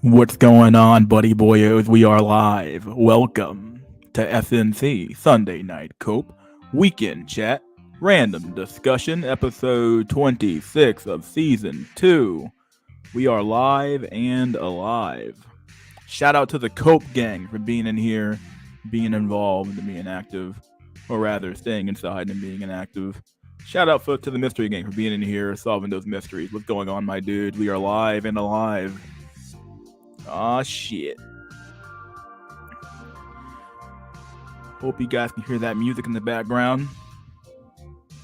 What's going on, buddy boyos? We are live. Welcome to SNC Sunday Night Cope Weekend Chat Random Discussion, episode 26 of season 2. We are live and alive. Shout out to the Cope gang for being in here, being involved, and being active, or rather, staying inside and being inactive. Shout out to the mystery gang for being in here, solving those mysteries. What's going on, my dude? We are live and alive. Aw, shit. Hope you guys can hear that music in the background.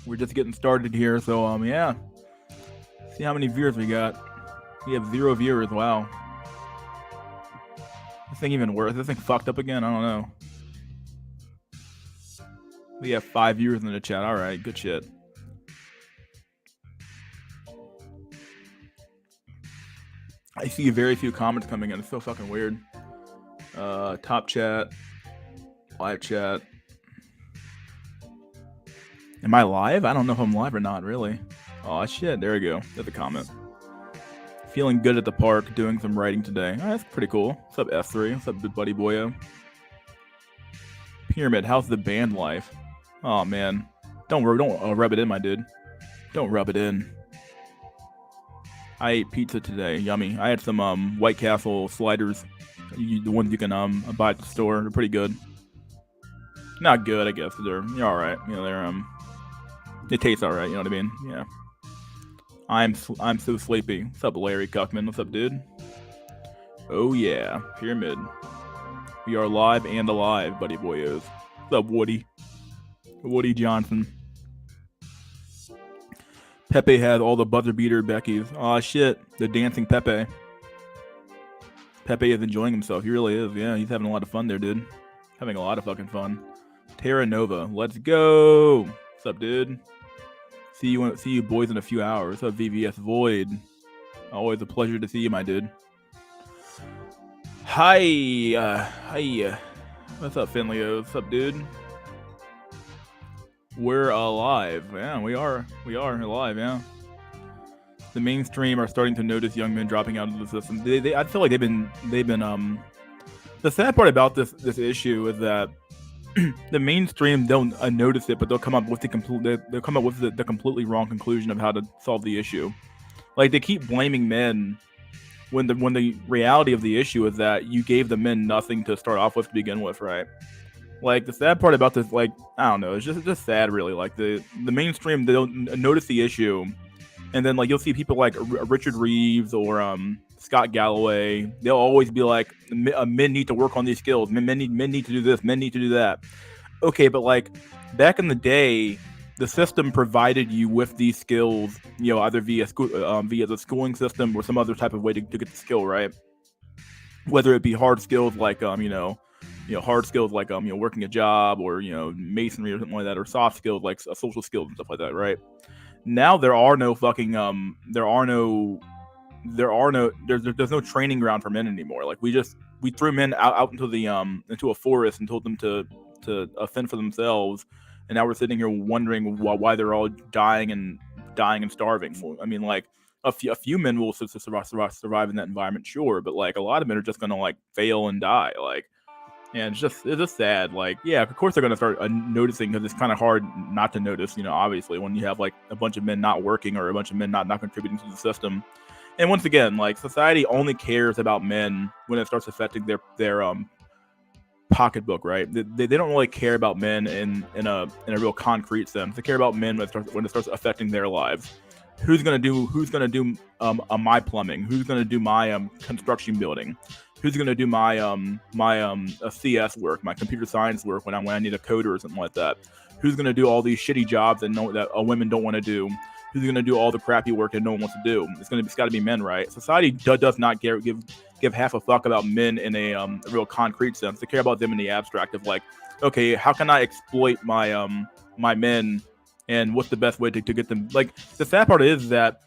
We're just getting started here, so, yeah. See how many viewers we got. We have 0 viewers, wow. This thing even worse. This thing fucked up again? I don't know. We have 5 viewers in the chat. Alright, good shit. I see very few comments coming in. It's so fucking weird. Top chat. Live chat. Am I live? I don't know if I'm live or not, really. Oh, shit. There we go. There's a comment. Feeling good at the park. Doing some writing today. Oh, that's pretty cool. What's up, F3? What's up, good buddy boyo? Pyramid. How's the band life? Oh, man. Don't rub it in, my dude. Don't rub it in. I ate pizza today. Yummy. I had some White Castle sliders. The ones you can buy at the store. They're pretty good. Not good, I guess. They're alright. You know, they taste alright. You know what I mean? Yeah. I'm so sleepy. What's up, Larry Cuckman? What's up, dude? Oh yeah, Pyramid. We are live and alive, buddy boyos. What's up, Woody? Woody Johnson. Pepe has all the buzzer beater Becky's. Aw, shit. The dancing Pepe. Pepe is enjoying himself. He really is. Yeah, he's having a lot of fun there, dude. Having a lot of fucking fun. Terra Nova. Let's go. What's up, dude? See you boys in a few hours. What's up, VVS Void? Always a pleasure to see you, my dude. Hi. What's up, Finleo? What's up, dude? We're alive. Yeah, we are alive. Yeah. The mainstream are starting to notice young men dropping out of the system. I feel like they've been. The sad part about this issue is that the mainstream don't notice it, but they'll come up with the completely wrong conclusion of how to solve the issue. Like, they keep blaming men when the reality of the issue is that you gave the men nothing to start off with to begin with, right? Like, the sad part about this, like, I don't know, it's just sad, really. Like, the mainstream, they don't notice the issue, and then, like, you'll see people like Richard Reeves or Scott Galloway. They'll always be like, men need to work on these skills. Men need to do this. Men need to do that. Okay, but, like, back in the day, the system provided you with these skills, you know, either via the schooling system or some other type of way to get the skill, right? Whether it be hard skills like, hard skills like working a job or masonry or something like that, or soft skills like social skills and stuff like that, right? Now there's no training ground for men anymore. Like, we threw men out into a forest and told them to fend for themselves, and now we're sitting here wondering why they're all dying and starving. I mean, like, a few men will survive in that environment, sure, but, like, a lot of men are just gonna, like, fail and die, like. And it's just sad. Like, yeah, of course they're gonna start noticing, because it's kind of hard not to notice. Obviously, when you have, like, a bunch of men not working or a bunch of men not contributing to the system. And once again, like, society only cares about men when it starts affecting their pocketbook, right? They don't really care about men in a real concrete sense. They care about men when it starts affecting their lives. Who's gonna do my plumbing? Who's gonna do my construction building? Who's gonna do my CS work, my computer science work when I need a coder or something like that? Who's gonna do all these shitty jobs that women don't want to do? Who's gonna do all the crappy work that no one wants to do? It's got to be men, right? Society does not give half a fuck about men in a real concrete sense. They care about them in the abstract of, like, okay, how can I exploit my men, and what's the best way to get them? Like, the sad part is that,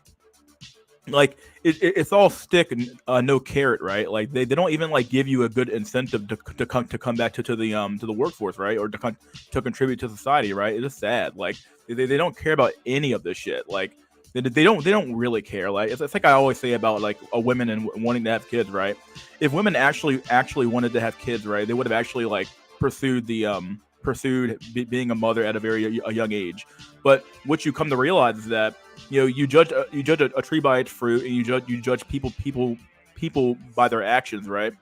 like, it's all stick and no carrot, right? Like, they don't even, like, give you a good incentive to come back to the workforce, right? Or to contribute to society, right? It's just sad. Like, they don't care about any of this shit. Like, They don't really care. Like it's like I always say about like a women and wanting to have kids, right? If women actually wanted to have kids, right, they would have actually like pursued being a mother at a very a young age. But what you come to realize is that you judge a tree by its fruit, and you judge people by their actions, right?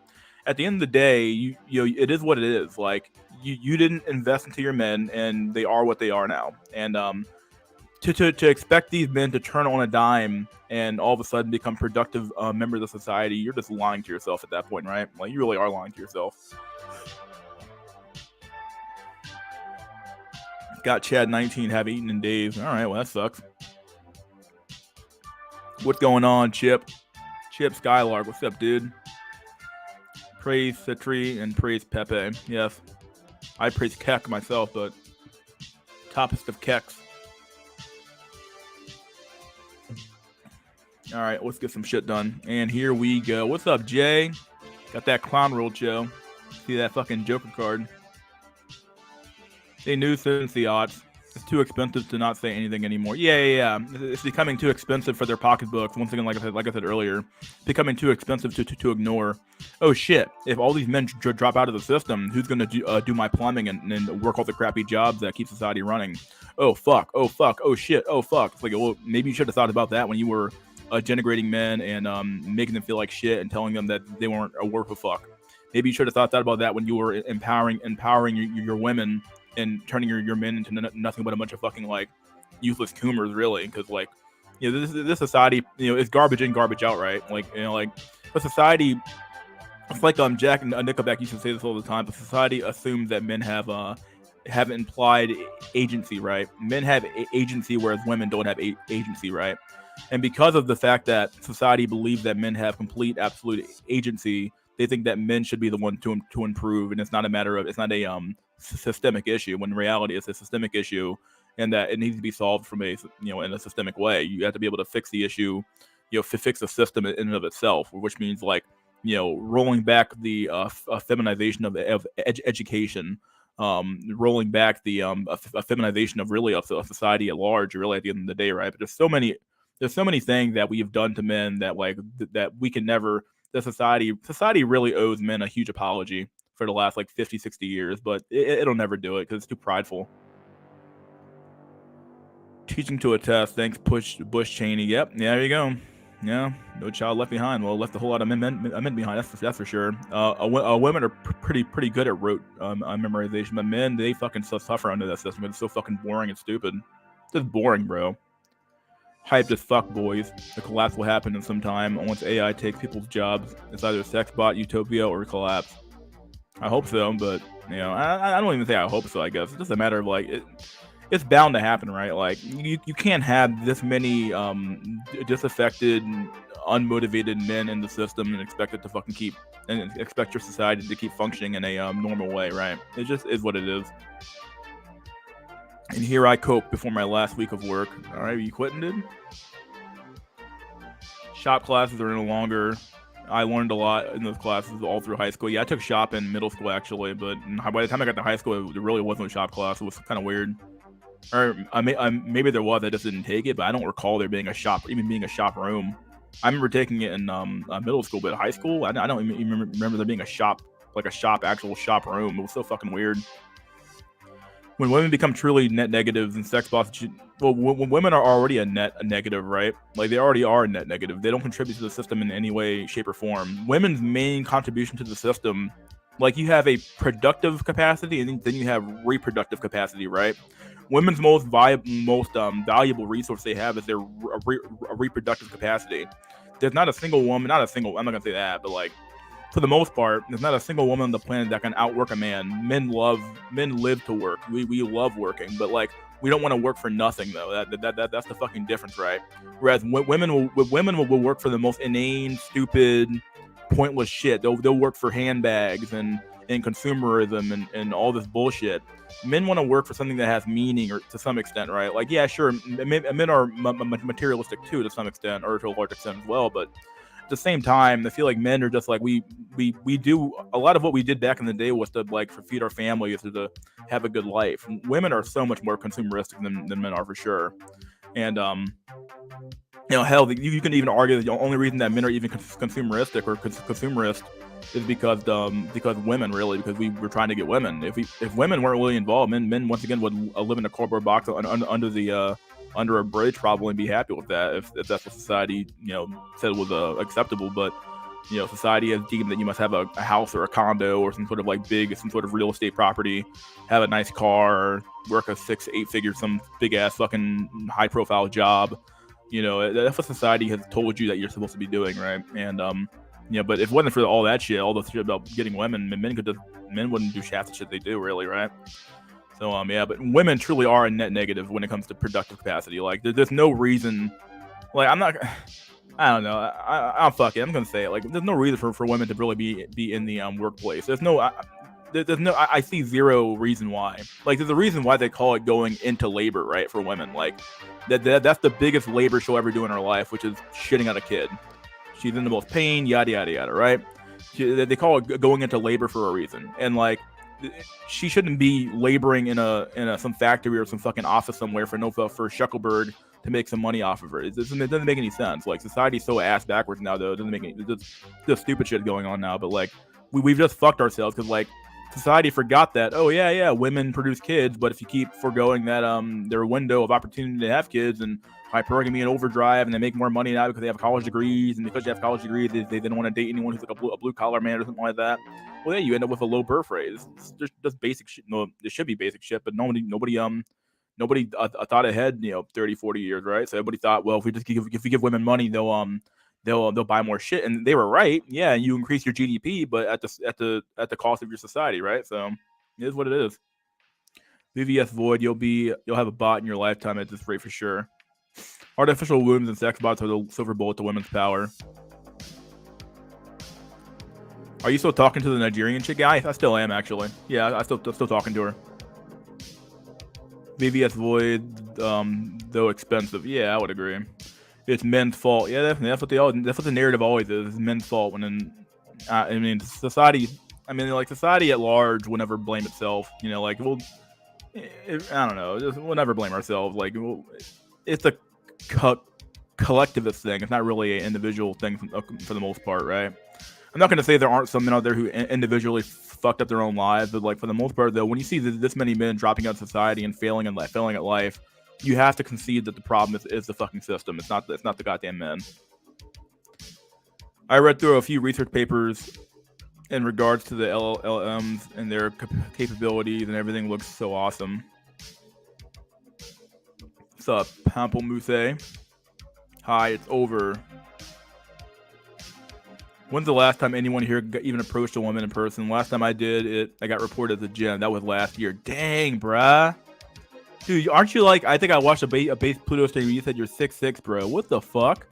At the end of the day, it is what it is. Like you didn't invest into your men, and they are what they are now. And to expect these men to turn on a dime and all of a sudden become productive members of society, you're just lying to yourself at that point, right? Like you really are lying to yourself. Got Chad 19, have eaten in days. All right, well that sucks. What's going on, Chip? Chip Skylark, what's up, dude? Praise Citri and praise Pepe. Yes, I praise Keck myself, but toppest of Kecks. All right, let's get some shit done. And here we go. What's up, Jay? Got that clown roll, Joe. See that fucking Joker card. They knew since the odds. It's too expensive to not say anything anymore. Yeah. It's becoming too expensive for their pocketbooks. Once again, like I said earlier, becoming too expensive to ignore. Oh shit! If all these men drop out of the system, who's gonna do my plumbing and work all the crappy jobs that keep society running? Oh fuck! Oh fuck! Oh shit! Oh fuck! It's like, well, maybe you should have thought about that when you were denigrating men and making them feel like shit and telling them that they weren't worth a fuck. Maybe you should have thought about that when you were empowering your women and turning your men into nothing but a bunch of fucking like useless coomers, really. Because like, this society, is garbage in, garbage out, right? Like, like a society. It's like Jack and Nickelback used to say this all the time. But society assumes that men have implied agency, right? Men have agency, whereas women don't have agency, right? And because of the fact that society believes that men have complete, absolute agency, they think that men should be the one to improve, and it's not a systemic issue. When in reality, it's a systemic issue, and that it needs to be solved from in a systemic way. You have to be able to fix the issue, fix the system in and of itself, which means like rolling back the feminization of education, rolling back the feminization of really of society at large, really at the end of the day, right? But there's so many things that we have done to men that like that we can never. The society really owes men a huge apology for the last like 50, 60 years, but it'll never do it because it's too prideful. Teaching to a test. Thanks, Bush Cheney. Yep, yeah, there you go. Yeah, no child left behind. Well, left a whole lot of men behind. That's for sure. Women are pretty good at rote memorization, but men, they fucking suffer under that system. It's so fucking boring and stupid. Just boring, bro. Hyped as fuck, boys. The collapse will happen in some time. Once AI takes people's jobs, it's either sex bot utopia or collapse. I hope so, but I don't even say I hope so. I guess it's just a matter of like it's bound to happen, right? Like you can't have this many disaffected, unmotivated men in the system and expect it to fucking keep and expect your society to keep functioning in a normal way, right? It just is what it is. And here I cope before my last week of work. All right, are you quitting, dude? Shop classes are no longer. I learned a lot in those classes all through high school. Yeah, I took shop in middle school actually, but by the time I got to high school, there really wasn't a shop class. It was kind of weird. Or maybe there was. I just didn't take it, but I don't recall there being a shop room. I remember taking it in middle school, but high school, I don't even remember there being actual shop room. It was so fucking weird. When women become truly net negatives and sex bots, when women are already a negative, right? Like they already are a net negative. They don't contribute to the system in any way, shape, or form. Women's main contribution to the system, like you have a productive capacity and then you have reproductive capacity, right? Women's most valuable resource they have is their reproductive capacity. There's not a single woman, I'm not gonna say that, but like for the most part, there's not a single woman on the planet that can outwork a man. Men live to work. We love working, but like we don't want to work for nothing though. That's the fucking difference, right? Whereas women will work for the most inane, stupid, pointless shit. They'll work for handbags and consumerism and all this bullshit. Men want to work for something that has meaning, or to some extent, right? Like, yeah, sure, men are materialistic too, to some extent, or to a large extent as well, but at the same time, I feel like men are just like we do a lot of what we did back in the day was to like feed our families, to have a good life. Women are so much more consumeristic than men are, for sure. And hell, you can even argue that the only reason that men are even consumeristic or consumerist is because women, really, because we're trying to get women. If women weren't really involved, men once again would live in a cardboard box under a bridge, probably, and be happy with that if that's what society said was acceptable. But society has deemed that you must have a house or a condo or some sort of some sort of real estate property, have a nice car, work a 6-8 figure, some big ass fucking high profile job. That's what society has told you that you're supposed to be doing, right? And but if it wasn't for all that shit, all the shit about getting women, men wouldn't do half the shit they do, really, right? So yeah, but women truly are a net negative when it comes to productive capacity. Like there's no reason. Like I don't know. I'll fuck it. I'm gonna say it. Like there's no reason for women to really be in the workplace. I see zero reason why. Like there's a reason why they call it going into labor, right? For women, like that's the biggest labor she'll ever do in her life, which is shitting out a kid. She's in the most pain, yada yada yada, right? They call it going into labor for a reason, and like she shouldn't be laboring in some factory or some fucking office somewhere for Shuckleberg to make some money off of her. It doesn't make any sense. Like society's so ass backwards now, though. It doesn't make any. There's stupid shit going on now, but like we've just fucked ourselves because like society forgot that. Oh yeah, women produce kids, but if you keep foregoing that their window of opportunity to have kids and hypergamy and overdrive, and they make more money now because they have college degrees, and because they have college degrees, they don't want to date anyone who's like a blue collar man or something like that. Well, yeah, you end up with a low birth rate. It's just basic shit. No, it should be basic shit, but nobody thought ahead, 30, 40 years, right? So everybody thought, well, if we give women money, they'll buy more shit, and they were right. Yeah, you increase your GDP, but at the cost of your society, right? So it is what it is. VVS Void, you'll have a bot in your lifetime at this rate for sure. Artificial wombs and sex bots are the silver bullet to women's power. Are you still talking to the Nigerian chick guy? I still am, actually. Yeah, I'm still talking to her. VVS Void, though expensive. Yeah, I would agree. It's men's fault. Yeah, definitely. That's what the narrative always is. It's men's fault. Society at large will never blame itself. I don't know. We'll never blame ourselves. Like, it's a collectivist thing. It's not really an individual thing for the most part, right? I'm not going to say there aren't some men out there who individually fucked up their own lives, but like for the most part, though, when you see this many men dropping out of society and failing at life, you have to concede that the problem is the fucking system. It's not the goddamn men. I read through a few research papers in regards to the LLMs and their capabilities, and everything looks so awesome. What's up, Pamplemousse? Hi, it's over. When's the last time anyone here even approached a woman in person? Last time I did it, I got reported at the gym. That was last year. Dang, bruh. Dude, aren't you like... I think I watched a base Pluto stream where you said you're 6'6", bro. What the fuck?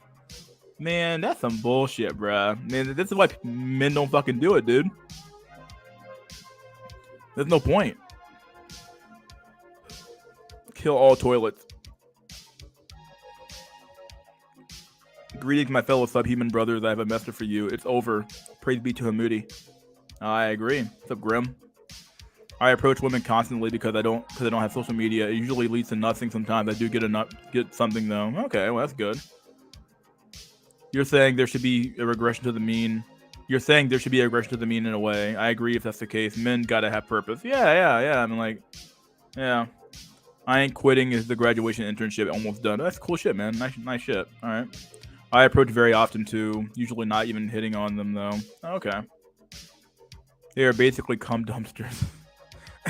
Man, that's some bullshit, bruh. Man, this is why men don't fucking do it, dude. There's no point. Kill all toilets. Greetings, my fellow subhuman brothers. I have a message for you. It's over. Praise be to Hamudi. I agree. What's up, Grim? I approach women constantly because I don't have social media. It usually leads to nothing sometimes. I do get something, though. Okay, well, that's good. You're saying there should be a regression to the mean. You're saying there should be a regression to the mean in a way. I agree if that's the case. Men gotta have purpose. Yeah. I mean, like, yeah. I ain't quitting is the graduation internship almost done. That's cool shit, man. Nice shit. All right. I approach very often, too. Usually not even hitting on them, though. Okay. They are basically cum dumpsters.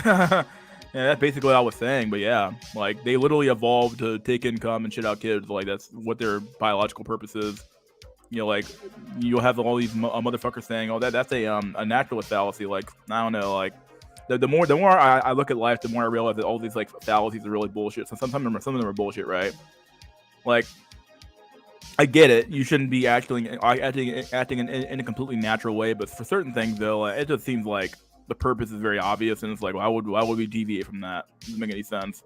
Yeah, that's basically what I was saying, but yeah. Like, they literally evolved to take in cum and shit out kids. Like, that's what their biological purpose is. Like, you'll have all these motherfuckers saying, oh, that's a naturalist fallacy. Like, I don't know, like... The more I look at life, the more I realize that all these, like, fallacies are really bullshit. So some of them are bullshit, right? Like... I get it. You shouldn't be acting in a completely natural way, but for certain things, though, it just seems like the purpose is very obvious, and it's like, why would we deviate from that? It doesn't make any sense.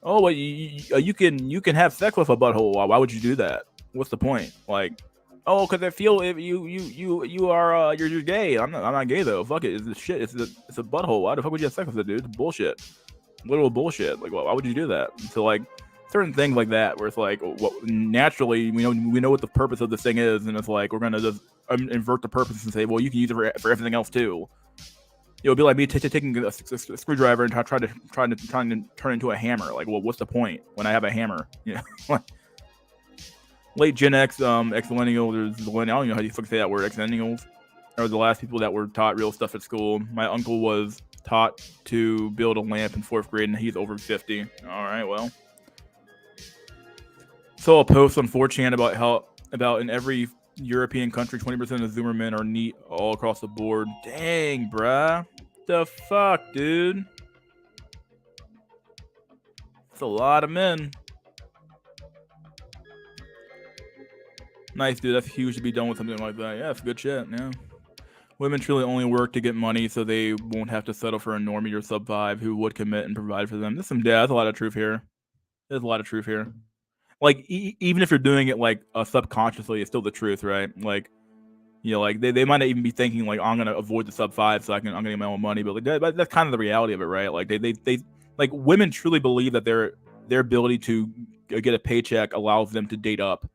Oh, well, you can have sex with a butthole. Why would you do that? What's the point? Like, oh, because I feel if you're gay. I'm not gay though. Fuck it. It's a shit. It's a butthole. Why the fuck would you have sex with it, dude? It's bullshit. Literal bullshit. Like, why would you do that? So like. certain things like that, where it's like, well, naturally, we know what the purpose of this thing is, and it's like we're gonna just invert the purpose and say, well, you can use it for everything else too. It would be like me taking a screwdriver and trying to turn into a hammer. Like, well, what's the point when I have a hammer? You know, late Gen X, X millennial. There's I don't know how you fucking say that word. X millennials are the last people that were taught real stuff at school. My uncle was taught to build a lamp in 4th grade, and he's over 50. All right, well. Saw a post on 4chan about in every European country, 20% of Zoomer men are neat all across the board. Dang, bruh. The fuck, dude? It's a lot of men. Nice, dude. That's huge to be done with something like that. Yeah, it's good shit, yeah. Women truly only work to get money so they won't have to settle for a normie or sub-5 who would commit and provide for them. There's a lot of truth here. There's a lot of truth here. Like, even if you're doing it, like, subconsciously, it's still the truth, right? Like, you know, like, they might not even be thinking, like, I'm going to avoid the sub-5 so I'm going to get my own money. But, like, that's kind of the reality of it, right? Like, they like, women truly believe that their ability to get a paycheck allows them to date up.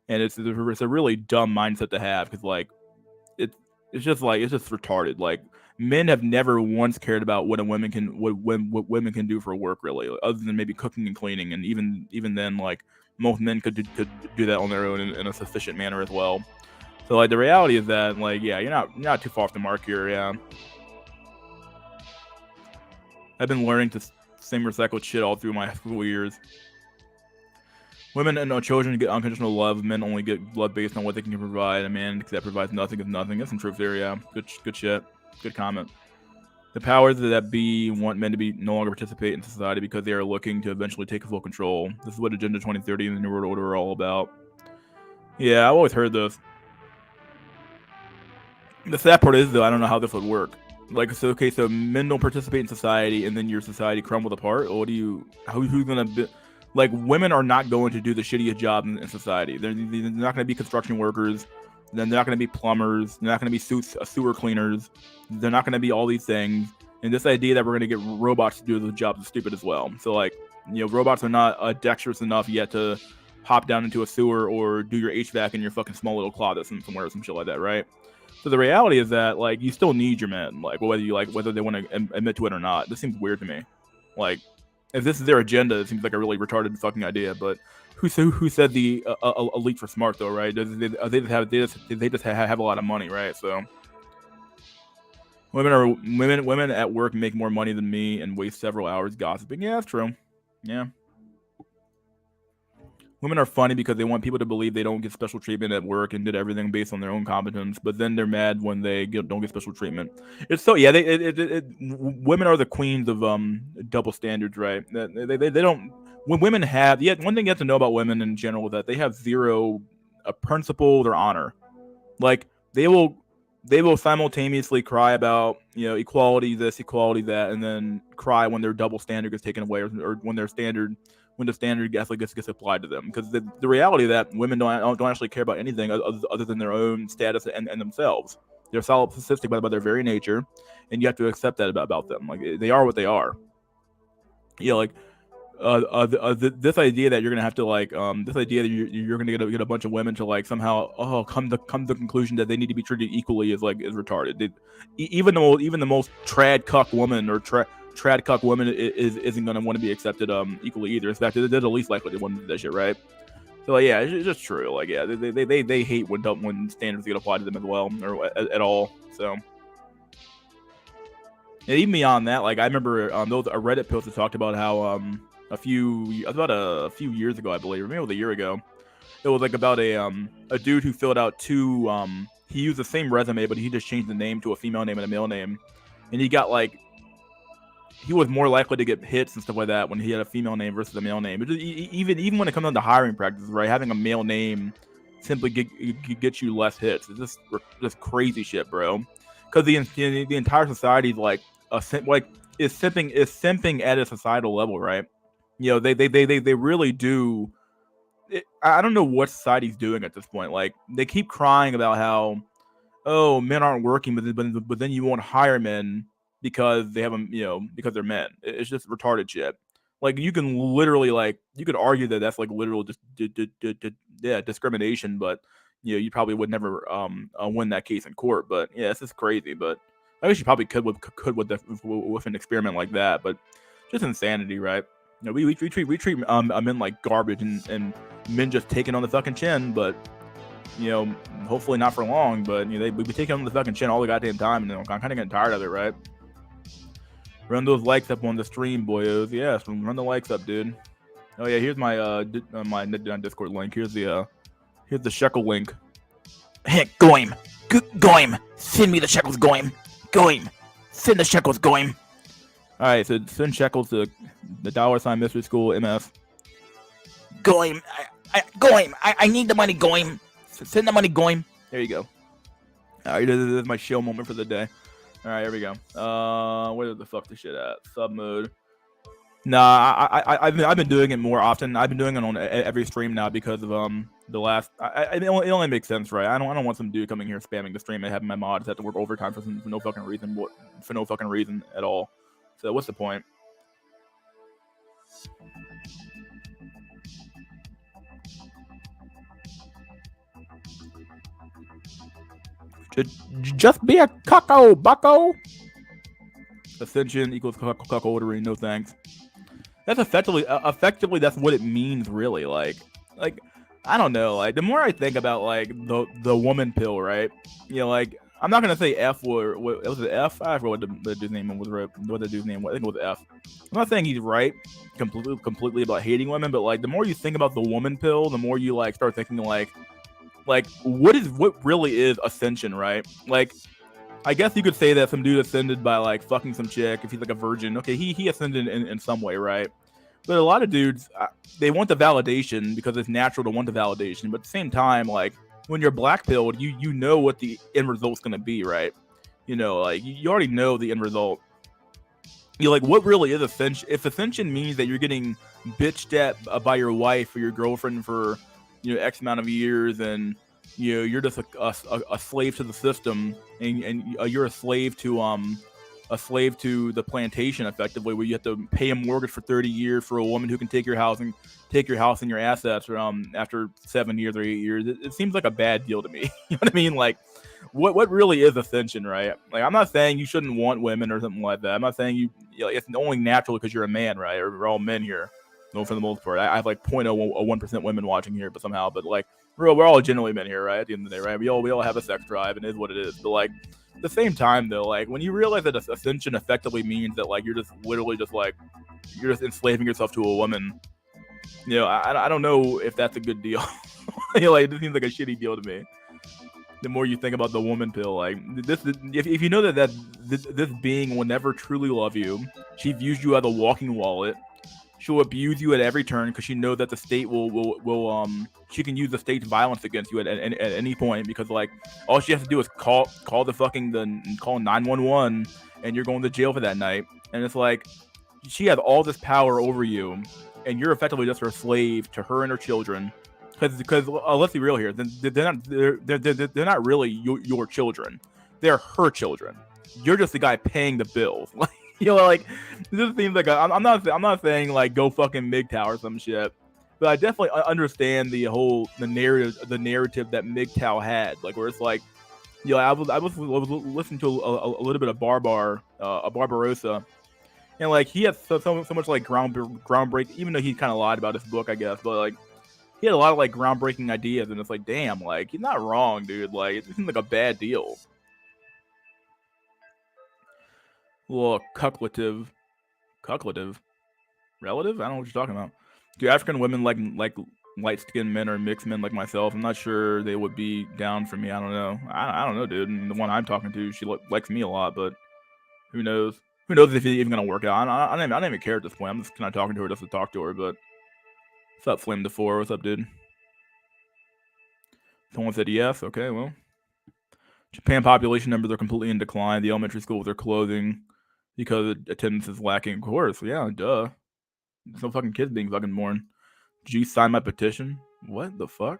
And it's a really dumb mindset to have because, like, it's just retarded. Like, men have never once cared about what women can do for work, really, other than maybe cooking and cleaning, and even then, like, most men could do that on their own in a sufficient manner as well. So, like, the reality is that, like, yeah, you're not too far off the mark here. Yeah, I've been learning to same recycled shit all through my school years. Women and no children get unconditional love. Men only get love based on what they can provide. A man that provides nothing is nothing. That's some truth there, yeah. Good shit. Good comment. The powers that be want men to be no longer participate in society because they are looking to eventually take full control. This is what Agenda 2030 and the New World Order are all about. Yeah, I've always heard this. The sad part is, though, I don't know how this would work. Like, so men don't participate in society, and then your society crumbles apart. Or who's gonna be? Like, women are not going to do the shittiest job in society. They're not going to be construction workers. They're not going to be plumbers. They're not going to be sewer cleaners. They're not going to be all these things. And this idea that we're going to get robots to do those jobs is stupid as well. So, like, you know, robots are not dexterous enough yet to hop down into a sewer or do your HVAC in your fucking small little closet somewhere or some shit like that, right? So the reality is that, like, you still need your men, like, whether they want to admit to it or not. This seems weird to me. Like, if this is their agenda, it seems like a really retarded fucking idea. But who said the elites were smart, though, right? They just have a lot of money, right? So women at work make more money than me and waste several hours gossiping. Yeah, that's true. Yeah. Women are funny because they want people to believe they don't get special treatment at work and did everything based on their own competence. But then they're mad when they don't get special treatment. It's so, yeah. Women are the queens of double standards, right? They don't. When women have, yeah, one thing you have to know about women in general is that they have zero principle or honor. Like, they will simultaneously cry about, you know, equality this, equality that, and then cry when their double standard gets taken away, or when the standard actually gets applied to them. Because the reality of that, women don't actually care about anything other than their own status and themselves. They're solipsistic by their very nature, and you have to accept that about them. Like, they are what they are. You know, like, this idea that you're gonna have to, like, this idea that you're gonna get a bunch of women to, like, somehow come to the conclusion that they need to be treated equally is retarded. Even the most trad cuck woman or trad cuck woman isn't gonna want to be accepted equally either. In fact, they're the least likely to want to do that shit, right? So, like, yeah, it's just true. Like, yeah, they hate when standards get applied to them as well, or at all. So. And even beyond that, like, I remember a Reddit post that talked about how a few years ago, I believe, or maybe it was a year ago, it was like about a dude who filled out two he used the same resume, but he just changed the name to a female name and a male name, and he was more likely to get hits and stuff like that when he had a female name versus a male name. Even when it comes down to hiring practices, right? Having a male name simply gets you less hits. It's just crazy shit, bro. Because the entire society is like is simping at a societal level, right? You know, they really do. I don't know what society's doing at this point. Like, they keep crying about how, oh, men aren't working, but then you won't hire men because they have them, you know, because they're men. It's just retarded shit. Like you can literally like you could argue that that's like literal just discrimination, but you probably would never win that case in court. But yeah, this is crazy. But I guess you probably could with an experiment like that. But just insanity, right? We treat men like garbage, and men just take it on the fucking chin. But hopefully not for long. But we take it on the fucking chin all the goddamn time, and I'm kind of getting tired of it, right? Run those likes up on the stream, boyos. Yes, run the likes up, dude. Oh yeah, here's my my Discord link. Here's the shekel link. Heck, Goim, Goim, send me the shekels, Goim, Goim, send the shekels, Goim. All right, so send shekels to the $ Mystery School MS. Goim, Goim, I need the money, Goim. Send the money, Goim. There you go. All right, this is my show moment for the day. All right, here we go. Where the fuck this shit at? Sub mode. Nah, I've been doing it more often. I've been doing it on every stream now because of the last. It only makes sense, right? I don't want some dude coming here spamming the stream and having my mods have to work overtime for no fucking reason. For no fucking reason at all. So what's the point? Just be a cucko, bucko. Ascension equals cuckoldery. No thanks. That's effectively that's what it means, really. Like I don't know. Like the more I think about like the woman pill, right? Like I'm not gonna say F or what was it F? I forgot what the dude's name was. What the dude's name was? I think it was F. I'm not saying he's right completely about hating women, but like the more you think about the woman pill, the more you like start thinking like what really is ascension, right? Like I guess you could say that some dude ascended by like fucking some chick if he's like a virgin. Okay, he ascended in some way, right? But a lot of dudes, they want the validation because it's natural to want the validation. But at the same time, like when you're black pilled, you know what the end result's gonna be, right? Like you already know the end result. You're like, what really is ascension? If ascension means that you're getting bitched at by your wife or your girlfriend for X amount of years, and you're just a slave to the system, and you're a slave to the plantation, effectively, where you have to pay a mortgage for 30 years for a woman who can take your house and your assets after 7 years or 8 years. It seems like a bad deal to me. You know what I mean? Like, what really is ascension, right? Like, I'm not saying you shouldn't want women or something like that. I'm not saying it's only natural because you're a man, right? Or we're all men here. No, for the most part, I have like 0.01% women watching here, but somehow, like we're all generally men here, right? At the end of the day, right? We all have a sex drive, and it is what it is. But like at the same time, though, like when you realize that ascension effectively means that like you're just literally just like you're just enslaving yourself to a woman, I don't know if that's a good deal. Like it seems like a shitty deal to me. The more you think about the woman pill, like this, if you know that this being will never truly love you, she views you as a walking wallet. She'll abuse you at every turn because she knows that the state will she can use the state's violence against you at any point, because like all she has to do is call 911 and you're going to jail for that night. And it's like she has all this power over you, and you're effectively just her slave to her and her children. Because let's be real here, they're not really your children, they're her children. You're just the guy paying the bills. Like this seems like I'm not saying like go fucking MGTOW or some shit, but I definitely understand the narrative that MGTOW had, like where it's like, I was listening to a little bit of Barbarossa, and like he had so much like groundbreaking, even though he kind of lied about his book, I guess, but like he had a lot of like groundbreaking ideas, and it's like, damn, like he's not wrong, dude. Like it seems like a bad deal. Well, cucklative, relative. I don't know what you're talking about. Do African women like light-skinned men or mixed men like myself? I'm not sure they would be down for me. I don't know. I don't know, dude. And the one I'm talking to, she likes me a lot, but who knows? Who knows if it's even gonna work out? I don't even care at this point. I'm just kind of talking to her just to talk to her. But what's up, Flame the 4? What's up, dude? Someone said yes. Okay, well, Japan population numbers are completely in decline. The elementary schools are closing because attendance is lacking. Of course, yeah, duh. There's no fucking kids being fucking born. Did you sign my petition? What the fuck?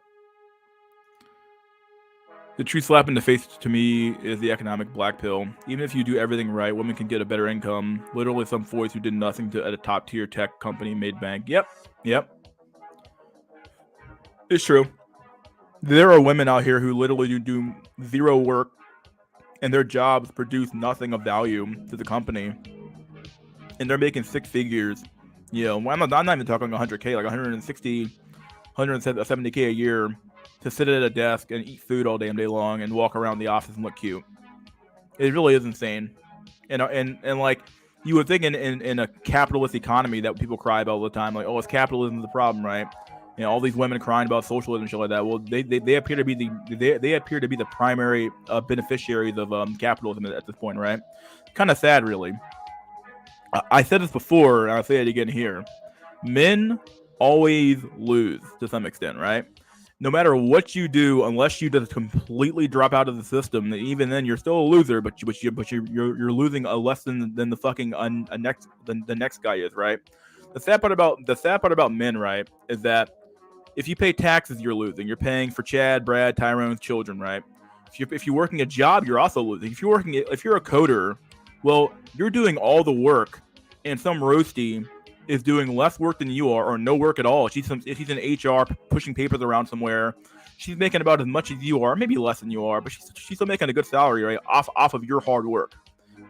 The true slap in the face to me is the economic black pill. Even if you do everything right, women can get a better income. Literally, some boys who did nothing at a top tier tech company made bank. Yep. It's true. There are women out here who literally do zero work, and their jobs produce nothing of value to the company, and they're making six figures. I'm not even talking 100K, like 160, 170K a year to sit at a desk and eat food all damn day long and walk around the office and look cute. It really is insane. And like, you would think in a capitalist economy that people cry about all the time, like, oh, it's capitalism the problem, right? All these women crying about socialism and shit like that. Well, they appear to be the primary beneficiaries of capitalism at this point, right? Kind of sad, really. I said this before, and I'll say it again here. Men always lose to some extent, right? No matter what you do, unless you just completely drop out of the system, even then you're still a loser. But you're losing a less than the fucking the next guy is, right? The sad part about men, right, is that if you pay taxes, you're losing. You're paying for Chad, Brad, Tyrone's children, right? If you're working a job, you're also losing. If you're a coder, well, you're doing all the work, and some roasty is doing less work than you are, or no work at all. She's in HR pushing papers around somewhere. She's making about as much as you are, maybe less than you are, but she's still making a good salary, right? Off of your hard work.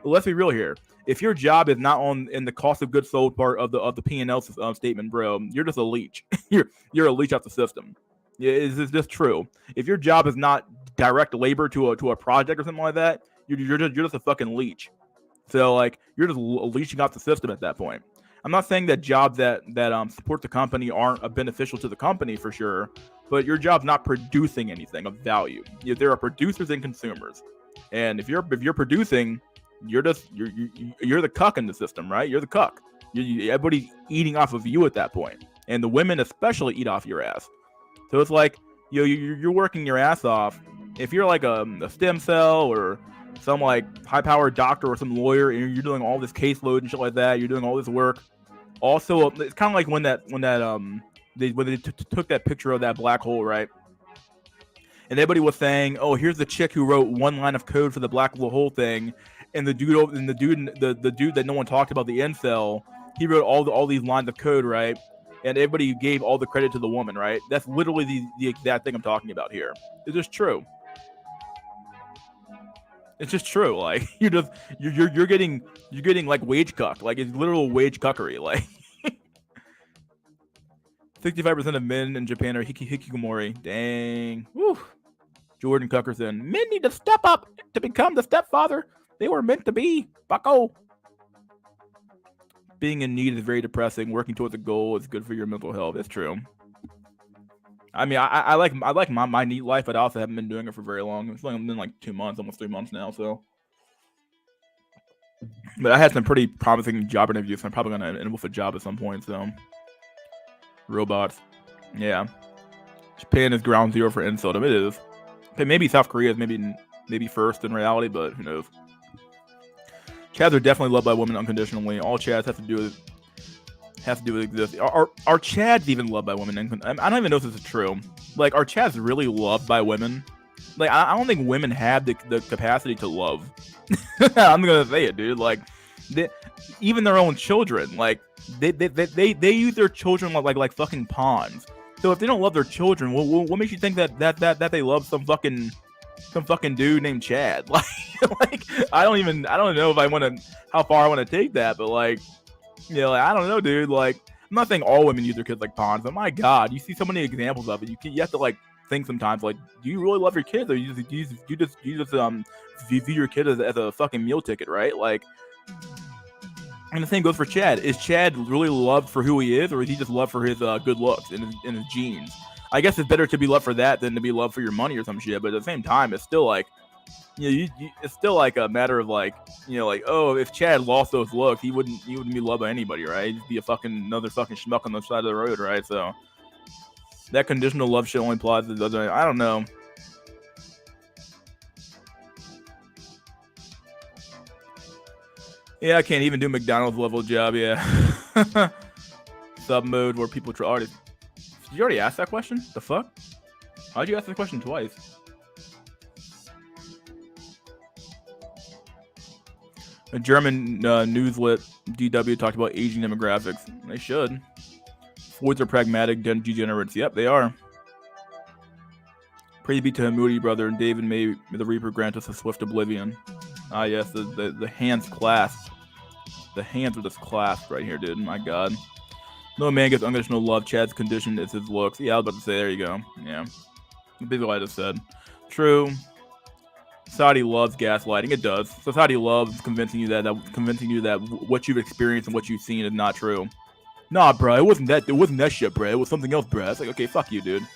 But let's be real here. If your job is not in the cost of goods sold part of the P&L statement, bro, you're just a leech. you're a leech out the system. Yeah, is this true? If your job is not direct labor to a project or something like that, you're just a fucking leech. So like, you're just leeching out the system at that point. I'm not saying that jobs that support the company aren't beneficial to the company for sure, but your job's not producing anything of value. There are producers and consumers, and if you're producing, you're the cuck in the system, right? You're the cuck. Everybody's eating off of you at that point, and the women especially eat off your ass. So it's like you're working your ass off. If you're like a stem cell or some like high-powered doctor or some lawyer, and you're doing all this caseload and shit like that, you're doing all this work. Also, it's kind of like when they took that picture of that black hole, right? And everybody was saying, "Oh, here's the chick who wrote one line of code for the black hole thing," and the dude that no one talked about, the incel, he wrote all these lines of code, right? And everybody gave all the credit to the woman, right? That's literally the exact thing I'm talking about here. It's just true. It's just true. Like you're getting like wage cucked. Like it's literal wage cuckery. Like 65% of men in Japan are hikikomori. Dang. Woo. Jordan Cuckerson. Men need to step up to become the stepfather they were meant to be. Bucko. Being in need is very depressing. Working towards a goal is good for your mental health. It's true. I mean, I like my neat life, but I also haven't been doing it for very long. It's only been like 2 months, almost 3 months now. So, but I had some pretty promising job interviews. So I'm probably gonna end with a job at some point. So, robots, yeah. Japan is ground zero for insult. It is. Maybe South Korea is maybe first in reality, but who knows? Chads are definitely loved by women unconditionally. All Chads have to do with this. Are Chads even loved by women? I don't even know if this is true. Like, are Chads really loved by women? Like, I don't think women have the capacity to love. I'm gonna say it, dude. Like, even their own children, like they use their children like fucking pawns. So if they don't love their children, what makes you think that they love some fucking dude named Chad? Like I don't know if how far I want to take that, but like. Like, I don't know, dude. Like, I'm not saying all women use their kids like pawns, but my God, you see so many examples of it. You have to like think sometimes, like, do you really love your kids, or you just view your kid as a fucking meal ticket, right? Like, and the same goes for Chad. Is Chad really loved for who he is, or is he just loved for his good looks and his genes? I guess it's better to be loved for that than to be loved for your money or some shit. But at the same time, it's still like. It's still like a matter of like, like, oh, if Chad lost those looks, he wouldn't be loved by anybody, right? He'd be another fucking schmuck on the side of the road, right? So that conditional love shit only applies to the other. I don't know. Yeah, I can't even do McDonald's level job. Yeah, sub mode where people try. Did you already ask that question? The fuck? Why'd you ask the question twice? A German newslet DW talked about aging demographics. They should. Fords are pragmatic degenerates. Yep, they are. Praise be to him, Moody brother, and David may the Reaper grant us a swift oblivion. Ah, yes, the hands clasped. The hands are just clasped right here, dude. My God. No man gets unconditional love. Chad's condition is his looks. Yeah, I was about to say, there you go. Yeah. Basically what I just said. True. Society loves gaslighting. It does. Society loves convincing you that what you've experienced and what you've seen is not true. Nah, bro, it wasn't that shit, bro. It was something else, bro. It's like, okay, fuck you, dude.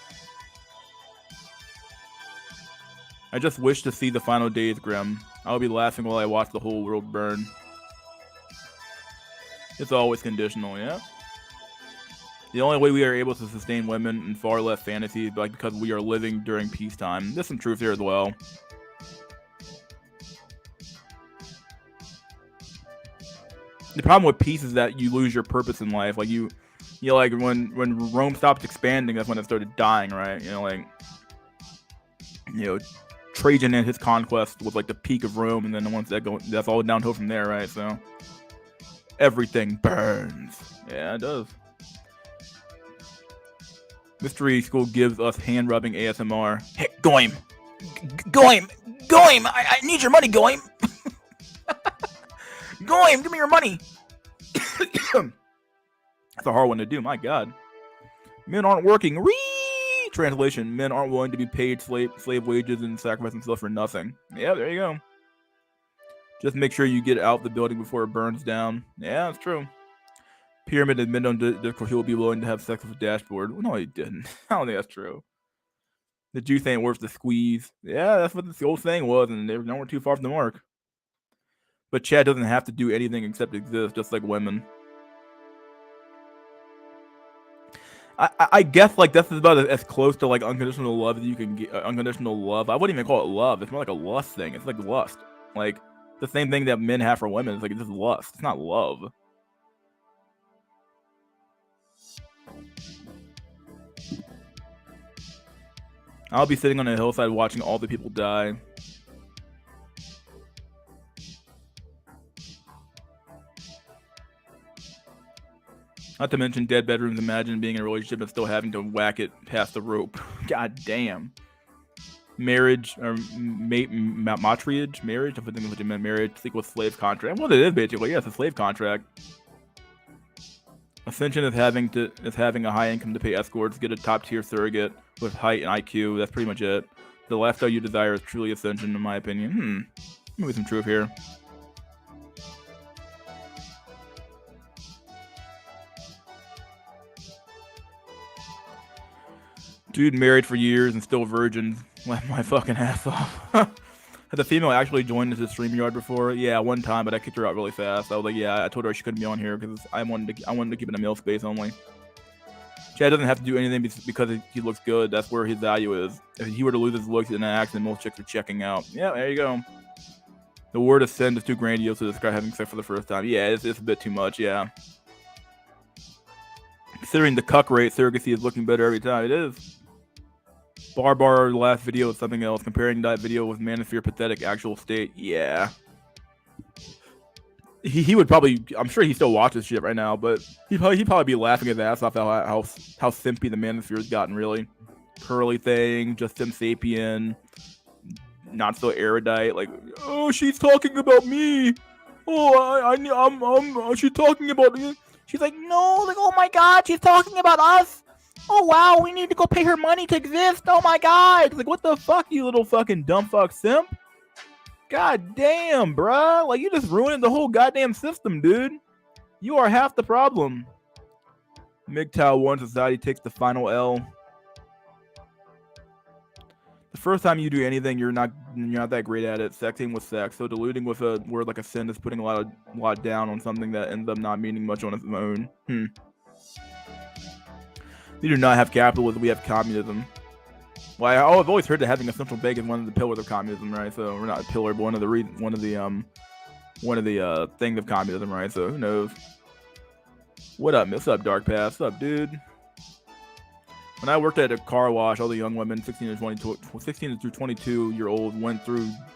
I just wish to see the final days, Grim. I'll be laughing while I watch the whole world burn. It's always conditional, yeah? The only way we are able to sustain women and far less fantasy is because we are living during peacetime. There's some truth here as well. The problem with peace is that you lose your purpose in life. Like like when Rome stopped expanding, that's when it started dying, right? Trajan and his conquest was like the peak of Rome, and then once that's all downhill from there, right? So everything burns. Yeah, it does. Mystery School gives us hand-rubbing ASMR. Hey, Goim! Goim! Goim! I need your money, Goim! Goim, give me your money! That's a hard one to do, my God. Men aren't working. Whee! Translation, men aren't willing to be paid slave wages and sacrifice themselves for nothing. Yeah, there you go. Just make sure you get out the building before it burns down. Yeah, that's true. Pyramid admitted on Discord he will be willing to have sex with a dashboard. Well, no, he didn't. I don't think that's true. The juice ain't worth the squeeze. Yeah, that's what the old saying was, and they were nowhere too far from the mark. But Chad doesn't have to do anything except exist, just like women. I guess like this is about as close to like unconditional love as you can get. Unconditional love. I wouldn't even call it love. It's more like a lust thing. It's like lust. Like the same thing that men have for women. It's like it's just lust. It's not love. I'll be sitting on a hillside watching all the people die. Not to mention dead bedrooms. Imagine being in a relationship and still having to whack it past the rope. God damn. Marriage or matriage? Marriage? I think what you meant. Marriage. Equal slave contract. Well, it is basically. Yeah, it's a slave contract. Ascension is having a high income to pay escorts, get a top tier surrogate with height and IQ. That's pretty much it. The lifestyle you desire is truly Ascension, in my opinion. Maybe some truth here. Dude married for years and still virgin. Laugh my fucking ass off. Has a female actually joined the StreamYard before? Yeah, one time, but I kicked her out really fast. I was like, yeah, I told her she couldn't be on here because I wanted to keep it in a male space only. Chad doesn't have to do anything because he looks good. That's where his value is. If he were to lose his looks in an accident, most chicks are checking out. Yeah, there you go. The word ascend is too grandiose to describe having sex for the first time. Yeah, it's a bit too much, yeah. Considering the cuck rate, surrogacy is looking better every time. It is. Barbar last video is something else. Comparing that video with Manosphere pathetic actual state. Yeah. He would probably, I'm sure he still watches shit right now, but he'd probably be laughing his ass off how simpy the Manosphere has gotten, really. Curly thing, just Sim Sapien, not so erudite, like, oh, she's talking about me. Oh, she's talking about me. She's like, no, like, oh my God, she's talking about us. Oh wow, we need to go pay her money to exist. Oh my God. Like, what the fuck, you little fucking dumb fuck simp? God damn, bruh. Like, you just ruined the whole goddamn system, dude. You are half the problem. MGTOW 1 society takes the final L. The first time you do anything, you're not that great at it. Sexing with sex. So diluting with a word like a sin is putting a lot down on something that ends up not meaning much on its own. We do not have capitalism, we have communism. Well, I've always heard that having a central bank is one of the pillars of communism, right? So we're not a pillar, but one of the things of communism, right? So who knows? What up, Dark Pass? What's up, dude? When I worked at a car wash, all the young women, 16 through 22-year-old,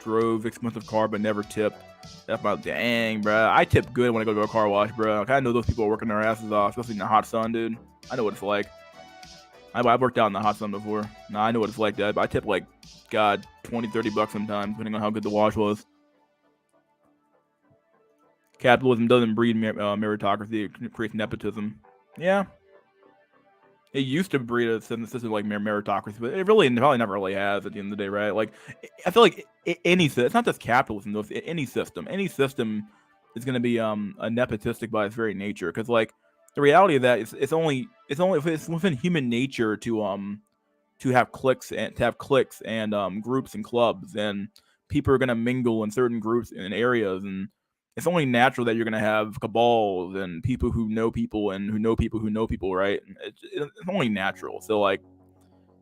drove expensive car, but never tipped. That's my dang, bro. I tip good when I go to a car wash, bro. Like, I know those people are working their asses off, especially in the hot sun, dude. I know what it's like. I've worked out in the hot sun before. Nah, I know what it's like, Dad. But I tip like, God, $20-$30 sometimes, depending on how good the wash was. Capitalism doesn't breed meritocracy. It creates nepotism. Yeah. It used to breed a system like meritocracy, but it probably never really has at the end of the day, right? Like, I feel like it's not just capitalism, though. It's any system is going to be nepotistic by its very nature. Because like the reality of that is it's only if it's within human nature to have cliques and groups and clubs, and people are going to mingle in certain groups and areas, and it's only natural that you're going to have cabals and people who know people and who know people who know people, right? It's only natural. So like,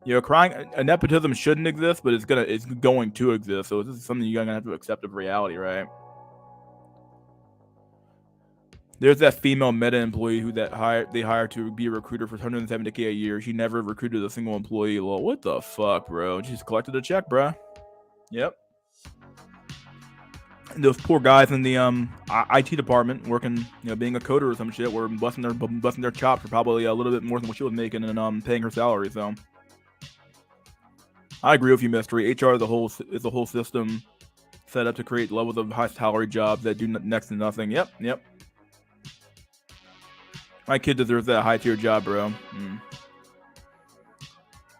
a nepotism shouldn't exist, but it's going to exist. So this is something you're going to have to accept of reality, right? There's that female meta employee they hired to be a recruiter for $170K a year. She never recruited a single employee. Well, what the fuck, bro? She just collected a check, bro. Yep. Those poor guys in the IT department working, being a coder or some shit, were busting their chops for probably a little bit more than what she was making and paying her salary. So I agree with you, Mystery. HR is a whole system set up to create levels of high salary jobs that do next to nothing. Yep. My kid deserves that high tier job, bro.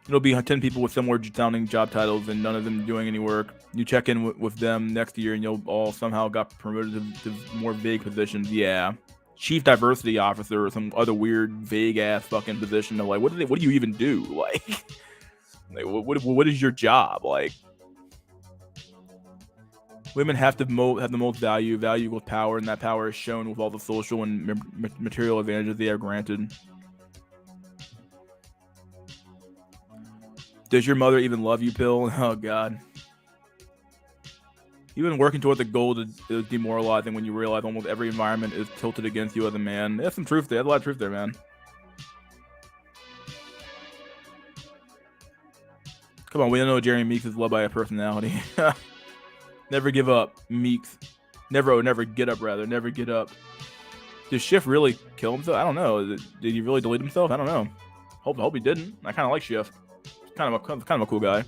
It'll be 10 people with similar sounding job titles and none of them doing any work. You check in with them next year and you'll all somehow got promoted to more vague positions. Yeah. Chief diversity officer or some other weird vague ass fucking position of like, what do you even do? Like what is your job? Like, women have the most value equals power, and that power is shown with all the social and material advantages they are granted. Does your mother even love you, Pill? Oh, God. Even working towards a goal is demoralizing when you realize almost every environment is tilted against you as a man. There's some truth there. There's a lot of truth there, man. Come on, we don't know Jeremy Meeks is loved by a personality. Never give up, Meeks. Never get up, rather. Never get up. Did Schiff really kill himself? I don't know. Did he really delete himself? I don't know. Hope he didn't. I kind of like Schiff. Kind of a cool guy.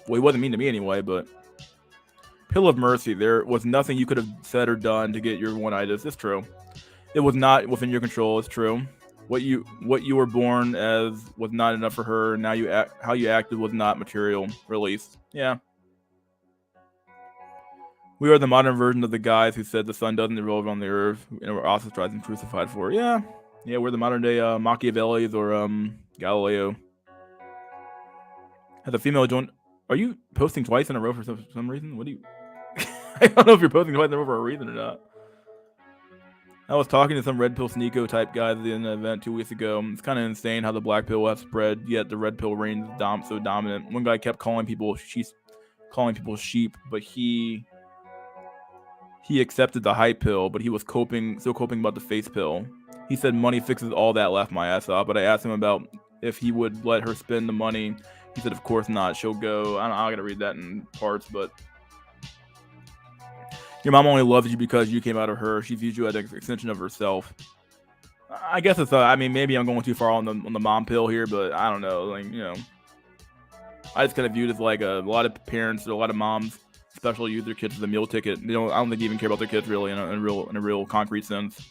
Well, he wasn't mean to me anyway, but Pill of Mercy, there was nothing you could have said or done to get your one-itis. It's true. It was not within your control. It's true. What you were born as was not enough for her. Now how you acted was not material. Release. Yeah. We are the modern version of the guys who said the sun doesn't revolve on the earth and were ostracized and crucified for it. Yeah, we're the modern day Machiavellis or Galileo. Has a female joined? Are you posting twice in a row for some reason? What do you? I don't know if you're posting twice in a row for a reason or not. I was talking to some red pill sneako type guys at an event 2 weeks ago. It's kind of insane how the black pill has spread, yet the red pill reigns so dominant. One guy kept calling people sheep, but he accepted the hype pill, but he was still coping about the face pill. He said money fixes all that, laughed my ass off, but I asked him about if he would let her spend the money. He said, of course not. She'll go. I gotta read that in parts, but your mom only loves you because you came out of her. She views you as an extension of herself. I guess it's, maybe I'm going too far on the mom pill here, but I don't know. Like, I just kind of viewed it as like a lot of parents, a lot of moms, especially use their kids as a meal ticket. I don't think they even care about their kids really in a real concrete sense.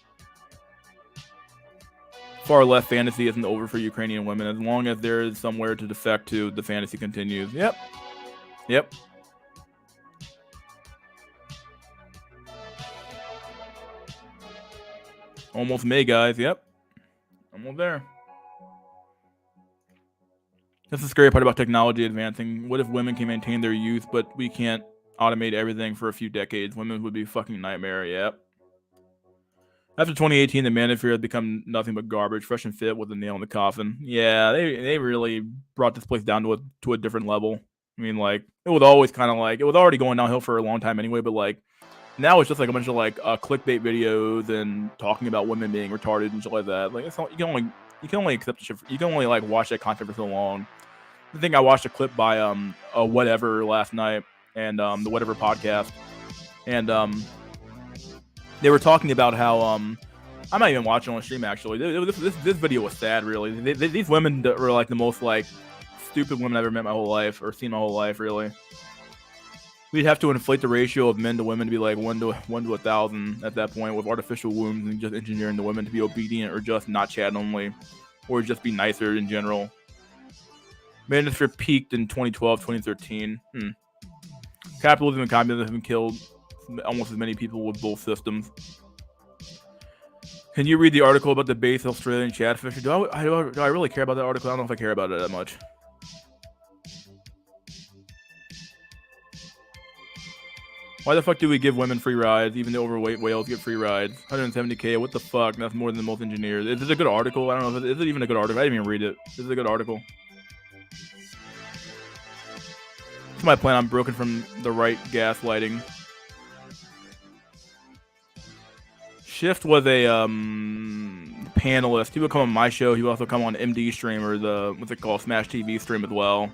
Far left fantasy isn't over for Ukrainian women. As long as there is somewhere to defect to, the fantasy continues. Yep. Almost May, guys. Yep. Almost there. That's the scary part about technology advancing. What if women can maintain their youth, but we can't automate everything for a few decades? Women would be a fucking nightmare. Yep. After 2018, the manosphere has become nothing but garbage, fresh and fit with a nail in the coffin. Yeah, they really brought this place down to a different level. I mean, like, it was always kind of like, it was already going downhill for a long time anyway, but like, now it's just like a bunch of like clickbait videos and talking about women being retarded and shit like that. Like, you can only you can only accept shit. You can only like watch that content for so long. I think I watched a clip by a whatever last night and the whatever podcast, and they were talking about how I'm not even watching on stream actually. This video was sad really. These women were like the most like stupid women I've ever met in my whole life or seen my whole life really. We'd have to inflate the ratio of men to women to be like 1 to 1,000 at that point with artificial wombs and just engineering the women to be obedient or just not chat only or just be nicer in general. Manosphere peaked in 2012, 2013. Capitalism and communism have killed almost as many people with both systems. Can you read the article about the base Australian chatfish? Do I really care about that article? I don't know if I care about it that much. Why the fuck do we give women free rides? Even the overweight whales get free rides. 170k, what the fuck? That's more than most engineers. Is it a good article? I don't know. Is it even a good article? I didn't even read it. Is it a good article? That's my plan. I'm broken from the right gaslighting. Shift was a panelist. He would come on my show. He would also come on MD stream or the what's it called, Smash TV stream as well.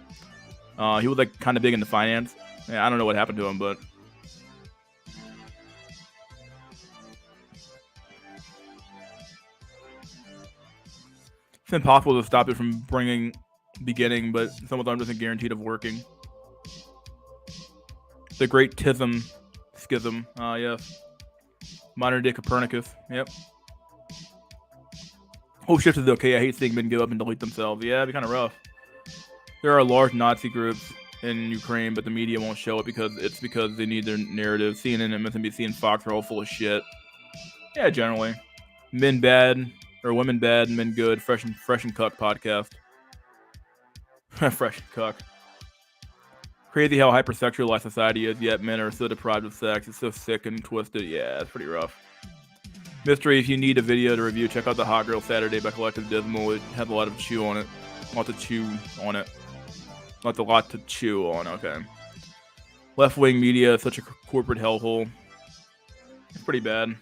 He was like kind of big into finance. Yeah, I don't know what happened to him, but it's impossible to stop it from beginning, but some of them isn't guaranteed of working. The Great Schism. Yes. Modern day Copernicus. Yep. Hope Shift is okay. I hate seeing men give up and delete themselves. Yeah, it'd be kind of rough. There are large Nazi groups in Ukraine, but the media won't show it because they need their narrative. CNN, MSNBC, and Fox are all full of shit. Yeah, generally. Men bad, or women bad, men good. Fresh and Cuck podcast. Fresh and Cuck. Crazy how hypersexualized society is, yet men are so deprived of sex. It's so sick and twisted. Yeah, it's pretty rough. Mystery, if you need a video to review, check out the Hot Girl Saturday by Collective Dismal. It has a lot of chew on it. Lots of chew on it. Not a lot to chew on, okay. Left-wing media is such a corporate hellhole. It's pretty bad.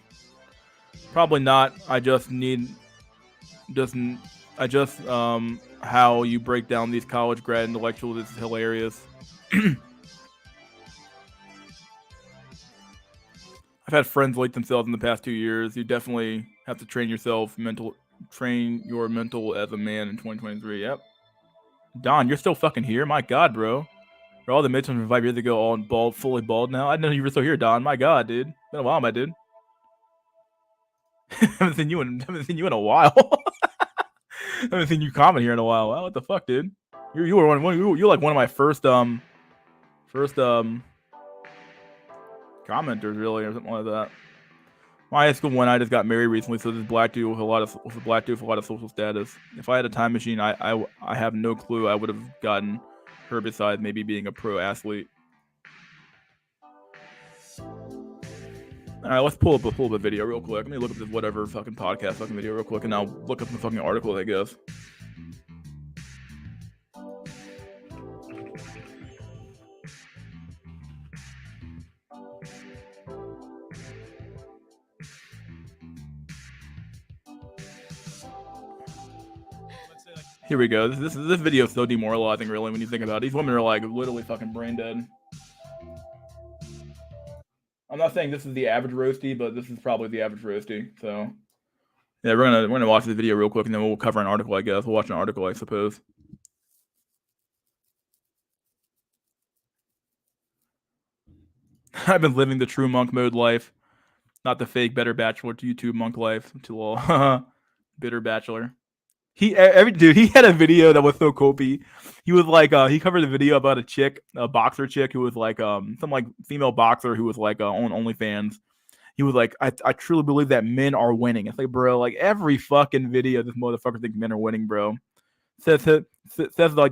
Probably not. How you break down these college grad intellectuals is hilarious. I've had friends delete themselves in the past 2 years. You definitely have to train your mental as a man in 2023. Yep. Don, you're still fucking here? My God, bro. For all the midterms from 5 years ago, all bald, fully bald now. I didn't know you were still here, Don. My God, dude. Been a while, my dude. haven't seen you in a while. Haven't seen you comment here in a while. Wow, what the fuck, dude? You're like one of my first commenters, really, or something like that. My high school one, I just got married recently, so this black dude with a lot of social status. If I had a time machine, I have no clue I would have gotten her besides maybe being a pro athlete. All right, let's pull up a video real quick. Let me look up this whatever fucking podcast fucking video real quick, and I'll look up the fucking article, I guess. Here we go. This video is so demoralizing, really, when you think about it. These women are like literally fucking brain dead. I'm not saying this is the average roasty, but this is probably the average roasty. So, yeah, we're gonna watch this video real quick, and then we'll cover an article. I guess we'll watch an article, I suppose. I've been living the true monk mode life, not the fake better bachelor to YouTube monk life. Too all bitter bachelor. He had a video that was so copy. He was like, he covered a video about a boxer chick who was like, some like female boxer who was like on OnlyFans. He was like, I truly believe that men are winning. It's like, bro, like every fucking video, this motherfucker thinks men are winning, bro. Says like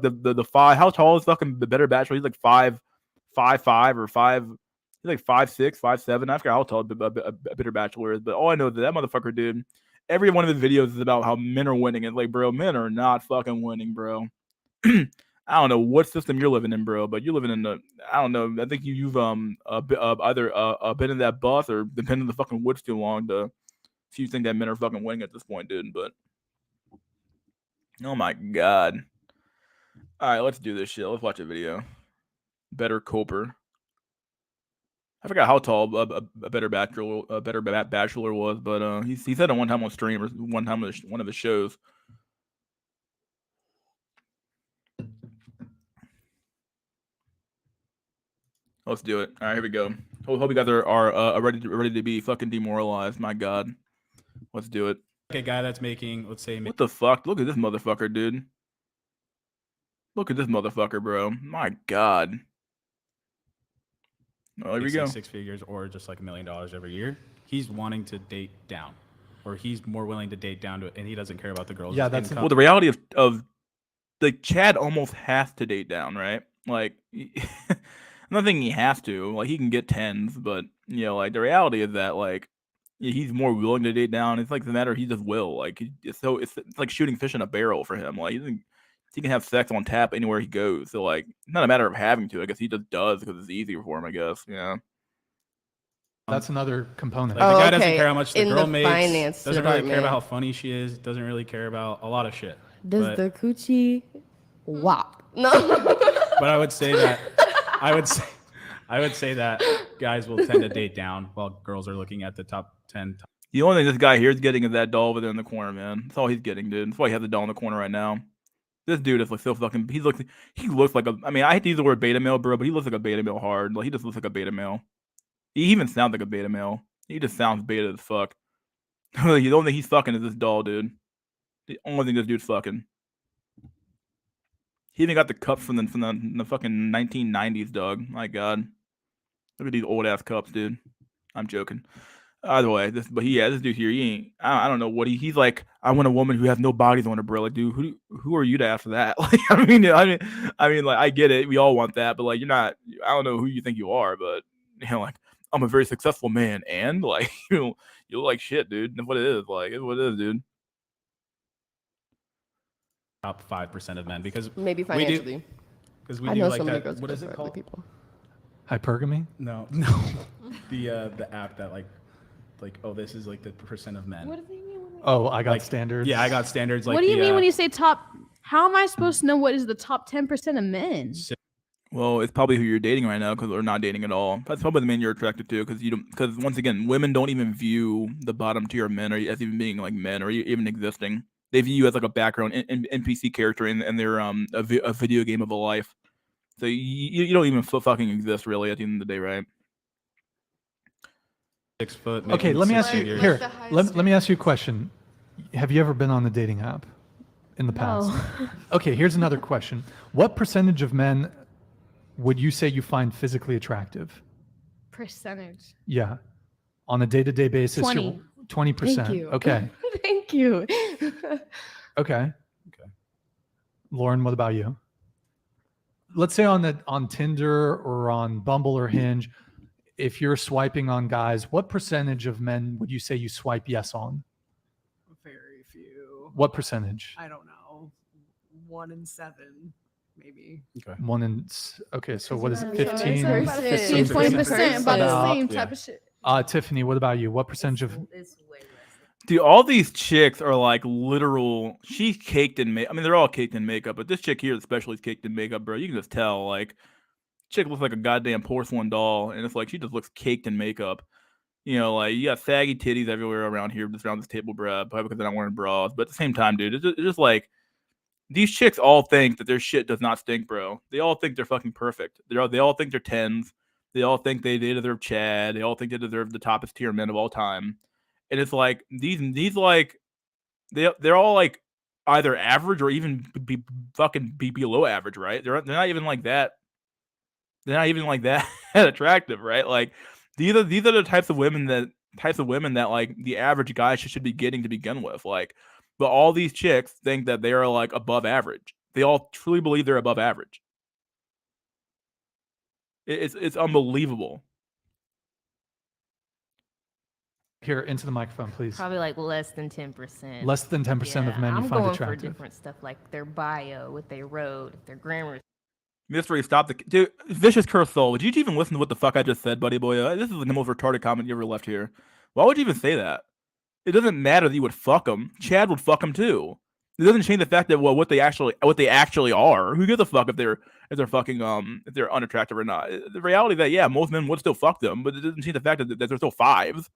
the five. How tall is fucking the better bachelor? He's like 5'5" or 5. He's like 5'6", 5'7". I forgot how tall a bitter bachelor is, but all I know is that motherfucker, dude. Every one of his videos is about how men are winning. It's like, bro, men are not fucking winning, bro. I don't know what system you're living in, bro, but you're living in the. I don't know. I think you've either been in that bus or been in the fucking woods too long to. If you think that men are fucking winning at this point, dude, but Oh my god. All right, let's do this shit. Let's watch a video. Better Cooper. I forgot how tall a better bachelor was, but he said it one time on stream or one time on one of his shows. Let's do it. All right, here we go. Hope you guys are ready to be fucking demoralized. My god, let's do it. A guy that's making, let's say, What the fuck? Look at this motherfucker, dude. Look at this motherfucker, bro. My god. Oh, here we go. 6 figures or just like $1 million every year. He's wanting to date down, or he's more willing to date down to it, and he doesn't care about the girls. Yeah, that's well. The reality of like Chad almost has to date down, right? Like, I'm not thinking he has to. Like, he can get 10s, but you know, like the reality is that like he's more willing to date down. It's like the matter he just will. Like, it's like shooting fish in a barrel for him. Like, he can have sex on tap anywhere he goes. So like, it's not a matter of having to. I guess he just does because it's easier for him. I guess. Yeah. That's another component. Like, the guy doesn't care how much the girl makes. Finance doesn't really care department. about how funny she is. Doesn't really care about a lot of shit. Does But- the coochie wop? No. But I would say that I would say that guys will tend to date down while girls are looking at the top 10. The only thing this guy here is getting is that doll over there in the corner, man. That's all he's getting, dude. That's why he has the doll in the corner right now. This dude is like so fucking. He looks like a. I mean, I hate to use the word beta male, bro, but he looks like a beta male hard. Like, he just looks like a beta male. He even sounds like a beta male. He just sounds beta as fuck. The only thing he's fucking is this doll, dude. The only thing this dude's fucking. He even got the cups from the fucking 1990s, dog. My god. Look at these old ass cups, dude. I'm joking. Either way, this dude here, he ain't. I don't know what he's like. I want a woman who has no bodies on her, bro. Like, dude, who are you to ask for that? Like, I mean, like, I get it. We all want that, but like, you're not. I don't know who you think you are, but you know, like, I'm a very successful man, and like, you look like shit, dude. That's what it is. Like, it's what it is, dude. Top 5% of men, because Maybe we financially. because we I do know like so many that. girls. What go is it for other called? People. Hypergamy? No, the app that like oh, this is like the percent of men. What do you mean? Oh, I got Like, standards. Yeah, I got standards. Like What do you the, mean when you say top? How am I supposed to know what is the top 10% of men? Well, it's probably who you're dating right now, or not dating at all. That's probably the man you're attracted to, because once again, women don't even view the bottom tier of men as even being like men or even existing. They view you as like a background NPC character in their a video game of a life. So you don't even fucking exist really at the end of the day, right? 6 foot. Okay, making let me 6 ask you figures. here. Let me ask you a question. Have you ever been on a dating app in the past? No. Okay, here's another question. What percentage of men would you say you find physically attractive? Percentage. Yeah. On a day-to-day basis, 20. 20%. Thank you. Okay. Thank you. Okay. Lauren, what about you? Let's say on Tinder or on Bumble or Hinge, if you're swiping on guys, what percentage of men would you say you swipe yes on? Very few. What percentage? I don't know. 1 in 7, maybe. Okay, so what is it? Yeah, 15? so About 15, 20%, about the About- same yeah. type of shit. Tiffany, what about you? What percentage of It's way less. Dude, all these chicks are like literal. She's caked in makeup. I mean, they're all caked in makeup, but this chick here especially is caked in makeup, bro. You can just tell. Like, chick looks like a goddamn porcelain doll, and it's like she just looks caked in makeup. You know, like, you got saggy titties everywhere around here, just around this table, bro. Probably because they're not wearing bras. But at the same time, dude, it's just like these chicks all think that their shit does not stink, bro. They all think they're fucking perfect. They all think they're 10s. They all think they deserve Chad. They all think they deserve the toppest tier men of all time. And it's like these like they're all like either average or even be below average, right? They're not even like that. They're not even like that attractive, right? Like these are the types of women that like the average guy should be getting to begin with. Like, but all these chicks think that they are like above average. They all truly believe they're above average. It's unbelievable. here into the microphone, please? Probably like less than 10%. Less than 10% of men you I'm find going attractive. for different stuff like their bio, what they wrote, if their grammar. Mystery, stop the dude. Vicious Curse Soul. Would you even listen to what the fuck I just said, buddy boy? This is the most retarded comment you ever left here. Why would you even say that? It doesn't matter that you would fuck him. Chad would fuck him too. It doesn't change the fact that what they actually are. Who gives a fuck if they're fucking if they're unattractive or not? The reality that yeah, most men would still fuck them, but it doesn't change the fact that they're still fives.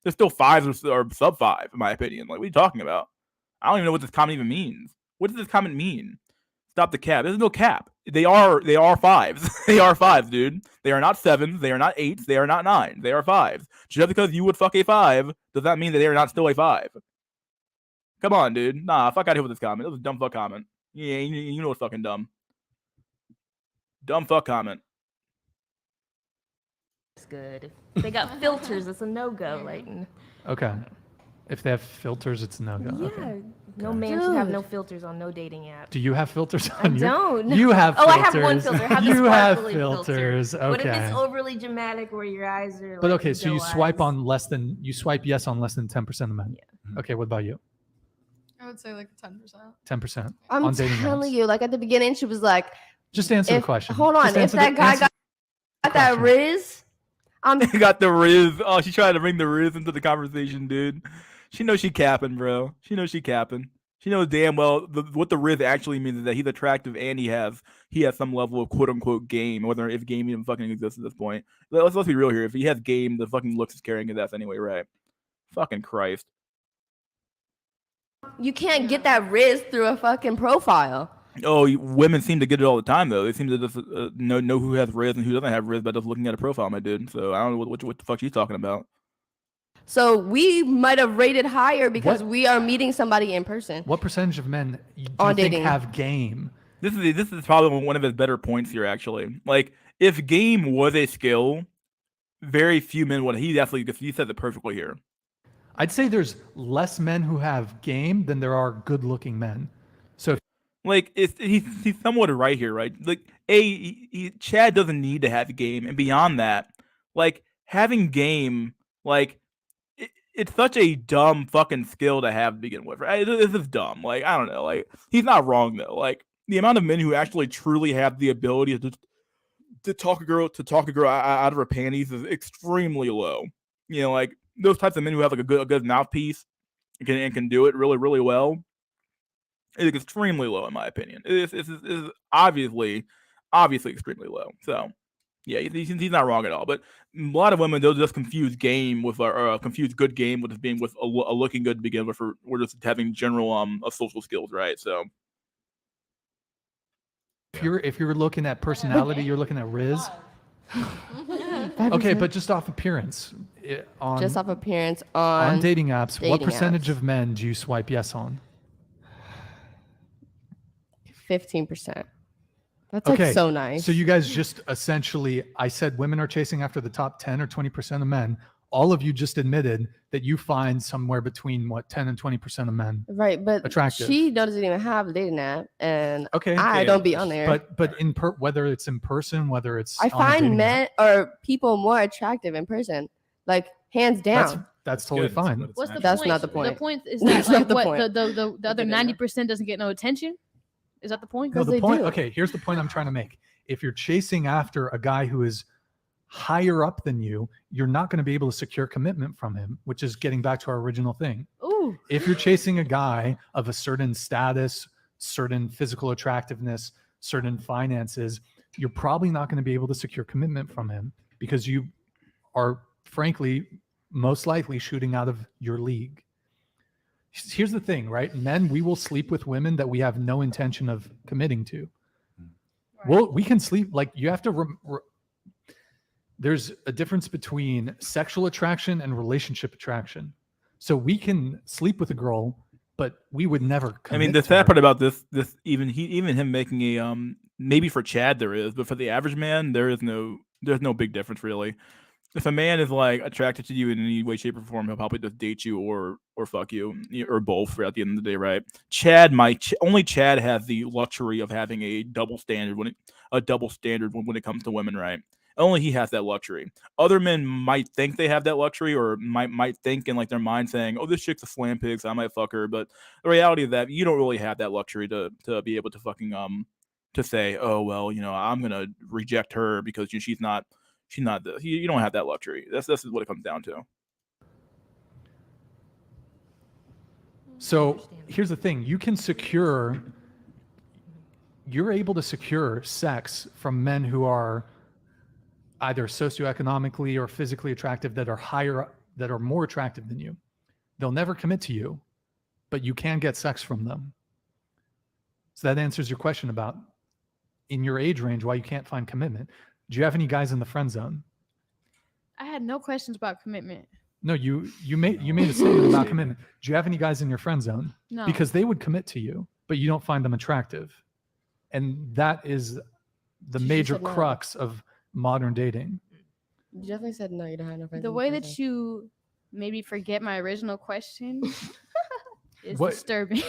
They're still fives or sub five, in my opinion. Like, what are you talking about? I don't even know what this comment even means. What does this comment mean? Stop the cap. There's no cap. They are fives. They are fives, dude. They are not sevens. They are not eights. They are not nines. They are fives. Just because you would fuck a five does not mean that they are not still a five. Come on, dude. Nah, fuck out of here with this comment. It was a dumb fuck comment. Yeah, you know it's fucking dumb. Dumb fuck comment. It's good. If they got filters, it's a no-go, Leighton. Okay. If they have filters, it's no go. Yeah. Okay. No man should have no filters on no dating app. Do you have filters I on your? don't. You have Oh, filters. I have one filter. I have the you have sparkly filters. filter. Okay. What if it's overly dramatic where your eyes are But like okay, so you doe swipe eyes? on you swipe yes on less than 10% of men. Yeah. Okay, what about you? I would say like 10%. 10% I'm on dating telling apps. you, like at the beginning, she was like, Just answer the if, question. hold on, Just if answer that guy got that question. Riz, I'm They got the Riz. Oh, she tried to bring the Riz into the conversation, dude. She knows she capping, bro. She knows she capping. She knows damn well what the Riz actually means is that he's attractive and he has some level of quote unquote game, whether if game even fucking exists at this point. Let's be real here. If he has game, the fucking looks is carrying his ass anyway, right? Fucking Christ. you can't get that Riz through a fucking profile. Oh, women seem to get it all the time though. They seem to just know who has Riz and who doesn't have Riz by just looking at a profile, my dude. So I don't know what the fuck she's talking about. So we might have rated higher because What? we are meeting somebody in person. What percentage of men do you On think dating. have game? This is probably one of his better points here, actually. Like, if game was a skill, very few men would. He said it perfectly here. I'd say there's less men who have game than there are good-looking men. So if Like, he's somewhat right here, right? Like, Chad doesn't need to have game, and beyond that, like having game, like it's such a dumb fucking skill to have to begin with. Right? This is dumb. Like, I don't know. Like, he's not wrong though. Like, the amount of men who actually truly have the ability to talk a girl out of her panties is extremely low. You know, like those types of men who have like a good mouthpiece and can do it really, really well. It's extremely low in my opinion. It's obviously extremely low. So yeah, he's not wrong at all. But a lot of women, they'll just confuse game with confuse good game with being with a looking good to begin with, or we're just having general social skills, right? So if you're looking at personality, you're looking at Riz. Okay, but just off appearance, Just off appearance on dating apps, what dating percentage apps. of men do you swipe yes on? 15%. That's Okay, like so nice. So you guys just essentially, I said women are chasing after the top 10 or 20% of men. All of you just admitted that you find somewhere between 10 and 20% of men. right, but attractive. she doesn't even have a dating app, and Okay, I don't be on there. but whether it's in person, whether it's I on a find dating men or people more attractive in person, like hands app, down. that's totally Good. That's fine. what it's What's the That's point? not the point. The point is That's that not like, the what point. the other didn't know. 90% doesn't get no attention. Is that the point? No, Because the they point. do. Okay, here's the point I'm trying to make. If you're chasing after a guy who is higher up than you, you're not going to be able to secure commitment from him, which is getting back to our original thing. Ooh. If you're chasing a guy of a certain status, certain physical attractiveness, certain finances, you're probably not going to be able to secure commitment from him because you are, frankly, most likely shooting out of your league. Here's the thing, right? Men, we will sleep with women that we have no intention of committing to. Well, we can sleep, like you have to, there's a difference between sexual attraction and relationship attraction. So we can sleep with a girl, but we would never commit. I mean, the to sad her. part about this even him making a maybe for Chad there is, but for the average man there's no big difference really. If a man is like attracted to you in any way, shape, or form, he'll probably just date you or fuck you or both at the end of the day, right? Only Chad has the luxury of having a double standard when it comes to women, right? Only he has that luxury. Other men might think they have that luxury, or might think in like their mind saying, "Oh, this chick's a slam pig, so I might fuck her." But the reality of that, you don't really have that luxury to be able to fucking to say, "Oh well, I'm gonna reject her because she's not this." You don't have that luxury. This is what it comes down to. So here's the thing: you're able to secure sex from men who are either socioeconomically or physically attractive, that are more attractive than you. They'll never commit to you, but you can get sex from them. So that answers your question about in your age range why you can't find commitment. Do you have any guys in the friend zone? I had no questions about commitment. No, you made a statement about commitment. Do you have any guys in your friend zone? No. Because they would commit to you, but you don't find them attractive. And that is the She major said no. crux of modern dating. You definitely said no. You don't have no friends. The in way friend that zone. you maybe forget my original question is What- disturbing.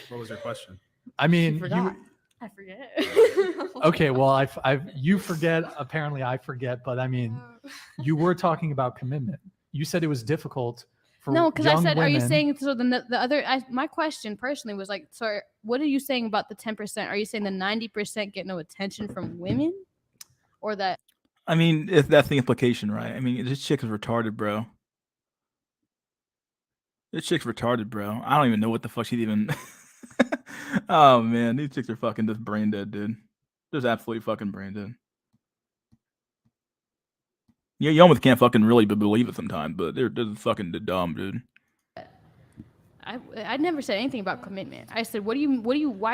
What was your question? I mean, forgot. I forget. okay, well, you forget. Apparently, I forget. But I mean, you were talking about commitment. You said it was difficult for No, because I young said, are you women- saying so? The other, my question personally was like, so what are you saying about the 10%? Are you saying the 90% get no attention from women, or that? I mean, if that's the implication, right? I mean, this chick is retarded, bro. This chick's retarded, bro. I don't even know what the fuck she's even. Oh man, these chicks are fucking just brain dead, dude. Just absolutely fucking brain dead. Yeah, you almost can't fucking really believe it sometimes, but they're fucking dumb, dude. I never said anything about commitment. I said, why are you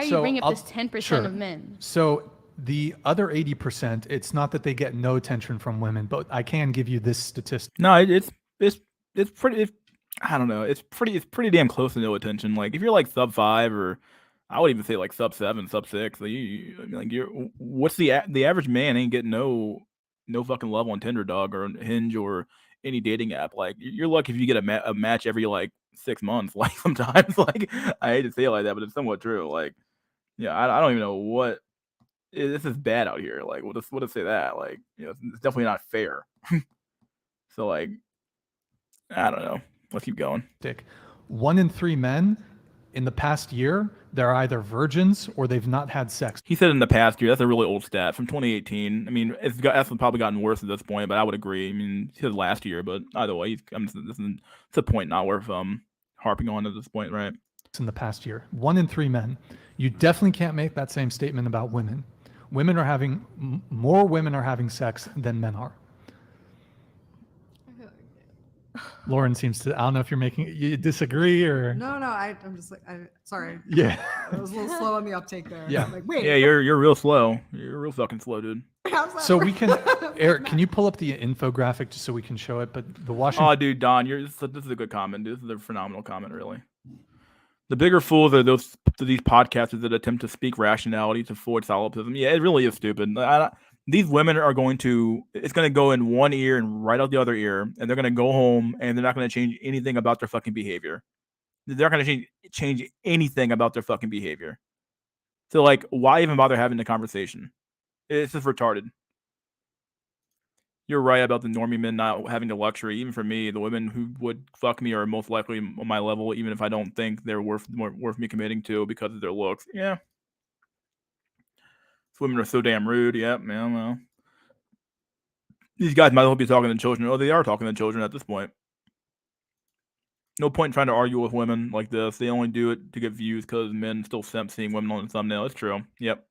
So, bringing up I'll- this 10% sure. of men? So the other 80%, it's not that they get no attention from women, but I can give you this statistic. No, it's pretty. I don't know. It's pretty damn close to no attention. Like if you're like sub 5 or I would even say like sub 7, sub 6. Like what's the average man ain't getting no fucking love on Tinder, dog, or Hinge or any dating app. Like you're lucky if you get a match every like 6 months. Like sometimes, like I hate to say it like that, but it's somewhat true. Like yeah, I don't even know what this is bad out here. Like we'll just say that. Like it's definitely not fair. So like I don't know. Let's keep going. 1 in 3 men in the past year, they're either virgins or they've not had sex. He said in the past year. That's a really old stat from 2018. I mean, that's probably gotten worse at this point, but I would agree. I mean, he said last year, but either way, it's a point not worth harping on at this point, right? In the past year, 1 in 3 men. You definitely can't make that same statement about women. More women are having sex than men are. Lauren seems to, I don't know if you disagree or. No, I'm just like, sorry. Yeah. I was a little slow on the uptake there. Yeah. I'm like, wait. Yeah, you're real slow. You're real fucking slow, dude. how's that So we work? can, Eric, can you pull up the infographic just so we can show it? But the Washington. Oh, dude, Don, this is a good comment, dude. This is a phenomenal comment, really. The bigger fools are these podcasters that attempt to speak rationality to avoid solipsism. Yeah, it really is stupid. These women are it's going to go in one ear and right out the other ear, and they're going to go home and they're not going to change anything about their fucking behavior. They're not going to change anything about their fucking behavior. So, like, why even bother having the conversation? It's just retarded. You're right about the normie men not having the luxury. Even for me, the women who would fuck me are most likely on my level, even if I don't think they're worth me committing to because of their looks. Yeah. Women are so damn rude. Yep, man. Well, these guys might as well be talking to children. Oh, they are talking to children at this point. No point in trying to argue with women like this. They only do it to get views because men still simp seeing women on the thumbnail. It's true. Yep.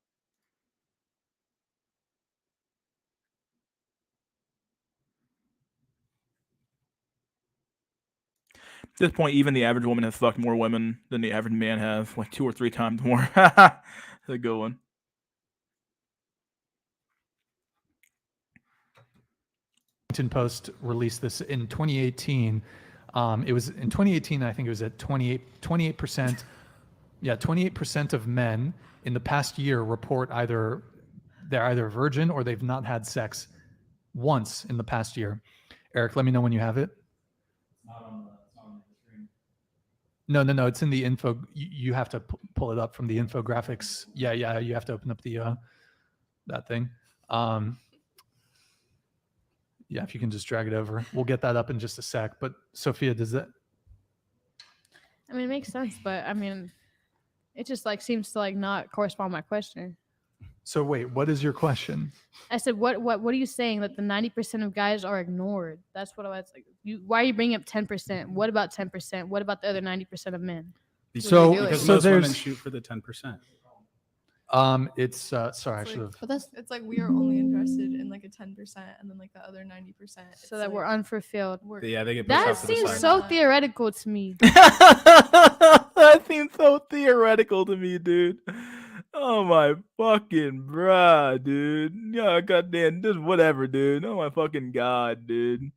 At this point, even the average woman has fucked more women than the average man has, like 2 or 3 times more. That's a good one. Washington Post released this in 2018. It was in 2018. I think it was at 28%. Yeah, 28% of men in the past year report they're either virgin or they've not had sex once in the past year. Eric, let me know when you have it. No, it's in the info. You have to pull it up from the infographics. Yeah, you have to open up the that thing. Yeah, if you can just drag it over. We'll get that up in just a sec. But Sophia, does that? I mean, it makes sense, but I mean, it just like seems to like not correspond to my question. So wait, what is your question? I said, what are you saying that the 90% of guys are ignored? That's what I was like. Why are you bringing up 10%? What about 10%? What about the other 90% of men? So Because so most women there's shoot for the 10%. it's sorry, I It's should like, have. But that's it's like we are only interested in like a 10%, and then like the other 90%. So that we're unfulfilled. Yeah, they get pushed That off to the seems side. so theoretical to me. That seems so theoretical to me, dude. Oh my fucking bruh, dude. Yeah, goddamn, just whatever, dude. Oh my fucking god, dude.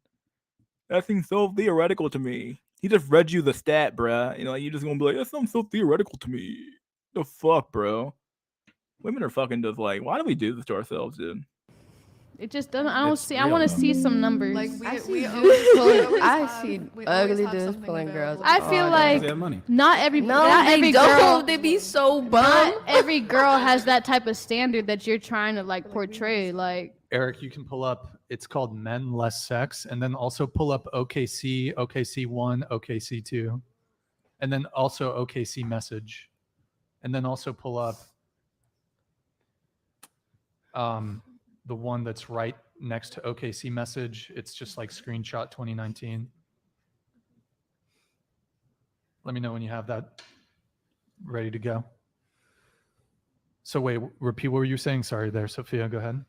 That seems so theoretical to me. He just read you the stat, bruh. You know, you just gonna be like, that sounds so theoretical to me. The fuck, bro. Women are fucking just like, why do we do this to ourselves, dude? It just doesn't. I don't It's see. I real, want to though. see some numbers. Like I we see always, dudes we pulling. always I have- see we always ugly have dudes something pulling girls. available. I all feel day. like They have money. not every No, not they every don't. girl. They be so bum. Not every girl has that type of standard that you're trying to like portray. Like Eric, you can pull up. It's called Men Less Sex, and then also pull up OKC, OKC1, OKC2, and then also OKC Message, and then also pull up the one that's right next to OKC Message. It's just like screenshot 2019. Let me know when you have that ready to go. So wait, repeat what were you saying? Sorry there, Sophia, go ahead.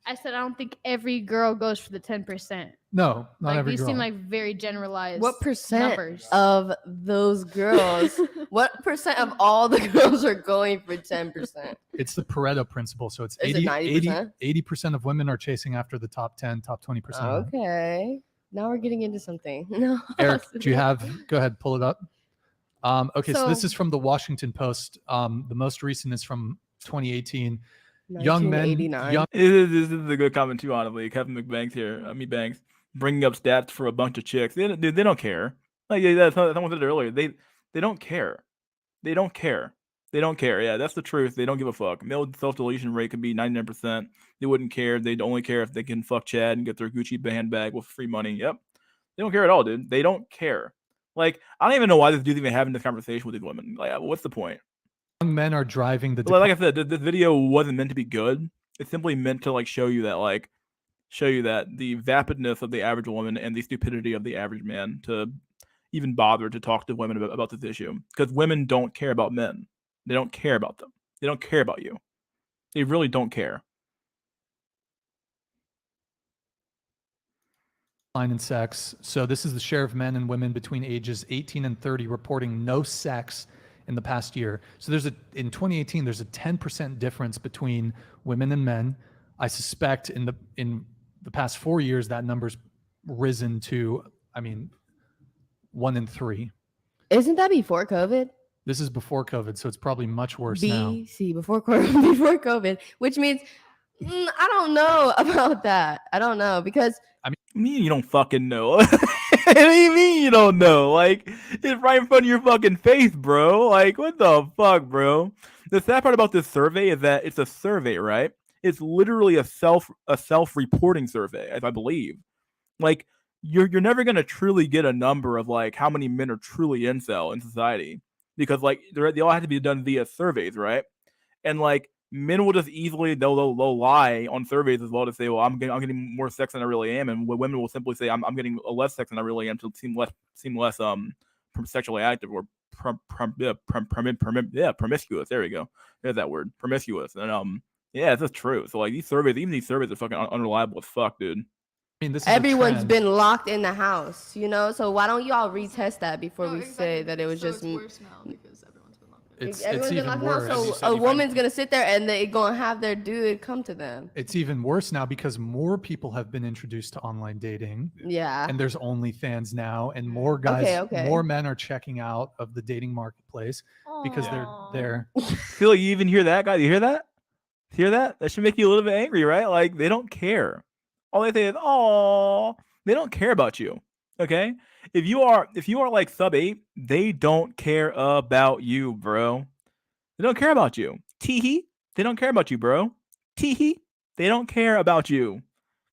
I said, I don't think every girl goes for the 10%. No, not Like every these girl. seem like very generalized. What percent numbers. of those girls? What percent of all the girls are going for 10%? It's the Pareto principle. So it's Is it 90%? 80% of women are chasing after the top 10, top 20%. of men. Okay, now we're getting into something. No, Eric, do you have, go ahead, pull it up. Okay, so this So- is from the Washington Post. The most recent is from 2018. Young men, 1989. young This is a good comment too, honestly. Kevin McBanks here, Banks, bringing up stats for a bunch of chicks. They don't care. Like someone said earlier, they don't care. They don't care. They don't care. Yeah, that's the truth. They don't give a fuck. Male self-deletion rate could be 99%. They wouldn't care. They'd only care if they can fuck Chad and get their Gucci handbag with free money. Yep. They don't care at all, dude. They don't care. Like, I don't even know why this dude's even having this conversation with these women. Like, what's the point? men are driving the Like I said, this video wasn't meant to be good. It's simply meant to show you that the vapidness of the average woman and the stupidity of the average man to even bother to talk to women about this issue. Because women don't care about men. They don't care about them. They don't care about you. They really don't care. decline in sex. So this is the share of men and women between ages 18 and 30 reporting no sex in the past year. So in 2018, there's a 10% difference between women and men. I suspect in the past 4 years, that number's risen to, 1 in 3. Isn't that before COVID? This is before COVID, so it's probably much worse now. BC, before COVID, which means I don't know about that. I don't know because Me, you don't fucking know. What do you mean you don't know? Like, it's right in front of your fucking face, bro. Like, what the fuck, bro? The sad part about this survey is that it's a survey, right? It's literally a self-reporting survey, as I believe. Like, you're never gonna truly get a number of like how many men are truly incel in society, because like they all have to be done via surveys, right? And like men will just easily they'll lie on surveys as well to say, well, I'm getting more sex than I really am, and women will simply say I'm getting less sex than I really am to seem less sexually active or promiscuous. There we go. There's that word, promiscuous. And yeah, it's just true. So like these surveys are fucking unreliable as fuck, dude. This is everyone's been locked in the house, so why don't you all retest that before we say that it was just it's worse now because everyone's been locked in. It's everyone's been even locked in the house, worse. so a woman's gonna sit there and they gonna have their dude come to them. It's even worse now because more people have been introduced to online dating. Yeah. And there's OnlyFans now, and more guys, more men are checking out of the dating marketplace because they're. Feel like you even hear that, guy? You hear that? Hear that? That should make you a little bit angry, right? Like they don't care. All they say is, "Oh." They don't care about you. Okay? If you are like sub 8, they don't care about you, bro. They don't care about you. Teehee, they don't care about you, bro. Teehee, they don't care about you.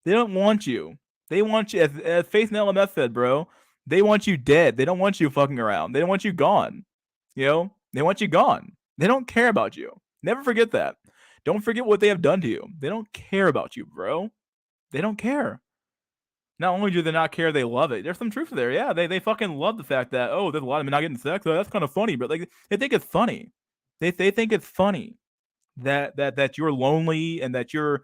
They don't want you. They want you, as Faith and LMS said, bro. They want you dead. They don't want you fucking around. They don't want you gone. They want you gone. They don't care about you. Never forget that. Don't forget what they have done to you. They don't care about you, bro. They don't care. Not only do they not care, they love it. There's some truth there. Yeah, they fucking love the fact that, oh, there's a lot of men not getting sex. Oh, that's kind of funny, but like they think it's funny. They think it's funny that you're lonely and that you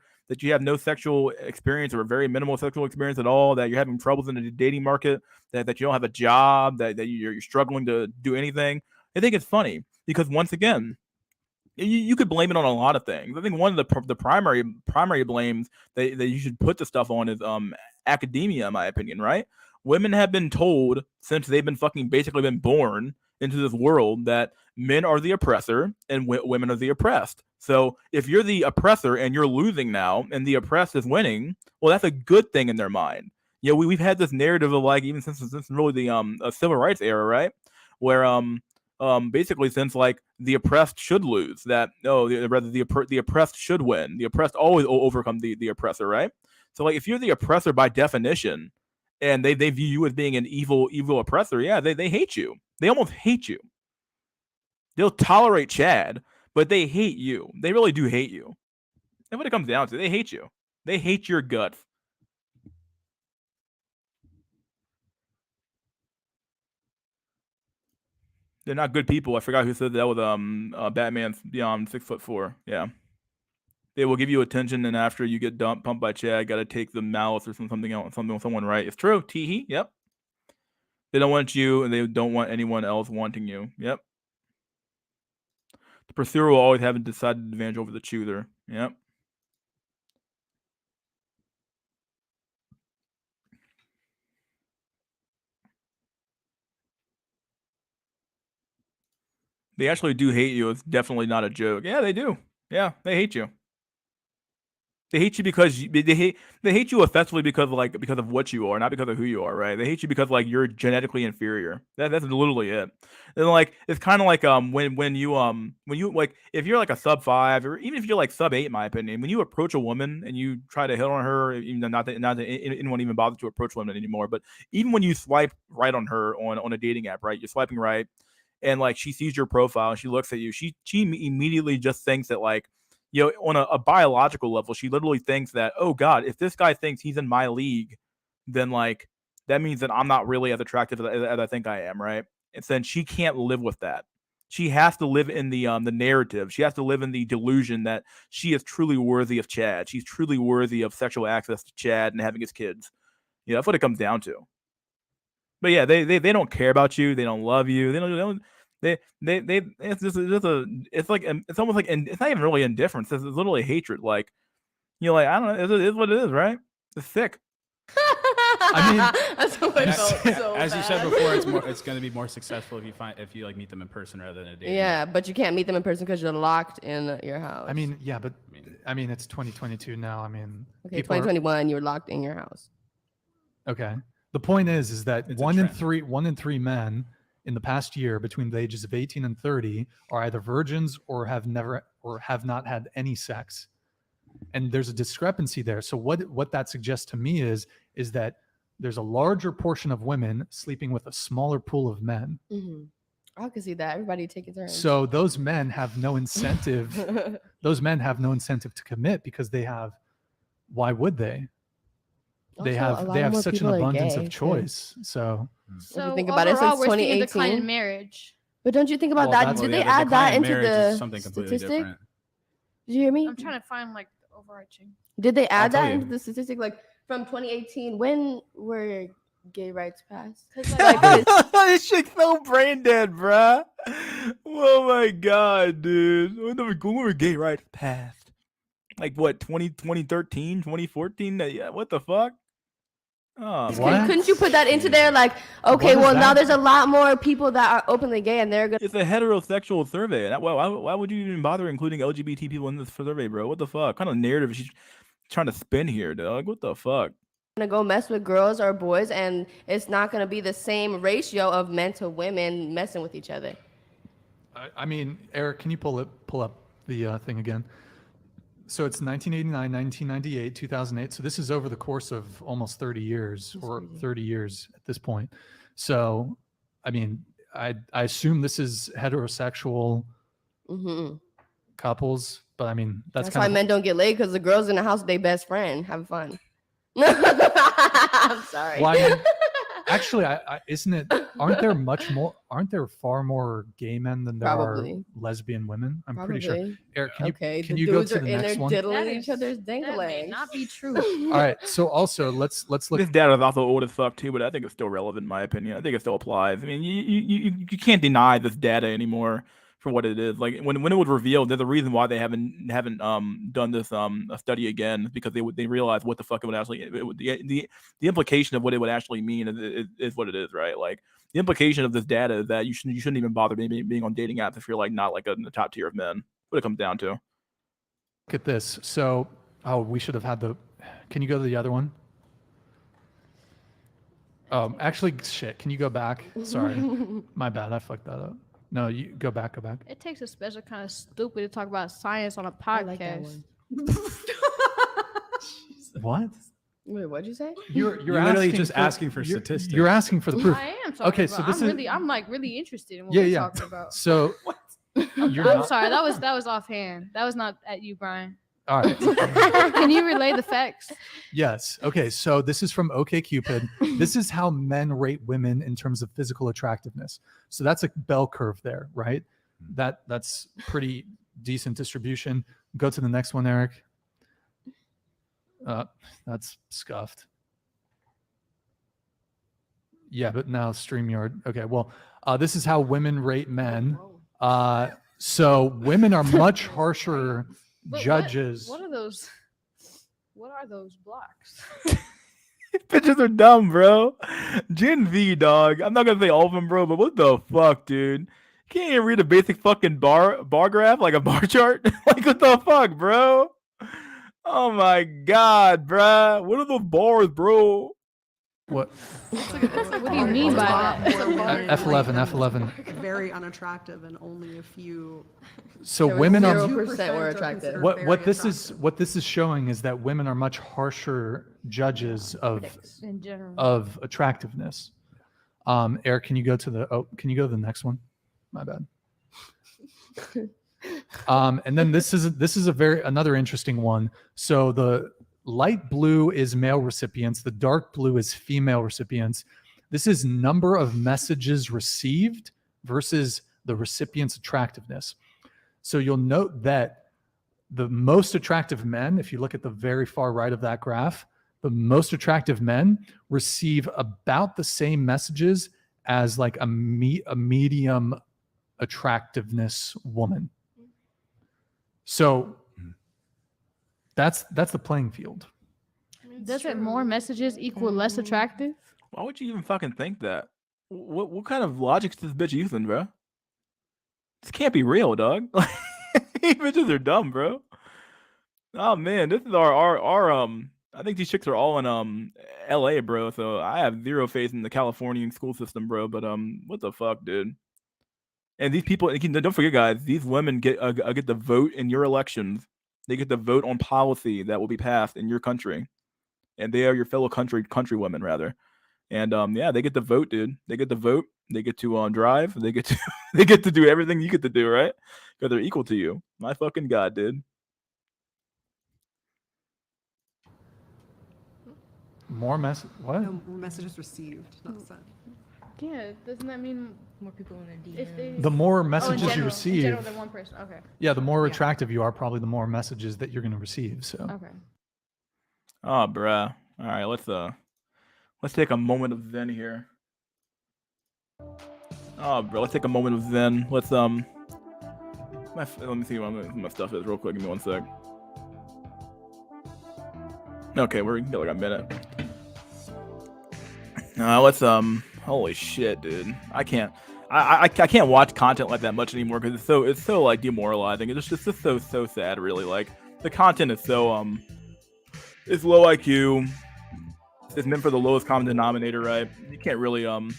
have no sexual experience or very minimal sexual experience at all, that you're having troubles in the dating market, that you don't have a job, that you're struggling to do anything. They think it's funny because once again, you could blame it on a lot of things. I think one of the primary blames that you should put the stuff on is academia, in my opinion, right? Women have been told since they've been fucking basically been born into this world that men are the oppressor and women are the oppressed. So if you're the oppressor and you're losing now and the oppressed is winning, well, that's a good thing in their mind. You know, we've had this narrative of like even since really the civil rights era, right? Where basically since like the oppressed should lose, that rather the oppressed should win. The oppressed always overcome the oppressor, right? So like if you're the oppressor by definition, and they view you as being an evil oppressor, yeah, they hate you. They almost hate you. They'll tolerate Chad, but they hate you. They really do hate you. And what it comes down to, they hate you. They hate your guts. They're not good people. I forgot who said that with Batman's beyond 6'4". Yeah. They will give you attention, and after you get pumped by Chad, got to take the malice or something else, someone right. It's true. Teehee. Yep. They don't want you, and they don't want anyone else wanting you. Yep. The pursuer will always have a decided advantage over the chooser. Yep. They actually do hate you. It's definitely not a joke. Yeah, they do. Yeah, they hate you. They hate you because they hate you effectively because of what you are, not because of who you are, right? They hate you because like you're genetically inferior. That's literally it. And like it's kind of like when you like if you're like a sub 5 or even if you're like sub 8, in my opinion, when you approach a woman and you try to hit on her, even though not that anyone even bothers to approach women anymore, but even when you swipe right on her on a dating app, right? You're swiping right, and like she sees your profile and she looks at you, she immediately just thinks that like, you know, on a biological level, she literally thinks that, oh God, if this guy thinks he's in my league, then like that means that I'm not really as attractive as I think I am, right? And then she can't live with that. She has to live in the narrative. She has to live in the delusion that she is truly worthy of Chad. She's truly worthy of sexual access to Chad and having his kids. Yeah, that's what it comes down to. But yeah, they don't care about you. They don't love you. They it's just it's like it's almost like it's not even really indifference. It's literally hatred. Like you're like, I don't know, it is what it is, right? It's sick. I mean, That's what I felt so As you said bad. before, it's going to be more successful if you like meet them in person rather than a date. Yeah, but you can't meet them in person because you're locked in your house. I mean, yeah, but I mean, it's 2022 now. I mean, okay, people are- 2021, you were locked in your house. Okay. The point is that It's a one in trend. three men in the past year between the ages of 18 and 30 are either virgins or have not had any sex. And there's a discrepancy there. So what that suggests to me is that there's a larger portion of women sleeping with a smaller pool of men. Mm-hmm. I can see that. Everybody taking turns. So those men have no incentive. Those men have no incentive to commit because they have. Why would they? They Also, a have lot more such an people are abundance gay, of too. choice. So So think about it, overall, since we're seeing a decline 2018. in marriage. But don't you think about Well, that? that's- Did Well, they yeah, the add that decline in into marriage is the something completely statistic? different. Did you hear me? I'm trying to find like the overarching. Did they add tell that you. into the statistic? Like from 2018, when were gay rights passed? 'Cause, This shit's so brain dead, bruh. Oh my god, dude. When were gay rights passed? Like what, 2013, 2014? Yeah, what the fuck? Oh, What? couldn't you put that into there? Like, okay, What is well, now that? there's a lot more people that are openly gay, and they're gonna. it's a heterosexual survey. Why would you even bother including LGBT people in this survey, bro? What the fuck? What kind of narrative is she trying to spin here, dog? What the fuck? Gonna go mess with girls or boys, and it's not gonna be the same ratio of men to women messing with each other. I mean, Eric, can you pull up the thing again? So it's 1989, 1998, 2008. So this is over the course of almost 30 years or 30 years at this point. So, I mean, I assume this is heterosexual Mm-hmm. couples, but I mean that's That's why kind of men don't get laid because the girls in the house with their best friend having fun. I'm sorry. Well, I mean, actually, isn't it? Aren't there far more gay men than there Probably. are lesbian women? I'm pretty sure. Probably. Eric, can Okay, you can the you go dudes to are the in next there one? diddling That each other's That may danglings. not be true. All right. So also let's look. This data is also old as fuck too, but I think it's still relevant in my opinion. I think it still applies. I mean, you can't deny this data anymore for what it is. Like when it was revealed, there's a reason why they haven't done this a study again, because they realized what the fuck it would actually the implication of what it would actually mean is what it is, right? Like the implication of this data is that you shouldn't even bother being on dating apps if you're like not like in the top tier of men. What it comes down to. Look at this. So, we should have had the. Can you go to the other one? Actually, shit. Can you go back? Sorry, my bad. I fucked that up. No, you go back. Go back. It takes a special kind of stupid to talk about science on a podcast. like that one. What? Wait, what'd you say? You're literally just asking for you're- statistics. You're asking for the proof. I am talking Okay, about. so this I'm like really interested in what Yeah, we're yeah. talking about. So you're I'm not. sorry, that was offhand. That was not at you, Brian. All right. Can you relay the facts? Yes. Okay. So this is from OkCupid. This is how men rate women in terms of physical attractiveness. So that's a bell curve there, right? That's pretty decent distribution. Go to the next one, Eric. That's scuffed. Yeah, but now StreamYard. Okay. Well, this is how women rate men. So women are much harsher But judges. What are those? What are those blocks? Bitches are dumb, bro. Gen V, dog. I'm not gonna say all of them, bro, but what the fuck, dude? Can't even read a basic fucking bar graph, like a bar chart? Like, what the fuck, bro? Oh my god, bro. What are those bars, bro? What? What do you mean by that? F11. Very unattractive and only a few. So There was women are 0% were attractive. what this is showing is that women are much harsher judges In general. of attractiveness. Eric, can you go to the next one? My bad. And then this is another interesting one. So the light blue is male recipients, the dark blue is female recipients. This is number of messages received versus the recipient's attractiveness. So you'll note that the most attractive men, if you look at the very far right of that graph, the most attractive men receive about the same messages as like a medium attractiveness woman. So that's the playing field. Doesn't more messages equal less attractive? Why would you even fucking think that? What kind of logic is this bitch using, bro? This can't be real, dog. These bitches are dumb, bro. Oh man, this is our I think these chicks are all in LA, bro. So I have zero faith in the Californian school system, bro. But what the fuck, dude? And these people, don't forget, guys, these women get to vote in your elections. They get to vote on policy that will be passed in your country, and they are your fellow countrywomen, rather. And yeah, they get to vote, dude. They get to vote. They get to drive. They get to do everything you get to do, right? Because they're equal to you. My fucking god, dude. More what? No, more messages received, not sent. Yeah, doesn't that mean More people in their if DMs. they The more Oh, in messages you general- in receive, general than one person? Okay. yeah, the more Yeah. attractive you are, probably the more messages that you're going to receive. So Okay. Oh, bruh. All right, let's take a moment of zen here. Oh, bro, let's take a moment of zen. Let's let me see what my stuff is real quick. Give me one sec. Okay, we're got like a minute. Let's holy shit, dude. I can't watch content like that much anymore because it's so like demoralizing. It's just so sad, really. Like the content is so it's low IQ. It's meant for the lowest common denominator, right? You can't really I'm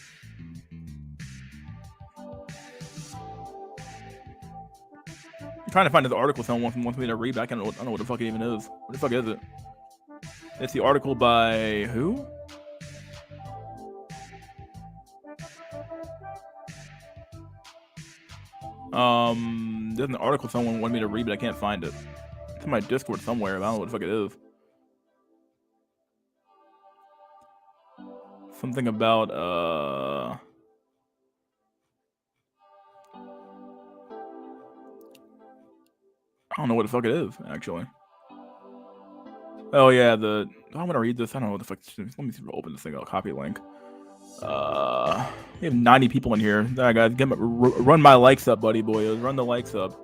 trying to find this article someone wants me to read, but I don't know what the fuck it even is. What the fuck is it? It's the article by who? There's an article someone wanted me to read, but I can't find it. It's in my Discord somewhere. But I don't know what the fuck it is. Something about I don't know what the fuck it is, actually. Oh yeah, I'm gonna read this. I don't know what the fuck. Let me see if I open this thing. I'll copy link. We have 90 people in here. All right, guys, run my likes up, buddy boys. Run the likes up.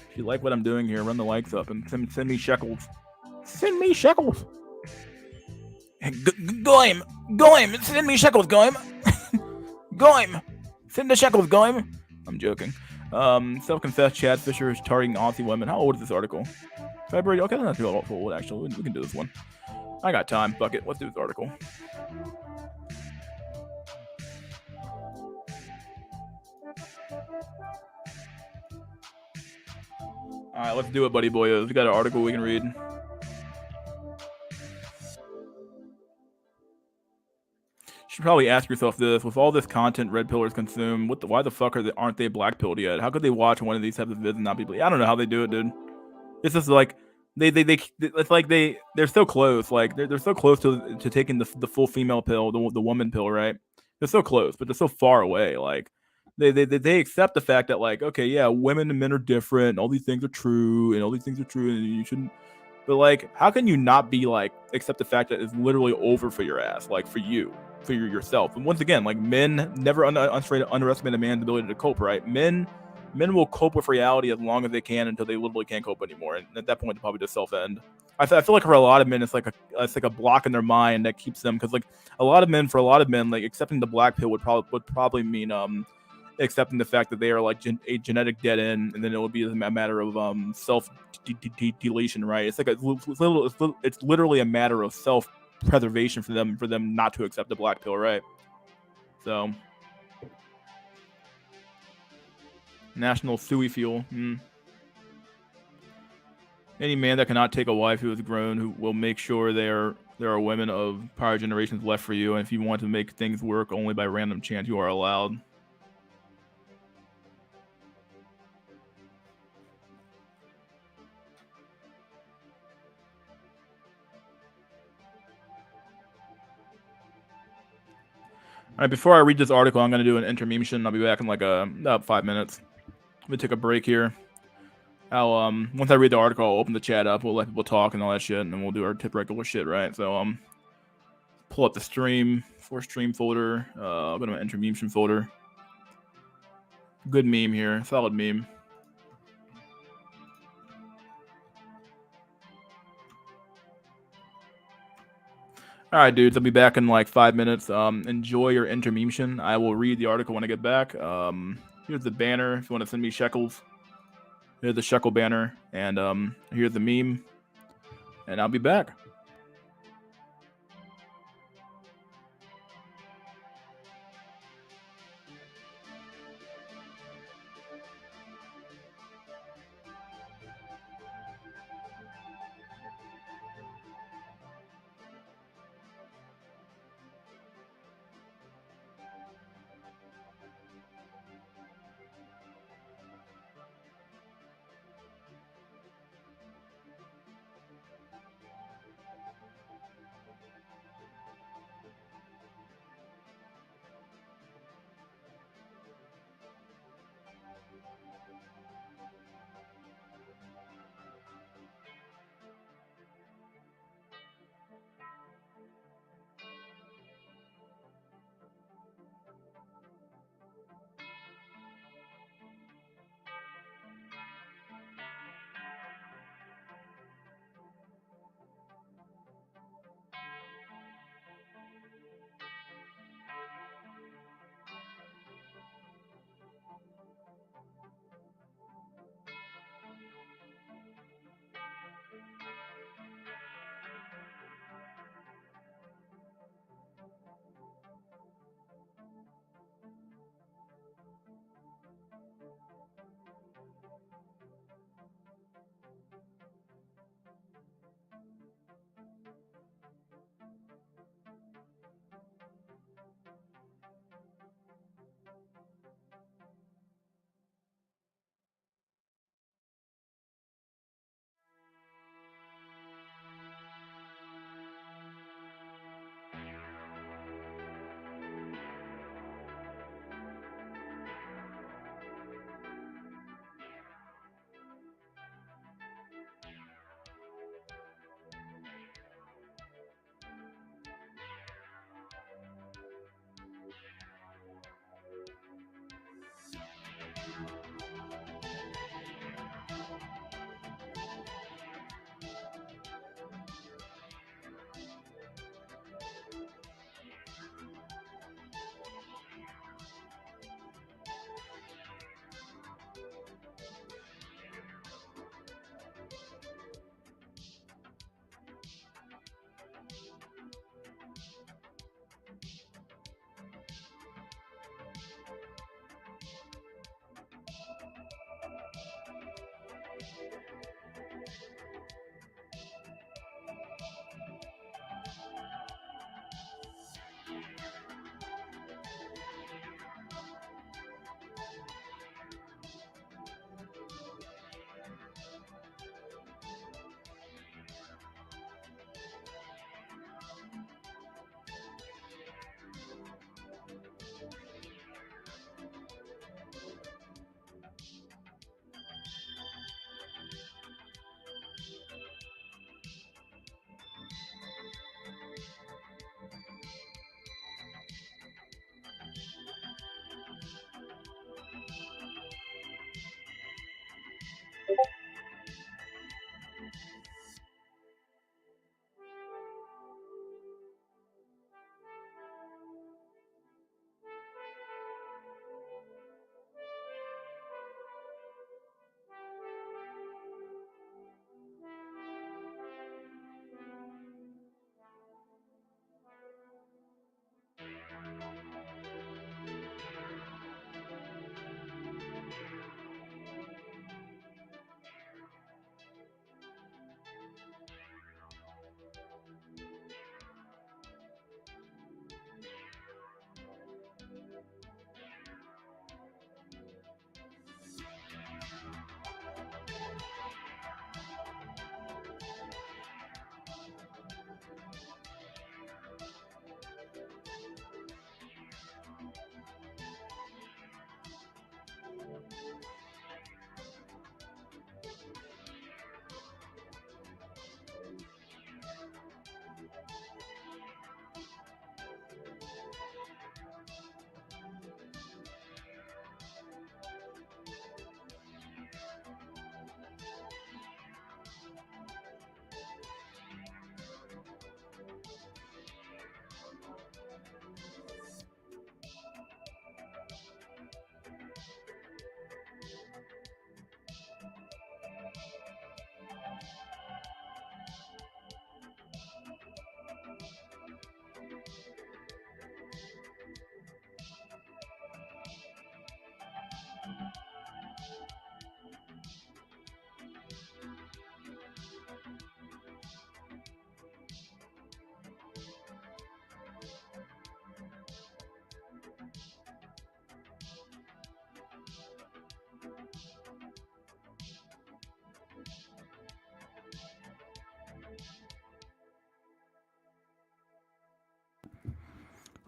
If you like what I'm doing here, run the likes up and send me shekels. Send me shekels. Goim! Goim! Send me shekels, Goim! Goim! Send the shekels, Goim! I'm joking. Self-confessed Chad Fisher is targeting Aussie women. How old is this article? February. Okay, that's not too old, actually. We can do this one. I got time. Fuck it. Let's do this article. All right, let's do it, buddy boys. We got an article we can read. You should probably ask yourself this: with all this content red pillers consume, why the fuck aren't they black pilled yet? How could they watch one of these types of vids and not be? I don't know how they do it, dude. It's just like it's like they're so close. Like they're so close to taking the full female pill, the woman pill, right? They're so close, but they're so far away. Like they accept the fact that, like, okay, yeah, women and men are different, and all these things are true, and you shouldn't. But like, how can you not be like accept the fact that it's literally over for your ass, like for you, for yourself? And once again, like, men never underestimate a man's ability to cope, right? Men will cope with reality as long as they can until they literally can't cope anymore, and at that point, they probably just self-end. I feel like for a lot of men, it's like a block in their mind that keeps them, because like for a lot of men, like accepting the black pill would probably mean accepting the fact that they are like a genetic dead end, and then it will be a matter of self deletion, right? It's like it's literally a matter of self preservation for them not to accept the black pill, right? So. National Suey Fuel. Any man that cannot take a wife who is grown, who will make sure there are women of prior generations left for you, and if you want to make things work only by random chance, you are allowed. All right, before I read this article, I'm going to do an intermission. I'll be back in like about 5 minutes. Let me take a break here. I'll once I read the article, I'll open the chat up. We'll let people talk and all that shit, and then we'll do our regular shit, right? So pull up the stream folder. I'll go to my intermission folder. Good meme here, solid meme. All right, dudes. I'll be back in like 5 minutes. Enjoy your intermission. I will read the article when I get back. Here's the banner if you want to send me shekels. Here's the shekel banner, and here's the meme, and I'll be back.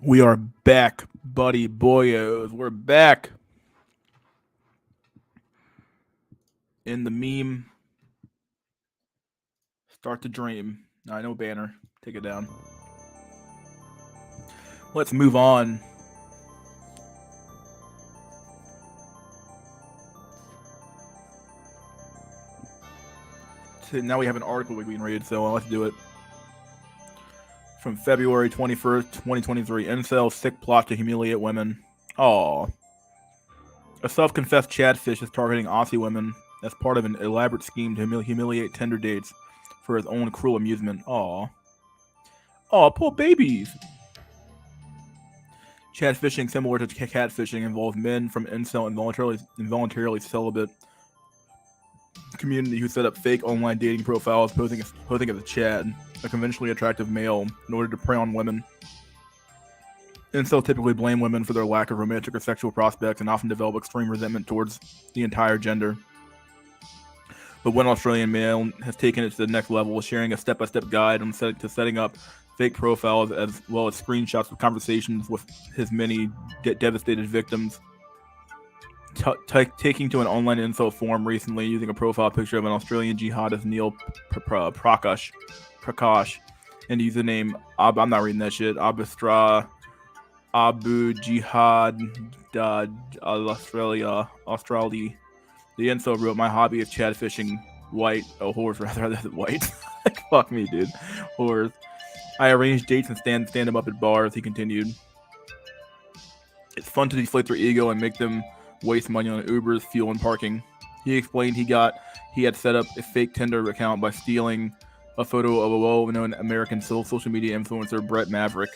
We are back, buddy boyos. We're back. In the meme. Start to dream. I know banner. Take it down. Let's move on. Now we have an article we can read, so let's do it. From February 21st, 2023, incel sick plot to humiliate women. Aw. A self-confessed Chadfish is targeting Aussie women as part of an elaborate scheme to humiliate Tinder dates for his own cruel amusement. Aw. Aw, poor babies. Chadfishing, similar to catfishing, involves men from incel involuntarily celibate community who set up fake online dating profiles posing as a Chad, a conventionally attractive male, in order to prey on women. Incels typically blame women for their lack of romantic or sexual prospects and often develop extreme resentment towards the entire gender. But one Australian male has taken it to the next level, sharing a step-by-step guide on setting up fake profiles as well as screenshots of conversations with his many devastated victims. Taking to an online incel forum recently using a profile picture of an Australian jihadist Neil Prakash and the username I'm not reading that shit, Abustra Abu Jihad Australia. The incel wrote, "My hobby is Chad fishing white, whores rather than white." Fuck me, dude. Whores. I arrange dates and stand them up at bars, he continued. It's fun to deflate their ego and make them waste money on Ubers, fuel, and parking. He explained he had set up a fake Tinder account by stealing a photo of a well-known American social media influencer, Brett Maverick.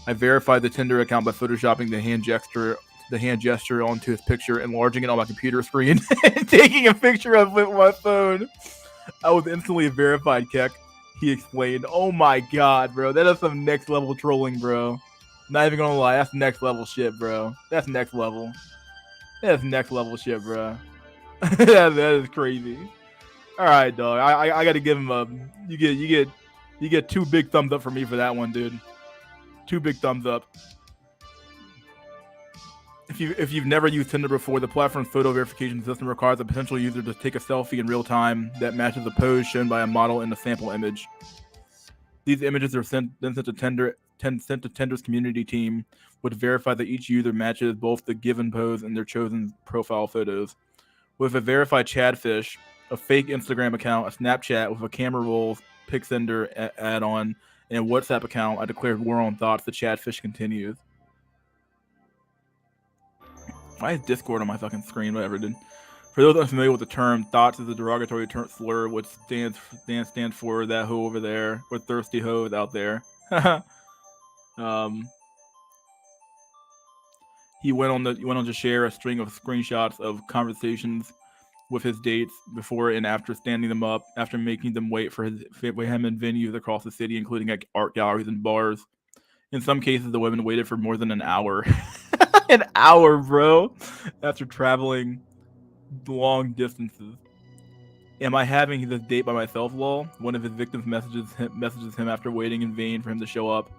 I verified the Tinder account by photoshopping the hand gesture onto his picture, enlarging it on my computer screen, and taking a picture of it with my phone. I was instantly verified, Keck. He explained. Oh my god, bro. That is some next level trolling, bro. Not even gonna lie, that's next level shit, bro. That's next level. That's next level shit, bro. that is crazy. All right, dog. I gotta give him a. You get 2 big thumbs up for me for that one, dude. 2 big thumbs up. If you've never used Tinder before, the platform's photo verification system requires a potential user to take a selfie in real time that matches the pose shown by a model in the sample image. These images are sent to Tinder's community team, which verify that each user matches both the given pose and their chosen profile photos. with a verified Chadfish, a fake Instagram account, a Snapchat with a camera roll, PicSender add-on, and a WhatsApp account. I declared war on thoughts. The Chadfish continues. Why is Discord on my fucking screen? Whatever, dude. For those unfamiliar with the term, thoughts is a derogatory slur which stands for that hoe over there, or thirsty hoes out there. He went on to share a string of screenshots of conversations with his dates before and after standing them up, after making them wait for him in venues across the city, including like art galleries and bars. In some cases, the women waited for more than an hour. An hour, bro, after traveling long distances. Am I having this date by myself, lol? One of his victims messages him after waiting in vain for him to show up.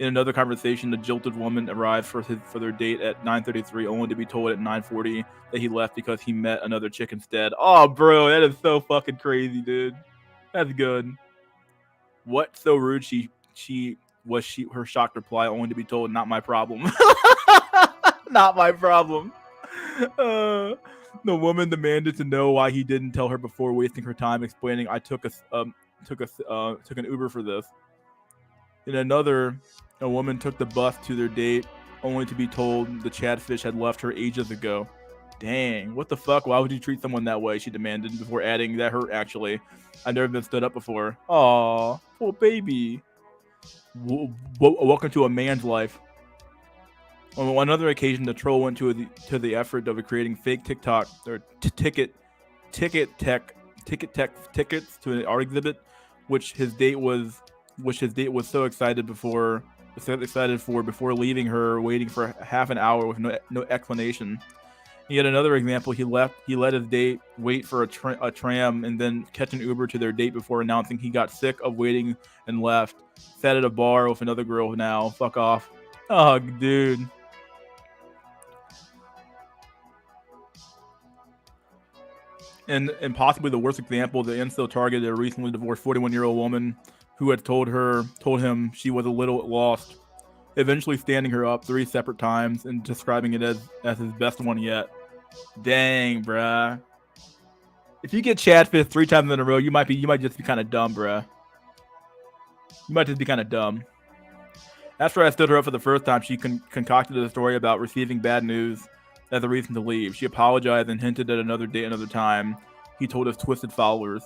In another conversation, the jilted woman arrived for their date at 9:33, only to be told at 9:40 that he left because he met another chick instead. Oh, bro, that is so fucking crazy, dude. That's good. What? So rude. Her shocked reply, only to be told, not my problem. Not my problem. The woman demanded to know why he didn't tell her before, wasting her time explaining, I took an Uber for this. In another, a woman took the bus to their date, only to be told the Chadfish had left her ages ago. Dang, what the fuck? Why would you treat someone that way? She demanded, before adding, that hurt actually. I've never been stood up before. Aw, poor baby. Welcome to a man's life. On another occasion, the troll went to the effort of creating fake TikTok or ticket tickets to an art exhibit, which his date was so excited for before leaving her, waiting for half an hour with no explanation. Yet another example, he let his date wait for a tram and then catch an Uber to their date before announcing he got sick of waiting and left. Sat at a bar with another girl now. Fuck off. Oh, dude. And possibly the worst example, the incel targeted a recently divorced 41-year-old woman who had told him she was a little lost, eventually standing her up 3 separate times and describing it as his best one yet. Dang, bruh. If you get Chadfish 3 times in a row, you might just be kind of dumb, bruh. You might just be kind of dumb. After I stood her up for the first time, she concocted a story about receiving bad news as a reason to leave. She apologized and hinted at another date another time, he told his twisted followers.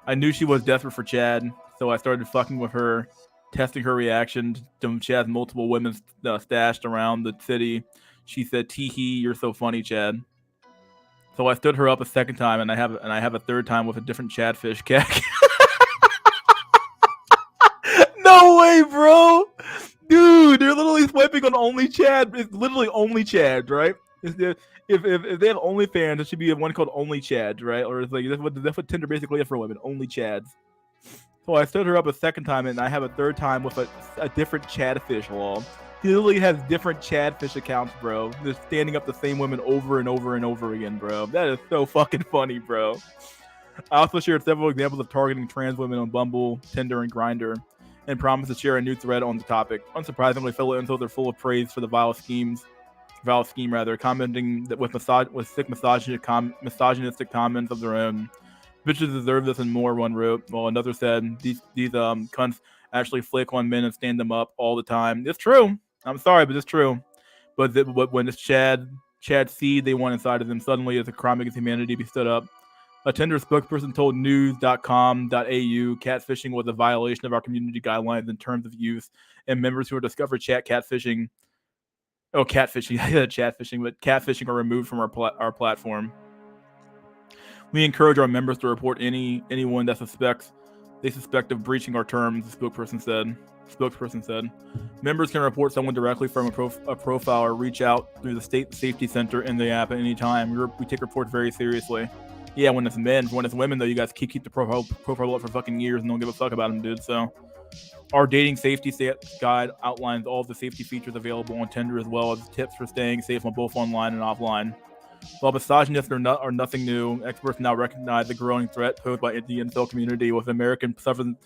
I knew she was desperate for Chad, so I started fucking with her, testing her reaction to Chad's multiple women stashed around the city. She said, "Tee hee, you're so funny, Chad." So I stood her up a second time, and I have a third time with a different Chadfish cack. No way, bro. Dude, they're literally swiping on only Chad. It's literally only Chad, right? If they have OnlyFans, it should be one called Only Chad, right? Or it's like that's what Tinder basically is for women, only Chads. So I stood her up a second time, and I have a third time with a different Chadfish lol. He literally has different Chadfish accounts, bro. They're standing up the same women over and over and over again, bro. That is so fucking funny, bro. I also shared several examples of targeting trans women on Bumble, Tinder, and Grindr, and promised to share a new thread on the topic. Unsurprisingly, fellow incels are full of praise for the vile scheme, commenting that with sick misogynistic comments of their own. Bitches deserve this and more, one wrote. While another said, these cunts actually flake on men and stand them up all the time. It's true. I'm sorry, but it's true. But when this Chad seed they want inside of them, suddenly it's a crime against humanity to be stood up. A Tinder spokesperson told news.com.au catfishing was a violation of our community guidelines in terms of use, and members who are discovered catfishing. Oh, catfishing. I said chatfishing, but catfishing are removed from our platform. We encourage our members to report anyone that they suspect of breaching our terms, the spokesperson said. Members can report someone directly from a profile or reach out through the State Safety Center in the app at any time. We take reports very seriously. Yeah, when it's men. When it's women, though, you guys keep the profile up for fucking years and don't give a fuck about them, dude. So, our dating safety guide outlines all of the safety features available on Tinder, as well as tips for staying safe on both online and offline. While misogynists are nothing new, experts now recognize the growing threat posed by the incel community, with American Southern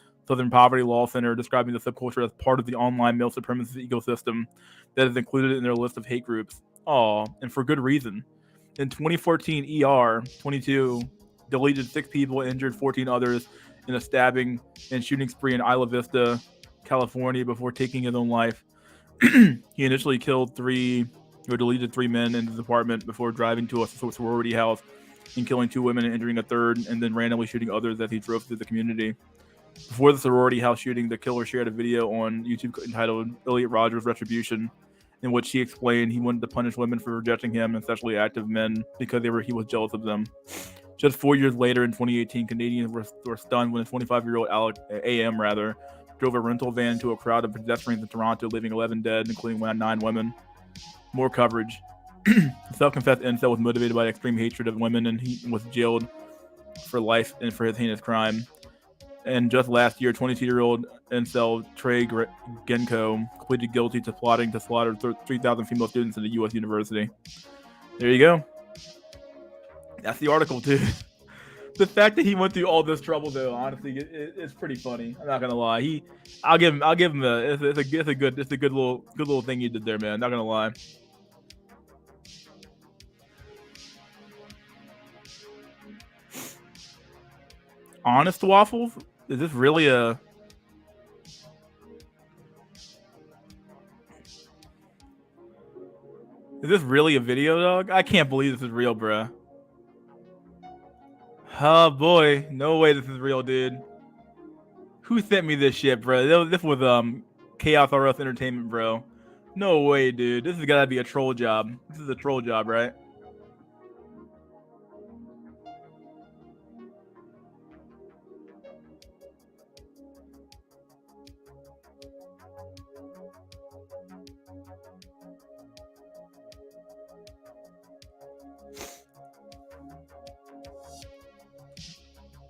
Poverty Law Center describing the subculture as part of the online male supremacist ecosystem that is included in their list of hate groups. Aw, and for good reason. In 2014, ER 22 deleted 6 people, injured 14 others in a stabbing and shooting spree in Isla Vista, California, before taking his own life. He initially killed 3 or deleted 3 men in his apartment before driving to a sorority house and killing 2 women and injuring a third, and then randomly shooting others as he drove through the community. Before the sorority house shooting, the killer shared a video on YouTube entitled Elliot Rogers Retribution, in which he explained he wanted to punish women for rejecting him and sexually active men because he was jealous of them. Just 4 years later, in 2018, Canadians were stunned when a 25-year-old AM drove a rental van to a crowd of pedestrians in Toronto, leaving 11 dead, including 9 women. More coverage. Self-confessed incel was motivated by extreme hatred of women, and he was jailed for life and for his heinous crime. And just last year, 22-year-old incel Trey Genko pleaded guilty to plotting to slaughter 3,000 female students at a U.S. university. There you go. That's the article, too. The fact that he went through all this trouble, though, honestly, it's pretty funny. I'm not gonna lie. I'll give him it's a good little thing he did there, man. Not gonna lie. Honest waffles? Is this really a? Is this really a video, dog? I can't believe this is real, bruh. Oh boy, no way this is real, dude. Who sent me this shit, bro? This was Chaos RS Entertainment, bro. No way, dude. This has gotta be a troll job. This is a troll job, right?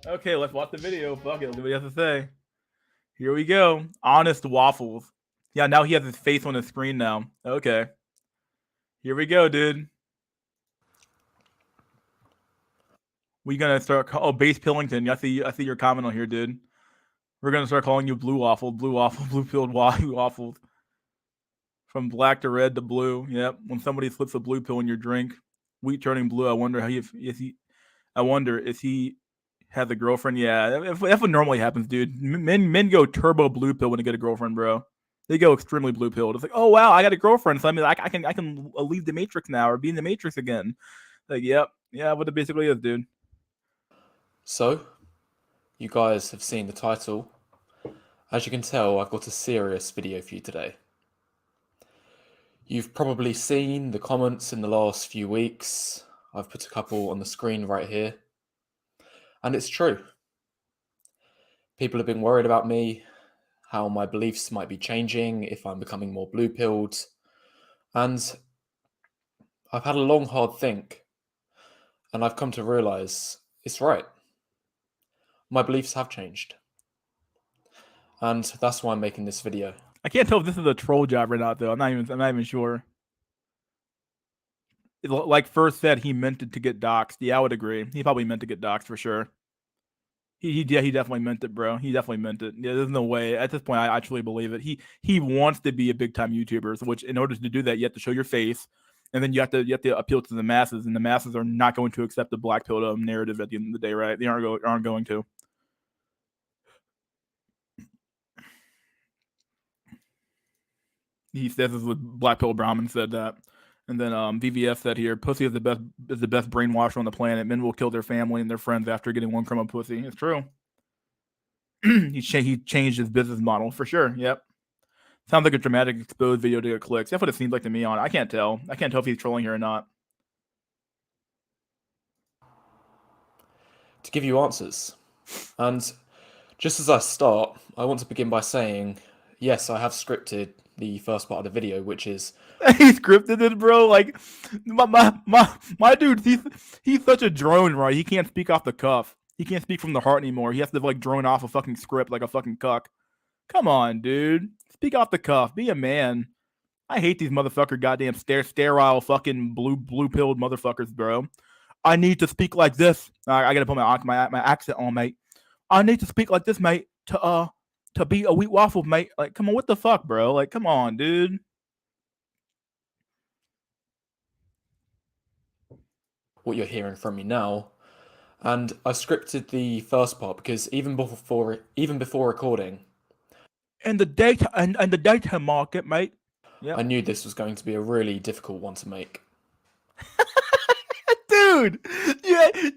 Okay, let's watch the video. Fuck it, let's see what he has to say. Here we go. Honest waffles. Yeah, now he has his face on the screen now. Okay. Here we go, dude. We gonna start Base Pillington. I see your comment on here, dude. We're gonna start calling you blue waffle, blue pilled waffles. From black to red to blue. Yep. When somebody slips a blue pill in your drink, wheat turning blue. I wonder if he has a girlfriend. Yeah, that's what normally happens, dude. Men go turbo blue pill when they get a girlfriend, bro. They go extremely blue pilled. It's like, oh wow, I got a girlfriend, so I mean, I can leave the Matrix now or be in the Matrix again. Like, yep, yeah, what it basically is, dude. So, you guys have seen the title. As you can tell, I've got a serious video for you today. You've probably seen the comments in the last few weeks. I've put a couple on the screen right here. And it's true. People have been worried about me, how my beliefs might be changing if I'm becoming more blue-pilled. And I've had a long, hard think. And I've come to realize it's right. My beliefs have changed. And that's why I'm making this video. I can't tell if this is a troll job or not, though. I'm not even sure. Like First said, he meant it to get doxxed. Yeah, I would agree. He probably meant to get doxxed for sure. He definitely meant it, bro. He definitely meant it. Yeah, there's no way. At this point, I truly believe it. He wants to be a big time YouTuber, so which in order to do that, you have to show your face, and then you have to appeal to the masses, and the masses are not going to accept the black pill narrative at the end of the day, right? They aren't going to. He says this with Black Pill Brahmin said that. And then VVS said here, pussy is the best brainwasher on the planet. Men will kill their family and their friends after getting one crumb of pussy. It's true. He changed his business model for sure. Yep. Sounds like a dramatic exposed video to get clicks. That's what it seems like to me on. I can't tell. I can't tell if he's trolling here or not. To give you answers. And just as I start, I want to begin by saying, yes, I have scripted the first part of the video, which is he scripted it, bro. Like my dude, he's such a drone, right? He can't speak off the cuff. He can't speak from the heart anymore. He has to like drone off a fucking script like a fucking cuck. Come on, dude. Speak off the cuff. Be a man. I hate these motherfucker goddamn sterile fucking blue pilled motherfuckers, bro. I need to speak like this. I gotta put my accent on, mate. I need to speak like this, mate, to be a wheat waffle, mate. Like, come on, what the fuck, bro? Like, come on, dude. what you're hearing from me now. And I scripted the first part because even before recording, And the data market, mate. Yep. I knew this was going to be a really difficult one to make. Dude,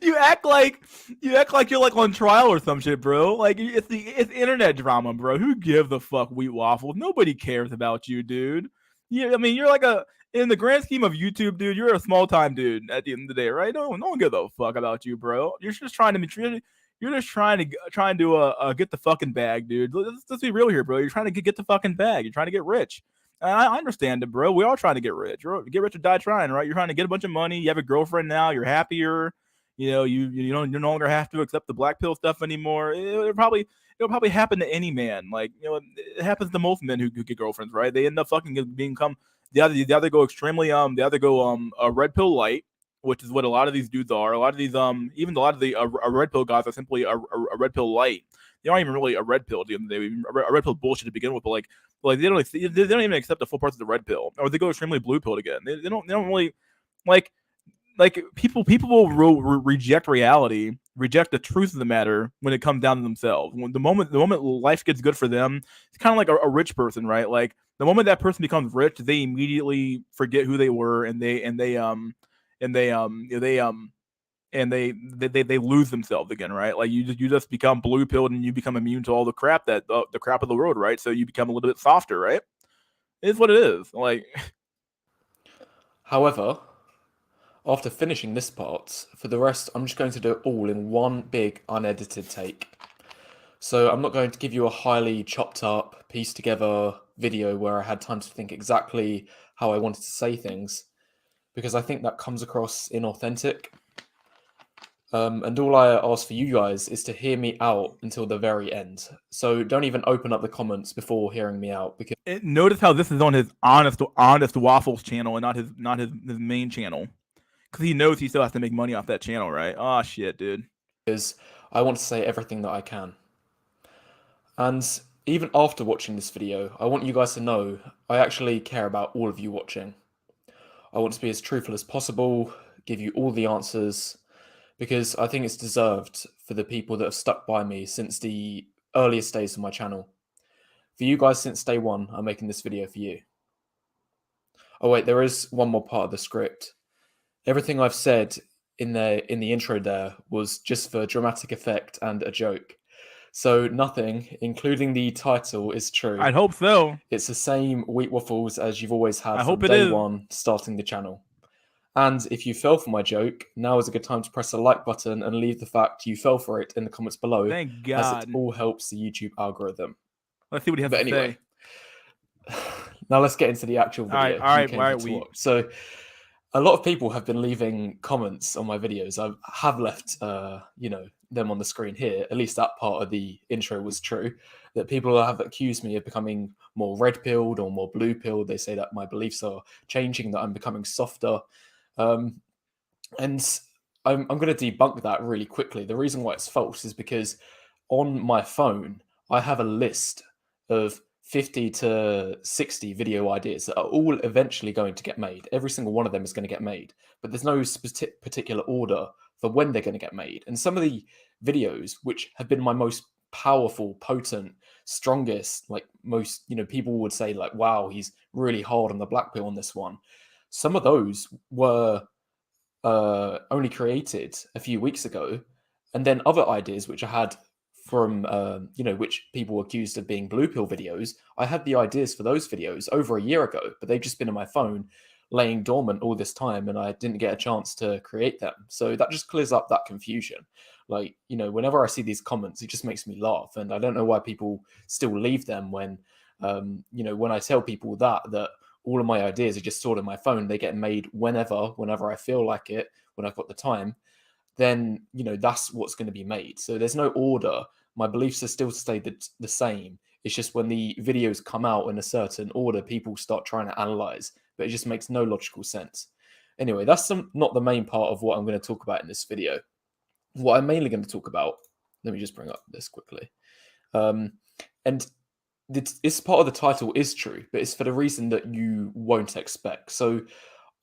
you act like you're like on trial or some shit, bro. Like it's internet drama, bro. Who gives a fuck, Wheat Waffles? Nobody cares about you, dude. Yeah, I mean, you're like in the grand scheme of YouTube, dude. You're a small time dude at the end of the day, right? No one gives a fuck about you, bro. You're just trying to be. You're just trying to get the fucking bag, dude. Let's be real here, bro. You're trying to get the fucking bag. You're trying to get rich. I understand it, bro. We all trying to get rich. Get rich or die trying, right? You're trying to get a bunch of money. You have a girlfriend now. You're happier. You know, you don't no longer have to accept the black pill stuff anymore. It'll probably happen to any man. Like, you know, it happens to most men who get girlfriends, right? They end up fucking become the other go extremely a red pill light, which is what a lot of these dudes are. A lot of these even a lot of the red pill guys are simply a red pill light. They aren't even really a red pill. They a red pill bullshit to begin with, but like they don't even accept the full parts of the red pill, or they go extremely blue pilled again. They don't really like people will reject reality, reject the truth of the matter when it comes down to themselves. When the moment life gets good for them, it's kind of like a rich person, right? Like the moment that person becomes rich, they immediately forget who they were, and they lose themselves again, right? Like you just become blue pilled and you become immune to all the crap that the crap of the world, right? So you become a little bit softer, right? It's what it is. Like, However, after finishing this part, for the rest, I'm just going to do it all in one big unedited take. So I'm not going to give you a highly chopped up, pieced together video where I had time to think exactly how I wanted to say things, because I think that comes across inauthentic. And all I ask for you guys is to hear me out until the very end. So don't even open up the comments before hearing me out, because notice how this is on his honest waffles channel and not his main channel, because he knows he still has to make money off that channel, right? Oh shit, dude. I want to say everything that I can. And even after watching this video, I want you guys to know I actually care about all of you watching. I want to be as truthful as possible, give you all the answers, because I think it's deserved for the people that have stuck by me since the earliest days of my channel. For you guys since day one, I'm making this video for you. Oh wait, there is one more part of the script. Everything I've said in the intro there was just for dramatic effect and a joke. So nothing, including the title, is true. I'd hope so. It's the same Wheat Waffles as you've always had I from hope it day is. one starting the channel. And if you fell for my joke, now is a good time to press the like button and leave the fact you fell for it in the comments below. Thank As God. it all helps the YouTube algorithm. Let's see what he has But to anyway, say. now let's get into the actual video. All right, we... So a lot of people have been leaving comments on my videos. I have left, them on the screen here. At least that part of the intro was true. That people have accused me of becoming more red-pilled or more blue-pilled. They say that my beliefs are changing, that I'm becoming softer. And I'm going to debunk that really quickly. The reason why it's false is because on my phone, I have a list of 50 to 60 video ideas that are all eventually going to get made. Every single one of them is going to get made, but there's no particular order for when they're going to get made. And some of the videos, which have been my most powerful, potent, strongest, like most, people would say like, wow, he's really hard on the black pill on this one. Some of those were only created a few weeks ago. And then other ideas which I had from, which people accused of being blue pill videos, I had the ideas for those videos over a year ago, but they've just been on my phone laying dormant all this time, and I didn't get a chance to create them. So that just clears up that confusion. Like, whenever I see these comments, it just makes me laugh. And I don't know why people still leave them when, when I tell people that all of my ideas are just stored on my phone, they get made whenever I feel like it, when I've got the time, then, that's what's going to be made. So there's no order. My beliefs are still stay the same. It's just when the videos come out in a certain order, people start trying to analyze, but it just makes no logical sense. Anyway, that's not the main part of what I'm going to talk about in this video. What I'm mainly going to talk about, let me just bring up this quickly. And this part of the title is true, but it's for the reason that you won't expect. So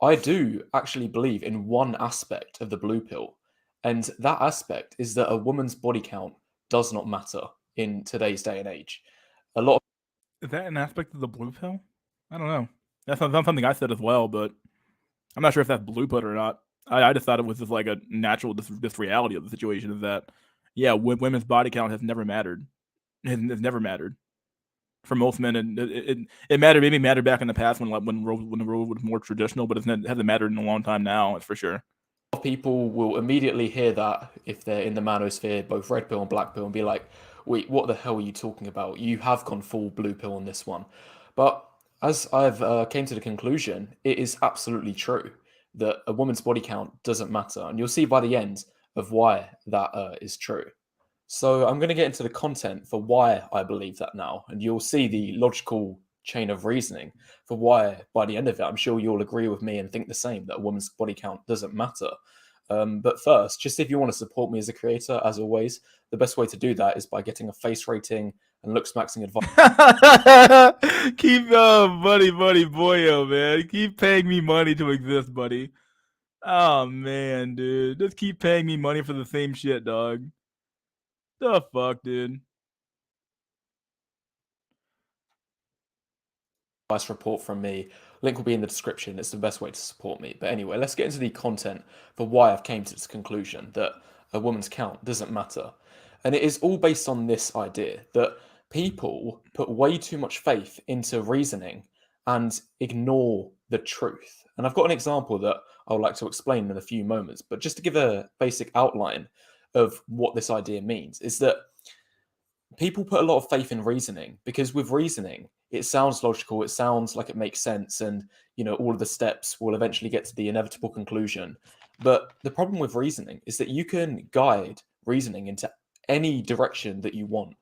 I do actually believe in one aspect of the blue pill, and that aspect is that a woman's body count does not matter in today's day and age. A lot of Is that an aspect of the blue pill? I don't know. That's not something I said as well, but I'm not sure if that's blue pill or not. I just thought it was just like a natural this reality of the situation is that yeah, women's body count has never mattered. Has never mattered for most men, and it mattered. Maybe mattered back in the past when the road was more traditional, but it hasn't mattered in a long time now. That's for sure. people will immediately hear that if they're in the manosphere, both red pill and black pill, and be like, wait, what the hell are you talking about? You have gone full blue pill on this one. But as I've came to the conclusion, it is absolutely true that a woman's body count doesn't matter. And you'll see by the end of why that is true. So I'm going to get into the content for why I believe that now. And you'll see the logical chain of reasoning for why by the end of it, I'm sure you'll agree with me and think the same, that a woman's body count doesn't matter. But first, just if you want to support me as a creator, as always, the best way to do that is by getting a face rating and looks maxing advice. Keep buddy boyo, man. Keep paying me money to exist, buddy. Oh man, dude. Just keep paying me money for the same shit, dog. The fuck, dude. Report from me. Link will be in the description. It's the best way to support me. But anyway, let's get into the content for why I've came to this conclusion that a woman's count doesn't matter. And it is all based on this idea that people put way too much faith into reasoning and ignore the truth. And I've got an example that I would like to explain in a few moments. But just to give a basic outline of what this idea means is that people put a lot of faith in reasoning because with reasoning, it sounds logical, it sounds like it makes sense, and all of the steps will eventually get to the inevitable conclusion. But the problem with reasoning is that you can guide reasoning into any direction that you want,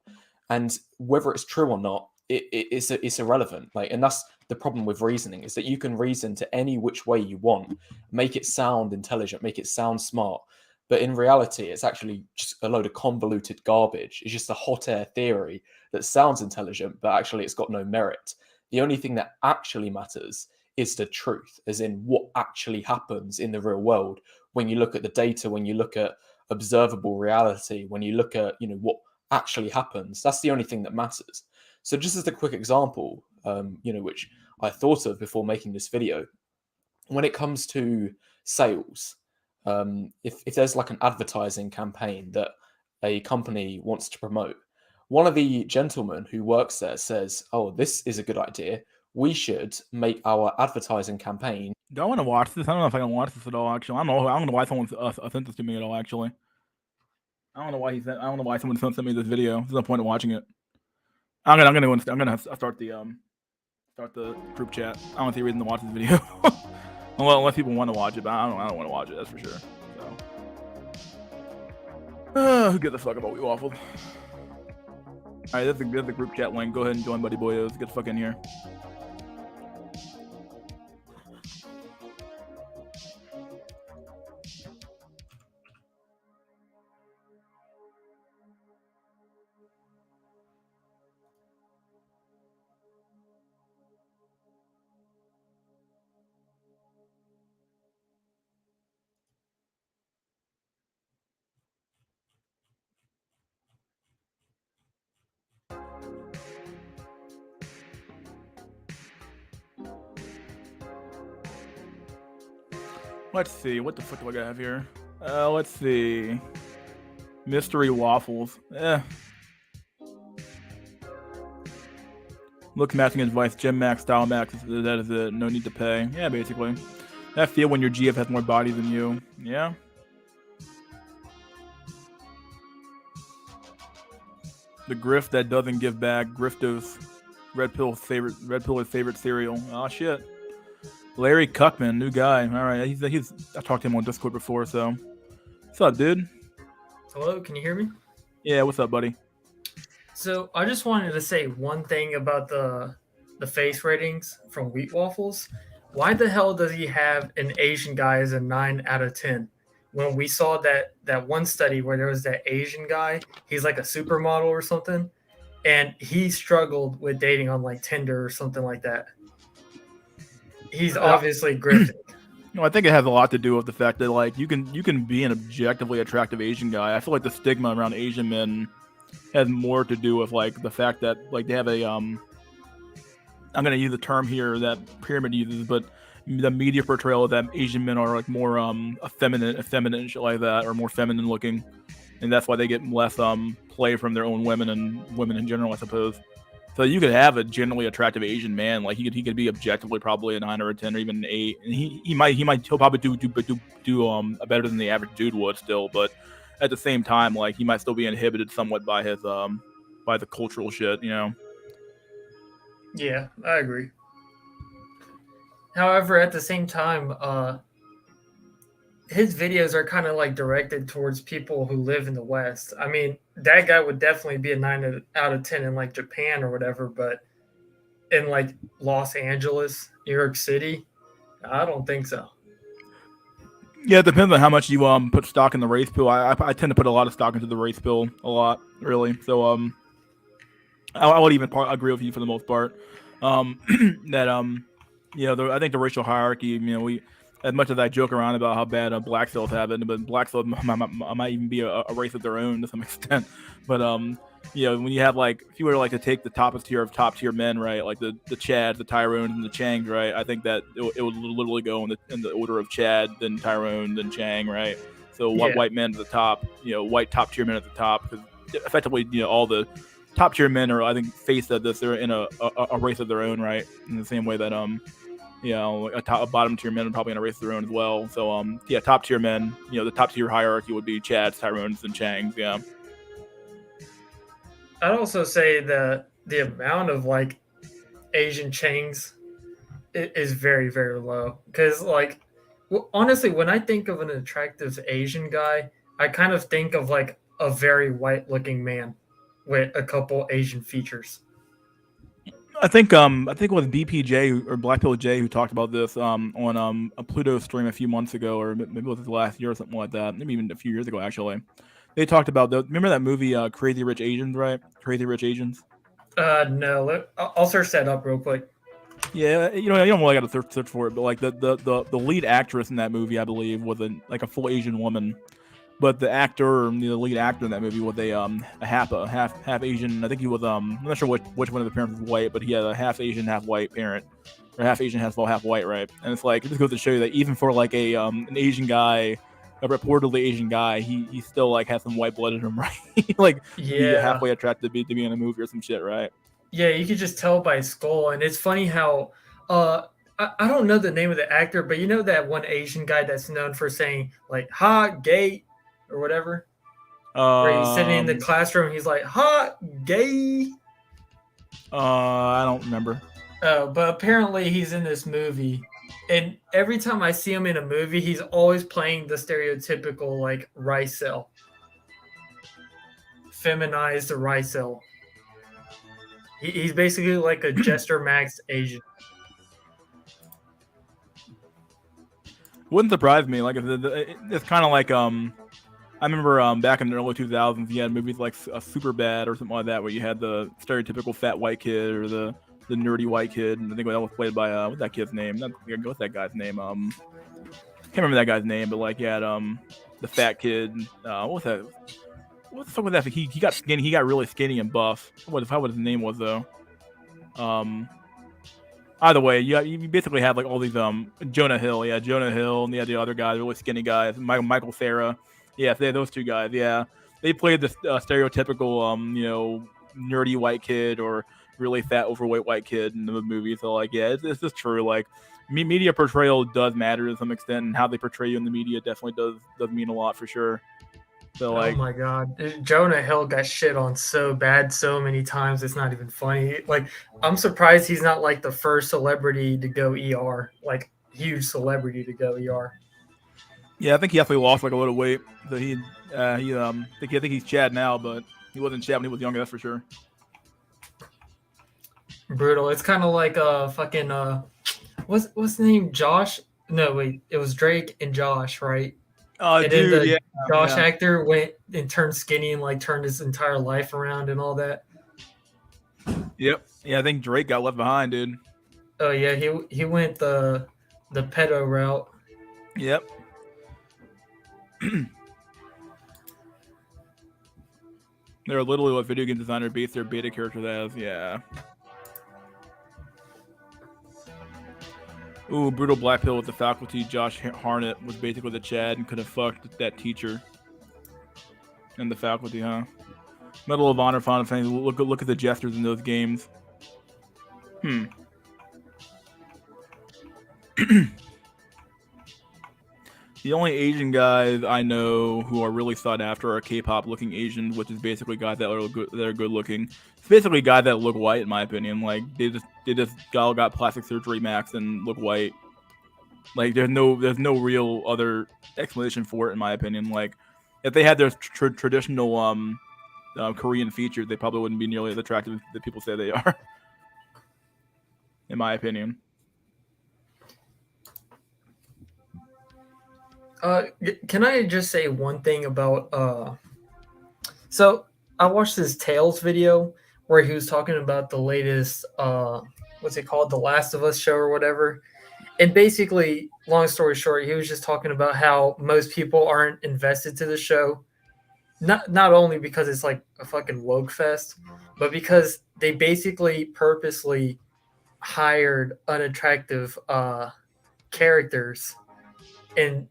and whether it's true or not, it's irrelevant. And that's the problem with reasoning, is that you can reason to any which way you want, make it sound intelligent, make it sound smart. But in reality, it's actually just a load of convoluted garbage. It's just a hot air theory that sounds intelligent, but actually it's got no merit. The only thing that actually matters is the truth, as in what actually happens in the real world. When you look at the data, when you look at observable reality, when you look at what actually happens, that's the only thing that matters. So just as a quick example, which I thought of before making this video, when it comes to sales, if there's like an advertising campaign that a company wants to promote, one of the gentlemen who works there says, oh, this is a good idea. We should make our advertising campaign. Do I want to watch this? I don't know if I can watch this at all, actually. I don't know why someone sent this to me at all, actually. I don't know why I don't know why someone sent me this video. There's no point in watching it. I'm gonna start the group chat. I don't see a reason to watch this video. Well, unless people want to watch it, but I don't want to watch it. That's for sure. So, who gives a fuck about Wheat Waffles? All right, that's the group chat link. Go ahead and join, buddy boyos. Get the fuck in here. Let's see, what the fuck do I have here? Let's see. Mystery waffles. Look matching advice, Gem Max, Style Max, that is it. No need to pay. Yeah, basically. That feel when your GF has more body than you. Yeah. The grift that doesn't give back. Griftos. Red Pill's favorite cereal. Oh shit. Larry Cuckman, new guy. All right, I talked to him on Discord before, so. What's up, dude? Hello, can you hear me? Yeah, what's up, buddy? So I just wanted to say one thing about the face ratings from Wheat Waffles. Why the hell does he have an Asian guy as a 9 out of 10? When we saw that one study where there was that Asian guy, he's like a supermodel or something, and he struggled with dating on like Tinder or something like that. He's obviously grifting. No, I think it has a lot to do with the fact that like you can be an objectively attractive Asian guy. I feel like the stigma around Asian men has more to do with like the fact that like they have a I'm gonna use the term here that Pyramid uses, but the media portrayal of that Asian men are like more effeminate and shit like that, or more feminine looking, and that's why they get less play from their own women and women in general, I suppose. So you could have a generally attractive Asian man, like he could be objectively probably a 9 or a 10 or even an 8, and he'll probably do better than the average dude would still, but at the same time, like he might still be inhibited somewhat by his by the cultural shit, you know. Yeah, I agree. However, at the same time, his videos are kind of like directed towards people who live in the West. I mean, that guy would definitely be a 9 out of 10 in like Japan or whatever, but in like Los Angeles, New York City, I don't think so. Yeah, it depends on how much you put stock in the race pool. I tend to put a lot of stock into the race pool, a lot, really. So I would even agree with you for the most part. That you know, I think the racial hierarchy. You know, we as much as I joke around about how bad black cells have it, but black cells might even be a race of their own to some extent. But you know, when you have like, if you were like to take the top tier men, right, like the Chads, the Tyrones, and the Changs, right, I think that it would literally go in the order of Chad, then Tyrone, then Chang, right. So white men at the top, you know, white top tier men at the top, because effectively, you know, all the top tier men are, I think, face of this. They're in a race of their own, right, in the same way that you know, a bottom tier men are probably in a race of their own as well. So yeah, top tier men, you know, the top tier hierarchy would be Chads, Tyrones, and Changs. Yeah. I'd also say that the amount of like Asian Changs is very, very low. Because like, honestly, when I think of an attractive Asian guy, I kind of think of like a very white looking man with a couple Asian features. I think it was BPJ or Black Pill J who talked about this on a Pluto stream a few months ago, or maybe it was last year or something like that. Maybe even a few years ago actually. They talked about remember that movie Crazy Rich Asians, right? Crazy Rich Asians. No, I'll search that up real quick. Yeah, you know, you don't really got to search for it, but like the lead actress in that movie, I believe, was like a full Asian woman. But the actor, the lead actor in that movie, was a half Asian. I think he was I'm not sure which one of the parents was white, but he had a half Asian, half white parent, or half Asian, half white, right? And it's like, it just goes to show you that even for like an Asian guy, a reportedly Asian guy, he still like has some white blood in him, right? Like, he's halfway attracted to be in a movie or some shit, right? Yeah, you could just tell by his skull, and it's funny how I don't know the name of the actor, but you know that one Asian guy that's known for saying like "ha gay" or whatever, where he's sitting in the classroom, he's like "ha gay." I don't remember. But apparently he's in this movie, and every time I see him in a movie, he's always playing the stereotypical like Ricel, feminized Ricel. He's basically like a Jester Max Asian. Wouldn't surprise me. Like, it's kind of like I remember back in the early 2000s, you had movies like Super Bad or something like that, where you had the stereotypical fat white kid or the nerdy white kid, and I think that was played by what's that kid's name? What's that guy's name? Can't remember that guy's name, but like you had the fat kid. What was that? What the fuck was that? He got skinny. He got really skinny and buff. What his name was though? Either way, you basically have like all these Jonah Hill, and you had the other guys, really skinny guys, Michael Cera. Yeah, they had those two guys. Yeah, they played the stereotypical you know, nerdy white kid or really fat overweight white kid in the movie. So like, yeah, it's just true. Like, media portrayal does matter to some extent, and how they portray you in the media definitely does mean a lot for sure. So like, oh my god, Jonah Hill got shit on so bad so many times, it's not even funny. Like, I'm surprised he's not like the first celebrity to go ER, like huge celebrity to go ER. Yeah, I think he actually lost like a little weight. So I think he's Chad now, but he wasn't Chad when he was younger, that's for sure. Brutal. It's kind of like fucking what's the name? Josh? No, wait, it was Drake and Josh, right? And dude, then Josh actor went and turned skinny and like turned his entire life around and all that. Yep. Yeah, I think Drake got left behind, dude. Oh yeah, he went the pedo route. Yep. They're literally what video game designer base their beta characters as. Yeah. Ooh, brutal black pill with the faculty. Josh Harnett was basically the Chad and could have fucked that teacher. And the faculty, huh? Medal of Honor Final Fantasy. Look at the gestures in those games. The only Asian guys I know who are really sought after are K-pop looking Asians, which is basically guys that are good looking. It's basically guys that look white, in my opinion. Like they just all got plastic surgery max and look white. Like there's no real other explanation for it, in my opinion. Like if they had their traditional Korean features, they probably wouldn't be nearly as attractive as people say they are. In my opinion. Can I just say one thing about so I watched this Tails video where he was talking about the latest what's it called, The Last of Us show or whatever. And basically, long story short, he was just talking about how most people aren't invested to the show. Not only because it's like a fucking woke fest, but because they basically purposely hired unattractive characters. And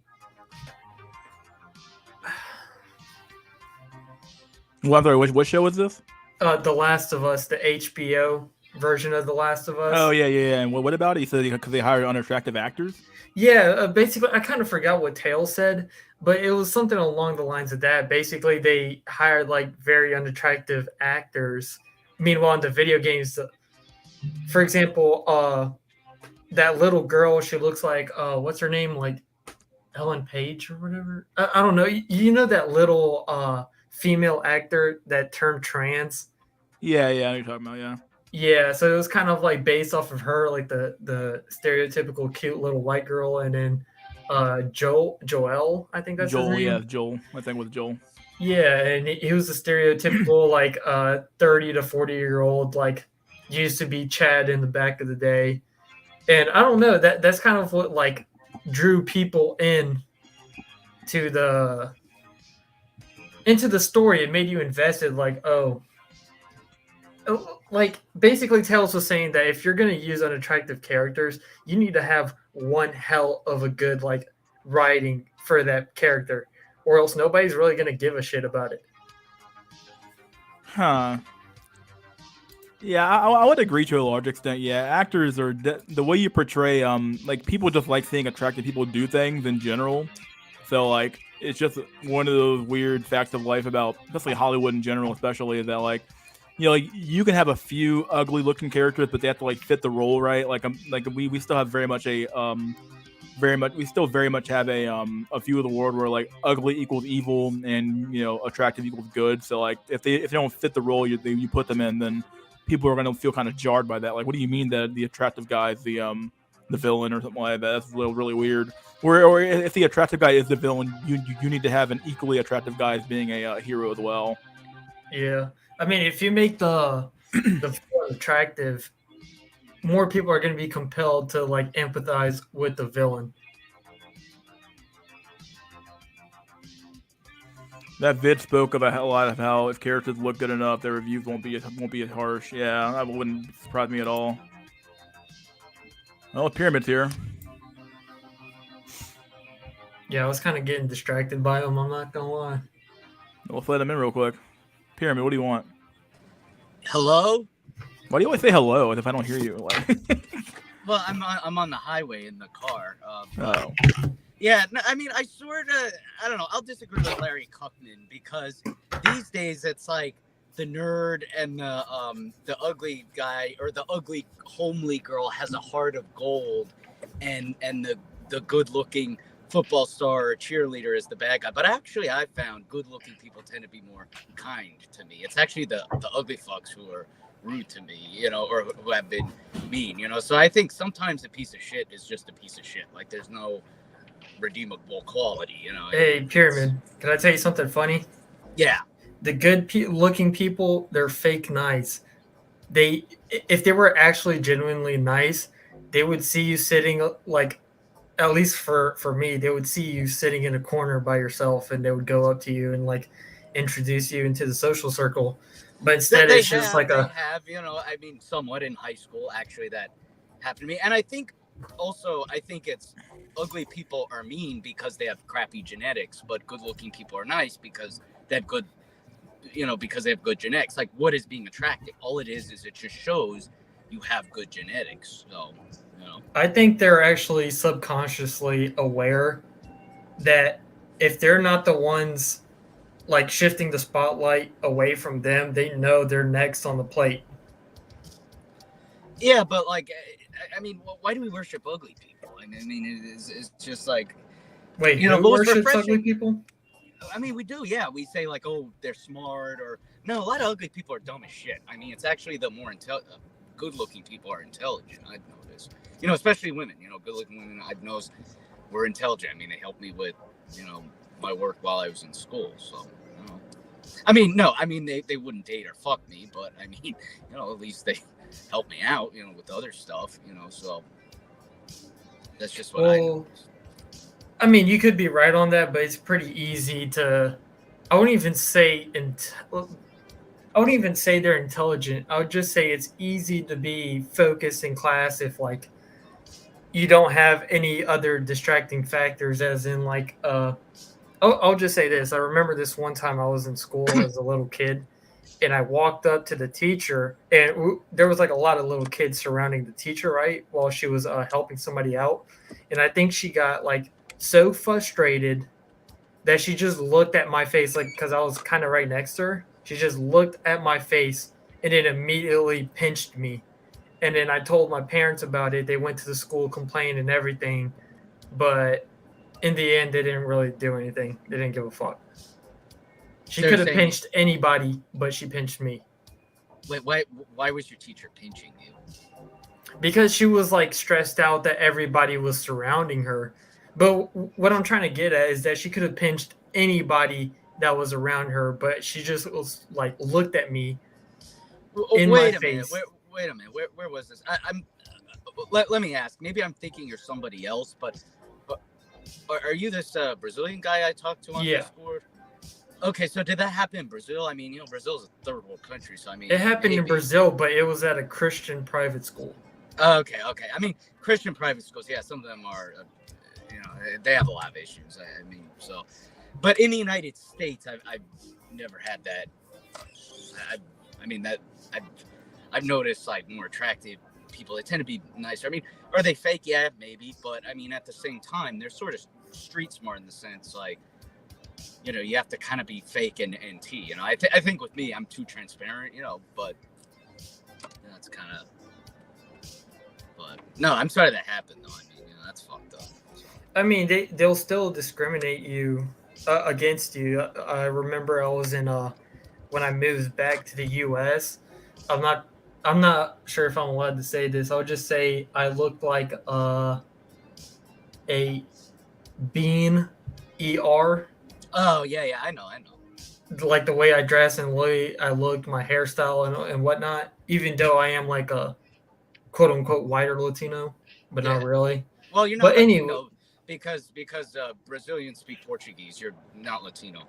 well, I'm sorry, what show was this? The Last of Us, the HBO version of The Last of Us. Oh, yeah. And what about it? He said because they hired unattractive actors? Yeah, basically, I kind of forgot what Tails said, but it was something along the lines of that. Basically, they hired like very unattractive actors. Meanwhile, in the video games, for example, that little girl, she looks like, what's her name? Like Ellen Page or whatever? I don't know. You know that little female actor that turned trans? Yeah, I know what you're talking about, yeah. Yeah, so it was kind of like based off of her, like the stereotypical cute little white girl, and then Joel, I think that's his name. Yeah, Joel. I think with Joel. Yeah, and he was a stereotypical like 30 to 40-year-old, like used to be Chad in the back of the day. And I don't know, that's kind of what like drew people into the story. It made you invested, like, like basically Tails was saying that if you're going to use unattractive characters, you need to have one hell of a good like writing for that character, or else nobody's really going to give a shit about it. Huh. Yeah, I would agree to a large extent. Yeah, actors are the way you portray like people just like seeing attractive people do things in general. So like it's just one of those weird facts of life about especially Hollywood in general, especially that like, you know, like you can have a few ugly looking characters, but they have to like fit the role, right? Like we still have very much have a view of the world where like ugly equals evil and, you know, attractive equals good. So like if they don't fit the role you put them in, then people are going to feel kind of jarred by that. Like, what do you mean that the attractive guy is the villain or something like that? That's really weird. Or if the attractive guy is the villain, you need to have an equally attractive guy as being a hero as well. Yeah. I mean, if you make the villain attractive, more people are going to be compelled to like empathize with the villain. That vid spoke of a lot of how if characters look good enough, their reviews won't be as harsh. Yeah, that wouldn't surprise me at all. Well, Pyramid's here. Yeah, I was kind of getting distracted by him. I'm not gonna lie. Let's let him in real quick. Pyramid, what do you want? Hello? Why do you always say hello if I don't hear you? Like... Well, I'm on the highway in the car. Oh. Yeah, I mean, I don't know. I'll disagree with Larry Kuckman because these days it's like the nerd and the ugly guy or the ugly homely girl has a heart of gold, and the good-looking football star or cheerleader is the bad guy. But actually, I found good-looking people tend to be more kind to me. It's actually the ugly fucks who are rude to me, you know, or who have been mean, you know. So I think sometimes a piece of shit is just a piece of shit. Like there's no redeemable quality, you know. Hey, Pyramid, can I tell you something funny? Yeah. The good looking people, they're fake nice. If they were actually genuinely nice, they would see you sitting like at least for me, they would see you sitting in a corner by yourself, and they would go up to you and like introduce you into the social circle. But instead, it's just like they a have, I mean, somewhat in high school, actually, that happened to me. And I think also, it's ugly people are mean because they have crappy genetics, but good looking people are nice because they have good, because they have good genetics. Like, what is being attractive? All it is it just shows you have good genetics. So, I think they're actually subconsciously aware that if they're not the ones like shifting the spotlight away from them, they know they're next on the plate. Yeah, but like, I mean, why do we worship ugly people? I mean, it's just like, wait, who most worships ugly people? I mean, we do, yeah. We say like, oh, they're smart, or no. A lot of ugly people are dumb as shit. I mean, it's actually the more good-looking people are intelligent. I've noticed, especially women. Good-looking women I've noticed were intelligent. I mean, they helped me with, my work while I was in school. So, I mean, no, I mean they wouldn't date or fuck me, but I mean, at least they help me out, with other stuff, so that's just what I know. I mean, you could be right on that, but it's pretty easy to. I wouldn't even say they're intelligent. I would just say it's easy to be focused in class if like you don't have any other distracting factors, as in like I'll just say this. I remember this one time I was in school as a little kid, and I walked up to the teacher, and there was like a lot of little kids surrounding the teacher, right, while she was helping somebody out. And I think she got like so frustrated that she just looked at my face, like, because I was kind of right next to her. She just looked at my face and then immediately pinched me. And then I told my parents about it. They went to the school, complained and everything. But in the end, they didn't really do anything. They didn't give a fuck. She could have pinched anybody, but she pinched me. Wait, why was your teacher pinching you? Because she was like stressed out that everybody was surrounding her. But what I'm trying to get at is that she could have pinched anybody that was around her, but she just was like looked at me in my face. Wait a minute. Where was this? Let me ask. Maybe I'm thinking you're somebody else, but are you this Brazilian guy I talked to on Discord? Okay, so did that happen in Brazil? I mean, Brazil's a third world country, so I mean, it happened in Brazil, but it was at a Christian private school. Okay. I mean, Christian private schools, yeah, some of them are, they have a lot of issues. I mean, so, but in the United States, I've never had that. I mean, that I've noticed like more attractive people. They tend to be nicer. I mean, are they fake? Yeah, maybe, but I mean, at the same time, they're sort of street smart in the sense like, you have to kind of be fake and tea. I think with me, I'm too transparent. But that's kind of. But no, I'm sorry that happened though. I mean, that's fucked up. So. I mean, they'll still discriminate you against you. I remember I was in when I moved back to the U.S. I'm not sure if I'm allowed to say this. I'll just say I looked like a bean, ER. Oh yeah, I know. Like the way I dress and the way I looked, my hairstyle and whatnot. Even though I am like a quote unquote whiter Latino, but not really. Well, you're not Latino because Brazilians speak Portuguese. You're not Latino.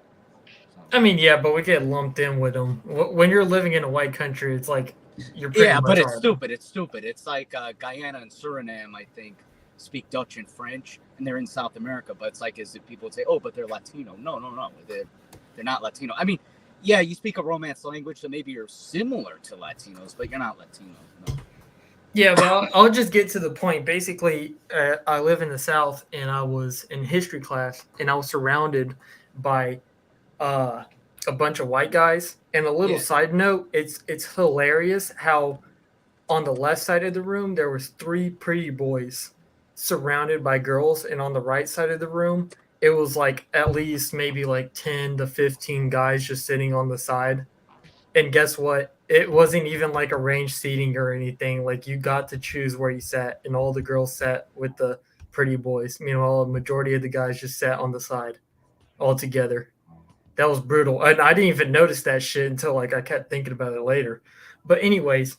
So. I mean, yeah, but we get lumped in with them. When you're living in a white country, it's like you're pretty much but it's stupid. It's stupid. It's like Guyana and Suriname, I think, speak Dutch and French, and they're in South America. But it's like as if people would say, "Oh, but they're Latino." No, they're not Latino. I mean, yeah, you speak a Romance language, so maybe you're similar to Latinos, but you're not Latino. No. Yeah, but I'll just get to the point. Basically, I live in the South, and I was in history class, and I was surrounded by a bunch of white guys. And a little side note, it's hilarious how on the left side of the room there was 3 pretty boys surrounded by girls, and on the right side of the room it was like at least maybe like 10 to 15 guys just sitting on the side. And guess what? It wasn't even like arranged seating or anything. Like you got to choose where you sat, and all the girls sat with the pretty boys. Meanwhile, a majority of the guys just sat on the side all together. That was brutal. And I didn't even notice that shit until like I kept thinking about it later. But anyways,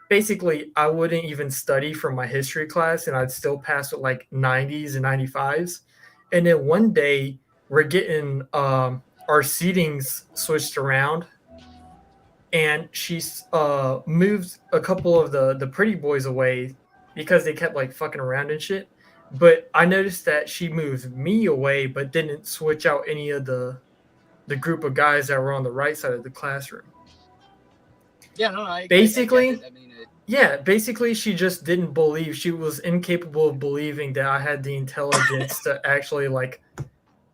basically I wouldn't even study for my history class, and I'd still pass with like 90s and 95s. And then one day we're getting our seatings switched around, and she's moved a couple of the pretty boys away because they kept like fucking around and shit. But I noticed that she moved me away, but didn't switch out any of the group of guys that were on the right side of the classroom. Yeah, no, I Basically, I get it. I mean, yeah, basically she just didn't believe. She was incapable of believing that I had the intelligence to actually like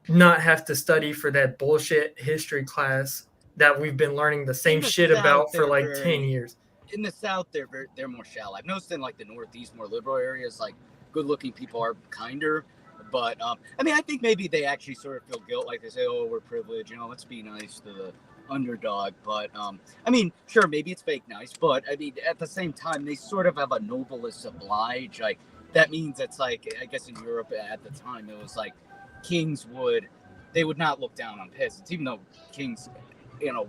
not have to study for that bullshit history class that we've been learning the same in the shit South, about for they're like very- 10 years. In the South, they're more shallow. I've noticed in like the Northeast, more liberal areas, like good-looking people are kinder. But I mean, I think maybe they actually sort of feel guilt, like they say, "Oh, we're privileged, you know, let's be nice to the underdog." But I mean, sure, maybe it's fake nice, but I mean, at the same time, they sort of have a noblesse oblige. Like that means it's like, I guess in Europe at the time, it was like kings they would not look down on peasants, even though kings, you know,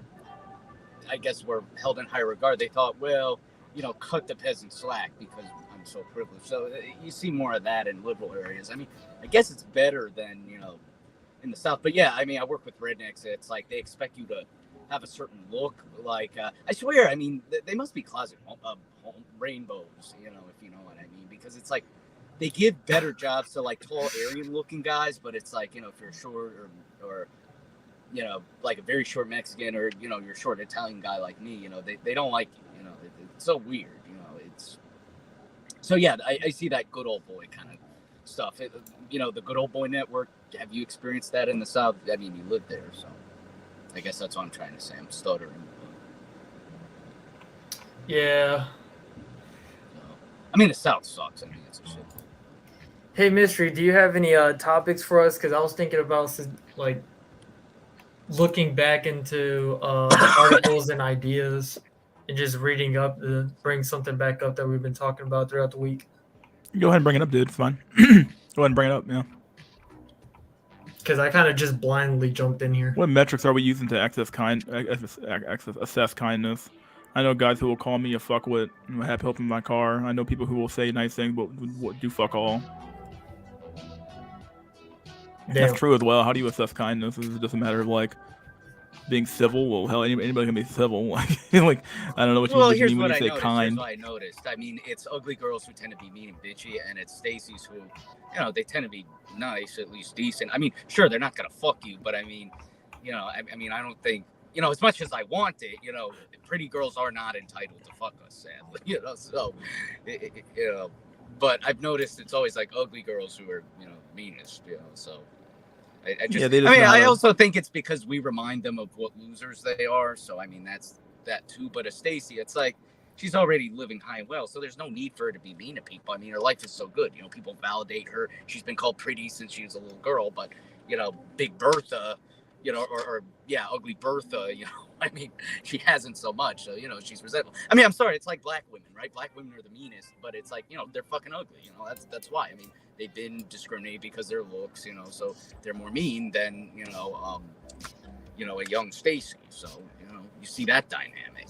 I guess were held in high regard. They thought, well, you know, cut the peasants slack because I'm so privileged. So you see more of that in liberal areas. I mean, I guess it's better than, you know, in the South. But yeah, I mean, I work with rednecks. It's like they expect you to have a certain look. Like, I swear, I mean, they must be closet rainbows, you know, if you know what I mean. Because it's like they give better jobs to like tall Aryan looking guys. But it's like, you know, if you're short or you know, like a very short Mexican or, you know, your short Italian guy like me, you know, they don't like you, you know, it's so weird, you know, it's, so yeah, I see that good old boy kind of stuff. You know, the good old boy network, have you experienced that in the South? I mean, you live there, so I guess that's what I'm trying to say. I'm stuttering. Yeah. I mean, the South sucks. I mean, it's a shit. Hey, Mystery, do you have any topics for us? Because I was thinking about like looking back into articles and ideas and just reading up to bring something back up that we've been talking about throughout the week. Go ahead and bring it up, dude. It's fine. Go ahead and bring it up, yeah. Because I kind of just blindly jumped in here. What metrics are we using to assess kindness? I know guys who will call me a fuckwit and have help in my car. I know people who will say nice things but do fuck all. Damn. That's true as well. How do you assess kindness? Is it just a matter of like being civil? Well, hell, anybody can be civil. Like I don't know what you mean when you say kind. Here's what I noticed. I mean, it's ugly girls who tend to be mean and bitchy, and it's Stacy's who, you know, they tend to be nice, at least decent. I mean, sure, they're not gonna fuck you, but I mean, you know, I mean, I don't think, you know, as much as I want it, you know, pretty girls are not entitled to fuck us, sadly, you know. So, you know, but I've noticed it's always like ugly girls who are, you know, meanest, you know. So I just, yeah, I mean, I also think it's because we remind them of what losers they are. So I mean, that's that too. But as Stacy, it's like she's already living high and well, so there's no need for her to be mean to people. I mean, her life is so good. You know, people validate her. She's been called pretty since she was a little girl. But you know, Big Bertha, you know, or yeah, Ugly Bertha, you know. I mean, she hasn't so much, so you know, she's resentful. I mean, I'm sorry, it's like black women, right? Black women are the meanest, but it's like, you know, they're fucking ugly. You know, that's why. I mean, they've been discriminated because of their looks, you know, so they're more mean than, you know, a young Stacy. So, you know, you see that dynamic.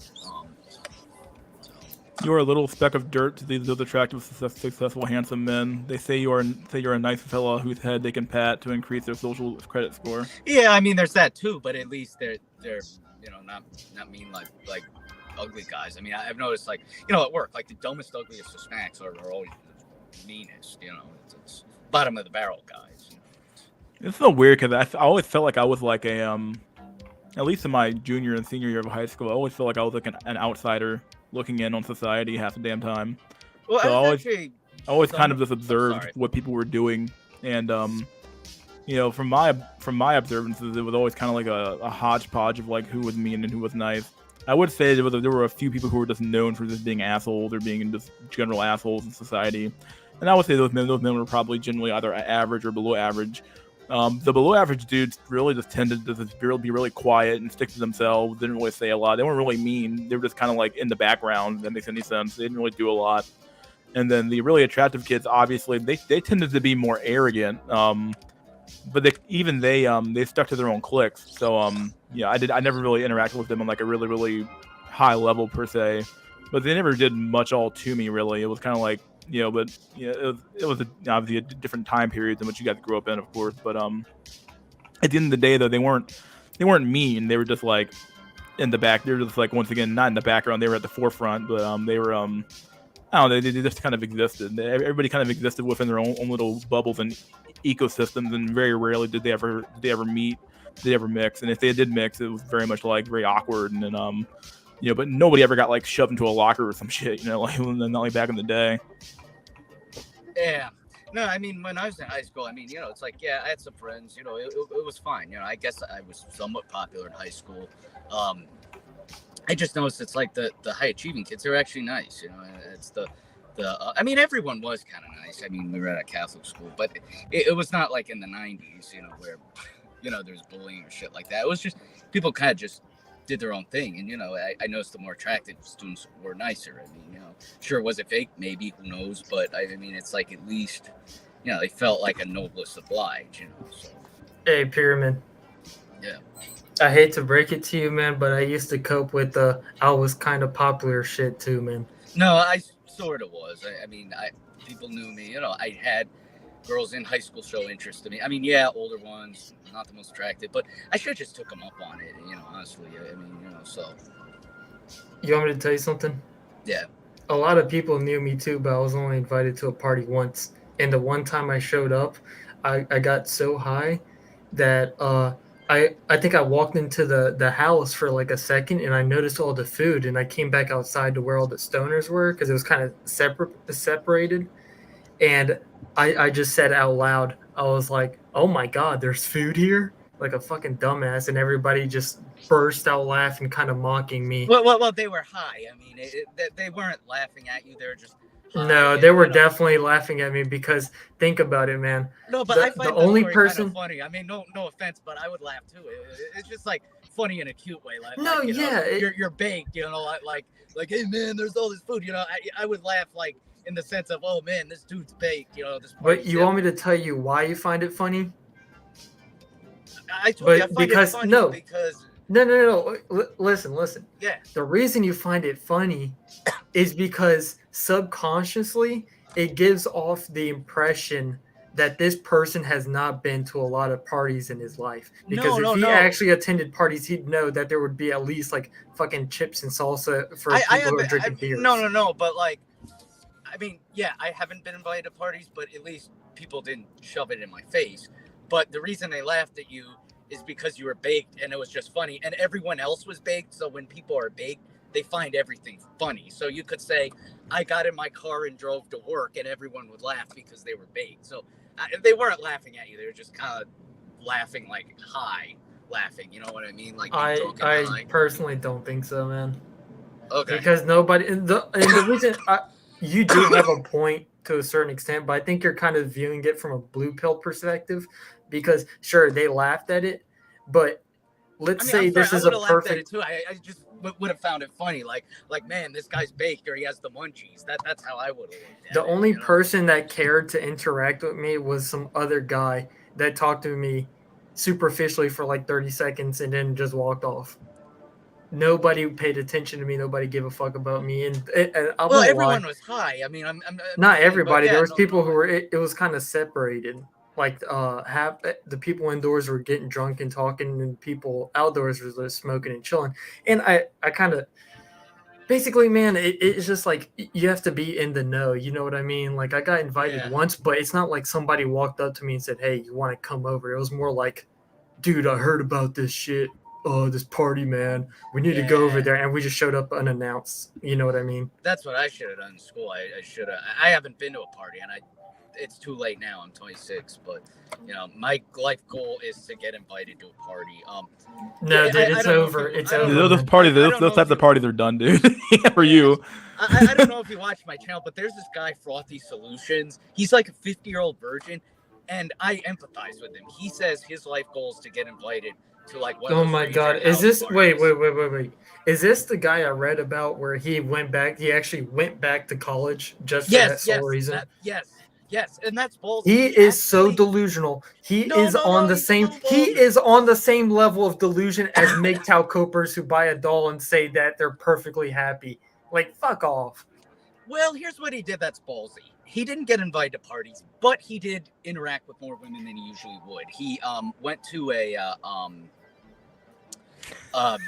You are a little speck of dirt to these attractive, successful, handsome men. They say you're a nice fella whose head they can pat to increase their social credit score. Yeah, I mean, there's that too, but at least they're you know, not mean like ugly guys. I mean, I've noticed, like, you know, at work, like the dumbest, ugliest of snacks are always the meanest. You know, it's bottom of the barrel guys. You know? It's so weird because I always felt like I was like a at least in my junior and senior year of high school, I always felt like I was like an outsider looking in on society half the damn time. Well, so I always kind of just observed what people were doing, and you know, from my observances, it was always kind of like a hodgepodge of like who was mean and who was nice. I would say there were a few people who were just known for just being assholes or being just general assholes in society, and I would say those men were probably generally either average or below average. The below average dudes really just tended to just be really quiet and stick to themselves. Didn't really say a lot. They weren't really mean. They were just kind of like in the background. If that makes any sense. They didn't really do a lot. And then the really attractive kids, obviously, they tended to be more arrogant. But they stuck to their own cliques. So yeah, I never really interacted with them on like a really high level per se. but they never did much all to me really. It was kind of like but it was obviously a different time period than what you guys grew up in, of course. But at the end of the day, though, they weren't mean. They were just like in the back. They were just like, once again, not in the background. They were at the forefront, but they were I don't know. They just kind of existed. Everybody kind of existed within their own little bubbles and ecosystems, and very rarely did they ever meet. Did they ever mix? And if they did mix, it was very much like very awkward. And then but nobody ever got like shoved into a locker or some shit. Like not like back in the day. Yeah. No, I mean, when I was in high school, I mean, it's like, yeah, I had some friends, it was fine. I guess I was somewhat popular in high school. I just noticed it's like the high achieving kids are actually nice. It's I mean, everyone was kind of nice. I mean, we were at a Catholic school, but it was not like in the 90s, where, there's bullying or shit like that. It was just people kind of just did their own thing. And, I noticed the more attractive students were nicer. I mean, sure, was it fake? Maybe, who knows? But I mean, it's like at least, they felt like a noblest oblige, so. Hey, Pyramid. Yeah. I hate to break it to you, man, but I used to cope with I was kind of popular shit too, man. No, I sort of was. I mean, people knew me. I had girls in high school show interest in me. I mean, yeah, older ones, not the most attractive, but I should have just took them up on it. Honestly, I mean, so. You want me to tell you something? Yeah. A lot of people knew me too, but I was only invited to a party once. And the one time I showed up, I got so high that I think I walked into the house for like a second, and I noticed all the food, and I came back outside to where all the stoners were because it was kind of separated. And I just said out loud, I was like, "Oh my God, there's food here!" Like a fucking dumbass, and everybody just burst out laughing, kind of mocking me. Well, they were high. I mean, they weren't laughing at you. They were just. No, they were definitely laughing at me because think about it, man. No, but I find the only story person kind of funny. I mean, no offense, but I would laugh too. It's just like funny in a cute way. Like, no, yeah, you're baked. Like hey man, there's all this food. I would laugh like in the sense of, oh man, this dude's baked. This. But you want me to tell you why you find it funny? I told you I find it funny because. No. Listen. Yeah. The reason you find it funny is because subconsciously it gives off the impression that this person has not been to a lot of parties in his life. Because if he actually attended parties, he'd know that there would be at least like fucking chips and salsa for people who are drinking beers. No. But like, I mean, yeah, I haven't been invited to parties, but at least people didn't shove it in my face. But the reason they laughed at you is because you were baked and it was just funny, and everyone else was baked. So when people are baked, they find everything funny. So you could say, I got in my car and drove to work, and everyone would laugh because they were baked. So they weren't laughing at you. They were just kind of laughing, like high laughing. You know what I mean? Like I personally don't think so, man. Okay. Because nobody, and the reason you do have a point to a certain extent, but I think you're kind of viewing it from a blue pill perspective. Because sure, they laughed at it, but let's say this is a perfect. Too. I just would have found it funny, like man, this guy's baked or he has the munchies. That's how I would have. The only person that cared to interact with me was some other guy that talked to me superficially for like 30 seconds and then just walked off. Nobody paid attention to me. Nobody gave a fuck about me. And everyone was high. I mean, I'm not everybody. There was people who were. It was kind of separated. Like half the people indoors were getting drunk and talking, and people outdoors were just smoking and chilling. And I kind of basically, man, it's just like you have to be in the know. You know what I mean? Like I got invited once, but it's not like somebody walked up to me and said, "Hey, you want to come over?" It was more like, "Dude, I heard about this shit. Oh, this party, man. We need to go over there," and we just showed up unannounced. You know what I mean? That's what I should have done in school. I should have. I haven't been to a party, and it's too late now. I'm 26, but my life goal is to get invited to a party. No, dude, it's over. It's over. Those parties, those types of parties are done, dude. For you. I don't know if you watch my channel, but there's this guy, Frothy Solutions. He's like a 50-year-old virgin, and I empathize with him. He says his life goal is to get invited to like one. Oh my God! Is this wait? Is this the guy I read about where he went back? He actually went back to college just for that sole reason. Yes, and that's bullshit. He is so delusional. He is on the same level of delusion as MGTOW copers who buy a doll and say that they're perfectly happy. Like, fuck off. Well, here's what he did that's ballsy. He didn't get invited to parties, but he did interact with more women than he usually would. He went to a I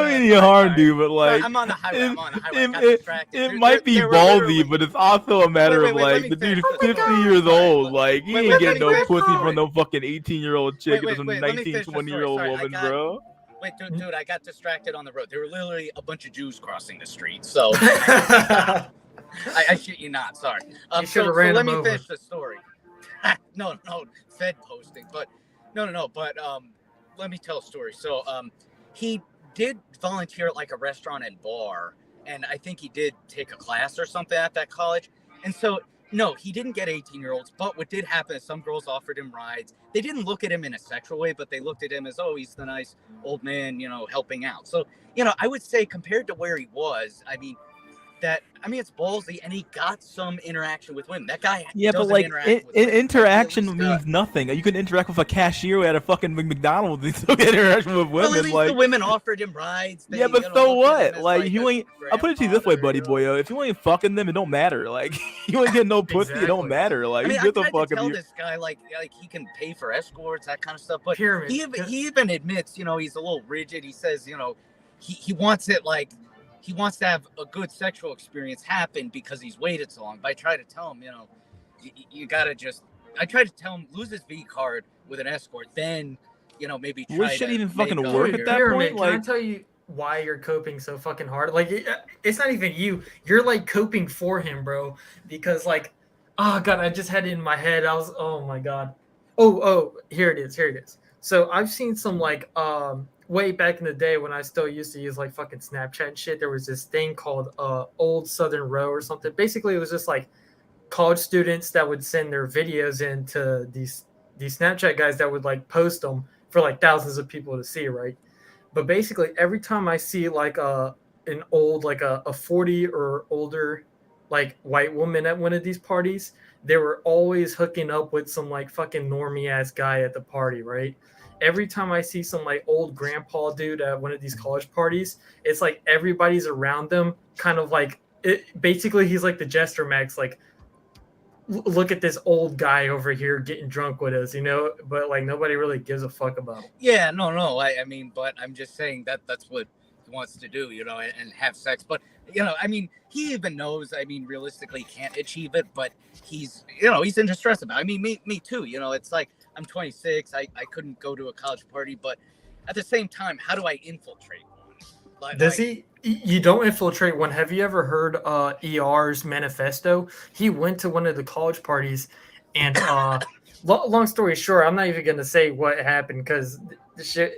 mean, you harm dude, but like, I'm on the highway. I got it distracted. might be There were ballsy, literally- but it's also a matter Wait, of let like me the finish. dude's 50 years old. Like he ain't getting no finish. pussy from no fucking 18-year-old chick or some let me 19, finish the 20-year-old story. Sorry, woman, I got- bro. Wait, dude, I got distracted on the road. There were literally a bunch of Jews crossing the street, so I shit you not. Sorry. You should've ran let them me over. finish the story. no, Fed posting, but no, but let me tell a story. So he did volunteer at like a restaurant and bar, and I think he did take a class or something at that college. And so no, he didn't get 18-year-olds, but what did happen is some girls offered him rides. They didn't look at him in a sexual way, but they looked at him as, oh, he's the nice old man, helping out. So, I would say compared to where he was, it's ballsy, and he got some interaction with women. That guy Yeah, but doesn't like interact with women. interaction means nothing. You can interact with a cashier at a fucking McDonald's and still get interaction with women. Well, at least like the women offered him rides. They, yeah, but so looked at him what? as Like you a ain't. I'll put it to you this way, buddy boyo. If you ain't fucking them, it don't matter. Like you ain't getting no pussy, it don't Exactly. matter. Like I mean, who I gives a tried fuck to if tell you? this guy like he can pay for escorts, that kind of stuff. But Pyramid. he even admits, he's a little rigid. He says, he wants it like he wants to have a good sexual experience happen because he's waited so long. But I try to tell him, you gotta just. I tried to tell him lose his V card with an escort, then maybe try. Would shit to even fucking make work up at that your- point? Can Like I tell you why you're coping so fucking hard? Like, it's not even you. You're like coping for him, bro. Because like, oh god, I just had it in my head. Oh my god. Oh, here it is. So I've seen some like way back in the day when I still used to use like fucking Snapchat and shit. There was this thing called Old Southern Row or something. Basically, it was just like college students that would send their videos into these Snapchat guys that would like post them for like thousands of people to see, right? But basically, every time I see like an old like a 40 or older like white woman at one of these parties, they were always hooking up with some like fucking normie ass guy at the party, right? Every time I see some like old grandpa dude at one of these college parties, it's like everybody's around them, kind of like basically he's like the jester max, like look at this old guy over here getting drunk with us, but like nobody really gives a fuck about him. Yeah, no. I mean, but I'm just saying that's what he wants to do, and have sex. But he even knows. I mean, realistically, he can't achieve it, but he's in distress about it. I mean, me too. It's like I'm 26. I couldn't go to a college party, but at the same time, how do I infiltrate one? Does he? You don't infiltrate one. Have you ever heard ER's manifesto? He went to one of the college parties, and long story short, I'm not even gonna say what happened because the shit.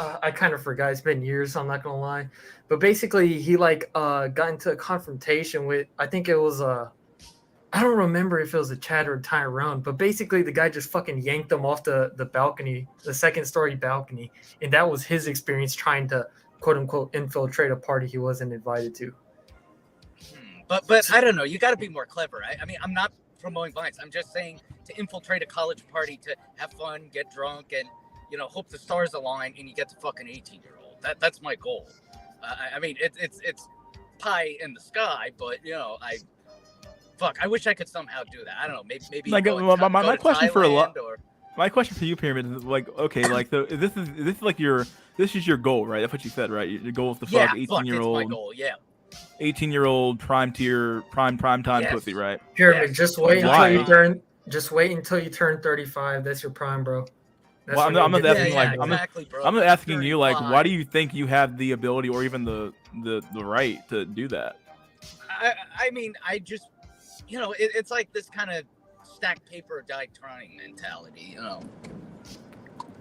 I kind of forgot. It's been years, so I'm not gonna lie. But basically, he like got into a confrontation with. I think it was I don't remember if it was a Chad or Tyrone, but basically the guy just fucking yanked him off the balcony, the second story balcony, and that was his experience trying to quote unquote infiltrate a party he wasn't invited to. But I don't know. You got to be more clever. I mean, I'm not promoting violence. I'm just saying to infiltrate a college party, to have fun, get drunk, and hope the stars align, and you get the fucking 18-year-old. That's my goal. I mean, it's pie in the sky, but I wish I could somehow do that. I don't know. Maybe like go my to question for a lot. Thailand or- My question for you, Pyramid, is like, okay, like this is like this is your goal, right? That's what you said, right? Your goal is to fuck 18-year-old. It's my goal. Yeah. 18-year-old prime tier, prime time Yes. pussy, right? Pyramid, Yeah. just wait Why? until you turn 35. That's your prime, bro. That's Well, when I'm you not get asking the like goal. exactly, bro. I'm asking you like, why 35. do you think you have the ability or even the right to do that? I mean, I just, it's like this kind of stack paper or die trying mentality,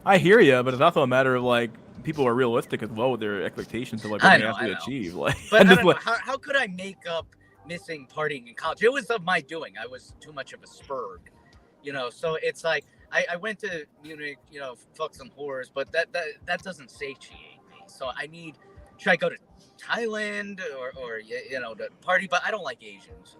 I hear you, but it's also a matter of like people are realistic as well with their expectations of like what I they know, have to I know. achieve. Like, But I'm I just don't know, like, how could I make up missing partying in college? It was of my doing. I was too much of a spurg, So it's like I went to Munich, fuck some whores, but that doesn't satiate me. So should I go to Thailand or to party? But I don't like Asians.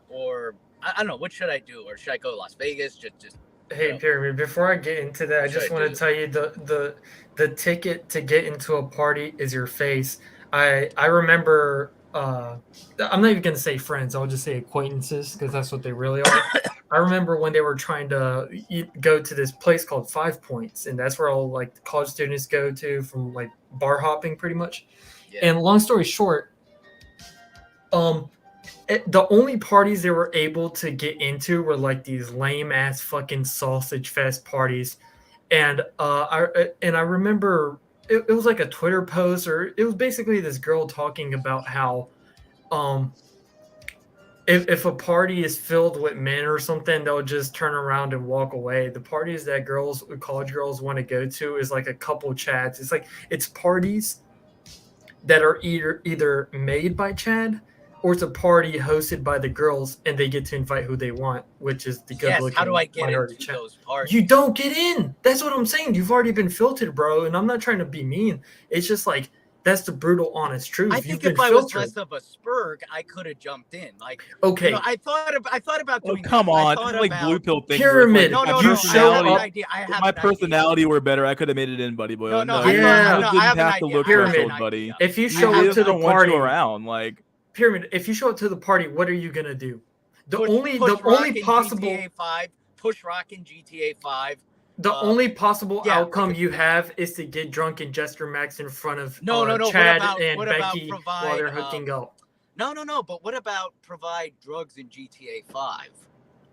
Or I don't know. What should I do? Or should I go to Las Vegas? Just Hey, Pyramid, before I get into that, I just want to tell you the ticket to get into a party is your face. I remember. I'm not even gonna say friends. I'll just say acquaintances because that's what they really are. I remember when they were trying to go to this place called 5 Points, and that's where all like the college students go to from like bar hopping, pretty much. Yeah. And long story short, the only parties they were able to get into were like these lame ass fucking sausage fest parties, and I remember it was like a Twitter post, or it was basically this girl talking about how if a party is filled with men or something, they'll just turn around and walk away. The parties that college girls want to go to is like a couple chats. It's like it's parties that are either made by Chad or it's a party hosted by the girls and they get to invite who they want, which is the good looking How do I get minority into Chad. those parties? You don't get in. That's what I'm saying. You've already been filtered, bro. And I'm not trying to be mean. It's just like that's the brutal, honest truth. I You've think been if I filtered. was less of a spurg, I could have jumped in. Like, Okay. you know, I thought about doing. Come this. I on, thought it's like about- blue pill thing. Pyramid. No, no, You no. show I have an up- idea. I If have my an idea. personality were better, I could have made it in, buddy boy. No, no, you I didn't have an have to idea. look I have for Pyramid. it, buddy. If you You show really up to the don't want party, you around, like Pyramid, if you show up to the party, what are you gonna do? The Push only Rock in possible GTA 5. Push Rock in GTA 5. the only possible yeah, outcome like you have is to get drunk and Jester Max in front of No. Chad what and about Becky provide, while they're hooking up. No. But what about provide drugs in GTA 5?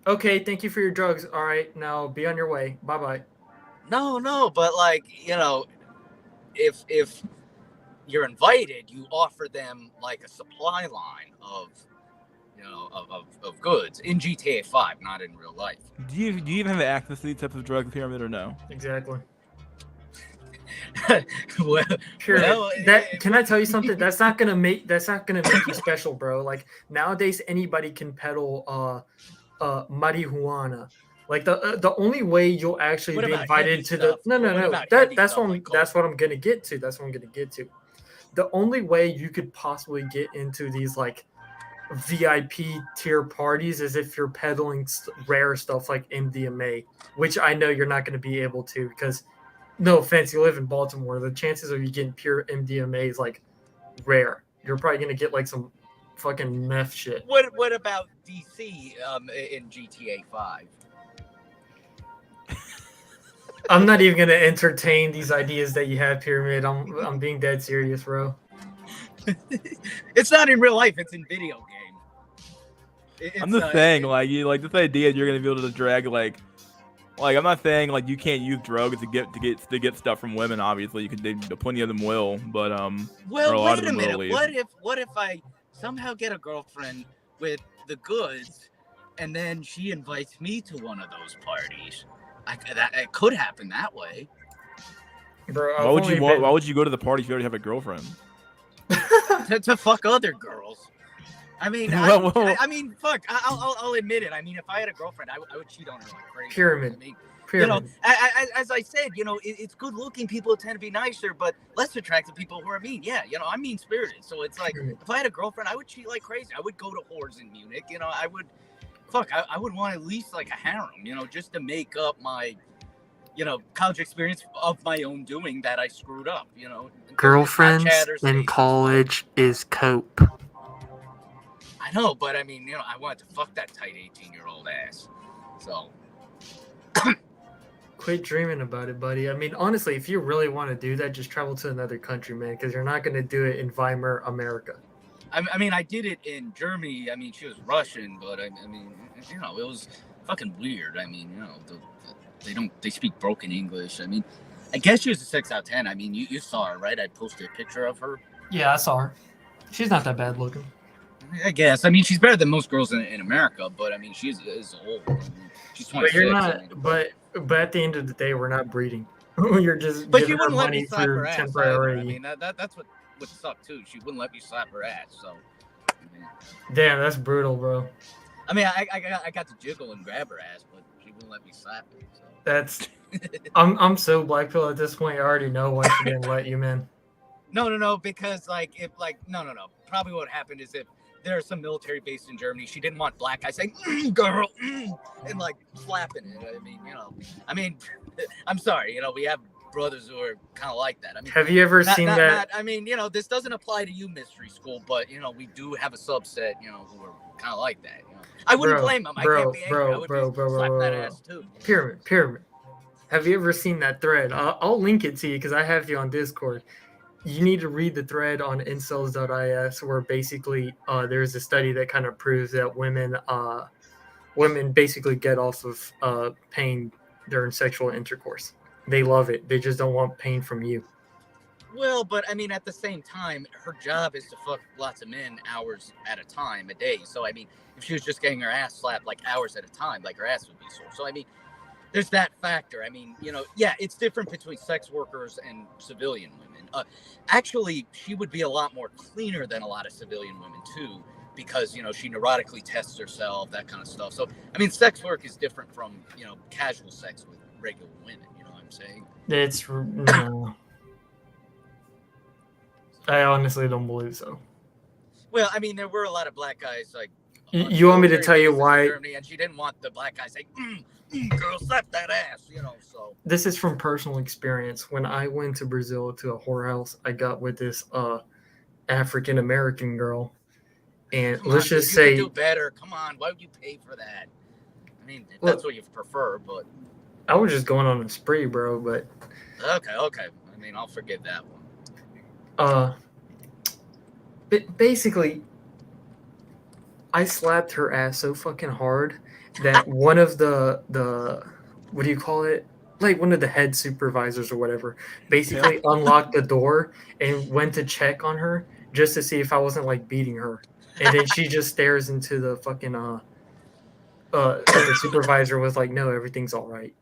Okay, thank you for your drugs. All right, now be on your way. Bye bye. No. But like, you know, if you're invited, you offer them like a supply line of, you know, of goods in GTA 5, not in real life. do you even have access to these types of drugs, Pyramid, or no? Exactly. well, Pyramid. well, Can I tell you something? That's not gonna make you special, bro. Like nowadays, anybody can peddle marijuana. Like the only way you'll actually What be about invited heavy to stuff? the What no. about heavy That's stuff what like that's what I'm gonna get to. That's what I'm gonna get to. The only way you could possibly get into these like VIP tier parties is if you're peddling rare stuff like MDMA, which I know you're not going to be able to because, no offense, you live in Baltimore. The chances of you getting pure MDMA is like rare. You're probably going to get like some fucking meth shit. What about DC in GTA 5? I'm not even going to entertain these ideas that you have, Pyramid. I'm being dead serious, bro. It's not in real life. It's in video game. I'm just saying, like you like this idea you're gonna be able to drag like I'm not saying like you can't use drugs to get stuff from women. Obviously, you can. Plenty of them will, but or a Well, lot wait of a them will at minute. least. What if I somehow get a girlfriend with the goods, and then she invites me to one of those parties? It could happen that way. Bro, Why would you go to the party if you already have a girlfriend? to fuck other girls. I mean, I mean, fuck. I'll admit it. I mean, if I had a girlfriend, I would cheat on her like crazy. Pyramid. I mean, Pyramid. you know, as I said, you know, it's good-looking people tend to be nicer, but less attractive people who are mean. Yeah, you know, I'm mean-spirited, so it's like if I had a girlfriend, I would cheat like crazy. I would go to whores in Munich. You know, I would want at least like a harem. You know, just to make up my, you know, college experience of my own doing that I screwed up. You know, Girlfriends in college is cope. I know, but I mean, you know, I wanted to fuck that tight 18-year-old ass. So. Quit dreaming about it, buddy. I mean, honestly, if you really want to do that, just travel to another country, man, because you're not going to do it in Weimar, America. I mean, I did it in Germany. I mean, she was Russian, but I mean, you know, it was fucking weird. I mean, you know, they speak broken English. I mean, I guess she was a 6 out of 10. I mean, you saw her, right? I posted a picture of her. Yeah, I saw her. She's not that bad looking. I guess. I mean, she's better than most girls in America, but I mean, she's old. I mean, she's 26. But you're not. I mean. But at the end of the day, we're not breeding. You're just But she giving her wouldn't let me money slap for her ass. temporary. I mean, that's what would suck too. She wouldn't let me slap her ass. So. I mean, damn, that's brutal, bro. I mean, I got to jiggle and grab her ass, but she wouldn't let me slap her. So. That's. I'm so black pill at this point. I already know why she didn't let you, man. No, because no. Probably what happened is if there's some military base in Germany, she didn't want black guys saying "girl" and like slapping it. I mean, you know, I'm sorry, you know, we have brothers who are kind of like that. I mean, Have you ever seen that? I mean, this doesn't apply to you, Mystery School, but we do have a subset, who are kind of like that. I wouldn't blame them. I can't be angry. I would be slapping that ass too. Pyramid. Have you ever seen that thread? I'll link it to you because I have you on Discord. You need to read the thread on incels.is where basically there's a study that kind of proves that women basically get off of pain during sexual intercourse. They love it. They just don't want pain from you. Well, but I mean, at the same time, her job is to fuck lots of men hours at a time a day. So I mean, if she was just getting her ass slapped like hours at a time, like her ass would be sore. So I mean, there's that factor. I mean, yeah, it's different between sex workers and civilian women. Actually, she would be a lot more cleaner than a lot of civilian women too, because she neurotically tests herself, that kind of stuff. So I mean, sex work is different from casual sex with regular women. You know what I'm saying? No. I honestly don't believe so. Well, I mean, there were a lot of black guys like. You want me to tell you why? Germany, and she didn't want the black guys saying, "Girl, slap that ass," So this is from personal experience. When I went to Brazil to a whorehouse, I got with this African American girl, and let's just say, you could do better. Come on, why would you pay for that? I mean, if that's what you prefer, but I was just going on a spree, bro. But okay. I mean, I'll forgive that one. Basically, I slapped her ass so fucking hard that one of the what do you call it? Like one of the head supervisors or whatever basically unlocked the door and went to check on her just to see if I wasn't like beating her. And then she just stares into the fucking the supervisor was like, "No, everything's all right."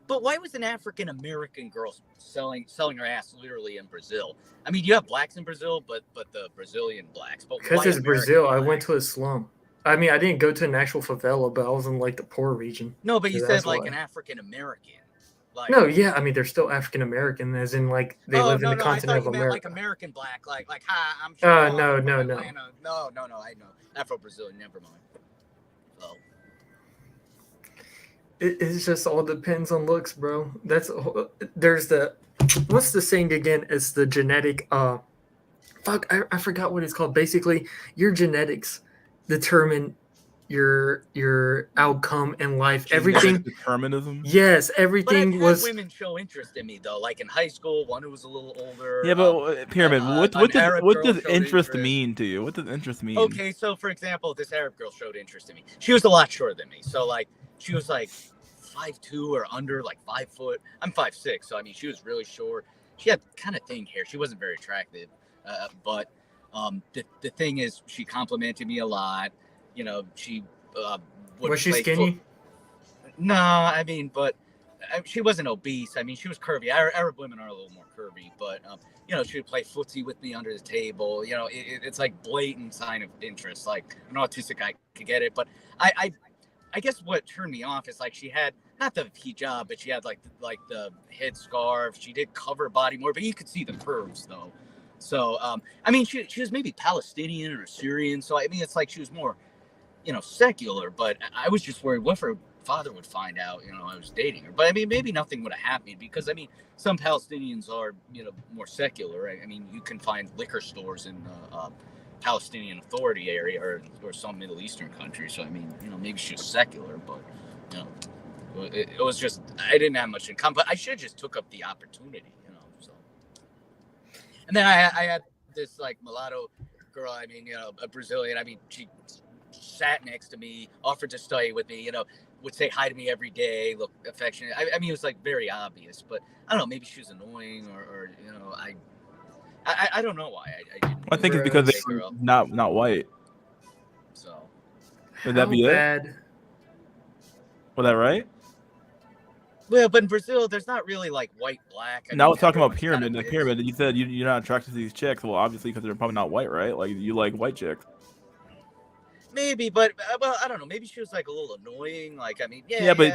But why was an African American girl selling her ass literally in Brazil? I mean, you have blacks in Brazil, but the Brazilian blacks. Because it's Brazil, I went to a slum. I mean, I didn't go to an actual favela, but I was in like the poor region. No, but you said like an African American. Like, no, yeah, I mean they're still African American, as in like they live in the continent of America. Like American black, like hi, I'm. No. No, I know Afro Brazilian. Never mind. Oh. It just all depends on looks, bro. There's the what's the saying again? It's the genetic. I forgot what it's called. Basically, your genetics determine your outcome in life. Everything determinism. Yes, everything was. Women show interest in me though. Like in high school, one who was a little older. Yeah, but Pyramid, what does interest mean to you? What does interest mean? Okay, so for example, this Arab girl showed interest in me. She was a lot shorter than me, so like she was like 5'2" or under, like 5 foot. I'm 5'6", so I mean she was really short. She had kind of thin hair. She wasn't very attractive, but the thing is, she complimented me a lot. She was she skinny? No, I mean, but she wasn't obese. I mean, she was curvy. Arab women are a little more curvy, but she would play footsie with me under the table. It's like blatant sign of interest. Like an autistic guy could get it, but I guess what turned me off is like she had not the hijab, but she had like the head scarf. She did cover her body more, but you could see the curves though. So I mean, she was maybe Palestinian or Syrian. So I mean, it's like she was more, secular. But I was just worried what if her father would find out, I was dating her. But I mean, maybe nothing would have happened because I mean, some Palestinians are, more secular. I mean, you can find liquor stores in the Palestinian Authority area or some Middle Eastern country. So I mean, maybe she was secular, but it was just I didn't have much in common. But I should have just took up the opportunity, So, and then I had this like mulatto girl. I mean, a Brazilian. I mean, she sat next to me, offered to study with me. Would say hi to me every day, look affectionate. I mean, it was like very obvious, but I don't know. Maybe she was annoying, or I don't know why. I think it's because they're not white. So would that be it? Was that right? Well, but in Brazil, there's not really like white, black. Now I was talking about pyramid. The pyramid. You said you're not attracted to these chicks. Well, obviously because they're probably not white, right? Like you like white chicks. Maybe, but well, I don't know. Maybe she was like a little annoying. Like I mean,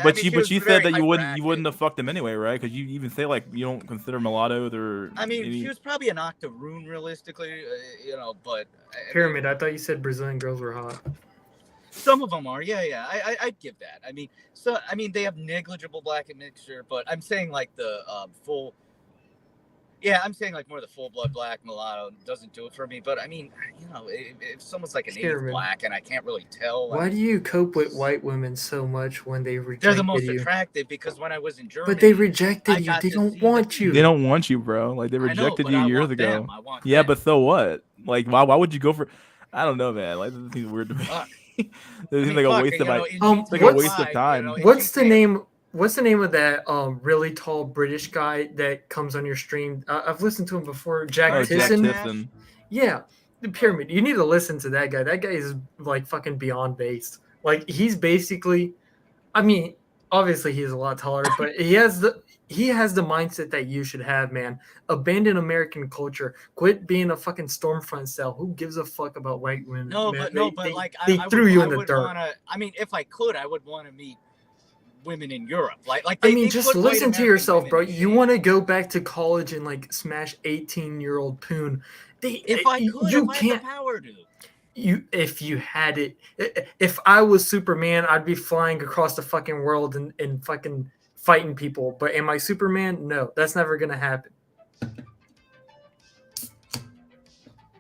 but she said that you wouldn't have fucked them anyway, right? Because you even say like you don't consider mulattoes or. I mean, she was probably an octoroon, realistically, but. Pyramid. I thought you said Brazilian girls were hot. Some of them are, yeah. I'd give that. I mean, they have negligible black admixture, but I'm saying like the full. Yeah, I'm saying like more the full blood black mulatto doesn't do it for me. But I mean, if someone's like an eighth Chairman, black and I can't really tell. why do you cope with white women so much when they They're rejected the most you? attractive because when I was in Germany, But they rejected you. They don't want you. They don't want you, bro. Like they I know, rejected but you I years want ago. them. I want Yeah, them. but so what? Like, why would you go for? I don't know, man. Like this seems weird to me. It seems like a waste of a waste of time. What's the name? What's the name of that really tall British guy that comes on your stream? I've listened to him before. Jack Tisson. Yeah, the Pyramid. You need to listen to that guy. That guy is like fucking beyond based. Like he's basically, I mean, obviously he's a lot taller, but he has the mindset that you should have, man. Abandon American culture. Quit being a fucking Stormfront cell. Who gives a fuck about white women? No, man? but like they I threw would, you I in the would dirt. Wanna, I mean, if I could, I would want to meet women in Europe. I mean, just listen to yourself, bro. You want to go back to college and like smash 18-year-old poon. If I could, you if I can't. had the power to. If you had it, if I was Superman, I'd be flying across the fucking world and fucking fighting people. But am I Superman? No, that's never gonna happen.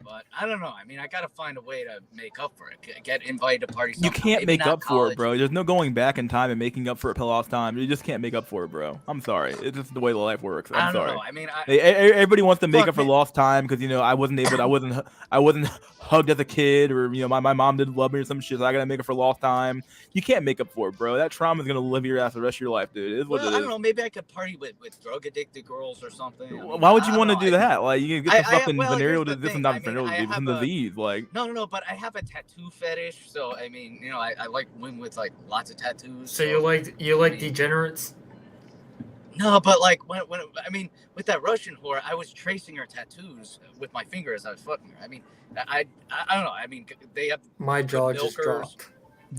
But I don't know. I mean, I gotta find a way to make up for it. Get invited to parties. You can't Maybe make not up for college. it, bro. There's no going back in time and making up for it lost time. You just can't make up for it, bro. I'm sorry. It's just the way the life works. I'm I don't sorry. know. I mean, everybody wants to make Look, up for lost time because I wasn't hugged as a kid, or my mom didn't love me or some shit. So I gotta make up for lost time. You can't make up for it, bro. That trauma is gonna live your ass the rest of your life, dude. It is what Well, it I is. don't know. Maybe I could party with drug addicted girls or something. I mean, Why would you I want to don't do know. that? Like you can get the fucking well, venereal. here's the This is thing. not I mean, venereal I disease. It's have a disease. Like No, but I have a tattoo fetish. So I mean, I like women with like lots of tattoos. So you like degenerates? No, but like when I mean, with that Russian whore, I was tracing her tattoos with my finger as I was fucking her. I mean, I don't know. I mean, they have my jaw just milkers. dropped.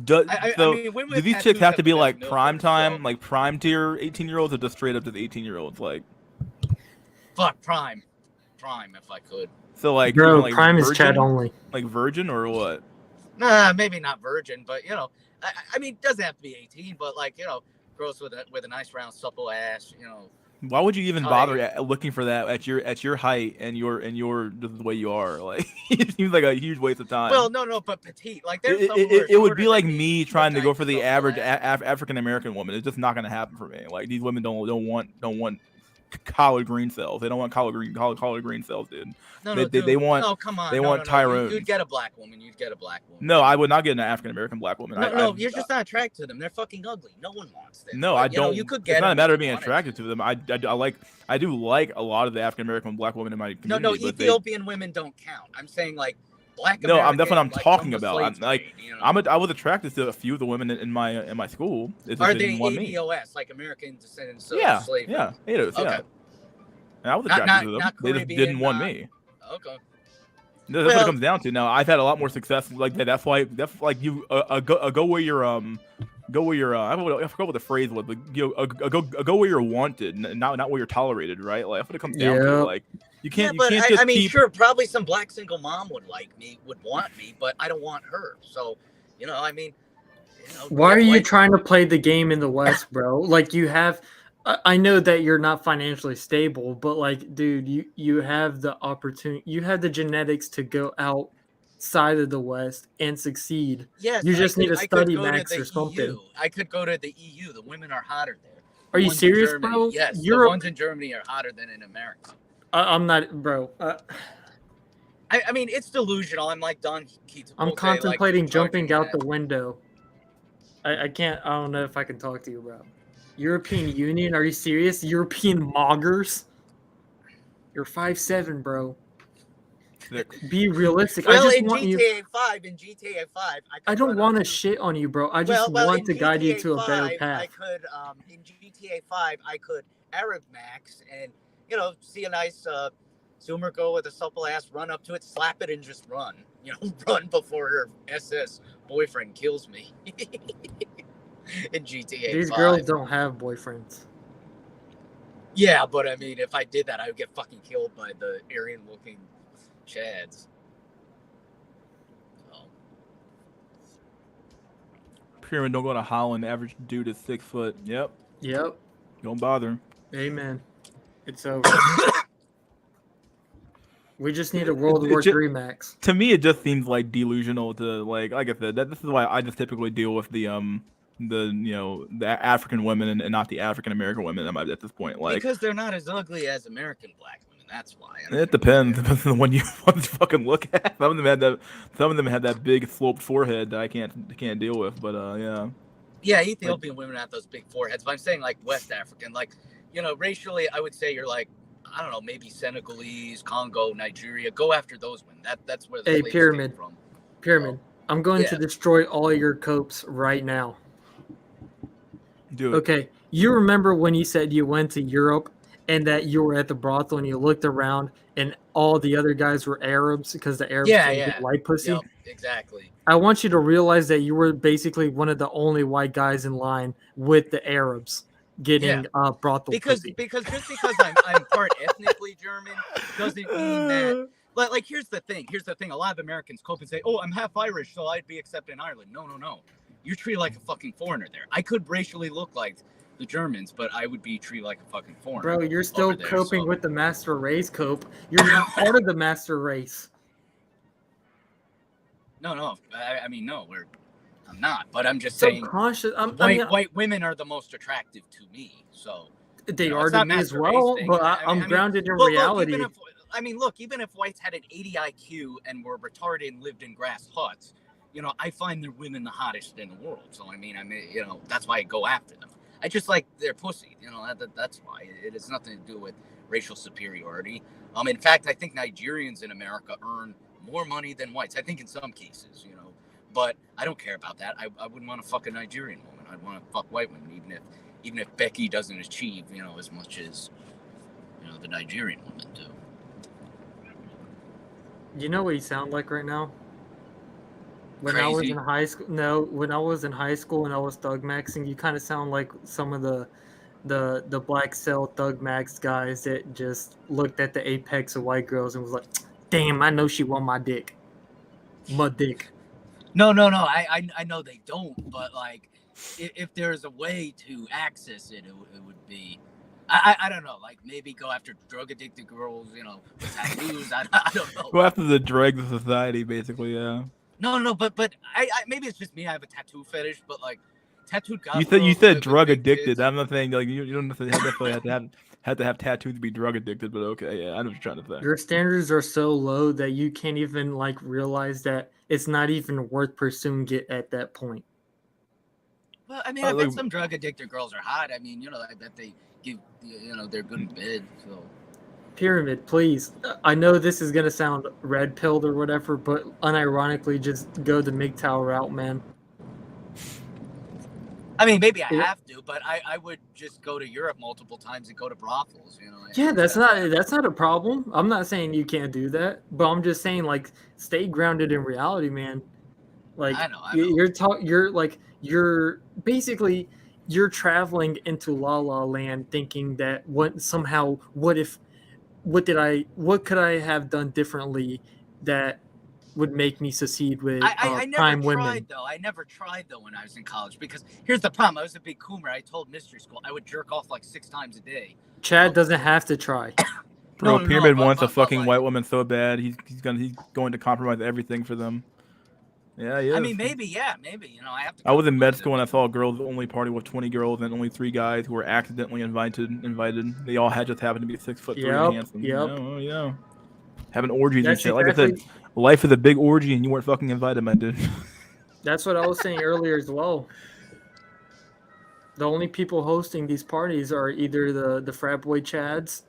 So, I mean, women do with these chicks tattoos have to be the like best prime milkers, time, like prime tier 18-year-olds, or just straight up just 18-year-olds? Like, fuck prime if I could. So like, Bro, even, like prime is virgin? chat only. Like virgin or what? Nah, maybe not virgin, but I mean, it doesn't have to be 18, but like girls with a nice round supple ass, Why would you even tight. bother looking for that at your height and your just the way you are? Like, it seems like a huge waste of time. Well, no, but petite. Like there's some it would be like me trying to go for the average African American woman. It's just not going to happen for me. Like these women don't want collard green cells. They don't want collard green cells, dude. They want. No, come on. They want Tyrone. You'd get a black woman. No, I would not get an African American black woman. No, you're just not attracted to them. They're fucking ugly. No one wants them. No, but, I don't. You could get. It's not a them matter if of being you wanted attracted to them. I do like a lot of the African American black women in my community. No, but Ethiopian women don't count. I'm saying like black. No, that's what I'm American, talking from the about. slave Like, trade, I was attracted to a few of the women in my school. It's just Are they they didn't want me. ADOS, like American descendants of Yeah, slavery? yeah, ADOS, Okay. yeah. And I was Not- attracted to them. not They just Caribbean, didn't want not- me. Okay. That's what it comes down to. Now I've had a lot more success like that. That's like you go where you're I forgot what the phrase was, but go where you're wanted, not where you're tolerated, right? Like that's what it comes down to. Like you can't Yeah, but you can't just I mean, keep. sure, probably some black single mom would want me, but I don't want her. So, I mean, Why are you trying to play the game in the West, bro? Like you have, I know that you're not financially stable, but like, dude, you have the opportunity, you have the genetics to go outside of the West and succeed. Yes, you just need to I could study go to max the or something. EU. I could go to the EU. The women are hotter there. Are you ones in serious, Germany- bro? Yes, Europe- the ones in Germany are hotter than in America. I'm not, bro. I mean, it's delusional. I'm like Don Quixote. I'm like, contemplating jumping charging out at- the window. I can't. I don't know if I can talk to you, bro. European Union? Are you serious? European moggers? You're 5'7", bro. Be realistic. Well, I just in want you. GTA 5, I don't want to shit on you, bro. I just want to guide you to a better I path. could, in GTA 5, I could Arab Max and, see a nice Zoomer girl with a supple ass, run up to it, slap it, and just run. Run before her SS boyfriend kills me. In GTA These 5. girls don't have boyfriends. Yeah, but I mean, if I did that, I would get fucking killed by the Aryan-looking Chads. Pyramid, don't go to Holland. Average dude is 6 foot. Yep. Yep. Don't bother. Amen. It's over. We just need a World War III max. To me, it just seems like delusional to like I said. This is why I just typically deal with the African women and not the African American women at this point. Like because they're not as ugly as American black women. That's why. It depends. Depends on when you want to fucking look at. Some of them had that big sloped forehead that I can't deal with. But yeah. Yeah, Ethiopian women have those big foreheads. But I'm saying like West African, like racially, I would say you're like. I don't know, maybe Senegalese, Congo, Nigeria. Go after those women. That's where the Pyramid. Came from. Pyramid. I'm going to destroy all your copes right now. Do it. Okay. You remember when you said you went to Europe and that you were at the brothel and you looked around and all the other guys were Arabs because the Arabs get white pussy? Yep, exactly. I want you to realize that you were basically one of the only white guys in line with the Arabs. Getting brothel because pussy. Because just because I'm part ethnically German doesn't mean that like here's the thing a lot of Americans cope and say, oh, I'm half Irish so I'd be accepted in Ireland. No, you're treated like a fucking foreigner there. I could racially look like the Germans, but I would be treated like a fucking foreigner. Bro, you're still coping with the master race cope. You're not part of the master race. No, I mean no, I'm not, but I'm just saying white women are the most attractive to me. So they are to me as well, but I'm grounded in reality. Even if whites had an 80 IQ and were retarded and lived in grass huts, I find their women the hottest in the world. So that's why I go after them. I just like their pussy. That's why. It has nothing to do with racial superiority. In fact, I think Nigerians in America earn more money than whites. I think in some cases, But I don't care about that. I wouldn't want to fuck a Nigerian woman. I'd want to fuck white women, even if Becky doesn't achieve, as much as, the Nigerian women do. You know what you sound like right now? When Crazy. I was in high school, when I was in high school and I was thug maxing, you kind of sound like some of the black cell thug max guys that just looked at the apex of white girls and was like, "Damn, I know she want my dick, my dick." No. I know they don't, but like, if there's a way to access it, it would be. I don't know, like maybe go after drug addicted girls, with tattoos. I don't know. Go after the dregs of society, basically. Yeah. No, but I maybe it's just me. I have a tattoo fetish, but like tattooed guys. You said drug addicted. I'm not saying like you don't necessarily have to have tattoos to be drug addicted, but okay, yeah, I know what you're trying to say. Your standards are so low that you can't even like realize that it's not even worth pursuing it at that point. Well, I mean, I bet some drug addicted girls are hot. I mean, I bet they give, they're good in bed. So, Pyramid, please. I know this is gonna sound red pilled or whatever, but unironically, just go the MGTOW route, man. I mean, maybe I have to, but I would just go to Europe multiple times and go to brothels. Yeah, that's not a problem. I'm not saying you can't do that, but I'm just saying like stay grounded in reality, man. Like I know. You're basically traveling into La La Land thinking that what could I have done differently that would make me succeed with prime women. I never tried though when I was in college because here's the problem. I was a big coomer. I told mystery school I would jerk off like 6 times a day. Chad doesn't have to try. Bro, Pyramid wants a fucking white woman so bad. He's going to compromise everything for them. Yeah, yeah. I mean, maybe. I have to. I was in med school and I saw a girls only party with 20 girls and only 3 guys who were accidentally invited. They all just happened to be 6'3" and handsome. Yep. Yeah. Having orgies and shit. Like I said, life is a big orgy and you weren't fucking invited, my dude. That's what I was saying earlier as well. The only people hosting these parties are either the frat boy Chads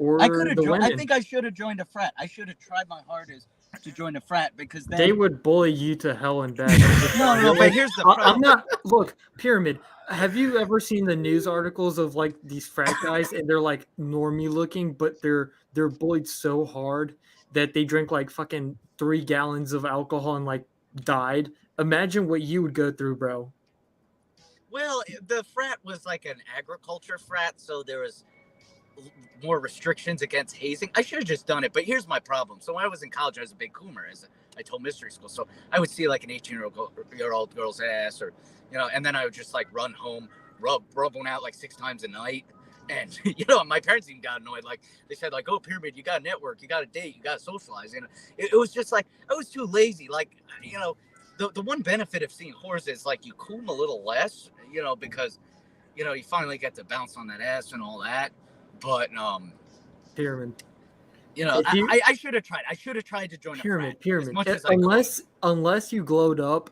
or the women. I think I should have joined a frat. I should have tried my hardest to join a frat because then they would bully you to hell and back. No, but here's the problem. I'm not. Look, Pyramid. Have you ever seen the news articles of like these frat guys and they're like normie looking, but they're bullied so hard that they drink like fucking 3 gallons of alcohol and like died? Imagine what you would go through, bro. Well, the frat was like an agriculture frat, so there was more restrictions against hazing. I should have just done it, but here's my problem. So when I was in college, I was a big coomer, as I told mystery school. So I would see like an 18-year-old girl's ass, or and then I would just like run home, rub one out like 6 times a night. And my parents even got annoyed. Like they said, like, "Oh, Pyramid, you got to network, you got to date, you got to socialize." It was just like I was too lazy. Like the one benefit of seeing whores is like you cool them a little less, because you finally get to bounce on that ass and all that. But Pyramid. I should have tried. I should have tried to join Pyramid. a frat as much as I Unless you glowed up,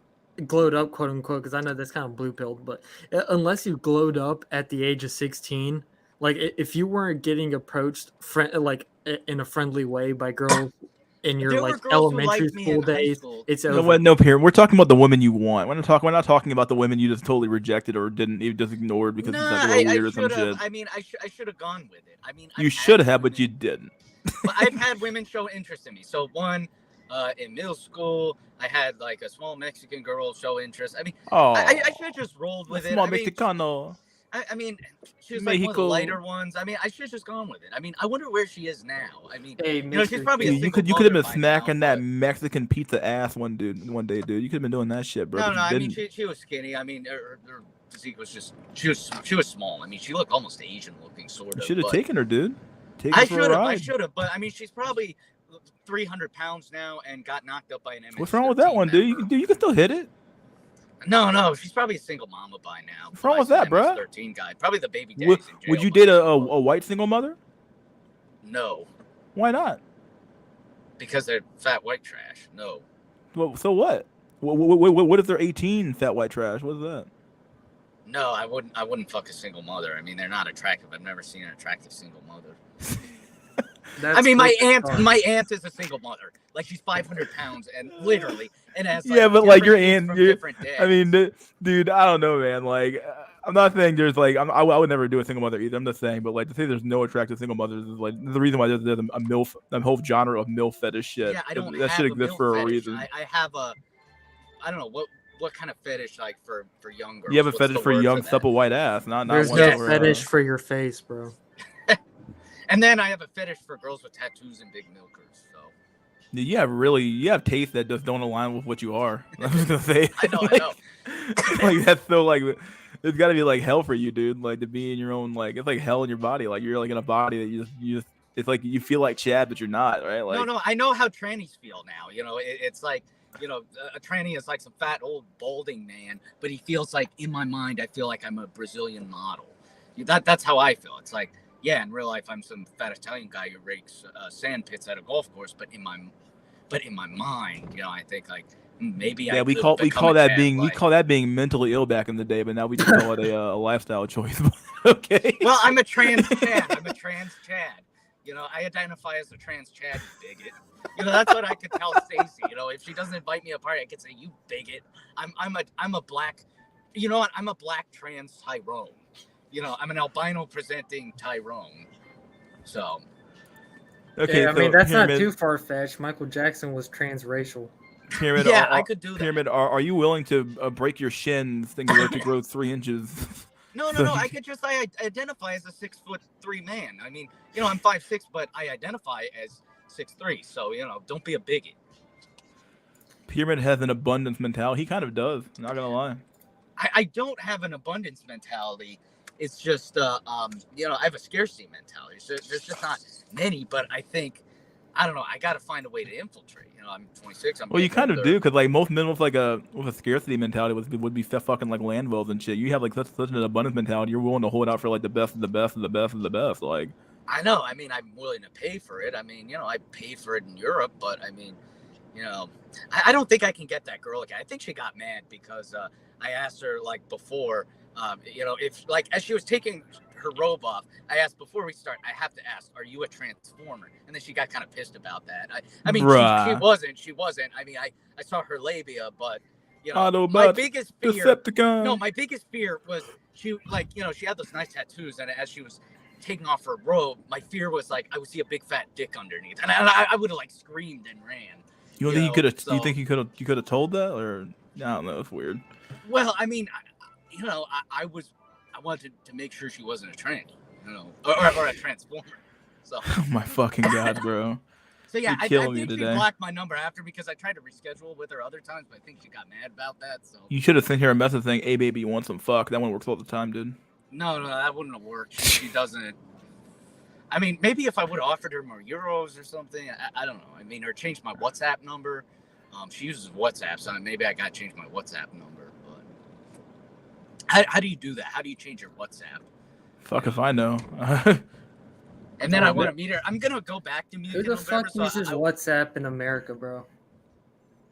quote unquote, because I know that's kind of blue pilled, but unless you glowed up at the age of 16. Like, if you weren't getting approached in a friendly way by girls in your like elementary school days, it's over. No, Pierre. We're talking about the women you want. We're not talking about the women you just totally rejected or didn't even just ignored because you thought they were weird or some shit. I mean, I should have gone with it. I mean, you should have, but you didn't. But I've had women show interest in me. So one, in middle school, I had like a small Mexican girl show interest. I mean, I should have just rolled with it. Small Mexicano. I mean, she was like one of the lighter ones. I mean, I should have just gone with it. I mean, I wonder where she is now. I mean, she's probably you could have been smacking that Mexican pizza ass one day, dude. You could have been doing that shit, bro. No, I mean, she was skinny. I mean, her physique was just she was small. I mean, she looked almost Asian looking, sort of. You should have taken her, dude. I should have, but I mean, she's probably 300 pounds now and got knocked up by an MX. What's wrong with that one, dude? You can still hit it. No, she's probably a single mama by now. What's wrong with that, bro? 13 guy, probably the baby daddy's in jail. Would you date a white single mother? No. Why not? Because they're fat white trash. No. Well, so what? What if they're 18 fat white trash? What is that? No, I wouldn't fuck a single mother. I mean, they're not attractive. I've never seen an attractive single mother. I mean, my aunt is a single mother. Like, she's 500 pounds and literally, and has like, but like your aunt, I mean, dude, I don't know, man. Like, I'm not saying there's like, I would never do a single mother either. I'm just saying, but like to say there's no attractive single mothers is like the reason why there's a MILF, the whole genre of MILF fetish shit. Yeah, I don't that have shit exists for a reason. I have I don't know what kind of fetish like for young girls. You have a fetish for young supple white ass, not there's one no fetish for your face, bro. And then I have a fetish for girls with tattoos and big milkers. So you have taste that just don't align with what you are. I was gonna say. I know. Like that's so like it's got to be like hell for you, dude. Like to be in your own like it's like hell in your body. Like you're like in a body that you just it's like you feel like Chad, but you're not, right? Like no, I know how trannies feel now. It's like a tranny is like some fat old balding man, but he feels like in my mind I feel like I'm a Brazilian model. That's how I feel. It's like. Yeah, in real life, I'm some fat Italian guy who rakes sand pits at a golf course. But in my mind, I think like maybe we call that being mentally ill back in the day. But now we just call it a lifestyle choice. Okay. Well, I'm a trans Chad. I identify as a trans Chad, you bigot. That's what I could tell Stacey. If she doesn't invite me to a party, I could say, "You bigot." I'm a black. You know what? I'm a black trans Tyrone. I'm an albino presenting Tyrone. So. Okay, yeah, I mean, that's not too far-fetched. Michael Jackson was transracial. Pyramid, yeah, I could do that. Pyramid, are you willing to break your shins thinking to grow 3 inches? No. I could just identify as a 6'3" man. I mean, I'm 5'6", but I identify as 6'3". So, don't be a bigot. Pyramid has an abundance mentality. He kind of does. Not gonna lie. I don't have an abundance mentality. It's just, I have a scarcity mentality. So there's just not many, but I think, I don't know, I got to find a way to infiltrate. I'm 26. Well, you kind of do, because like most men with a scarcity mentality would be fucking like landvills and shit. You have like such an abundance mentality. You're willing to hold out for like the best of the best of the best of the best. Like, I know. I mean, I'm willing to pay for it. I mean, I pay for it in Europe, but I mean, I don't think I can get that girl again. I think she got mad because I asked her like before. If like as she was taking her robe off, I asked before we start, I have to ask, are you a transformer? And then she got kind of pissed about that. I mean, she wasn't. I mean, I saw her labia, but my biggest fear. Decepticon. No, my biggest fear was she she had those nice tattoos, and as she was taking off her robe, my fear was like I would see a big fat dick underneath, and I would have like screamed and ran. You think you could have? You think you could have told that, or I don't know? It's weird. Well, I mean. I wanted to make sure she wasn't a tranny, or a transformer. So. Oh my fucking god, bro. So yeah, You're I killing me think she today. blocked my number after because I tried to reschedule with her other times, but I think she got mad about that. So You should have sent her a message saying, "Hey, baby, you want some fuck?" That one works all the time, dude. no, that wouldn't have worked. She doesn't. I mean, maybe if I would have offered her more euros or something, I don't know. I mean, or changed my WhatsApp number. She uses WhatsApp, so maybe I got to change my WhatsApp number. But how do you do that? How do you change your WhatsApp? Fuck if I know. And then I want to meet her. I'm gonna go back to Munich Who in the November. fuck uses WhatsApp in America, bro?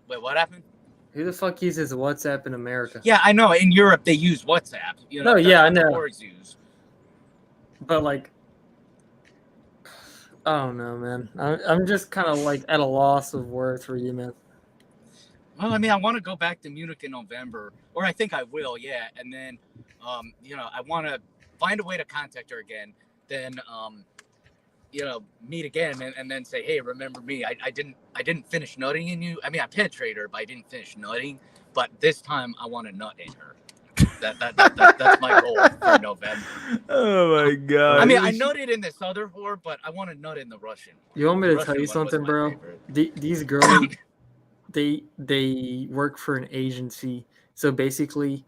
Wait, what happened? Who the fuck uses WhatsApp in America? Yeah, I know. In Europe, they use WhatsApp. You know, No, that's yeah, I what the know. boys use. But like, I don't know, man. I'm just kind of like at a loss of words for you, man. Well, I mean, I want to go back to Munich in November, or I think I will, yeah. And then, you know, I want to find a way to contact her again. Then, you know, meet again, and then say, hey, remember me? I didn't finish nutting in you. I mean, I penetrated her, but I didn't finish nutting. But this time, I want to nut in her. That's my goal for November. Oh my god. I mean, I nutted in this other whore, but I want to nut in the Russian. You want me to Russian tell you one was something, my bro? favorite. These girls, they work for an agency. So basically,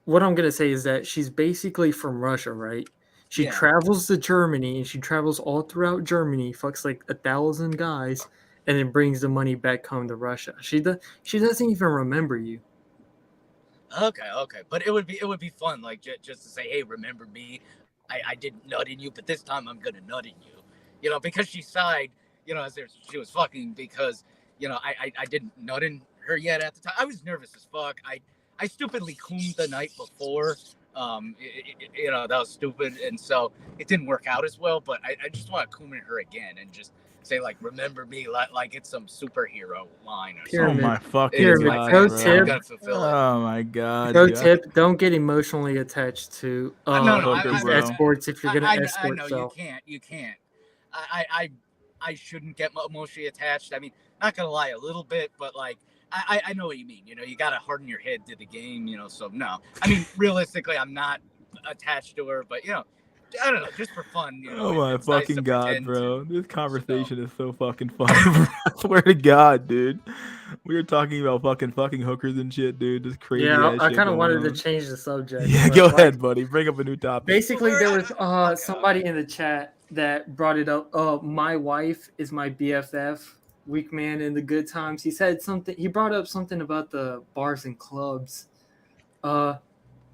what I'm gonna say is that she's basically from Russia, right? She Yeah. travels to Germany and she travels all throughout Germany, fucks like 1,000 guys, and then brings the money back home to Russia. She doesn't even remember you. Okay, but it would be fun, like just to say, hey, remember me? I didn't nut in you, but this time I'm gonna nut in you. You know, because she sighed, you know, as she was fucking, because you know I didn't nut in her yet at the time. I was nervous as fuck. I stupidly cooned the night before. You know, that was stupid, and so it didn't work out as well. But I just want to coon her again and just say, like, remember me, like it's some superhero line or Pyramid. Oh my fucking Pyramid. god, Pro bro. tip. Oh my god. Pro yeah. tip: don't get emotionally attached to escorts if you're gonna escort. I know So you can't. I shouldn't get emotionally attached. I mean, not gonna lie, a little bit, but like I know what you mean. You know, you gotta harden your head to the game. You know, so no. I mean, realistically, I'm not attached to her, but you know, I don't know, just for fun. You know, Oh my it's nice fucking to god, pretend bro. This conversation is so fucking funny, bro. I swear to god, dude. We were talking about fucking hookers and shit, dude. This crazy yeah, ass I shit kind of going wanted to on. change the subject. Yeah, but, go like, ahead, buddy. Bring up a new topic. Basically, there was somebody in the chat that brought it up. My wife is my BFF, weak man in the good times. He said something. He brought up something about the bars and clubs.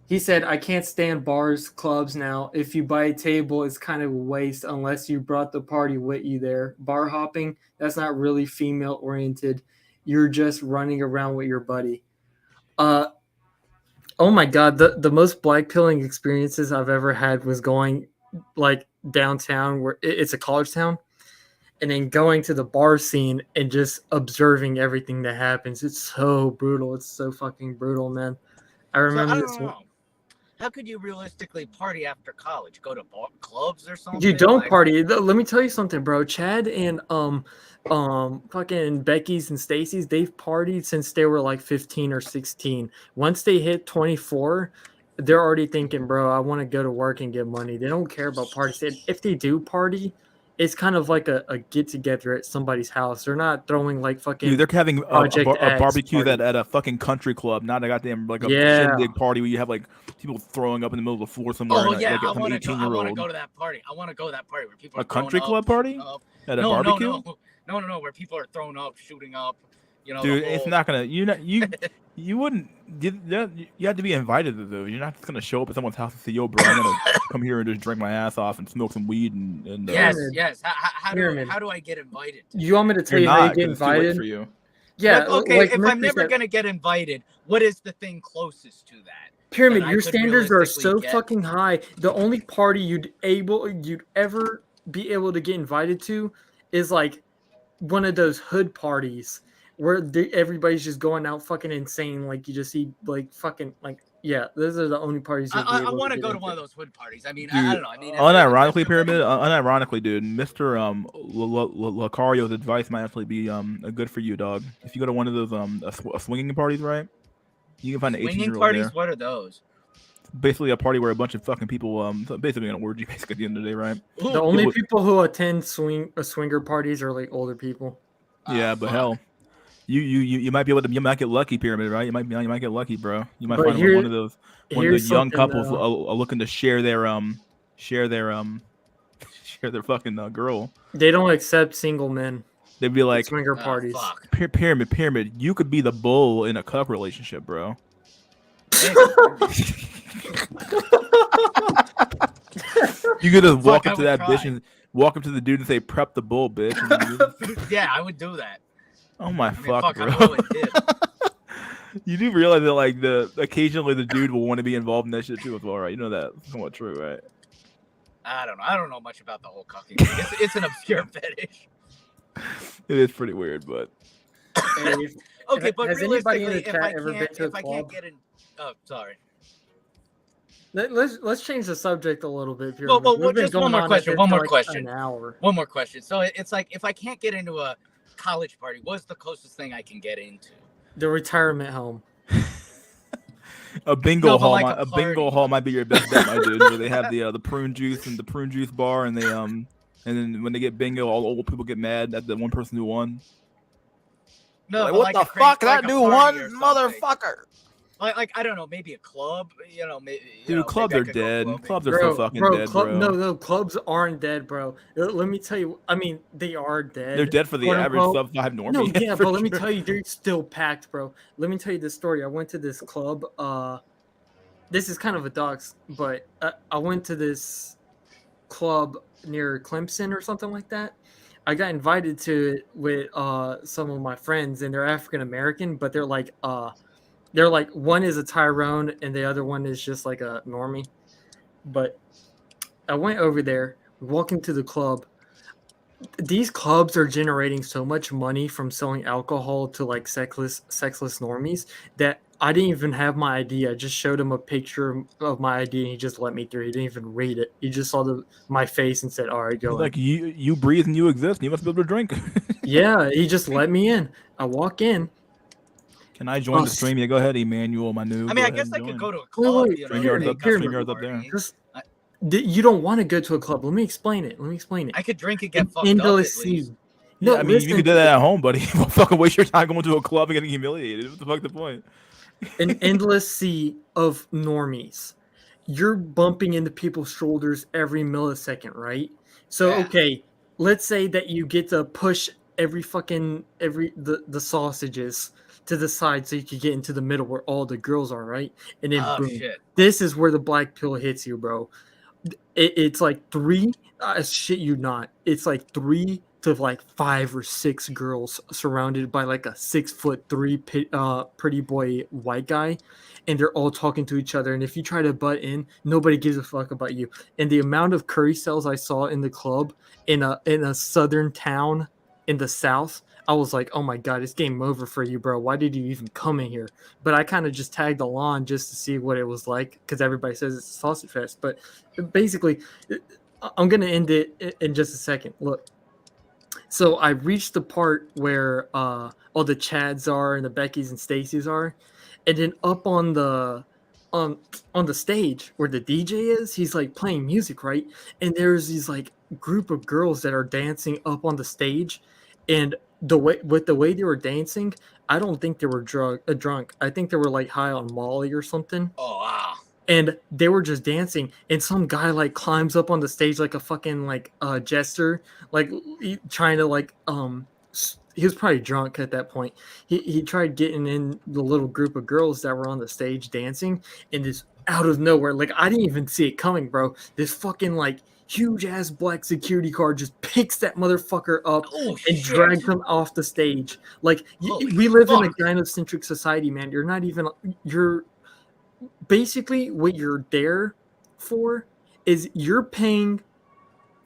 He said, I can't stand bars, clubs now. If you buy a table, it's kind of a waste unless you brought the party with you there. Bar hopping, that's not really female oriented. You're just running around with your buddy. Oh my god, the most black pilling experiences I've ever had was going like downtown where it's a college town, and then going to the bar scene and just observing everything that happens. It's so brutal. It's so fucking brutal, man. I remember I this don't one. know. How could you realistically party after college? Go to clubs or something? You don't Like, party. Let me tell you something, bro. Chad and fucking Becky's and Stacy's, they've partied since they were like 15 or 16. Once they hit 24, they're already thinking, bro, I want to go to work and get money. They don't care about parties. If they do party, it's kind of like a get together at somebody's house. They're not throwing like fucking. Dude, they're having a Project X barbecue party. at a fucking country club, not a goddamn like a Yeah. shindig party where you have like people throwing up in the middle of the floor somewhere. oh and, yeah, like I some want to 18-year-old. go to that party. I want to go to that party where people are A country throwing club up, party? shooting up. At a no, barbecue? No, where people are throwing up, shooting up. You know, Dude, the it's whole- not gonna. You wouldn't. You have to be invited to those. You're not just gonna show up at someone's house and say, "Yo, bro, I'm gonna come here and just drink my ass off and smoke some weed." And Yes. How Pyramid. do I get invited? You want me to tell You're you how you not, get 'cause it's too late invited? for you. Yeah. Like, okay, like if I'm Mercury never said- gonna get invited, what is the thing closest to that? Pyramid, that I your could standards are realistically so get? fucking high. The only party you'd ever be able to get invited to is like one of those hood parties where everybody's just going out fucking insane. Like you just see like fucking like yeah, those are the only parties you'll be I able want to to get go to into. one of those hood parties. I mean, Dude, I don't know. I mean, unironically, unironically, dude, Mr. Lucario's advice might actually be good for you, dog. If you go to one of those swinging parties, right? You can find an swinging 18-year-old parties. there. What are those? basically a party where a bunch of fucking people, basically an orgy, basically at the end of the day, right? The only people who attend swinger parties are like older people. Yeah, but hell, you might be able to, you might get lucky, Pyramid, right? You might get lucky, bro. You might But find one of those young something, couples are looking to share their share their fucking girl. They don't accept single men. They'd be like swinger parties. Pyramid. You could be the bull in a cuck relationship, bro. You could just walk up to that bitch and walk up to the dude and say, "Prep the bull, bitch." And Yeah, I would do that. Oh my fuck, bro. I would dip. You do realize that like occasionally the dude will want to be involved in that shit too as well, right? You know that's somewhat true, right? I don't know. I don't know much about the whole cucking thing. It's an obscure fetish. It is pretty weird, but Okay, but has anybody in realistically, the chat ever been to a if I can't club? get in, oh, sorry. Let's change the subject a little bit here. Well, We've been just one going more on question. here One for more like question. An hour. One more question. So it's like if I can't get into a college party, what's the closest thing I can get into? The retirement home. a bingo No, but hall, like a bingo hall might be your best bet, my dude. Where they have the prune juice and the prune juice bar, and they and then when they get bingo, all the old people get mad at the one person who won. No, Like, but what the a fuck? like That a dude party won, or something. motherfucker. Like I don't know, maybe a club. You know, maybe. Dude, clubs are dead. Clubs are so fucking dead, club, bro. No, clubs aren't dead, bro. Let me tell you. I mean, they are dead. They're dead for the quote average unquote. sub-5 normie. No, yeah, for but let me sure. tell you, they're still packed, bro. Let me tell you this story. I went to this club. This is kind of a dox, but I went to this club near Clemson or something like that. I got invited to it with some of my friends, and they're African American, but they're like one is a Tyrone and the other one is just like a normie. But I went over there, walking to the club. These clubs are generating so much money from selling alcohol to like sexless normies that I didn't even have my ID. I just showed him a picture of my ID and he just let me through. He didn't even read it. He just saw my face and said, "All right, go." Like you breathe and you exist. And you must be able to drink. Yeah, he just let me in. I walk in. Can I join the stream? Yeah, go ahead, Emmanuel, my noob. I mean, I guess I could go to a club. Wait, You know, StreamYard's up there. You don't want to go to a club. Let me explain it. I could drink and get fucked Endless up at least. sea. No, I mean, you can do that at home, buddy. Don't fucking waste your time going to a club and getting humiliated. What the fuck the point? An endless sea of normies. You're bumping into people's shoulders every millisecond, right? So okay, let's say that you get to push the sausages to the side so you can get into the middle where all the girls are, right? And then boom, Shit. this is where the black pill hits you, bro. It's like three. Shit you not. It's like 3 to like 5 or 6 girls surrounded by like a 6'3" pretty boy white guy, and they're all talking to each other. And if you try to butt in, nobody gives a fuck about you. And the amount of curry cells I saw in the club in a southern town in the south, I was like, oh my god, it's game over for you, bro. Why did you even come in here? But I kind of just tagged along just to see what it was like because everybody says it's a sausage fest. But basically, I'm gonna end it in just a second. Look. So I reached the part where all the Chads are and the Beckys and Stacys are, and then up on the stage where the DJ is, he's like playing music, right? And there's these like group of girls that are dancing up on the stage, and the way they were dancing, I don't think they were drunk. I think they were like high on Molly or something. Oh wow. And they were just dancing, and some guy like climbs up on the stage like a fucking like jester, like trying to like he was probably drunk at that point. He tried getting in the little group of girls that were on the stage dancing, and just out of nowhere, like I didn't even see it coming, bro. This fucking like huge ass black security guard just picks that motherfucker up and drags him off the stage. Like we live in a gynocentric society, man. You're basically what you're there for is you're paying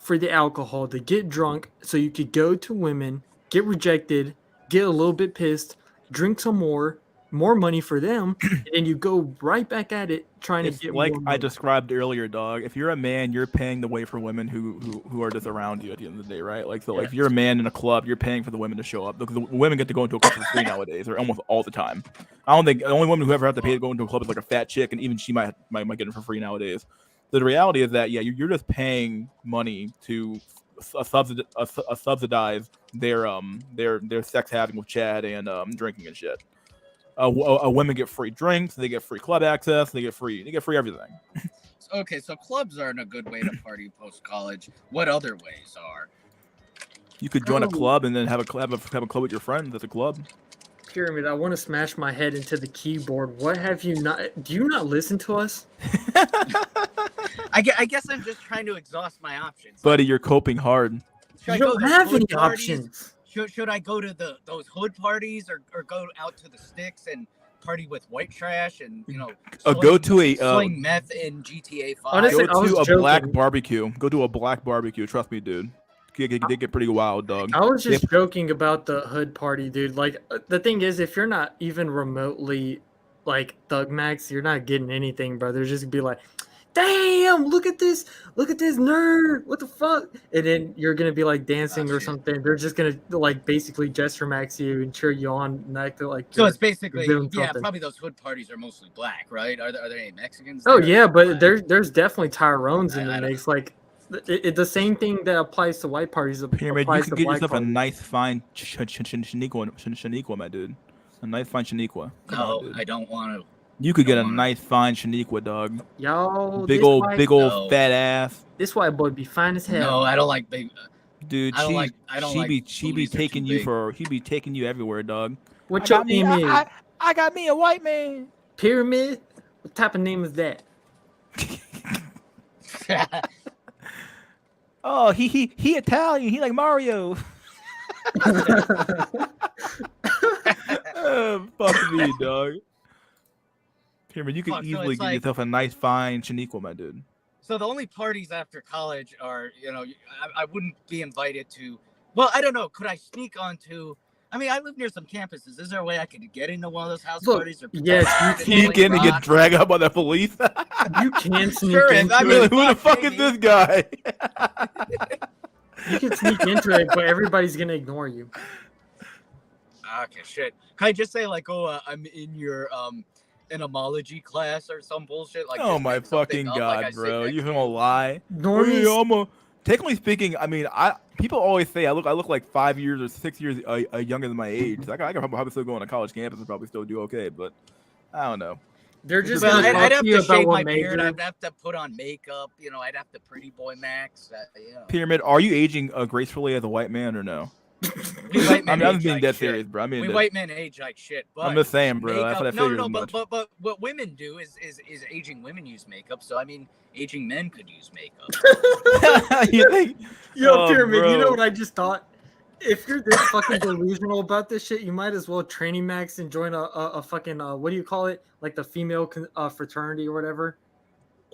for the alcohol to get drunk so you could go to women, get rejected, get a little bit pissed, drink some more, more money for them, and then you go right back at it trying It's to get like more I money. described earlier, dog. If you're a man, you're paying the way for women who are just around you at the end of the day, right? Like so, like if you're a man in a club, you're paying for the women to show up because the women get to go into a club for free nowadays, or almost all the time. I don't think the only woman who ever have to pay to go into a club is like a fat chick, and even she might get it for free nowadays. So the reality is that you're just paying money to subsidize their sex having with Chad and drinking and shit. Women get free drinks, they get free club access, they get free everything. Okay, so clubs aren't a good way to party post college. What other ways are? You could join a club and then have a club with your friends at the club. Pyramid, I want to smash my head into the keyboard. What have you not? Do you not listen to us? I guess I'm just trying to exhaust my options. Buddy, you're coping hard. You don't have any options. Should I go to those hood parties or go out to the sticks and party with white trash and sling meth in GTA 5? Honestly, go to a black barbecue. Go to a black barbecue. Trust me, dude. They get pretty wild, dog. I was just joking about the hood party, dude. Like the thing is, if you're not even remotely like Thug Max, you're not getting anything, bro. They're just gonna be like, damn, look at this nerd, what the fuck? And then you're gonna be like dancing or something. They're just gonna like basically gesture max you and cheer you on and act like so it's basically something. Probably those hood parties are mostly black, right? Are there any Mexicans Oh there? yeah, but there's definitely Tyrones in the mix. Like the same thing that applies to white parties Pyramid, you applies can to get black yourself parties. a nice fine Shaniqua, my dude. A nice fine Shaniqua. No, I don't want to. You could get a nice fine Shaniqua, dog. Yo, big old fat ass. This white boy be fine as hell. No, I don't like big. Dude, she be taking you he be taking you everywhere, dog. What your name is? I got me a white man. Pyramid? What type of name is that? Oh, he Italian. He like Mario. Fuck me, dog. Pyramid, you can Fuck, so easily it's get like- yourself a nice fine Shaniqua, my dude. So the only parties after college are, I wouldn't be invited to. Well, I don't know. Could I sneak onto? I mean, I live near some campuses. Is there a way I could get into one of those house parties? Or yes, you Sneak in and get dragged out by the police. You can sneak Sure, into I Really, mean, who the fuck is this guy? You can sneak into it, but everybody's gonna ignore you. Okay, shit. Can I just say like, I'm in your entomology class or some bullshit? Like, Oh just my make something fucking up, god, like I sit bro! next You to gonna lie? Normies- Technically speaking, I mean, people always say I look like 5 years or 6 years younger than my age. I can probably still go on a college campus and probably still do okay, but I don't know. They're just Well, gonna I'd talk have to you to about shave what my beard. major. I'd have to put on makeup. I'd have to pretty boy Max. Pyramid, are you aging gracefully as a white man or no? We white men I'm age being like dead shit. serious, bro. I mean, we white men age like shit. But I'm just saying, bro. That's what I figured as much. But what women do is aging women use makeup. So I mean, aging men could use makeup. You think? Yo, Oh, Pyramid, you know bro. what I just thought? If you're this fucking delusional about this shit, you might as well training max and join a fucking what do you call it? Like the female fraternity or whatever.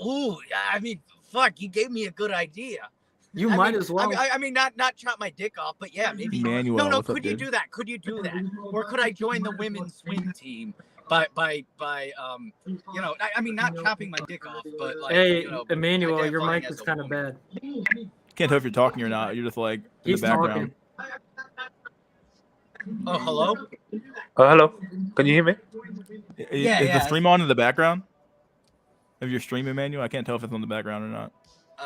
Ooh, I mean, fuck, you gave me a good idea. You I might mean, as well. I mean, not chop my dick off, but yeah, maybe. Emmanuel, No, what's up, could you dude? do that? Could you do that? Or could I join the women's swim team by I mean, not chopping my dick off, but like, Hey, Emmanuel, your identifying mic as is a kind of woman. bad. Can't tell if you're talking or not. You're just like in He's the background. Oh, hello. Oh, hello. Can you hear me? Is Yeah, the yeah. stream on in the background? Of your stream, Emmanuel? I can't tell if it's on the background or not.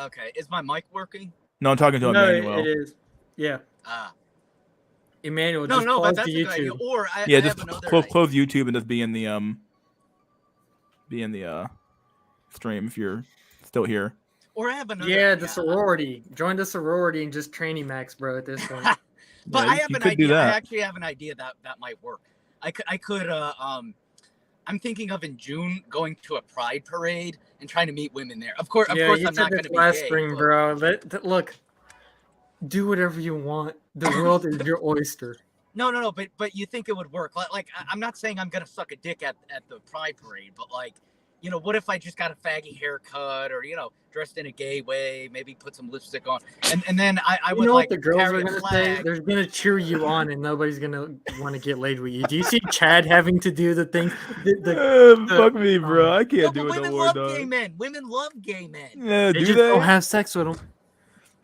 Okay, is my mic working? No, I'm talking to No, Emmanuel. it is. Yeah. Emmanuel, No, just no, but pause that's the a good idea. YouTube. Or Yeah, I just have another close YouTube and just be in the stream if you're still here. Or I have another. Yeah, the sorority. Join the sorority and just training max, bro. At this point. But Yeah, I have you an could do idea. I that. actually have an idea that might work. I could I'm thinking of in June going to a pride parade and trying to meet women there. Of course, yeah, you I'm not took going it to be last gay, spring, but- bro. Look, do whatever you want. The world is your oyster. No, but you think it would work? Like I'm not saying I'm gonna suck a dick at the pride parade, but like, what if I just got a faggy haircut or, dressed in a gay way, maybe put some lipstick on. And then I would what like the girls carry are a going to say? flag. They're going to cheer you on and nobody's going to want to get laid with you. Do you see Chad having to do the thing? Fuck me, bro. I can't do it no Women more, love dog. gay men. Women love gay men. Yeah, They do just they? don't have sex with them.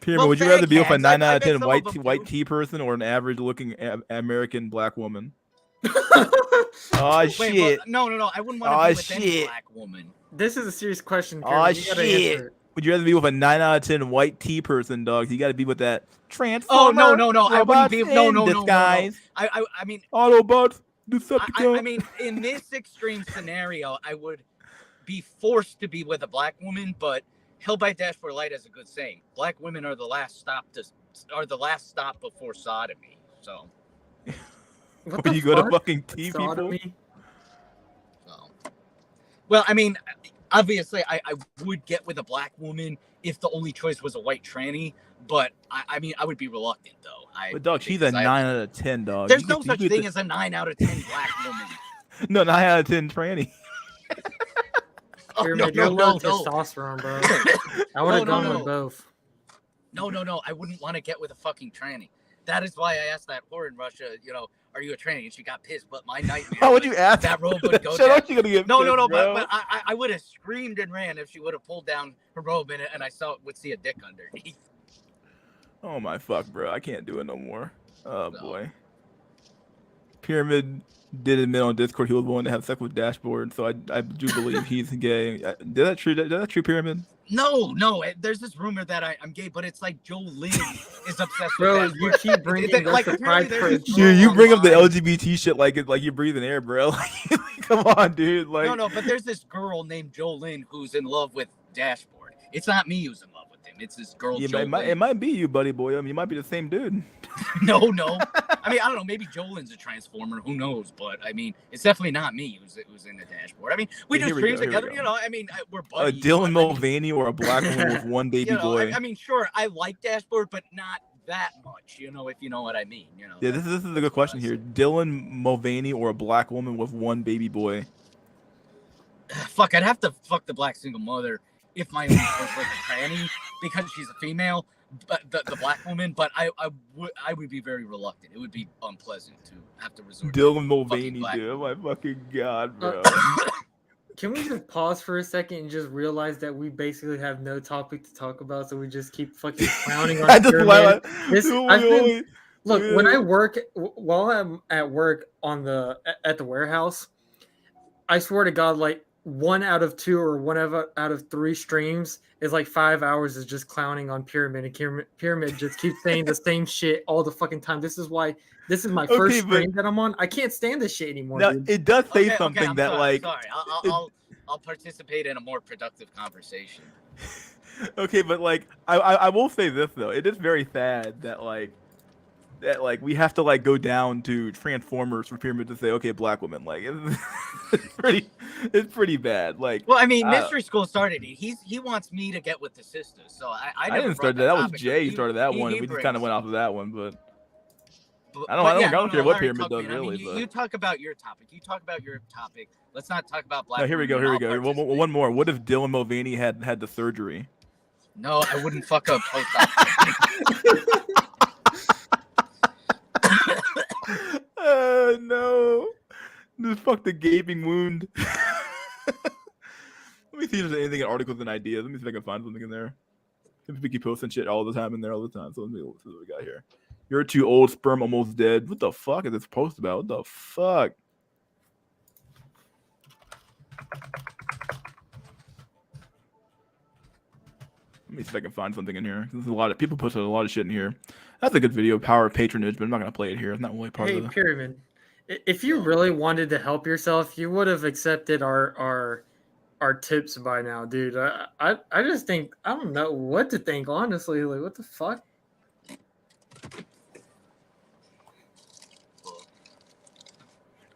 Pyramid, Well, would you rather be with a fag 9 heads, I out of bet 10 some of white them white do. tea person or an average looking American black woman? Wait, Shit. well, no. I wouldn't want to Aw, be with any shit. black woman. This is a serious question. Oh Pyramid. You gotta answer shit. it. Would you rather be with a 9 out of 10 white tea person, dog? You got to be with that Oh, transformer. no. I wouldn't robots be. in No. disguise. I mean, Autobots, Decepticons. I mean, in this extreme scenario, I would be forced to be with a black woman, but Hell by Dashboard Light has a good saying: black women are the last stop before sodomy. So, When you go to fucking tea people. Sodomy? Well, I mean, obviously, I would get with a black woman if the only choice was a white tranny. But I mean, I would be reluctant though. But dog, she's a 9 out of 10, dog. There's You no get- such you get thing the- as a 9 out of 10 black woman. No, 9 out of 10 tranny. Pyramid, you're low testosterone, bro. I would have gone with both. No. I wouldn't want to get with a fucking tranny. That is why I asked that whore in Russia, are you a tranny? And she got pissed. But my nightmare. How would you ask that robe would go Shut down. up, you're gonna get No, pissed, bro. but I would have screamed and ran if she would have pulled down her robe in it and I would see a dick underneath. Oh my fuck, bro. I can't do it no more. Oh boy. Pyramid did admit on Discord he was willing to have sex with Dashboard, so I do believe he's gay. Did that true, Pyramid? No. There's this rumor that I'm gay, but it's like Joe Lynn is obsessed Bro, with that. you keep bringing the surprise phrase. Dude, you bring up the LGBT shit like it's like you're breathing air, bro. Come on, dude. Like No, but there's this girl named Joe Lynn who's in love with Dashboard. It's not me who's in love with him. It's this girl, Joe Lynn. it might be you, buddy boy. I mean, you might be the same dude. No. I mean, I don't know. Maybe Jolin's a transformer. Who knows? But I mean, it's definitely not me who's in the Dashboard. I mean, we do streams together. I mean, we're buddies. Dylan Mulvaney or a black woman with one baby boy. I mean, sure, I like Dashboard, but not that much. If you know what I mean. Yeah, this is a good question here. Dylan Mulvaney or a black woman with one baby boy. Fuck, I'd have to fuck the black single mother if my only choice was a tranny because she's a female. But the black woman, but I would be very reluctant. It would be unpleasant to have to resort. Dylan Mulvaney, dude. Oh my fucking god, bro. Can we just pause for a second and just realize that we basically have no topic to talk about, so we just keep fucking clowning on Pyramid? Look, when I work, while I'm at work at the warehouse, I swear to God, like 1 out of 2 or 1 out of 3 streams is like 5 hours is just clowning on Pyramid, and Pyramid just keeps saying the same shit all the fucking time. This is my first stream that I'm on. I can't stand this shit anymore. Now, dude. it does say I'm something that sorry, like. I'm sorry. I'll participate in a more productive conversation. Okay, but like I will say this though, it is very sad that we have to like go down to Transformers for Pyramid to say okay, black women, like it's pretty bad. Like, well, I mean, Mystery School started it. He wants me to get with the sisters, so I never didn't start that. That was Jay who started that one. We just kind of went off of that one, but I don't care what Pyramid does really. But you talk about your topic. Let's not talk about black. No, here we go. One more. What if Dylan Mulvaney had the surgery? No, I wouldn't fuck up post-op. No. Just fuck the gaping wound. Let me see if there's anything in articles and ideas. Let me see if I can find something in there. We keep posting shit all the time in there all the time. So let me see what we got here. You're too old, sperm almost dead. What the fuck is this post about? What the fuck? Let me see if I can find something in here. There's a lot of people posted a lot of shit in here. That's a good video, power of patronage, but I'm not gonna play it here. It's not really part of the Pyramid. If you really wanted to help yourself, you would have accepted our tips by now, dude. I just think I don't know what to think, honestly. Like, what the fuck?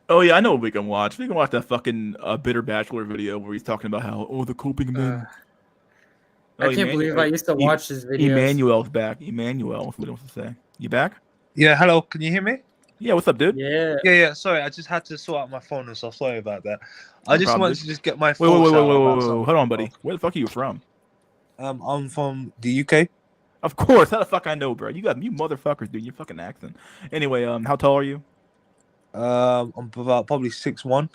Oh yeah, I know what we can watch. We can watch that fucking Bitter Bachelor video where he's talking about how the coping men. I can't believe I used to watch his videos. Emmanuel's back. Emmanuel, what else to say? You back? Yeah, hello. Can you hear me? Yeah, what's up, dude? Yeah. Yeah. Sorry, I just had to sort out my phone and stuff. Sorry about that. I No just problem, wanted dude. to just get my Wait, thoughts out about hold on, buddy. Where the fuck are you from? I'm from the UK. Of course, how the fuck I know, bro? You motherfuckers, dude. Your fucking accent. Anyway, how tall are you? I'm about probably 6'1".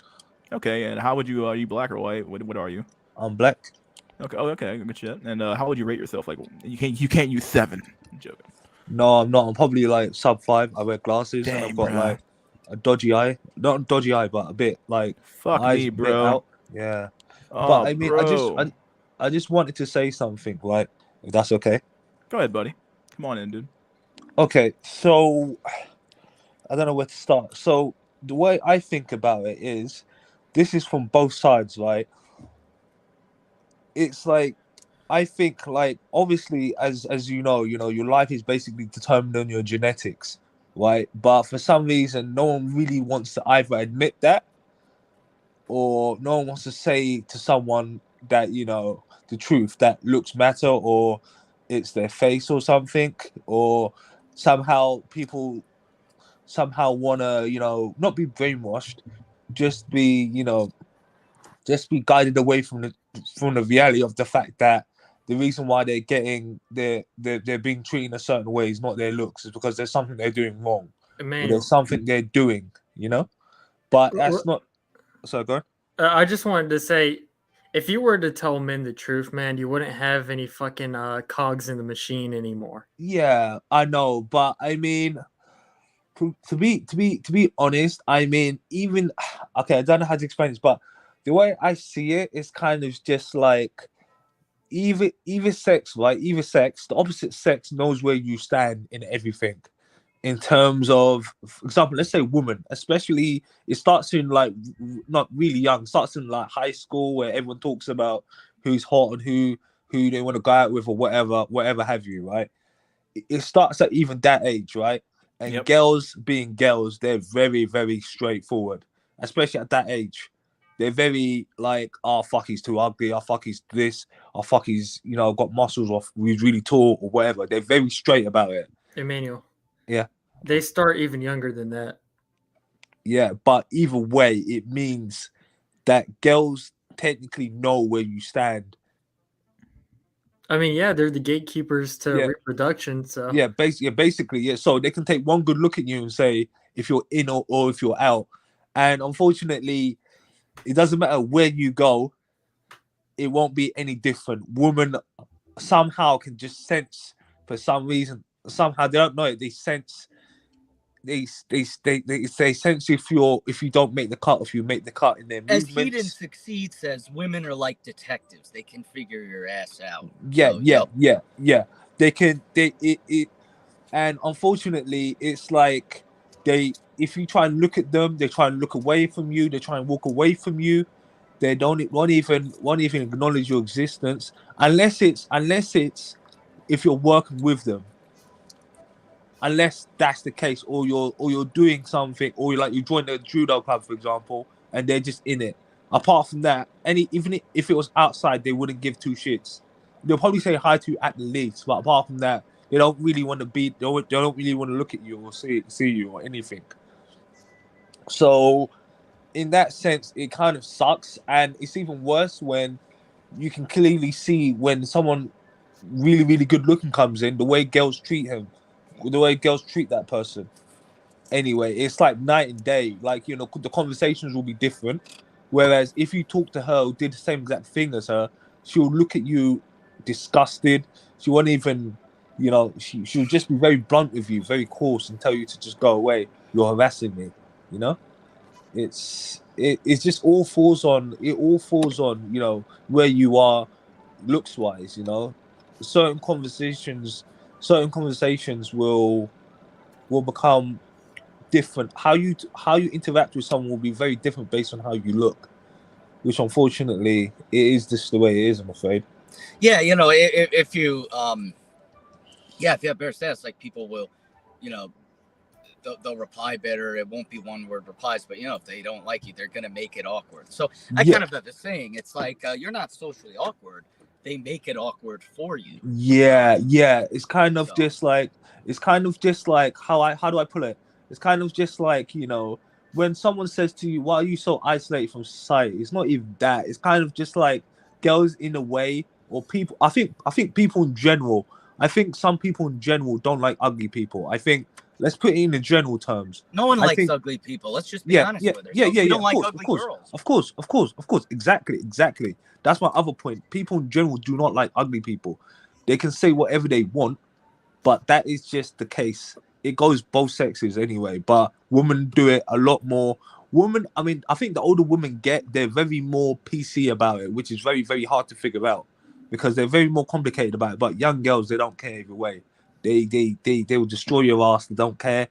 Okay, and how would you? Are you black or white? What are you? I'm black. Okay. Oh, okay. Good shit. And how would you rate yourself? Like, you can't use 7. I'm joking. No, I'm not. I'm probably like sub 5. I wear glasses and Dang, I've got bruh. like a dodgy eye. Not a dodgy eye, but a bit like Fuck eyes me, a bit bro. out. Yeah. Oh, But I mean, bro. I just wanted to say something, right? If that's okay. Go ahead, buddy. Come on in, dude. Okay, so I don't know where to start. So the way I think about it is, this is from both sides, right? It's like, I think like obviously as you know, your life is basically determined on your genetics, right? But for some reason, no one really wants to either admit that, or no one wants to say to someone that the truth, that looks matter, or it's their face or something, or somehow people somehow want to not be brainwashed, just be guided away from the reality of the fact that the reason why they're being treated a certain way is not their looks, is because there's something they're doing wrong, or Emmanuel. there's something they're doing, but that's not. So go on. I just wanted to say, if you were to tell men the truth, man, you wouldn't have any fucking cogs in the machine anymore. Yeah, I know, but I mean, to be honest, I mean, even okay, I don't know how to explain this, but the way I see it is kind of just like either sex, right? Either sex, the opposite sex knows where you stand in everything. In terms of, for example, let's say woman, especially, it starts in like not really young, starts in like high school, where everyone talks about who's hot and who they want to go out with, or whatever have you, right? It starts at even that age, right? And Yep. girls being girls, they're very, very straightforward, especially at that age. They're very like, oh fuck, he's too ugly, oh fuck, he's this, oh fuck, he's got muscles, or he's really tall, or whatever. They're very straight about it. Emmanuel. Yeah. They start even younger than that. Yeah, but either way, it means that girls technically know where you stand. I mean, yeah, they're the gatekeepers to reproduction. So yeah, basically, yeah. So they can take one good look at you and say if you're in or if you're out. And unfortunately, it doesn't matter where you go, it won't be any different. Women somehow can just sense, for some reason, somehow they don't know it. They sense. They sense if you don't make the cut, if you make the cut in their As movements. Heat and Succeed says, women are like detectives. They can figure your ass out. Yeah, So, yeah. They can. And unfortunately, it's like if you try and look at them, they try and look away from you. They try and walk away from you. They won't even acknowledge your existence unless it's if you're working with them. Unless that's the case, or you're doing something, or you join the judo club, for example, and they're just in it. Apart from that, even if it was outside, they wouldn't give two shits. They'll probably say hi to you at the least, but apart from that, they don't really want to be. They don't really want to look at you or see you or anything. So, in that sense, it kind of sucks, and it's even worse when you can clearly see when someone really, really good looking comes in, the way girls treat him, the way girls treat that person. Anyway, it's like night and day. Like, the conversations will be different. Whereas if you talk to her who did the same exact thing as her, she'll look at you disgusted. She won't even, she'll just be very blunt with you, very coarse, and tell you to just go away. You're harassing me, It just all falls on where you are looks wise, certain conversations will become different. How you interact with someone will be very different based on how you look, which unfortunately it is just the way it is, I'm afraid. Yeah, if you if you have better stats, like people will, they'll reply better. It won't be one word replies, but if they don't like you, they're gonna make it awkward. So I kind of have this saying, it's like you're not socially awkward, they make it awkward for you. Yeah, it's kind of just like how do I put it? It's kind of just like, when someone says to you, why are you so isolated from society? It's not even that. It's kind of just like girls in a way, or people. I think people in general. I think some people in general don't like ugly people. I think, let's put it in the general terms. No one I likes think, ugly people. Let's just be honest with ourselves. yeah. We don't Of like course, ugly girls. of course. Exactly. That's my other point. People in general do not like ugly people. They can say whatever they want, but that is just the case. It goes both sexes anyway, but women do it a lot more. Women, I mean, I think the older women they're very more PC about it, which is very, very hard to figure out because they're very more complicated about it. But young girls, they don't care either way. They will destroy your ass. They don't care.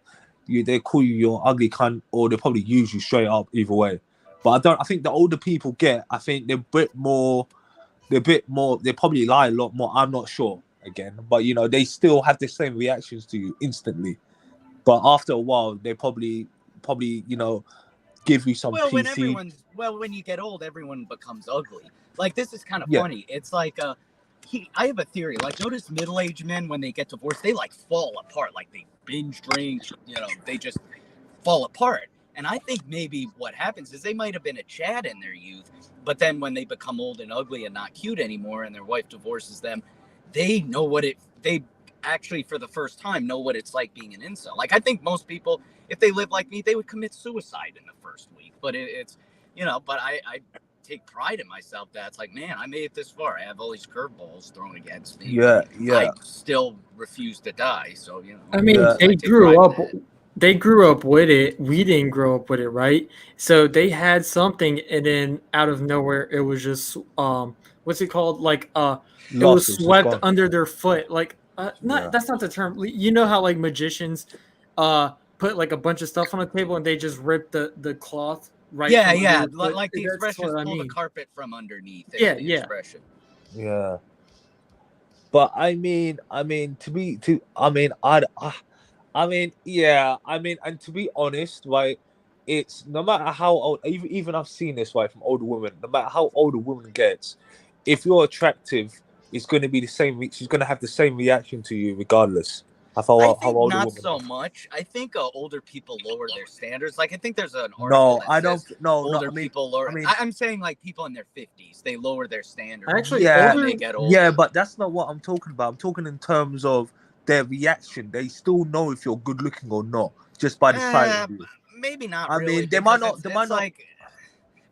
They call you your ugly cunt, or they probably use you straight up either way. But I think the older people I think they're a bit more. They probably lie a lot more. I'm not sure again, but they still have the same reactions to you instantly. But after a while, they probably give you some Well, PC. when you get old, everyone becomes ugly. Like, this is kind of Yeah. funny. It's like I have a theory. Like, notice middle-aged men, when they get divorced, they like fall apart. Like, they binge drink. They just fall apart. And I think maybe what happens is they might have been a Chad in their youth, but then when they become old and ugly and not cute anymore, and their wife divorces them, they actually, for the first time, know what it's like being an incel. Like, I think most people, if they live like me, they would commit suicide in the first week. But but I take pride in myself that it's like, man, I made it this far. I have all these curveballs thrown against me. Yeah. I still refuse to die. So, I mean, Yeah. they grew up. They grew up with it. We didn't grow up with it, right? So they had something, and then out of nowhere, it was just what's it called? Like it was Lost, it's just swept gone. under their foot. Like Yeah. that's not the term. You know how like magicians put like a bunch of stuff on a table and they just rip the cloth right. Yeah, from yeah. under their foot? Like the That's expression is what I pull the mean. carpet from underneath. Is Yeah, the yeah. expression. Yeah. But I mean, and to be honest, right, it's no matter how old, even I've seen this, right, from older women. No matter how old a woman gets, if you're attractive, it's going to be the same. She's going to have the same reaction to you, regardless of how I old think a not woman. so much. I think older people lower their standards. Like, I think there's an article No, that I don't. says No, older I mean, people lower. I mean, I'm saying like people in their 50s, they lower their standards Actually, yeah, older. when they get older. yeah, but that's not what I'm talking about. I'm talking in terms of their reaction. They still know if you're good looking or not just by the sight of you. Maybe not I really. mean, they might because not. They it's might not. like,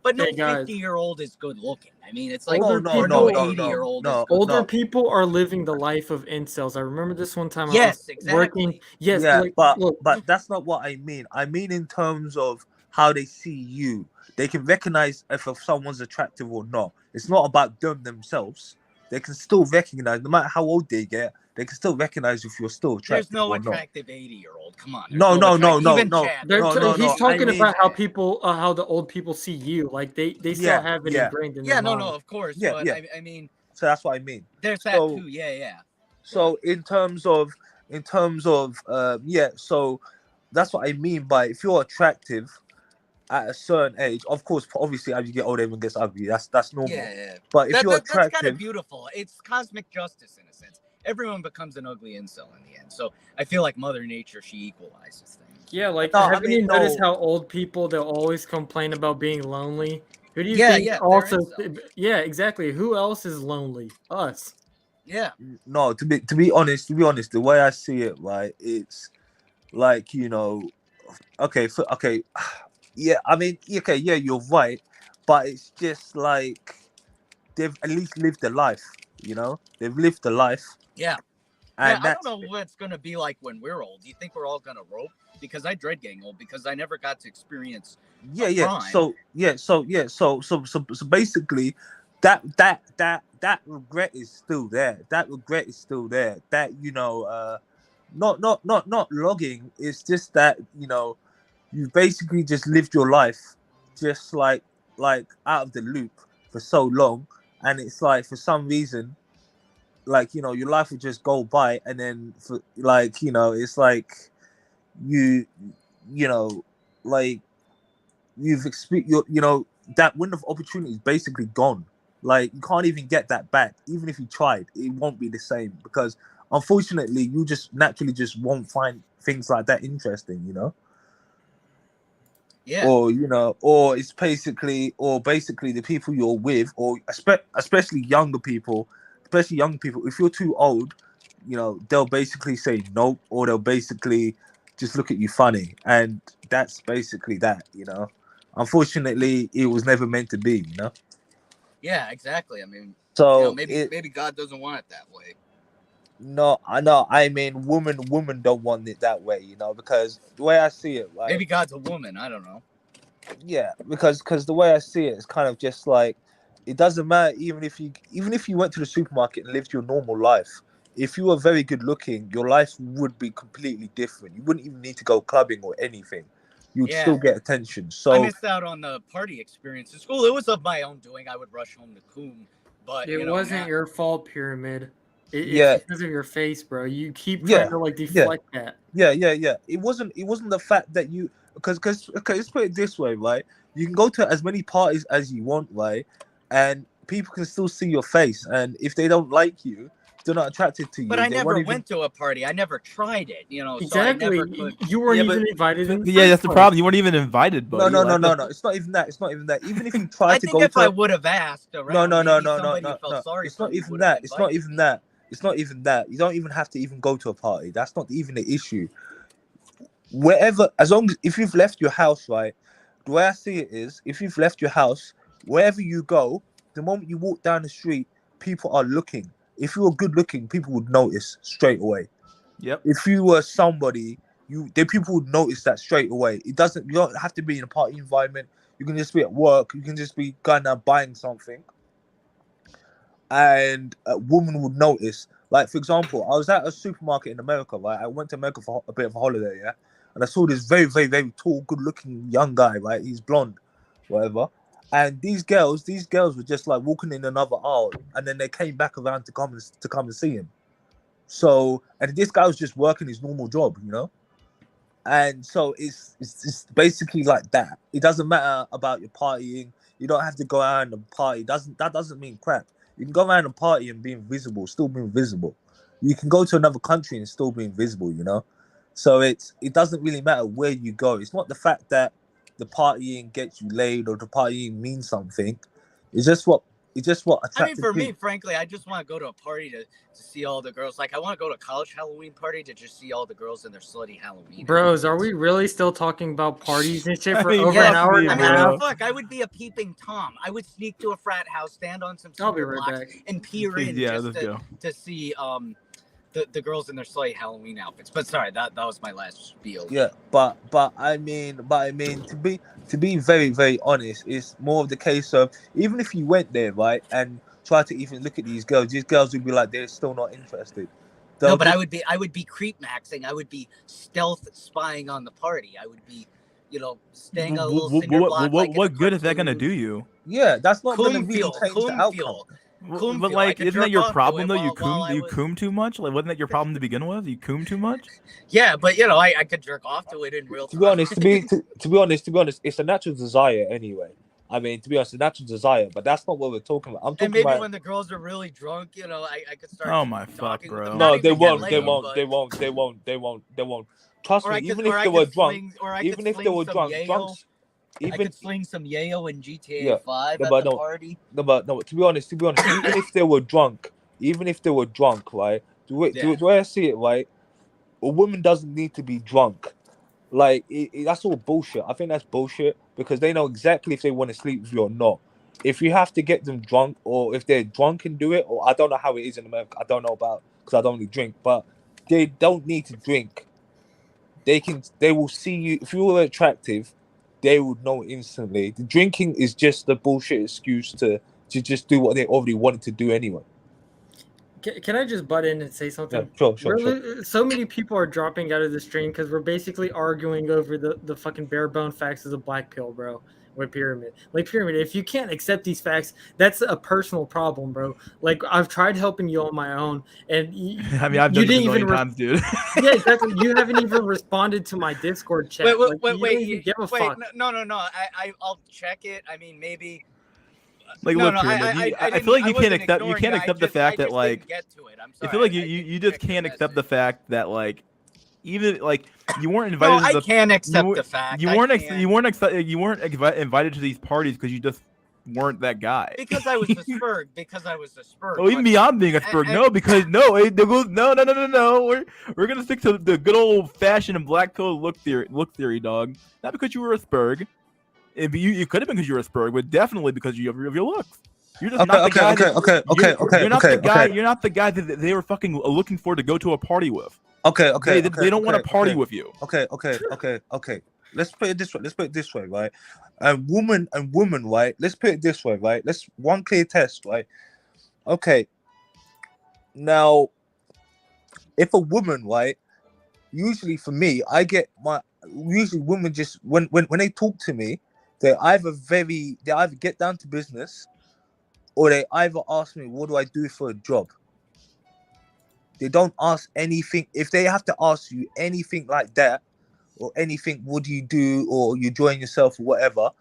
but no Hey guys, 50-year-old is good looking. I mean, it's like, older No, or no people. 80-year-old is good Older no. people are living the life of incels. I remember this one time I was Yes, working. exactly. Yes, Yeah, like but look, that's not what I mean. I mean in terms of how they see you. They can recognize if someone's attractive or not. It's not about them themselves. They can still recognize, no matter how old they get, they can still recognize if you're still There's attractive no or not. attractive 80-year-old. Come on. There's No, no no, no, attractive. no, Even no, Chad. they're no, t- no, he's no. I talking mean, about how people, how the old people see you. Like they still yeah, have it yeah, ingrained in Yeah, their no, mind. of course. yeah, But yeah. I mean, So that's what I mean. there's that So, too. Yeah. so in terms of, yeah. So that's what I mean by if you're attractive at a certain age, of course, obviously, as you get older, everyone gets ugly. That's normal. Yeah. But if you're That's kind of attractive, beautiful. It's cosmic justice in a sense. Everyone becomes an ugly incel in the end. So I feel like Mother Nature, she equalizes things. Yeah, like No, I haven't mean, you noticed no. how old people they'll always complain about being lonely? Who do you Yeah, think they're also? incels. Yeah, exactly. Who else is lonely? Us. Yeah. No, to be honest, the way I see it, right, it's like okay, yeah. I mean, okay, yeah, you're right, but it's just like they've at least lived a life. They've lived a life, Yeah. Man, and I don't that's know what it's going to be like when we're old. Do you think we're all going to rope? Because I dread getting old because I never got to experience yeah, a yeah. prime. So basically, that regret is still there. That regret is still there. That not logging. It's just that you basically just lived your life just like out of the loop for so long, and it's like for some reason, like your life would just go by, and then for like it's like you you know like you've experienced that window of opportunity is basically gone. Like you can't even get that back. Even if you tried, it won't be the same because unfortunately you just naturally just won't find things like that interesting. Yeah. Or or it's basically the people you're with, or especially younger people. If you're too old, they'll basically say no, or they'll basically just look at you funny, and that's basically that. Unfortunately, it was never meant to be. Yeah, exactly. I mean, So maybe God doesn't want it that way. No, I know. I mean, women don't want it that way, because the way I see it, right? Maybe God's a woman. I don't know. Yeah, because the way I see it, it's kind of just like it doesn't matter even if you went to the supermarket and lived your normal life. If you were very good looking, your life would be completely different. You wouldn't even need to go clubbing or anything. You'd Yeah. still get attention. So I missed out on the party experience in school. It was of my own doing. I would rush home to Coombe, but It wasn't your fault, Pyramid. Yeah. It's because of your face, bro. You keep trying to deflect that. Yeah. It wasn't the fact that you because let's put it this way, right? You can go to as many parties as you want, right? And people can still see your face, and if they don't like you, they're not attracted to you. But I they never won't went to a party. I never tried it. Exactly. So I never could. You weren't even invited. Yeah, that's the problem. You weren't even invited, buddy. No. It's not even that. It's not even that. Even if you try I to think go if to, I would have asked around, no. Felt sorry It's for not me even would that. have It's not invited even me. that. It's not even that. You don't even have to even go to a party. That's not even the issue. Wherever, as long as if you've left your house, right? The way I see it is, if you've left your house, wherever you go, the moment you walk down the street, people are looking. If you were good looking, people would notice straight away. Yep. If you were somebody, people would notice that straight away. You don't have to be in a party environment. You can just be at work. You can just be going out buying something, and a woman would notice. Like, for example, I was at a supermarket in America, right? I went to America for a bit of a holiday, yeah? And I saw this very, very, very tall, good-looking young guy, right? He's blonde, whatever. And these girls were just like walking in another aisle, and then they came back around to come and see him. So, and this guy was just working his normal job, And so it's basically like that. It doesn't matter about your partying. You don't have to go out and party. That doesn't mean crap. You can go around and party and be invisible, still be invisible. You can go to another country and still be invisible, So it doesn't really matter where you go. It's not the fact that the partying gets you laid or the partying means something. It's just what attracted I mean, for me, people. frankly, I just want to go to a party to see all the girls. Like, I want to go to a college Halloween party to just see all the girls in their slutty Halloween. Bros, are we really still talking about parties and shit for I mean, over an hour and a half? Fuck, I would be a peeping Tom. I would sneak to a frat house, stand on some I'll be cinder right blocks, back. and peer in Yeah, just let's go. to see the girls in their slutty Halloween outfits. But sorry, that was my last spiel. Yeah, but I mean to be very, very honest, it's more of the case of even if you went there, right, and try to even look at these girls would be like they're still not interested. No, but I would be creep maxing. I would be stealth spying on the party. I would be, staying a little cinder block. What good is that gonna do you? Yeah, that's not gonna really Coom change the outcome. But like, isn't that your problem though? You coom too much. Like, wasn't that your problem to begin with? You coom too much. Yeah, but I could jerk off to it in real time. To be honest, to be honest, it's a natural desire anyway. I mean, to be honest, a natural desire, but that's not what we're talking about. I'm talking and maybe about when the girls are really drunk, I could start. Oh my fuck, bro. No, they won't. They won't. Trust me. Even if they were drunk, even if they were drunk, I could sling some yayo in GTA Yeah, 5 no, at but the no, party. no, but no. To be honest, even if they were drunk, right? The way I see it, right? A woman doesn't need to be drunk. Like that's all bullshit. I think that's bullshit because they know exactly if they want to sleep with you or not. If you have to get them drunk, or if they're drunk and do it, or I don't know how it is in America. I don't know about because I don't really drink, but they don't need to drink. They will see you if you were attractive. They would know instantly. The drinking is just a bullshit excuse to just do what they already wanted to do anyway. Can I just butt in and say something? Yeah, sure. So many people are dropping out of the stream because we're basically arguing over the fucking bare bone facts of the black pill, bro. With Pyramid. Like, Pyramid, if you can't accept these facts, that's a personal problem, bro. Like, I've tried helping you on my own, and I mean, I've done it a million times, dude. Yeah, exactly. You haven't even responded to my Discord chat. Wait, give a fuck. No. I'll check it. I mean, maybe. Like, look, Pyramid, I feel like you can't accept the fact that, like, get to it. I'm I sorry. feel like you just can't accept the fact that, like, even like you weren't invited. No, to I the, can't accept you, the fact. you I weren't. can't. You weren't. You weren't invited to these parties because you just weren't that guy. Because I was a Spurg. Because I was a Spurg. Oh, even beyond being a Spurg, no, because no, we're gonna stick to the good old fashioned and black pill look theory, dog. Not because you were a Spurg. You could have been because you were a Spurg, but definitely because of your looks. You're just not the guy. You're not the guy. You're not the guy that they were fucking looking for to go to a party with. They don't want to party with you. Okay. Let's put it this way. Right? And woman, right? Let's put it this way, right? Let's one clear test, right? Okay. Now, if a woman, right? Usually for me, usually women just when they talk to me, they either get down to business, or they either ask me, what do I do for a job? They don't ask anything. If they have to ask you anything like that, or anything, what do you do, or you enjoying yourself, or whatever,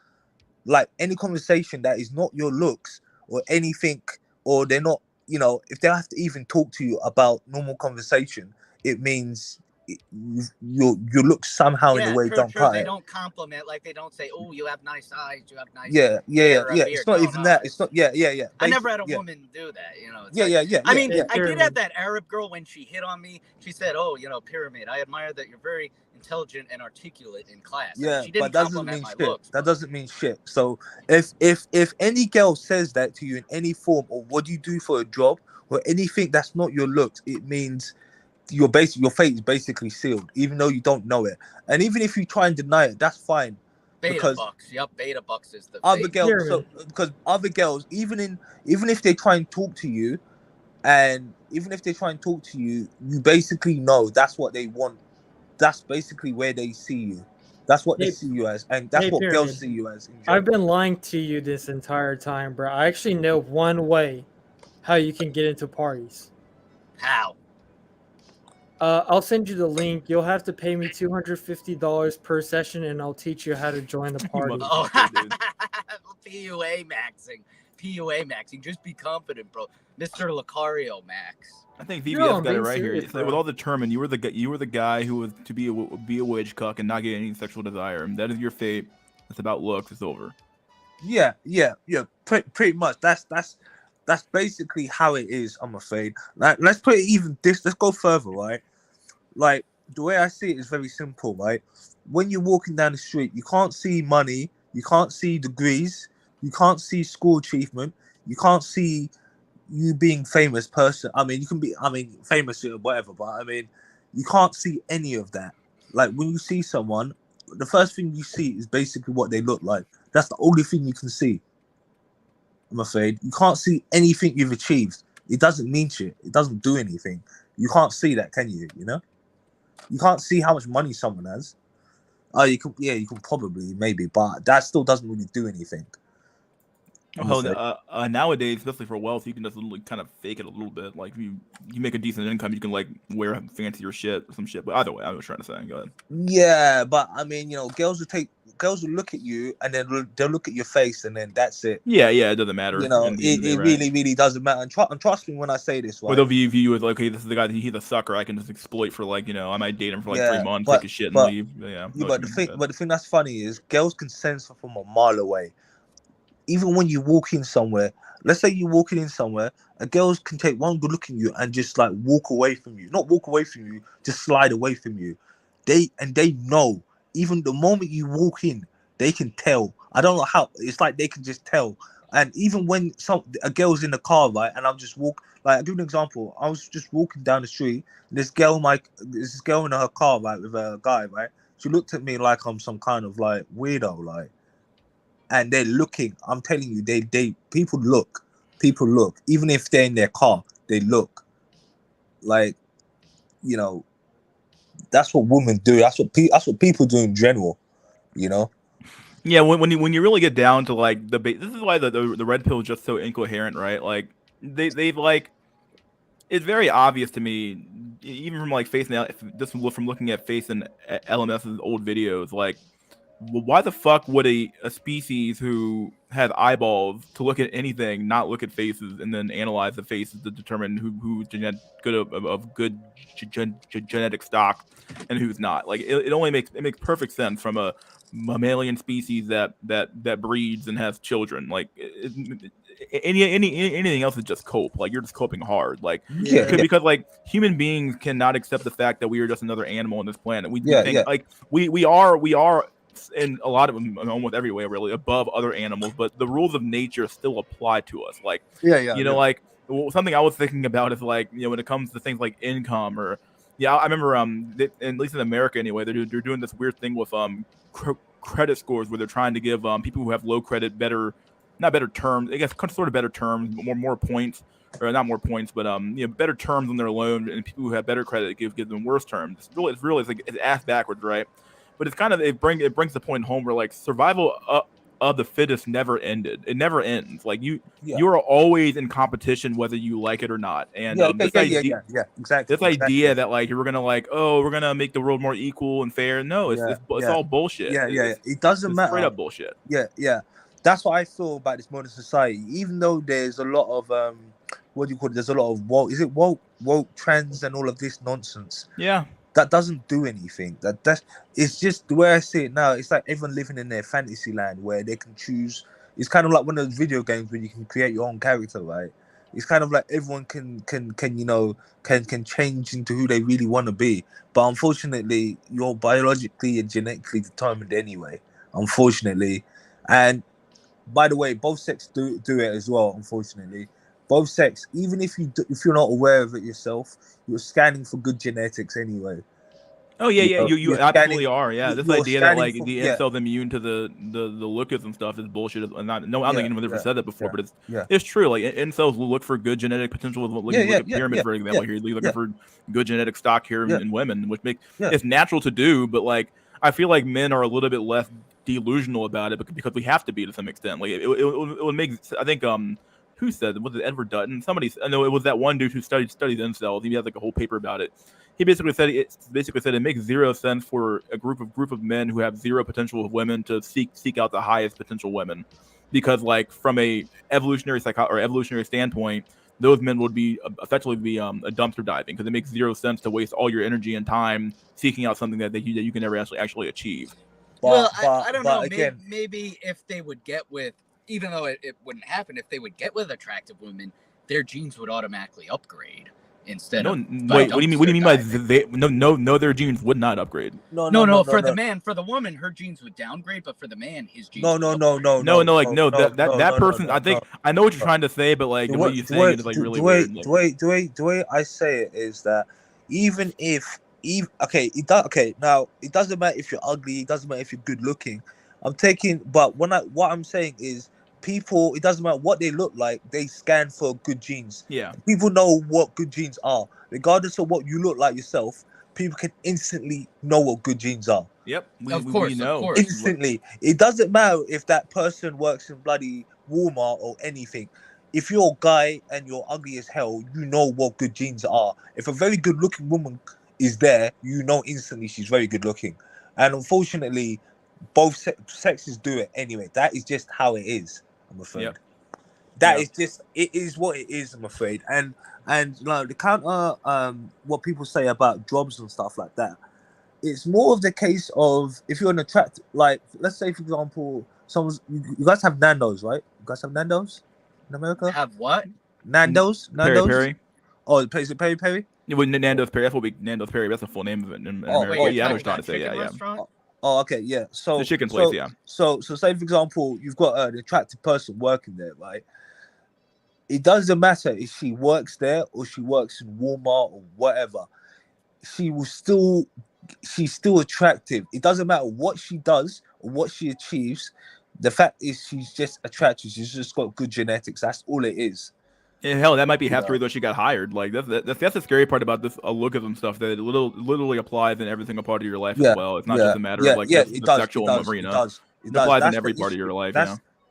like any conversation that is not your looks or anything, or they're not, if they have to even talk to you about normal conversation, it means you look somehow in the way don't cut They it. don't compliment, like they don't say, "Oh, you have nice eyes, you have nice." Yeah. It's not even that. It's not. Yeah. I never had a woman do that. It's yeah. I mean, I did have that Arab girl when she hit on me. She said, "Oh, Pyramid, I admire that you're very intelligent and articulate in class." Yeah, she didn't but that doesn't mean my shit. looks. That doesn't mean shit. So if any girl says that to you in any form, or what do you do for a job, or anything that's not your looks, it means your fate is basically sealed, even though you don't know it. And even if you try and deny it, that's fine. Beta bucks. Yep, beta bucks is the other fate. girls. Because other girls, even if they try and talk to you, you basically know that's what they want. That's basically where they see you. That's what they see you as, and that's what Pyramid, girls see you as. I've been lying to you this entire time, bro. I actually know one way how you can get into parties. How? I'll send you the link. You'll have to pay me $250 per session, and I'll teach you how to join the party. PUA maxing. Just be confident, bro. Mr. Lucario Max. I think VBS got it right here. It's with all determined, you were the guy who was to be a wage cuck and not get any sexual desire. And that is your fate. It's about looks. It's over. Yeah. Pretty much. That's basically how it is. I'm afraid. Like, let's put it even this. Let's go further, right? Like the way I see it is very simple, right? When you're walking down the street, you can't see money, you can't see degrees, you can't see school achievement, you can't see you being famous person. I mean, you can be, famous or whatever, but I mean, you can't see any of that. Like when you see someone, the first thing you see is basically what they look like. That's the only thing you can see. I'm afraid you can't see anything you've achieved. It doesn't mean shit. It doesn't do anything. You can't see that, can you? You can't see how much money someone has. Oh, you can. Yeah, you can probably, maybe, but that still doesn't really do anything. Nowadays, especially for wealth, you can just literally kind of fake it a little bit. Like you make a decent income, you can like wear fancier shit, some shit. But either way, I was trying to say. Go ahead. Yeah, but I mean, girls will look at you and then they'll look at your face and then that's it. Yeah, it doesn't matter. It really doesn't matter. And trust me when I say this. Right? Or they'll view you as like, okay, this is the guy. He's a sucker. I can just exploit for I might date him for 3 months, take his shit and leave. Yeah. But the thing that's funny is girls can sense from a mile away. Even when you walk in somewhere, let's say you're walking in somewhere, a girl can take one good look at you and just like walk away from you. Not walk away from you, just slide away from you. They know. Even the moment you walk in, they can tell. I don't know how. It's like they can just tell. And even when a girl's in the car, right, and I'm just I'll give you an example. I was just walking down the street. And this girl in her car, right, with a guy, right. She looked at me like I'm some kind of like weirdo, like. And they're looking. I'm telling you, people look. Even if they're in their car, they look. Like, that's what women do. That's what people do in general. Yeah, when you really get down to like this is why the red pill is just so incoherent, right? Like they've like, it's very obvious to me, even from like Face now, just from looking at Face and LMS's old videos, like why the fuck would a species who has eyeballs to look at anything not look at faces and then analyze the faces to determine who's good of good genetic stock and who's not? Like it only makes perfect sense from a mammalian species that breeds and has children. Like anything else is just cope. Like you're just coping hard. Like because like human beings cannot accept the fact that we are just another animal on this planet. We think like we are in a lot of them, almost every way, really above other animals, but the rules of nature still apply to us. Like like something I was thinking about is like when it comes to things like income or I remember at least in America anyway, they're doing this weird thing with credit scores where they're trying to give people who have low credit not better terms, I guess sort of better terms, more points, or not more points, but better terms on their loan, and people who have better credit give them worse terms. It's really like it's ass backwards, right? But it's kind of it brings the point home where like survival of the fittest never ended. It never ends. Like you are always in competition whether you like it or not. And exactly. This idea that like we're gonna make the world more equal and fair. No, it's all bullshit. It doesn't matter. Straight up bullshit. Yeah. That's what I feel about this modern society. Even though there's a lot of what do you call it? There's a lot of woke trends and all of this nonsense. Yeah. That doesn't do anything. That's it's just the way I see it now. It's like everyone living in their fantasy land where they can choose. It's kind of like one of those video games where you can create your own character, right? It's kind of like everyone can change into who they really want to be. But unfortunately, you're biologically and genetically determined anyway. Unfortunately, and by the way, both sex do it as well. Unfortunately. Both sex, even if you're not aware of it yourself, you're scanning for good genetics anyway. Oh yeah, you absolutely are. Yeah, this idea that like the incels immune to the lookers and stuff is bullshit. I don't think anyone ever said that before, but it's true. Like incels will look for good genetic potential. Look at pyramids, for example. Here, you're looking for good genetic stock here in women, which makes it's natural to do. But like, I feel like men are a little bit less delusional about it because we have to be to some extent. Like it would make, I think who said, was it Edward Dutton? I know it was that one dude who studied incels. He had like a whole paper about it. He basically said it makes zero sense for a group of men who have zero potential with women to seek out the highest potential women, because like from a evolutionary standpoint, those men would be effectively be a dumpster diving, because it makes zero sense to waste all your energy and time seeking out something that you can never actually achieve. I don't know. Maybe if they would get with, even though it wouldn't happen, if they would get with attractive women, their genes would automatically upgrade instead of. Wait, what do you mean by their genes would not upgrade? No. For the man, for the woman, her genes would downgrade, but for the man, his genes. That person. I think I know what you're trying to say, but like the way you say it is like really weird. The way I say it is that even if now it doesn't matter if you're ugly, it doesn't matter if you're good looking. What I'm saying is, people, it doesn't matter what they look like, they scan for good genes. Yeah. People know what good genes are. Regardless of what you look like yourself, people can instantly know what good genes are. Yep. Of course. Instantly. It doesn't matter if that person works in bloody Walmart or anything. If you're a guy and you're ugly as hell, you know what good genes are. If a very good looking woman is there, you know instantly she's very good looking. And unfortunately, both sexes do it anyway. That is just how it is, I'm afraid. Yep. It is what it is, I'm afraid. And the counter what people say about jobs and stuff like that, it's more of the case of if you're an attractive, like let's say for example, you guys have Nando's, right? You guys have Nando's in America? Have what? Nando's? Peri. Oh, is it Peri Peri? Yeah, well, Nando's Peri. That's what Nando's Peri. That's the full name of it in America. Wait, yeah, I know what you're trying to say. Yeah. Oh, okay, yeah. So the chicken place, yeah. So say for example, you've got an attractive person working there, right? It doesn't matter if she works there or she works in Walmart or whatever. She's still attractive. It doesn't matter what she does or what she achieves. The fact is, she's just attractive. She's just got good genetics. That's all it is. And hell, that might be half the reason she got hired. Like that's the scary part about this lookism stuff, that it literally applies in every single part of your life as well. It's not just a matter of like the sexual arena. It applies in every part of your life.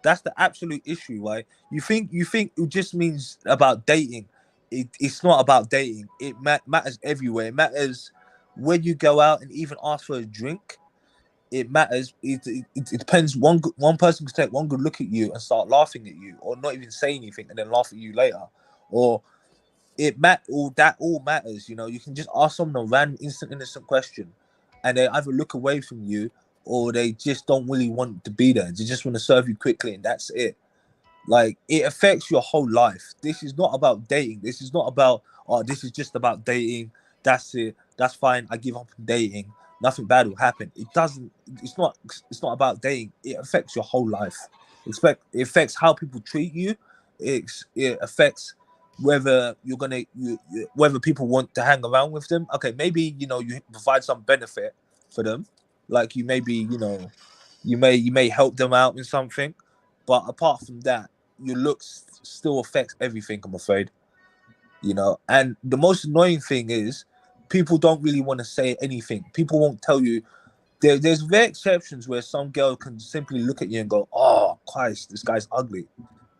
That's the absolute issue, right? You think it just means about dating. It's not about dating. It matters everywhere. It matters when you go out and even ask for a drink. it matters. It depends. One person can take one good look at you and start laughing at you, or not even say anything and then laugh at you later, or that all matters. You know, you can just ask someone a random, innocent question, and they either look away from you or they just don't really want to be there. They just want to serve you quickly, and that's it. Like, it affects your whole life. This is not about dating. This is not about, oh, this is just about dating. That's it. That's fine. I give up on dating. Nothing bad will happen. It doesn't. It's not. It's not about dating. It affects your whole life. It affects how people treat you. It affects whether you're gonna whether people want to hang around with them. Okay, maybe you provide some benefit for them, like you may help them out in something, but apart from that, your looks still affects everything. I'm afraid, And the most annoying thing is people don't really want to say anything. People won't tell you. There's rare exceptions where some girl can simply look at you and go, "Oh, Christ, this guy's ugly."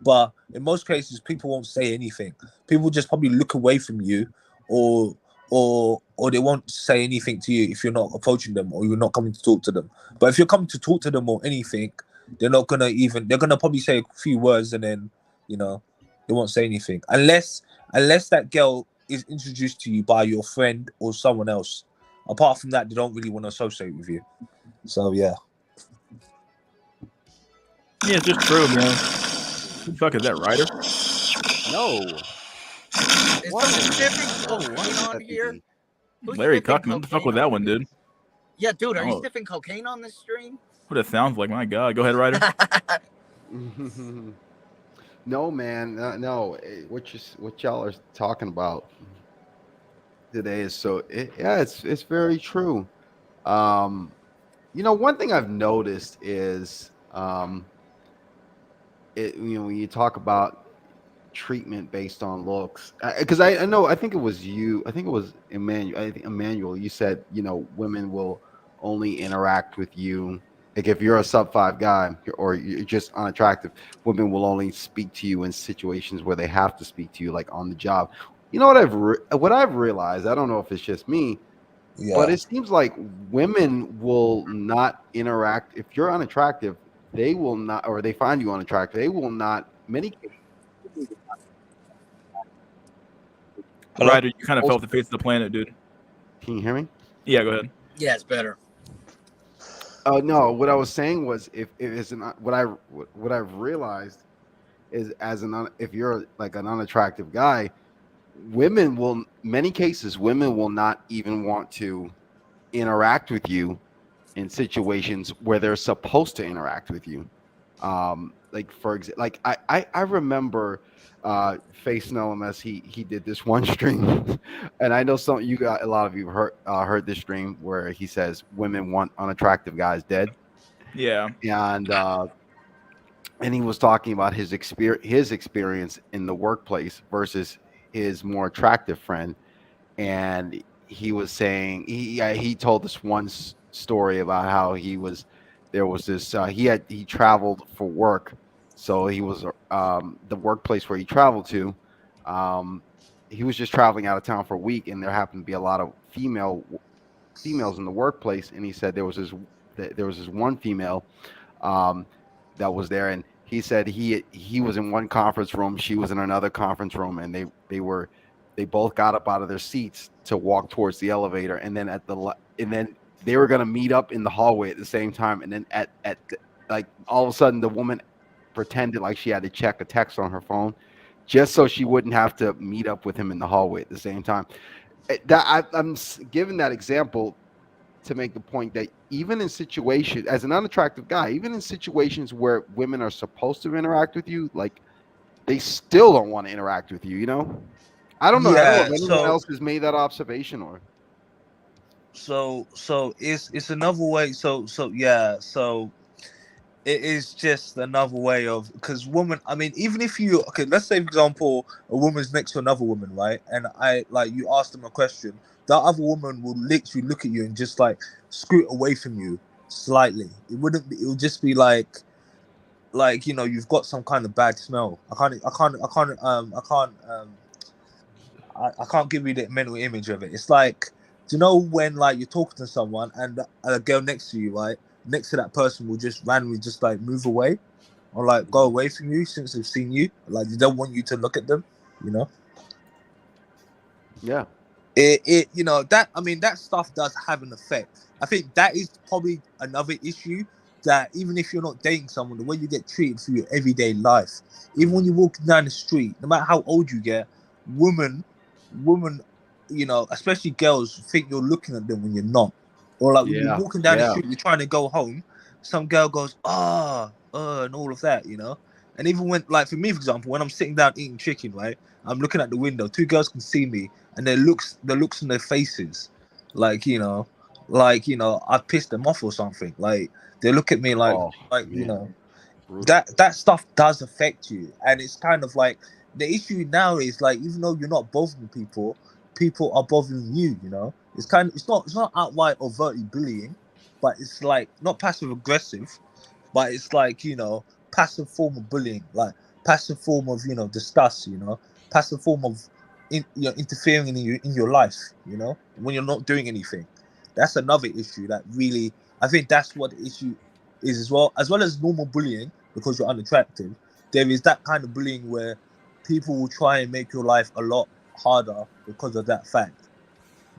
But in most cases, people won't say anything. People just probably look away from you, or they won't say anything to you if you're not approaching them or you're not coming to talk to them. But if you're coming to talk to them or anything, they're gonna probably say a few words and then they won't say anything unless that girl is introduced to you by your friend or someone else. Apart from that, they don't really want to associate with you. So yeah. Yeah, it's just true, man. Who the fuck is that, Ryder? No. Is someone sniffing cocaine on here? Who's Larry sniffing Cuckman. What the fuck cocaine was that on one, here? dude? Yeah, dude, are you Oh. sniffing cocaine on this stream? What it sounds like. My God. Go ahead, Ryder. No, man, no. What y'all are talking about today is it's very true. One thing I've noticed is when you talk about treatment based on looks, because I think it was Emmanuel. I think Emmanuel, you said women will only interact with you. Like if you're a sub-5 guy or you're just unattractive, women will only speak to you in situations where they have to speak to you, like on the job. You know what I've realized? I don't know if it's just me, but it seems like women will not interact if you're unattractive. They will not, or they find you unattractive. They will not. Many cases. Ryder, you kind of fell off the face of the planet, dude. Can you hear me? Yeah, go ahead. Yeah, it's better. No, what I was saying was what I've realized is if you're like an unattractive guy, many cases women will not even want to interact with you in situations where they're supposed to interact with you. Like for example, like I remember Face No LMS, he did this one stream, and I know a lot of you heard this stream where he says women want unattractive guys dead. Yeah. And he was talking about his experience in the workplace versus his more attractive friend, and he was saying he told this one story about how he traveled for work. So he was the workplace where he traveled to. He was just traveling out of town for a week, and there happened to be a lot of females in the workplace. And he said there was this one female that was there, and he said he was in one conference room, she was in another conference room, and they both got up out of their seats to walk towards the elevator, and then then they were gonna meet up in the hallway at the same time, and then like all of a sudden the woman pretended like she had to check a text on her phone just so she wouldn't have to meet up with him in the hallway at the same time. I'm giving that example to make the point that even in situations, as an unattractive guy, even in situations where women are supposed to interact with you, like they still don't want to interact with you, I don't know. I don't know if anyone else has made that observation or. So it's another way. So it is just another way of, because woman, I mean, even if let's say for example, a woman's next to another woman, right? And you ask them a question, that other woman will literally look at you and just like scoot away from you slightly. It would just be like you've got some kind of bad smell. I can't give you the mental image of it. It's like, do you know when like you're talking to someone and a girl next to you, right? next to that person will just randomly just like move away or like go away from you since they've seen you. Like they don't want you to look at them, you know. Yeah. It you know that I mean that stuff does have an effect. I think that is probably another issue, that even if you're not dating someone, the way you get treated for your everyday life, even when you're walking down the street, no matter how old you get, women, you know, especially girls, think you're looking at them when you're not. Or like when you're Yeah. walking down the Yeah. street, you're trying to go home, some girl goes, and all of that, you know. And even when, like for me, for example, when I'm sitting down eating chicken, right, I'm looking at the window, two girls can see me, and the looks on their faces, like you know, I pissed them off or something. Like they look at me like, Oh, you man. know, Brutal. that stuff does affect you, and it's kind of like the issue now is like, even though you're not bothering people, people are bothering you. You know, it's not outright overtly bullying, but it's like not passive aggressive, but it's like, you know, passive form of bullying, like passive form of, you know, disgust, you know, passive form of interfering in your life, you know, when you're not doing anything. That's another issue that really, I think that's what the issue is as well as normal bullying, because you're unattractive. There is that kind of bullying where people will try and make your life a lot harder because of that fact,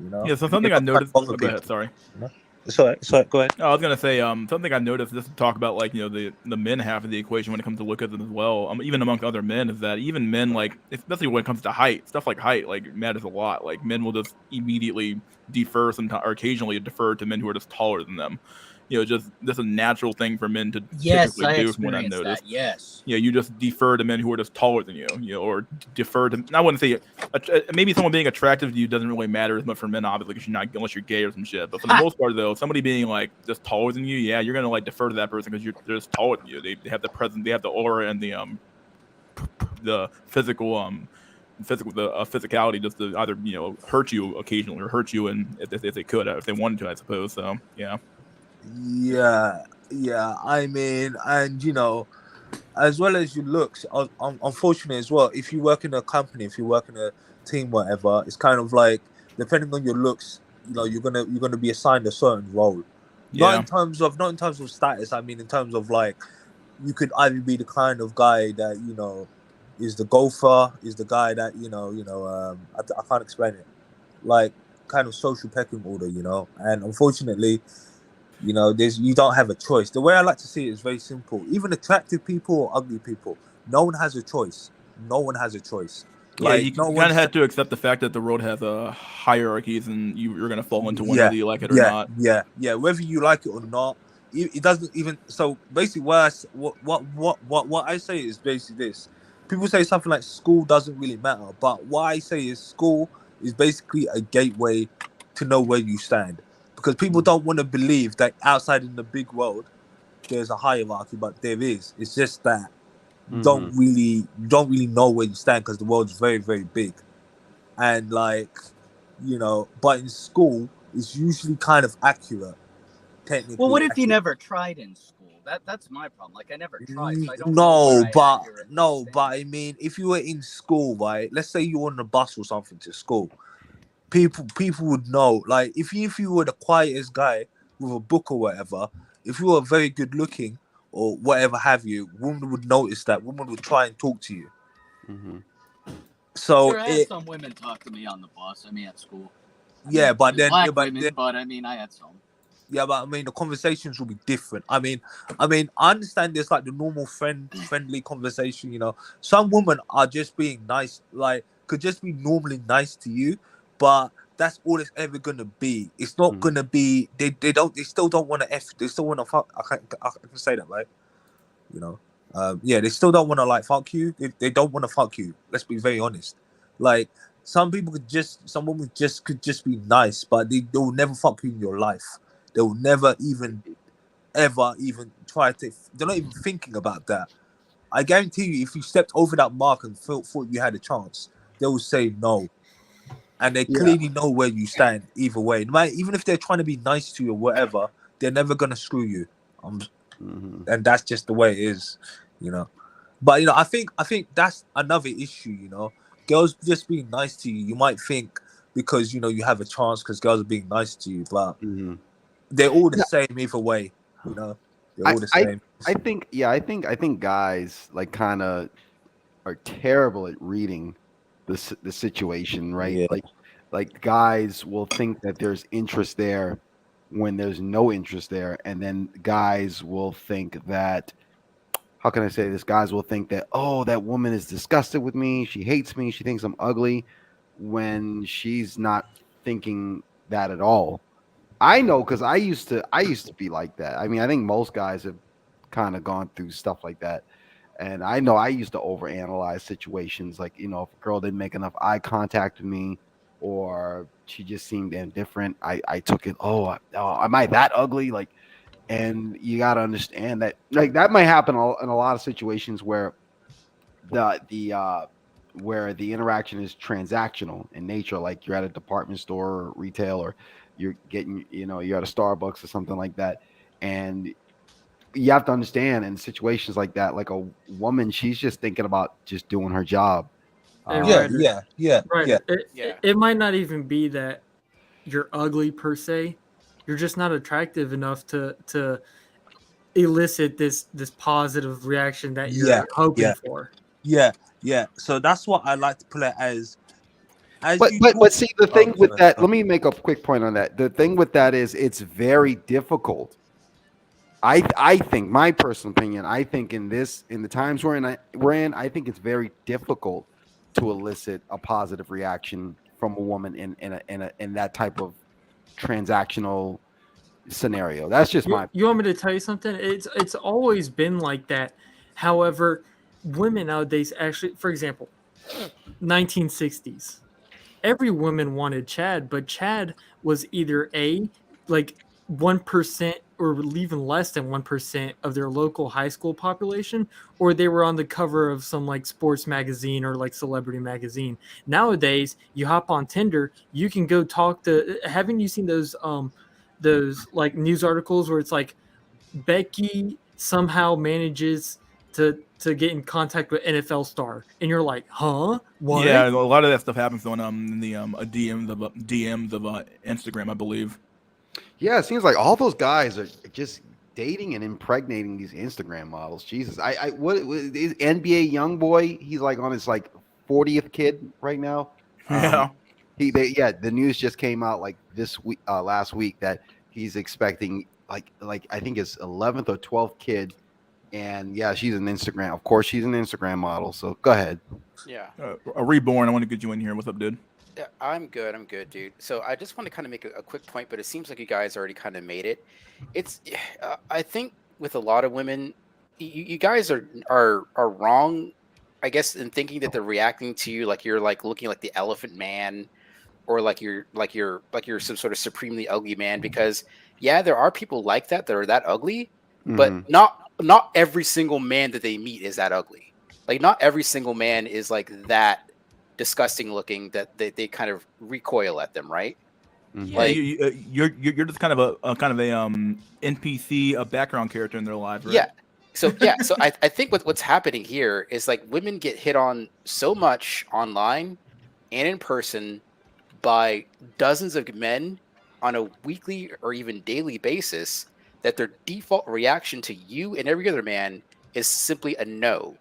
you know. Yeah, so When you're something I not trying to noticed. bother Oh, go ahead. people, Sorry. you know? It's all right. Go ahead. I was gonna say something I noticed, just to talk about like, you know, the men half of the equation when it comes to look at them as well. Even amongst other men, is that even men, like especially when it comes to height, stuff like height like matters a lot. Like men will just immediately defer sometimes, or occasionally defer to men who are just taller than them. You know, just that's a natural thing for men to Yes, typically I do, from what I've experienced noticed. that. Yes. You know, you just defer to men who are just taller than you, you know, or defer to. I wouldn't say maybe someone being attractive to you doesn't really matter as much for men, obviously, because you're not, unless you're gay or some shit. But for the most part, though, somebody being like just taller than you, yeah, you're gonna like defer to that person because they're just taller than you. They have the presence, they have the aura and the physical physicality just to either, you know, hurt you occasionally or hurt you, and if they could, if they wanted to, I suppose. So yeah. Yeah. I mean, and you know, as well as your looks, unfortunately as well, if you work in a company, if you work in a team, whatever, it's kind of like, depending on your looks, you know, you're gonna be assigned a certain role. Yeah. Not in terms of status. I mean, in terms of like, you could either be the kind of guy that, you know, is the golfer, is the guy that, I can't explain it, like kind of social pecking order, you know. And unfortunately, you know, you don't have a choice. The way I like to see it is very simple. Even attractive people or ugly people, no one has a choice. No one has a choice. Yeah, Like you no kind one. of had to accept the fact that the road has hierarchies, and you're gonna fall into one Yeah, whether you like it or not. yeah. Whether you like it or not, it doesn't even. So basically, what I say is basically this. People say something like school doesn't really matter, but what I say is school is basically a gateway to know where you stand, because people don't want to believe that outside in the big world there's a hierarchy, but there is. It's just that you don't really know where you stand, because the world's very, very big. And like, you know, but in school it's usually kind of accurate, technically Well, what if you accurate. never tried in school? That's my problem. Like I never tried, so I don't know No, where I but accurately stand. I mean, if you were in school, right? Let's say you're on the bus or something to school, people would know. Like if you were the quietest guy with a book or whatever, if you were very good looking or whatever have you, women would notice that. Women would try and talk to you. So Sure, I had some women talk to me on the bus. I mean, at school. but then women, but I mean, I had some. Yeah, but I mean, the conversations will be different. I mean, I understand there's like the normal friendly conversation. You know, some women are just being nice, like could just be normally nice to you, but that's all it's ever gonna be. It's not gonna be. They still don't want to They still want to fuck. I can say that, right? You know, yeah, they still don't want to like fuck you. They don't want to fuck you. Let's be very honest. Like some women could just be nice, but they'll never fuck you in your life. They will never ever even try to. They're not even thinking about that. I guarantee you, if you stepped over that mark and thought you had a chance, they will say no. And they clearly know where you stand either way. No matter, even if they're trying to be nice to you or whatever, they're never gonna screw you. And that's just the way it is, you know. But you know, I think that's another issue. You know, girls just being nice to you. You might think because you know you have a chance because girls are being nice to you, but they're all the same either way. You know, they're all the same. I think guys like kind of are terrible at reading the situation, right? Yeah. Like guys will think that there's interest there when there's no interest there, and then guys will think that, how can I say this? Guys will think that, oh, that woman is disgusted with me, she hates me, she thinks I'm ugly, when she's not thinking that at all. I know, because I used to be like that. I mean, I think most guys have kind of gone through stuff like that. And I know I used to overanalyze situations, like, you know, if a girl didn't make enough eye contact with me or she just seemed indifferent, I took it, am I that ugly? Like, and you got to understand that, like, that might happen in a lot of situations where where the interaction is transactional in nature, like you're at a department store or retail, or you're getting, you know, you're at a Starbucks or something like that. And you have to understand, in situations like that, like a woman, she's just thinking about just doing her job. Hey, Yeah, Ryder. yeah. Ryder, it might not even be that you're ugly per se. You're just not attractive enough to elicit this positive reaction that you're hoping for. Yeah. So that's what I like to put it as. But see, the thing with that, let me make a quick point on that. The thing with that is it's very difficult. I think, my personal opinion, I think in the times we're in, I think it's very difficult to elicit a positive reaction from a woman in that type of transactional scenario. That's just my. You want me to tell you something? It's always been like that. However, women nowadays actually, for example, 1960s, every woman wanted Chad, but Chad was either like 1% or even less than 1% of their local high school population, or they were on the cover of some like sports magazine or like celebrity magazine. Nowadays, you hop on Tinder, you can go talk to. Haven't you seen those like news articles where it's like Becky somehow manages to get in contact with NFL star, and you're like, huh? What? Yeah, a lot of that stuff happens on in the DMs of Instagram, I believe. Yeah, it seems like all those guys are just dating and impregnating these Instagram models. Jesus, what is NBA young boy? He's like on his like 40th kid right now. Yeah. The news just came out like this week, last week, that he's expecting like I think his 11th or 12th kid, and yeah, she's an Instagram. Of course, she's an Instagram model. So go ahead. Yeah. A reborn. I want to get you in here. What's up, dude? Yeah, I'm good, dude. So I just want to kind of make a quick point, but it seems like you guys already kind of made it. It's, I think with a lot of women, you guys are wrong, I guess, in thinking that they're reacting to you like you're like looking like the elephant man, or like you're some sort of supremely ugly man. Because yeah, there are people like that are that ugly, but not every single man that they meet is that ugly. Like not every single man is like that disgusting looking that they kind of recoil at them, right? Yeah, like, you're just kind of a NPC, a background character in their lives, right? Yeah. So I think what's happening here is like women get hit on so much online and in person by dozens of men on a weekly or even daily basis that their default reaction to you and every other man is simply a no.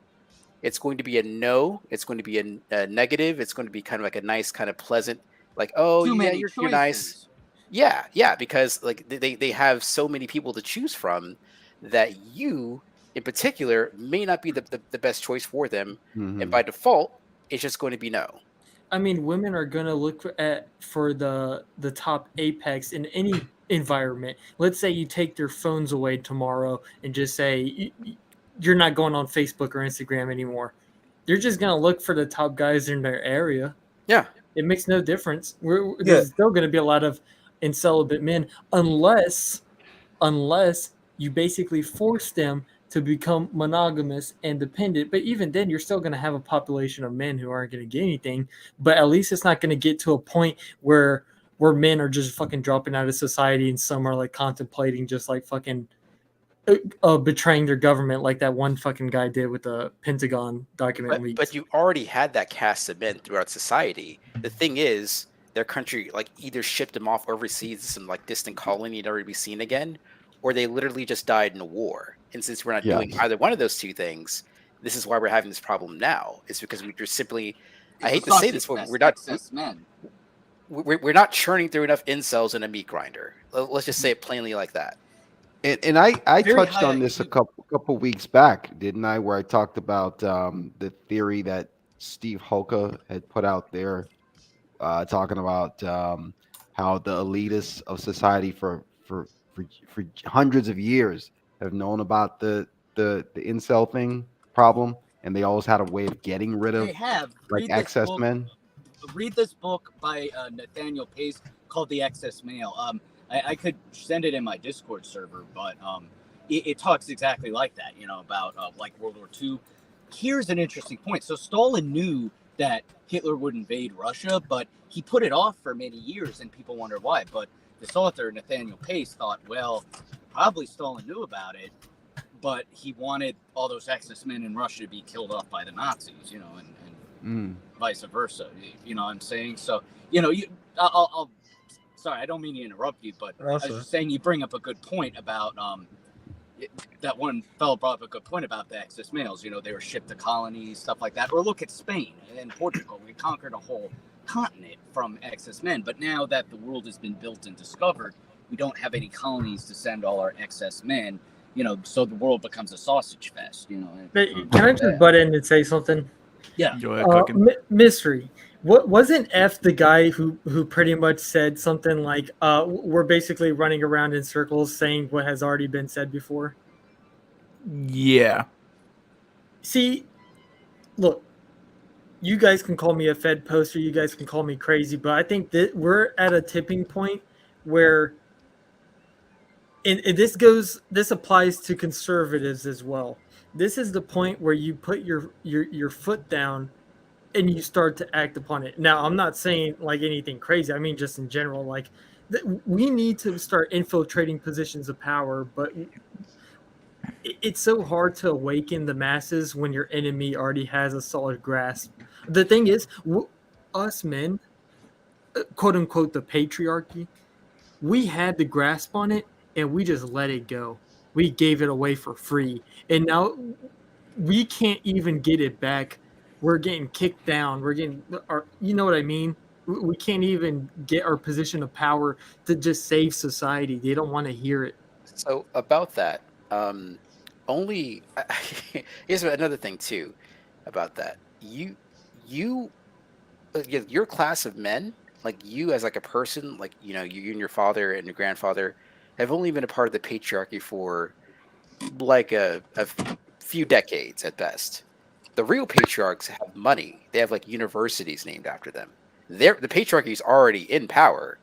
It's going to be a no. It's going to be a negative. It's going to be kind of like a nice, kind of pleasant, like, oh, yeah, you're nice. Yeah, because like they have so many people to choose from that you, in particular, may not be the best choice for them. And by default, it's just going to be no. I mean, women are going to look for the top apex in any environment. Let's say you take their phones away tomorrow and just say, you're not going on Facebook or Instagram anymore. You're just going to look for the top guys in their area. Yeah. It makes no difference. There's still going to be a lot of celibate men unless you basically force them to become monogamous and dependent. But even then, you're still going to have a population of men who aren't going to get anything. But at least it's not going to get to a point where men are just fucking dropping out of society and some are like contemplating just like fucking betraying their government, like that one fucking guy did with the Pentagon document leaks. But you already had that cast of men throughout society. The thing is, their country like either shipped them off overseas to some like distant colony never to be seen again, or they literally just died in a war. And since we're not doing Yes. either one of those two things, this is why we're having this problem now. It's because we just simply, I It's hate a to say sausage this, but fest, we're not excess men. we're not churning through enough incels in a meat grinder. Let's just say it plainly like that. And I Very touched high on this a IQ. couple weeks back, didn't I? Where I talked about the theory that Steve Hoka had put out there, talking about how the elitists of society for hundreds of years have known about the incel thing problem, and they always had a way of getting rid They of have. like Read this excess book. men. Read this book by Nathaniel Pace called The Excess Male. I could send it in my Discord server, but it talks exactly like that, about like World War II. Here's an interesting point. So Stalin knew that Hitler would invade Russia, but he put it off for many years, and people wondered why. But this author, Nathaniel Pace, thought, well, probably Stalin knew about it, but he wanted all those excess men in Russia to be killed off by the Nazis, and vice versa. You know what I'm saying? So, I'll sorry, I don't mean to interrupt you, but I was just saying you bring up a good point about that one fellow brought up a good point about the excess males. They were shipped to colonies, stuff like that. Or look at Spain and Portugal. We conquered a whole continent from excess men. But now that the world has been built and discovered, we don't have any colonies to send all our excess men. So the world becomes a sausage fest. But can I just butt in and say something? Yeah. Go ahead, Mystery. What wasn't F the guy who pretty much said something like, "We're basically running around in circles, saying what has already been said before." Yeah. See, look, you guys can call me a Fed poster, you guys can call me crazy, but I think that we're at a tipping point where, and this applies to conservatives as well. This is the point where you put your foot down and you start to act upon it. Now, I'm not saying like anything crazy. I mean, just in general, like we need to start infiltrating positions of power, but it's so hard to awaken the masses when your enemy already has a solid grasp. The thing is, us men, quote unquote, the patriarchy, we had the grasp on it and we just let it go. We gave it away for free. And now we can't even get it back. We're getting kicked down. We're getting you know what I mean? We can't even get our position of power to just save society. They don't want to hear it. So about that, only here's another thing too about that. Your class of men, like you as like a person, like you and your father and your grandfather have only been a part of the patriarchy for like a few decades at best. The real patriarchs have money. They have like universities named after them. The patriarchy is already in power,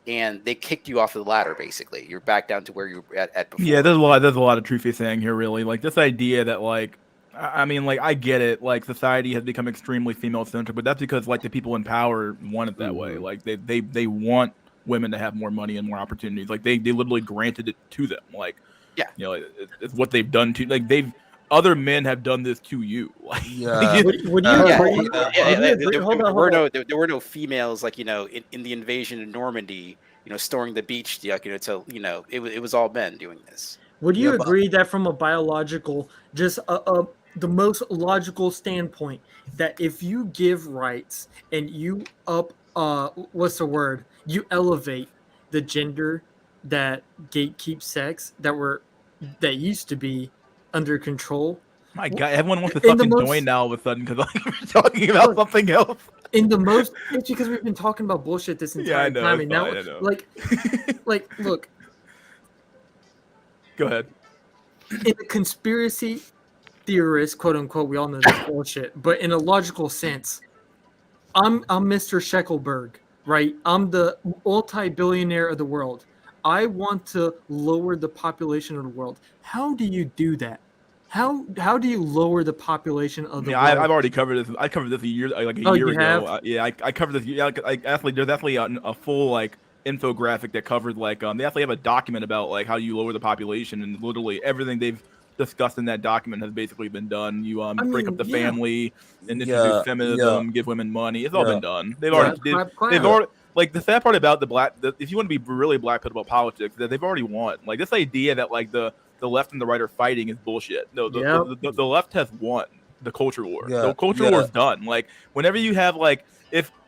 and they kicked you off the ladder. Basically, you're back down to where you were at before. Yeah, there's a lot of truth you're saying here. Really, like this idea that I mean, I get it. Like society has become extremely female centric, but that's because like the people in power want it that way. Like they want women to have more money and more opportunities. Like they literally granted it to them. Like it's what they've done to other men have done this to you. Like, Would you agree? There were no females like in the invasion of Normandy, storing the beach. So it was all men doing this. Would you agree that from a biological, just the most logical standpoint, that if you give rights and you you elevate the gender that gatekeep sex that used to be under control. My God, everyone wants to fucking join now all of a sudden because we're talking about something else. It's because we've been talking about bullshit this entire time, and now, I know. Look. Go ahead. In a conspiracy theorist, quote unquote, we all know this bullshit, but in a logical sense, I'm Mr. Sheckelberg, right? I'm the multi-billionaire of the world. I want to lower the population of the world. How do you do that? How do you lower the population of the world? I've already covered this. I covered this a year ago. I covered this. Yeah, there's actually a full infographic that covers they actually have a document about how you lower the population, and literally everything they've discussed in that document has basically been done. You break up the family and introduce feminism, give women money. It's all been done. They've like the sad part about if you want to be really black pill about politics, that they've already won. Like this idea that like the left and the right are fighting is bullshit. No, the left has won the culture war. The culture war is done. Like whenever you have like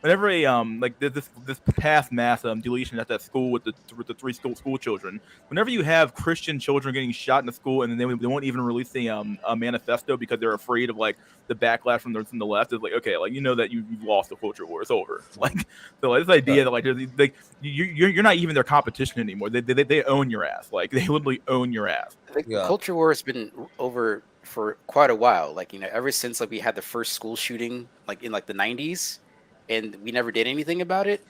whenever a like this past mass deletion at that school with the 3 school children, whenever you have Christian children getting shot in the school and then they won't even release a manifesto because they're afraid of like the backlash from the left, is like, okay, like you know that you've lost the culture war. It's over. Like so like, this idea that like you're not even their competition anymore. They own your ass. Like they literally own your ass. I think the culture war has been over for quite a while. Like, you know, ever since like we had the first school shooting like in like the 90s and we never did anything about it,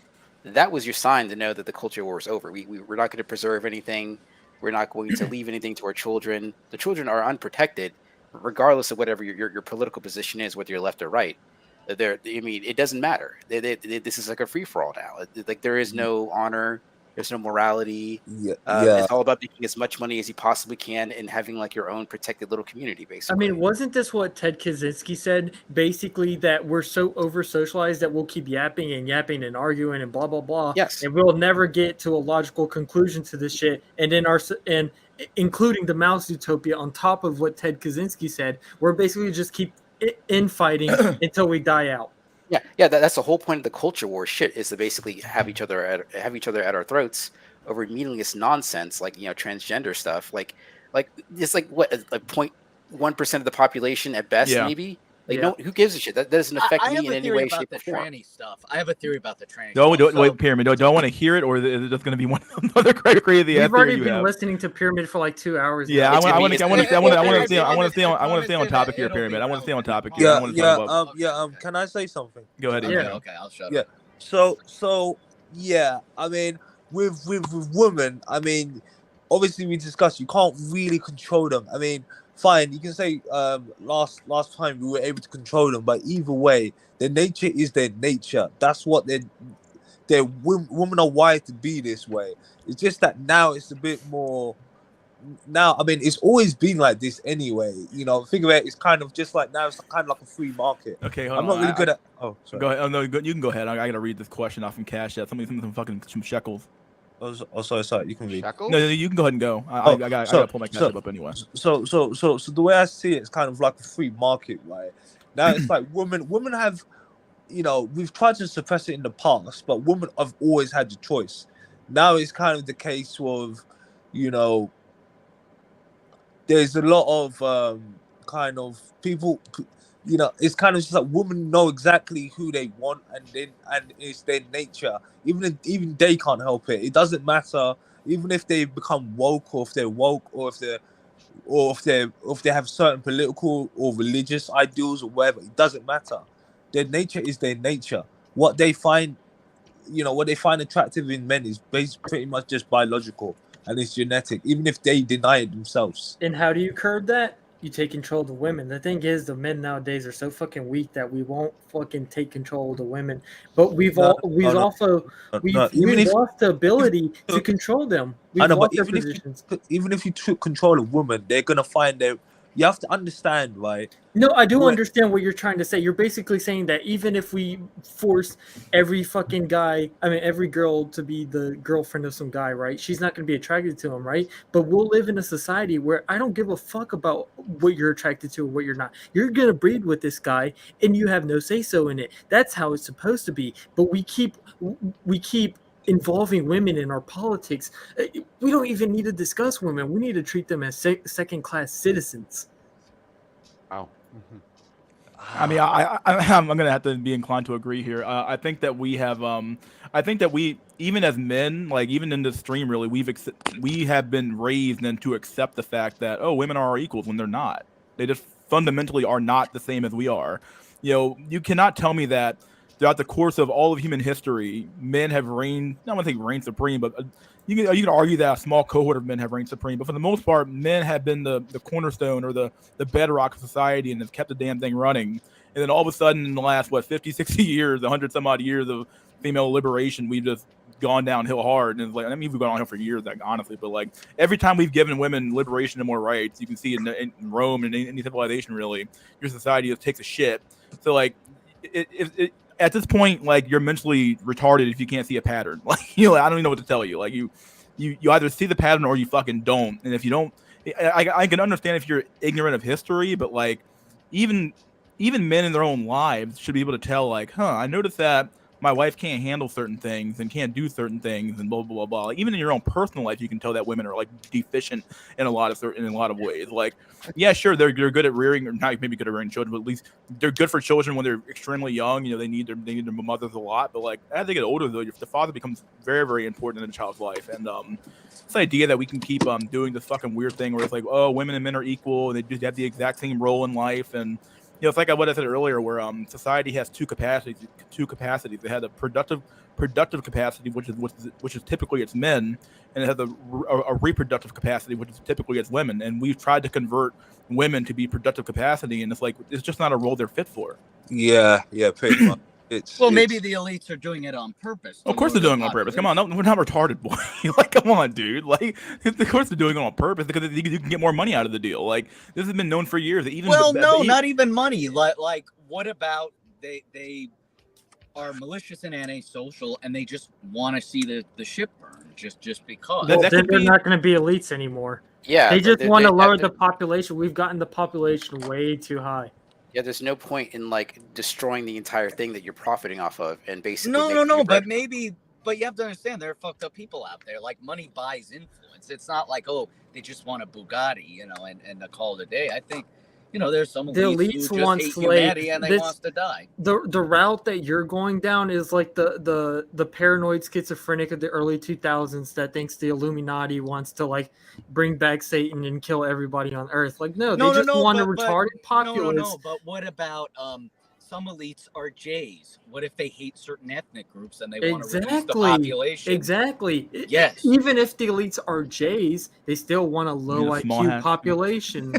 that was your sign to know that the culture war is over. We're not going to preserve anything. We're not going to leave anything to our children. The children are unprotected, regardless of whatever your political position is, whether you're left or right. I mean, it doesn't matter. This is like a free for all now. Like there is no honor. There's no morality. It's all about making as much money as you possibly can and having like your own protected little community, basically. I mean, wasn't this what Ted Kaczynski said? Basically, that we're so over socialized that we'll keep yapping and arguing and blah blah blah. Yes. And we'll never get to a logical conclusion to this shit. And then including the Mao's utopia on top of what Ted Kaczynski said, we're basically just keep infighting until we die out. Yeah, that's the whole point of the culture war shit, is to basically have each other at our throats over meaningless nonsense like, you know, transgender stuff. Like it's like what, like 0.1% of the population at best, maybe. Like no, who gives a shit? That doesn't affect me in any way, shape, or form. Tranny stuff. I have a theory about the tranny. Wait, Pyramid. Do I want to hear it, or is it just going to be one other crazy? We've already been listening to Pyramid for like 2 hours. Yeah, now. I want to stay on topic here, Pyramid. I want to stay on topic here. Can I say something? Go ahead. Okay, I'll shut up. So yeah. I mean, with women, I mean, obviously we discussed you can't really control them. I mean, fine, you can say last time we were able to control them, but either way, their nature is their nature. That's what women are wired to be this way. It's just that now it's a bit more. Now, I mean, it's always been like this anyway. You know, think of it. It's kind of just like now. It's kind of like a free market. Okay, I'm not really good at. Oh, sorry. Go ahead. Oh no, you can go ahead. I gotta read this question off from Cash App. Some shekels. Oh, sorry. You can read. No, you can go ahead and go. I gotta pull my Cash App up anyway. So the way I see it, it's kind of like a free market, right? Now it's like women have, you know, we've tried to suppress it in the past, but women have always had the choice. Now it's kind of the case of, you know, there's a lot of kind of people, you know, it's kind of just like women know exactly who they want, and it's their nature. Even they can't help it. It doesn't matter. Even if they become woke, or if they're woke, or if they have certain political or religious ideals or whatever, it doesn't matter. Their nature is their nature. What they find attractive in men is pretty much just biological, and it's genetic, even if they deny it themselves. And how do you curb that? You take control of the women. The thing is, the men nowadays are so fucking weak that we won't fucking take control of the women. But we've lost the ability to control them. I know, but even if you took control of women, they're gonna find their. You have to understand, right? No, I do understand what you're trying to say. You're basically saying that even if we force every girl to be the girlfriend of some guy, right? She's not going to be attracted to him, right? But we'll live in a society where I don't give a fuck about what you're attracted to or what you're not. You're going to breed with this guy and you have no say-so in it. That's how it's supposed to be. But we keep involving women in our politics. We don't even need to discuss women. We need to treat them as second-class citizens. Wow. I mean, I'm gonna have to be inclined to agree here. I think that we have, even as men, like even in this stream, really, we have been raised then to accept the fact that women are our equals when they're not. They just fundamentally are not the same as we are. You know, you cannot tell me that throughout the course of all of human history, men have reigned. I don't want to say reigned supreme, but you can argue that a small cohort of men have reigned supreme. But for the most part, men have been the cornerstone or the bedrock of society and have kept the damn thing running. And then all of a sudden, in the last 50, 60 years, 100 some odd years of female liberation, we've just gone downhill hard. And it's like, I mean, we've gone downhill for years, like honestly. But like every time we've given women liberation and more rights, you can see in Rome and any civilization, really, your society just takes a shit. So like. at this point, like you're mentally retarded if you can't see a pattern. Like I don't even know what to tell you. Like you either see the pattern or you fucking don't. And if you don't, I can understand if you're ignorant of history, but like even men in their own lives should be able to tell. Like, I noticed that my wife can't handle certain things and can't do certain things and blah blah blah blah. Like, even in your own personal life, you can tell that women are like deficient in a lot of ways. Like, yeah, sure, they're good at rearing, or not maybe good at rearing children, but at least they're good for children when they're extremely young. They need their mothers a lot. But like as they get older, though, the father becomes very very important in a child's life. And this idea that we can keep doing this fucking weird thing where it's like, oh, women and men are equal and they just have the exact same role in life. And it's like what I said earlier, where society has two capacities. They have a productive capacity, which is typically it's men, and it has a reproductive capacity, which is typically it's women. And we've tried to convert women to be productive capacity, and it's just not a role they're fit for. Yeah, pretty much. Maybe the elites are doing it on purpose. Of course they're doing it on purpose. Come on, no, we're not retarded, boy. Like, come on, dude. Like, of course they're doing it on purpose because you can get more money out of the deal. Like, this has been known for years. Not even money. Like, what about they are malicious and antisocial, and they just want to see the ship burn just because. Well, then they're not going to be elites anymore. Yeah, they just want to lower the population. We've gotten the population way too high. Yeah, there's no point in like destroying the entire thing that you're profiting off of, and basically. No. But you have to understand there are fucked up people out there. Like money buys influence. It's not like they just want a Bugatti, and a call it a day. I think. There's some the elites who want just hate slaves. humanity and they want to die. The route that you're going down is like the paranoid schizophrenic of the early 2000s that thinks the Illuminati wants to like bring back Satan and kill everybody on Earth. Like they just want a retarded populace. No. But what about some elites are Jays? What if they hate certain ethnic groups and they want to reduce the population? Exactly. Yes. Even if the elites are Jays, they still want a low IQ population.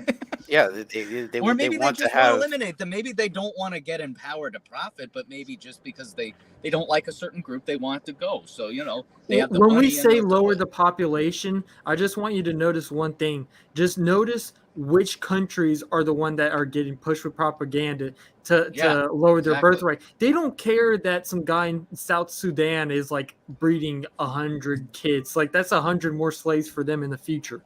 Yeah, they or maybe want they just to have... want to eliminate them. Maybe they don't want to get in power to profit, but maybe just because they don't like a certain group, they want to go. So they have the when money we say and lower the population, I just want you to notice one thing. Just notice which countries are the one that are getting pushed with propaganda to lower their birth rate. They don't care that some guy in South Sudan is like breeding 100 kids. Like that's 100 more slaves for them in the future.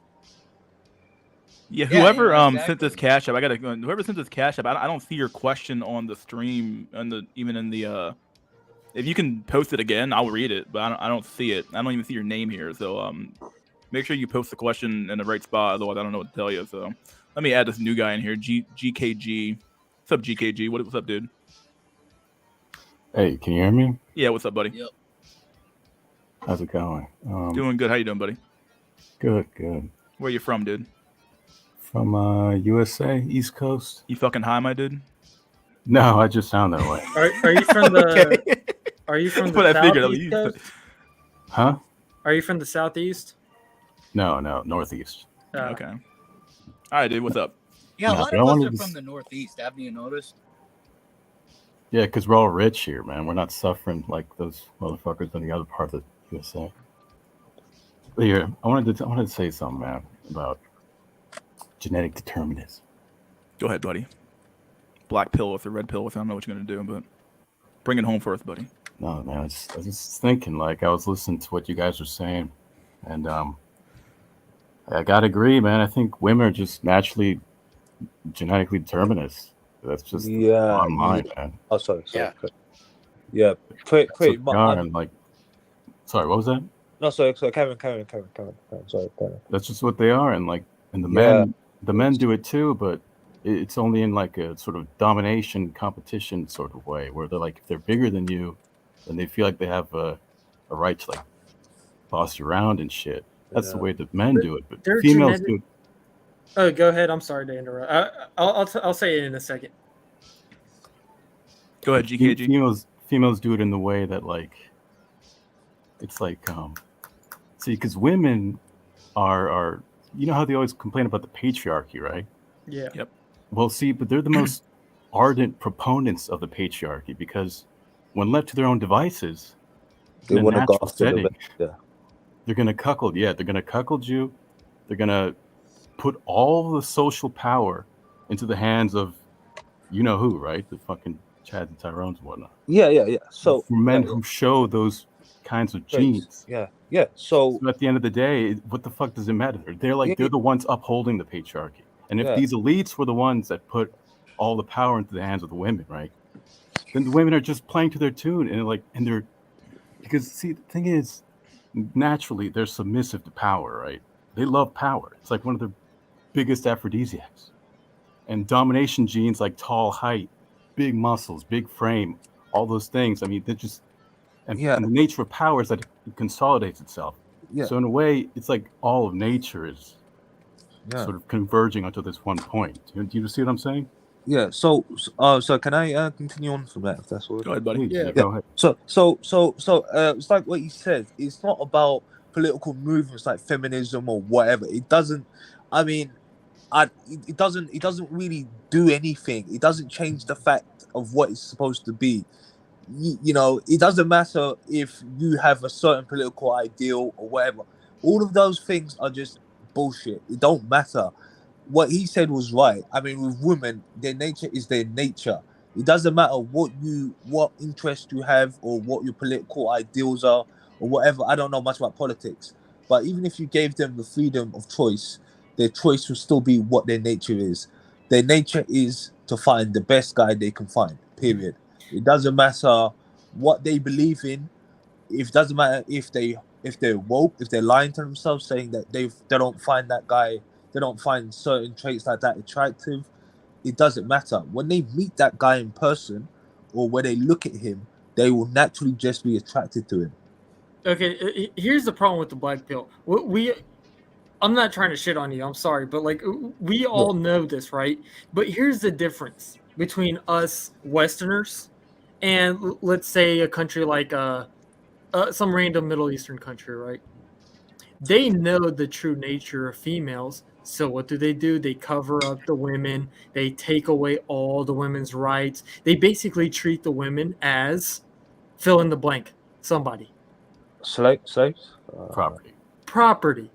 Yeah, whoever sent this cash up, whoever sent this cash up, I don't see your question on the stream even in the if you can post it again, I'll read it, but I don't see it. I don't even see your name here. So make sure you post the question in the right spot, otherwise I don't know what to tell you. So let me add this new guy in here, GKG. What's up, GKG? What's up, dude? Hey, can you hear me? Yeah, what's up, buddy? Yep. How's it going? Doing good. How you doing, buddy? Good. Where you from, dude? From USA, East Coast. You fucking high, my dude? No, I just sound that way. Are you from the? Are you from the Southeast coast? Huh? Are you from the Southeast? No, Northeast. Okay. All right, dude. What's up? Yeah, a lot of us are from the Northeast. Haven't you noticed? Yeah, because we're all rich here, man. We're not suffering like those motherfuckers in the other part of the USA. But here, I wanted to say something, man, about genetic determinism. Go ahead, buddy. Black pill with a red pill with. I don't know what you're gonna do, but bring it home for us, buddy. No, man. I was just thinking, like, I was listening to what you guys were saying, and I gotta agree, man. I think women are just naturally genetically determinists. That's just on mine, man. Oh, sorry. Yeah. Sorry, what was that? No, sorry. Karen. Sorry, Karen. That's just what they are, and the men do it too, but it's only in like a sort of domination competition sort of way, where they're like, if they're bigger than you, then they feel like they have a right to like boss you around and shit. That's the way that men do it, but females do it. Oh, go ahead. I'm sorry to interrupt. I'll say it in a second. Go ahead, GKG. Females do it in the way that like it's like see, because women are you know how they always complain about the patriarchy, right? Yeah. Yep. Well, see, but they're the most ardent proponents of the patriarchy because when left to their own devices, they want to go after setting, they're going to cuckold. Yeah, they're going to cuckold you. They're going to put all the social power into the hands of you know who, right? The fucking Chads and Tyrones and whatnot. Yeah. So for men yeah. who show those kinds of Traits. genes. Yeah. So at the end of the day, what the fuck does it matter? They're the ones upholding the patriarchy. And if these elites were the ones that put all the power into the hands of the women, right? Then the women are just playing to their tune, and they're because see, the thing is, naturally they're submissive to power, right? They love power. It's like one of their biggest aphrodisiacs. And domination genes like tall height, big muscles, big frame, all those things. I mean, they're just and the nature of power is that it consolidates itself. Yeah. So in a way, it's like all of nature is sort of converging onto this one point. Do you see what I'm saying? Yeah. So can I continue on from that if that's all? Go ahead, buddy. Yeah. Go ahead. So it's like what you said. It's not about political movements like feminism or whatever. It doesn't. I mean, it doesn't really do anything. It doesn't change the fact of what it's supposed to be. You know, it doesn't matter if you have a certain political ideal or whatever. All of those things are just bullshit. It don't matter. What he said was right. I mean, with women, their nature is their nature. It doesn't matter what interest you have or what your political ideals are or whatever. I don't know much about politics, but even if you gave them the freedom of choice, their choice will still be what their nature is. Their nature is to find the best guy they can find. Period. It doesn't matter what they believe in. It doesn't matter if they're woke, if they're lying to themselves, saying that they don't find that guy, they don't find certain traits like that attractive. It doesn't matter. When they meet that guy in person, or when they look at him, they will naturally just be attracted to him. Okay, here's the problem with the black pill. I'm not trying to shit on you. I'm sorry, but like we all know this, right? But here's the difference between us Westerners and let's say a country like some random Middle Eastern country, right? They know the true nature of females. So what do? They cover up the women. They take away all the women's rights. They basically treat the women as fill in the blank, somebody. Slaves? Property.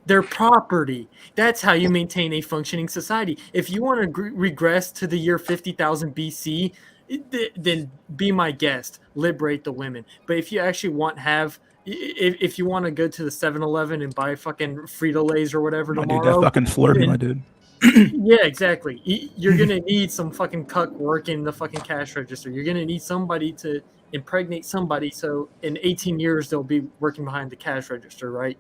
They're property. That's how you maintain a functioning society. If you want to regress to the year 50,000 BC, then be my guest. Liberate the women. But if you actually if you want to go to the 7-Eleven and buy fucking Frito-Lays or whatever tomorrow, dude, that fucking slurred me, my dude. Yeah, exactly. You're gonna need some fucking cuck working the fucking cash register. You're gonna need somebody to impregnate somebody, so in 18 years they'll be working behind the cash register, right?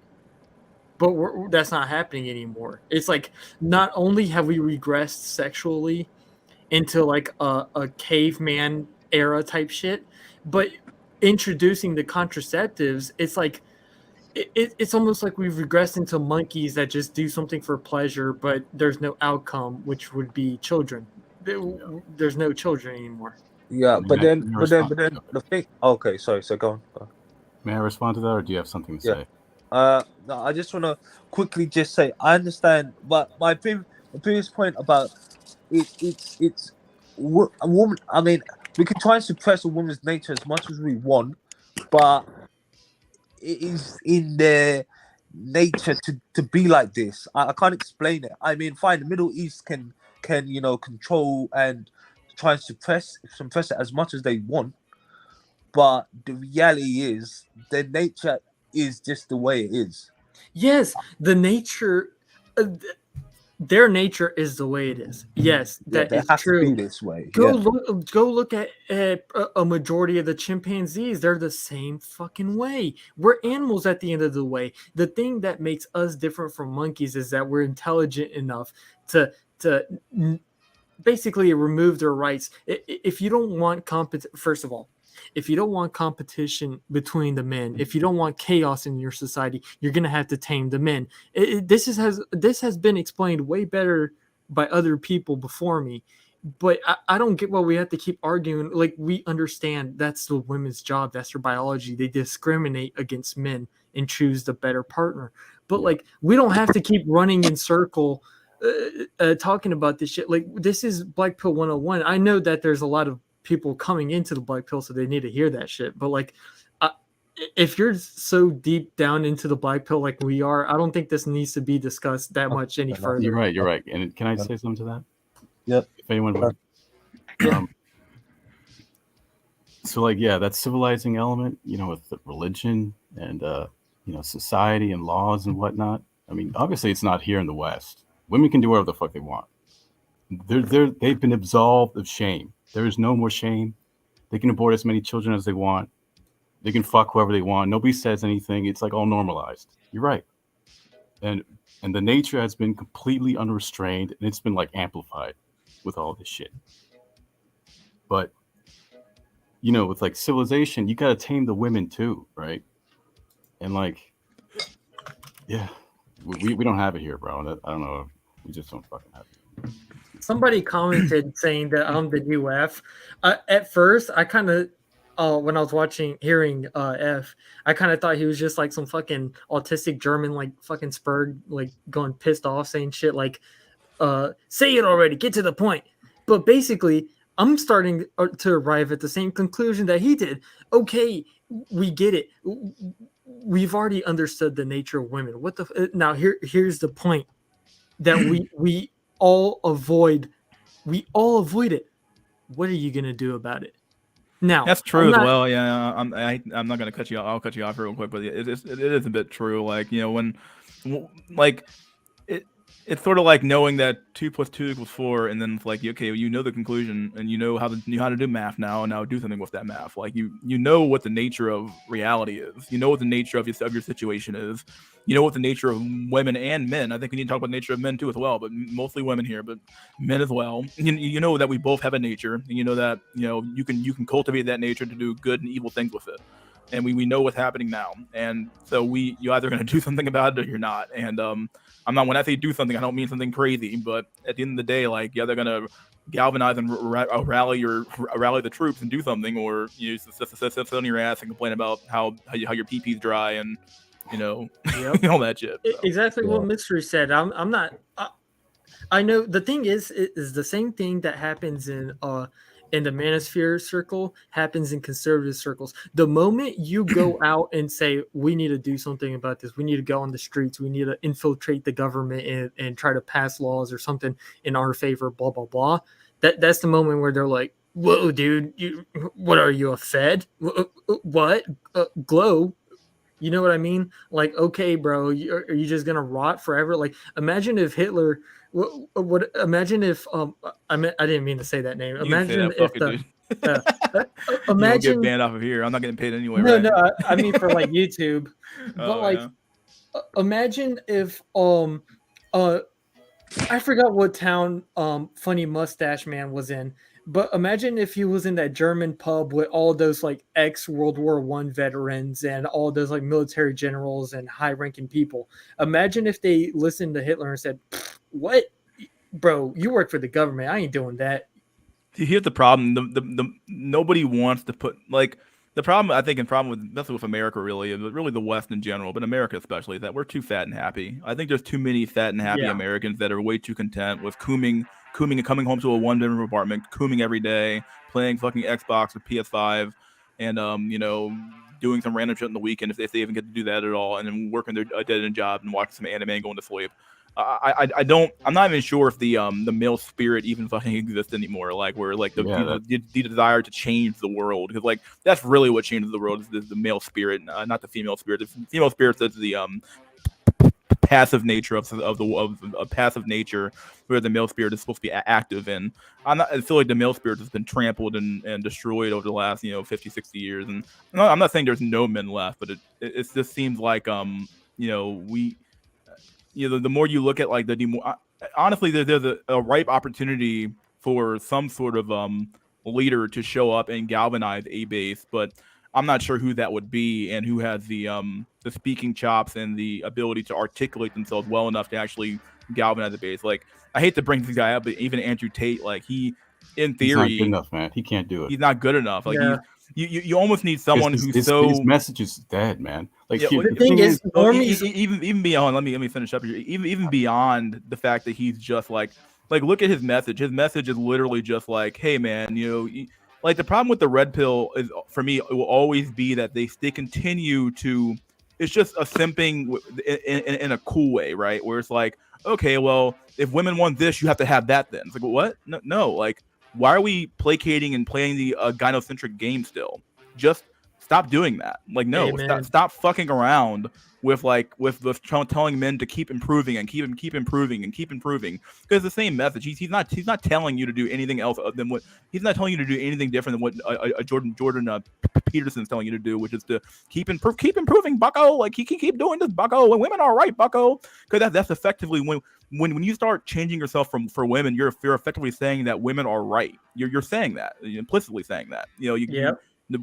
But that's not happening anymore. It's like not only have we regressed sexually into like a caveman era type shit, but introducing the contraceptives, it's like it's almost like we've regressed into monkeys that just do something for pleasure, but there's no outcome, which would be children. There's no children anymore. Yeah, but then the thing. Okay, sorry. So go on. May I respond to that, or do you have something to say? No, I just want to quickly just say I understand, but my previous point about it's a woman. I mean, we can try and suppress a woman's nature as much as we want, but it is in their nature to be like this. I can't explain it. I mean, fine, the Middle East can control and try and suppress it as much as they want, but the reality is their nature is just the way it is. Yes, the nature, their nature is the way it is. Yes, that is true. To be this way. Go look at a majority of the chimpanzees. They're the same fucking way. We're animals at the end of the way. The thing that makes us different from monkeys is that we're intelligent enough to basically remove their rights. If you don't want first of all, if you don't want competition between the men, if you don't want chaos in your society, you're gonna have to tame the men. This has been explained way better by other people before me, but I don't get why we have to keep arguing. Like, we understand that's the women's job, that's their biology. They discriminate against men and choose the better partner. But like, we don't have to keep running in circle talking about this shit. Like, this is Black Pill 101. I know that there's a lot of people coming into the Black Pill, so they need to hear that shit. But like, if you're so deep down into the Black Pill like we are, I don't think this needs to be discussed that much any further. You're right. And can I say something to that? Yep. If anyone would. So like, yeah, that civilizing element, with the religion and society and laws and whatnot. I mean, obviously it's not here in the West. Women can do whatever the fuck they want. They've been absolved of shame. There is no more shame. They can abort as many children as they want. They can fuck whoever they want. Nobody says anything. It's like all normalized. You're right. And the nature has been completely unrestrained, and it's been like amplified with all this shit. But with like civilization, you gotta tame the women too, right? And like, yeah, we don't have it here, bro. I don't know. We just don't fucking have it. Somebody commented saying that I'm the new F. At first, I kind of, when I was hearing F, I kind of thought he was just like some fucking autistic German, like fucking spurred, like going pissed off, saying shit like, say it already, get to the point. But basically, I'm starting to arrive at the same conclusion that he did. Okay, we get it. We've already understood the nature of women. Now here's the point that we all avoid. We all avoid it. What are you gonna do about it? Now that's true as well. Yeah, I'm not gonna cut you off. I'll cut you off real quick, but it is a bit true. Like when like it's sort of like knowing that 2 + 2 = 4, and then it's like, okay, you know the conclusion, and you know how to do math now, and now do something with that math. Like you know what the nature of reality is. You know what the nature of your situation is. You know what the nature of women and men. I think we need to talk about the nature of men too as well, but mostly women here, but men as well. You know that we both have a nature, and you know that you can cultivate that nature to do good and evil things with it. And we know what's happening now, and so you're either going to do something about it or you're not. And when I say do something, I don't mean something crazy, but at the end of the day, like, you're either going to galvanize and rally the troops and do something, or you just sit on your ass and complain about how your pee-pee's dry and Yep. all that shit. So. Exactly what Mystery said. I'm not. I know the thing is the same thing that happens in the manosphere circle happens in conservative circles. The moment you go out and say, we need to do something about this, we need to go on the streets, we need to infiltrate the government and try to pass laws or something in our favor, blah, blah, blah. That's the moment where they're like, whoa, dude, what are you, a Fed? What? Glow? You know what I mean? Like, okay, bro, are you just going to rot forever? Like, imagine if Hitler... Imagine if I didn't mean to say that name. Imagine if imagine you get banned off of here. I'm not getting paid anyway. No, right? no, I mean for like YouTube. But imagine if I forgot what town Funny Mustache Man was in, but imagine if he was in that German pub with all those like ex-World War I veterans and all those like military generals and high-ranking people. Imagine if they listened to Hitler and said, what, bro, you work for the government, I ain't doing that. Here's the problem. The nobody wants to put, like, the problem, I think, and problem with, that's with America really, and really the West in general, but America especially, is that we're too fat and happy. I think there's too many fat and happy Americans that are way too content with cooming and coming home to a one-bedroom apartment, cooming every day, playing fucking Xbox or PS5, and doing some random shit on the weekend if they even get to do that at all, and then working their dead-end job and watching some anime and going to sleep. I'm not even sure if the male spirit even fucking exists anymore. Like, where like the desire to change the world, because like that's really what changes the world is the male spirit, not the female spirit. The female spirit is the passive nature of passive nature, where the male spirit is supposed to be active. And I feel like the male spirit has been trampled and destroyed over the last 50, 60 years. And I'm not saying there's no men left, but it just seems like the more you look at like honestly, there's a ripe opportunity for some sort of leader to show up and galvanize a base, but I'm not sure who that would be and who has the speaking chops and the ability to articulate themselves well enough to actually galvanize the base. Like, I hate to bring this guy up, but even Andrew Tate, like, he, in theory, he's not good enough, man. He can't do it. He's not good enough. Like, you almost need someone who's his message is dead, man. Like, the thing is, even beyond, let me finish up here. Even beyond the fact that he's just like look at his message. His message is literally just like, hey man, like, the problem with the red pill is, for me, it will always be that they continue to. It's just a simping in a cool way, right? Where it's like, okay, well, if women want this, you have to have that. Then it's like, what? No, like, why are we placating and playing the gynocentric game still? Just stop doing that. Like, no, Amen. stop fucking around with telling men to keep improving and keep improving and keep improving. Because the same message, he's not telling you to do anything else than what he's not telling you to do anything different than what Jordan Peterson's telling you to do, which is to keep improving, Bucko. Like, keep doing this, Bucko. And women are right, Bucko. Because that's effectively when you start changing yourself for women, you're effectively saying that women are right. You're saying that, you're implicitly saying that.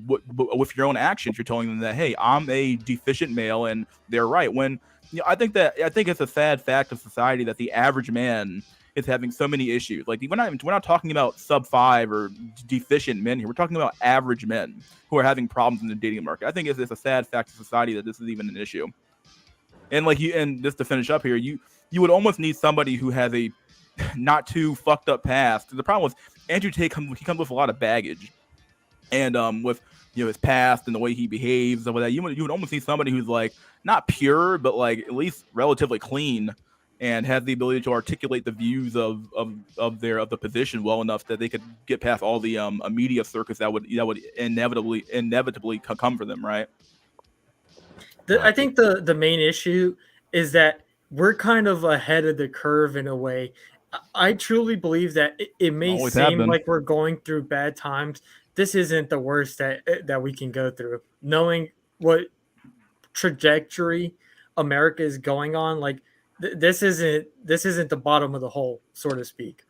With your own actions, you're telling them that, hey, I'm a deficient male and they're right. When I think it's a sad fact of society that the average man is having so many issues. Like, we're not talking about sub 5 or deficient men here. We're talking about average men who are having problems in the dating market. I think it's a sad fact of society that this is even an issue. And and just to finish up here, you would almost need somebody who has a not too fucked up past. The problem with Andrew Tate, he comes with a lot of baggage, and with his past and the way he behaves and all that, you would almost need somebody who's like not pure, but like at least relatively clean, and has the ability to articulate the views of the position well enough that they could get past all the media circus that would inevitably come for them, right? I think the main issue is that we're kind of ahead of the curve in a way. I truly believe that it may seem like we're going through bad times. This isn't the worst that we can go through. Knowing what trajectory America is going on, like this isn't the bottom of the hole, so to speak.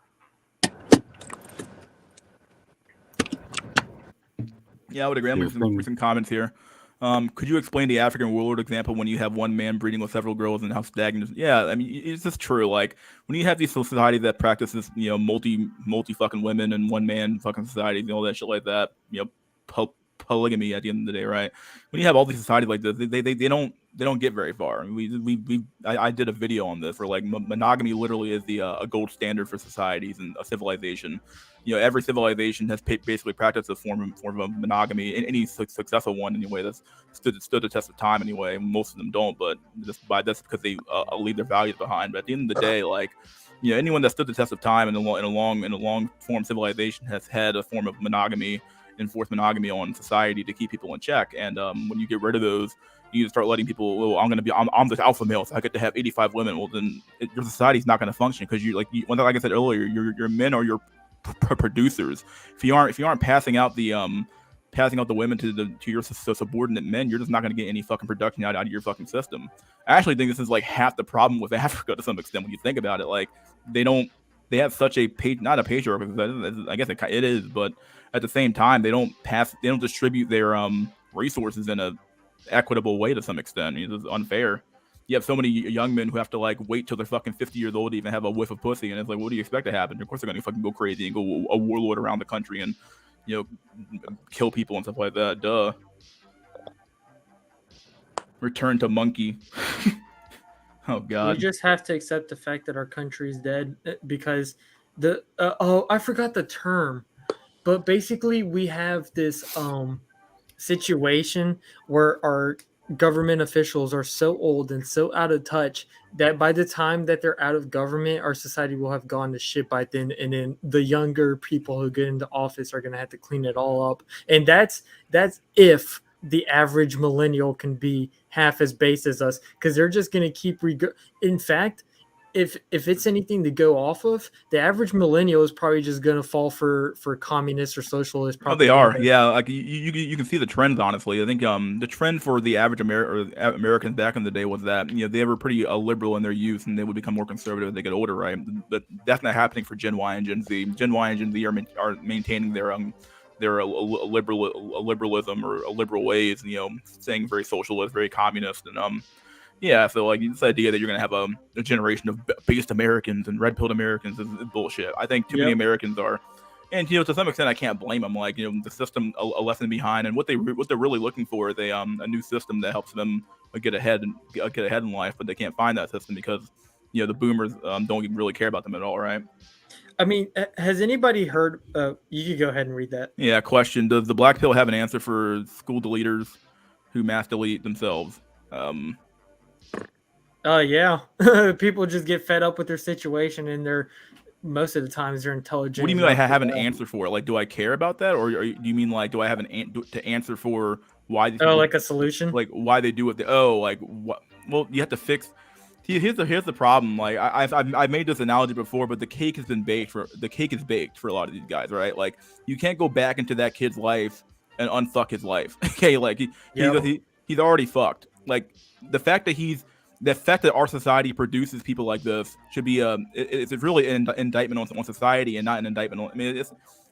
Yeah, I would agree. I'm reading some comments here. Could you explain the African warlord example when you have one man breeding with several girls and how stagnant? Yeah, I mean, it's just true. Like, when you have these societies that practices, multi fucking women and one man fucking societies and all that shit like that, polygamy at the end of the day, right? When you have all these societies like this, they don't get very far. I did a video on this where like monogamy literally is a gold standard for societies and a civilization. Every civilization has basically practiced a form of monogamy, and any successful one anyway that's stood the test of time anyway. Most of them don't, but that's because they leave their values behind. But at the end of the day, like, anyone that stood the test of time in a long form civilization has had a form of monogamy, enforced monogamy on society to keep people in check. And when you get rid of those, you start letting people, well, I'm the alpha male, so I get to have 85 women. Well, then your society's not going to function, because like I said earlier, your men are your producers. If you aren't passing out the women to your subordinate men, you're just not going to get any fucking production out of your fucking system. I actually think this is like half the problem with Africa to some extent when you think about it. Like, they have such a not a patriarchy, I guess it is, but at the same time, they don't distribute their resources in a equitable way to some extent. It's unfair. You have so many young men who have to like wait till they're fucking 50 years old to even have a whiff of pussy, and it's like, what do you expect to happen? Of course, they're gonna fucking go crazy and go a warlord around the country and kill people and stuff like that. Duh. Return to monkey. Oh God. We just have to accept the fact that our country is dead, because I forgot the term, but basically we have this situation where our government officials are so old and so out of touch that by the time that they're out of government, our society will have gone to shit by then, and then the younger people who get into office are going to have to clean it all up. And that's if the average millennial can be half as base as us, because they're just going to keep in fact, if it's anything to go off of, the average millennial is probably just going to fall for communist or socialist propaganda. Oh, they are. Yeah, like you can see the trends. Honestly, I think the trend for the average Americans back in the day was that they were pretty liberal in their youth, and they would become more conservative as they get older, right? But that's not happening for Gen Y and Gen Z. Gen Y and Gen Z are maintaining their liberalism or liberal ways, saying very socialist, very communist, and yeah, so like this idea that you're gonna have a generation of based Americans and red-pilled Americans is bullshit. I think too many Americans are, and to some extent I can't blame them. Like the system a lesson behind, and what they're really looking for is a new system that helps them get ahead in life, but they can't find that system because the boomers don't really care about them at all, right? I mean, has anybody heard? You could go ahead and read that. Yeah. Question: does the black pill have an answer for school deleters who mass delete themselves? Yeah. People just get fed up with their situation, and most of the times they're intelligent. What do you mean I enough to have an know. answer for it? Like, do I care about that, or do you mean like, do I have to answer for why these Oh, people, like a solution? like why they do what they? Oh, like what? Well, you have to fix. Here's the problem. Like I've made this analogy before, but the cake is baked for a lot of these guys, right? Like you can't go back into that kid's life and unfuck his life. Okay, like he's already fucked. Like the fact that our society produces people like this should be it's really an indictment on society and not an indictment on. I mean,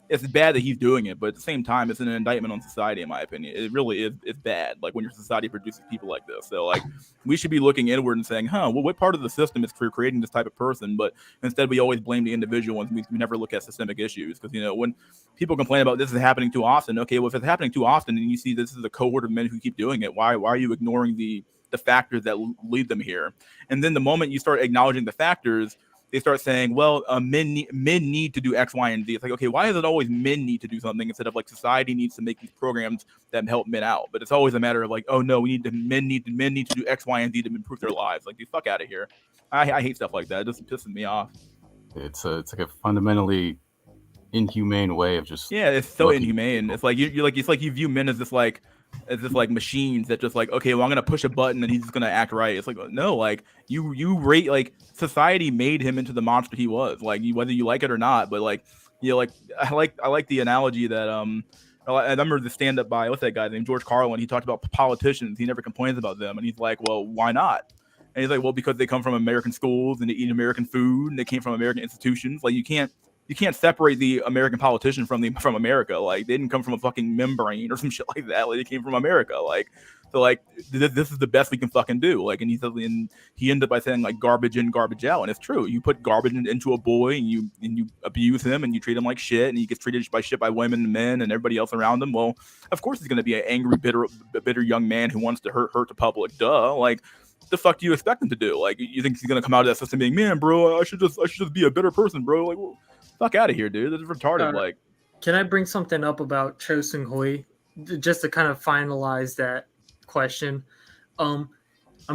it's bad that he's doing it, but at the same time, it's an indictment on society, in my opinion. It really is. It's bad. Like when your society produces people like this. So like we should be looking inward and saying, well, what part of the system is for creating this type of person? But instead, we always blame the individual and we never look at systemic issues. Because when people complain about this is happening too often, okay, well if it's happening too often and you see this is a cohort of men who keep doing it, why are you ignoring the factors that lead them here? And then the moment you start acknowledging the factors, they start saying, well, men need to do X, Y, and Z. It's like, okay, why is it always men need to do something instead of like society needs to make these programs that help men out? But it's always a matter of like, oh no, men need to do X, Y, and Z to improve their lives. Like, dude, fuck out of here. I hate stuff like that. It just pisses me off. It's like a fundamentally inhumane way of just it's so inhumane. It's like you view men as this like machines that just like, okay, well I'm gonna push a button and he's just gonna act right. It's like, no, like you rate, like society made him into the monster he was, like whether you like it or not. But like like I like the analogy that I remember the stand up by what's that guy named George Carlin. He talked about politicians. He never complains about them, and he's like, well, why not? And he's like, well, because they come from American schools and they eat American food and they came from American institutions. Like you can't separate the American politician from America. Like they didn't come from a fucking membrane or some shit like that. Like they came from America. Like so, like this is the best we can fucking do. Like, and he ended up by saying like garbage in, garbage out, and it's true. You put garbage into a boy and you abuse him and you treat him like shit, and he gets treated by women and men and everybody else around him. Well, of course he's gonna be an angry, bitter young man who wants to hurt the public. Duh. Like. The fuck do you expect him to do? Like, you think he's gonna come out of that system being, man, bro, I should just be a better person, bro? Like, well, fuck out of here, dude. That's retarded. Like, can I bring something up about Cho Seung Hui just to kind of finalize that question? I'm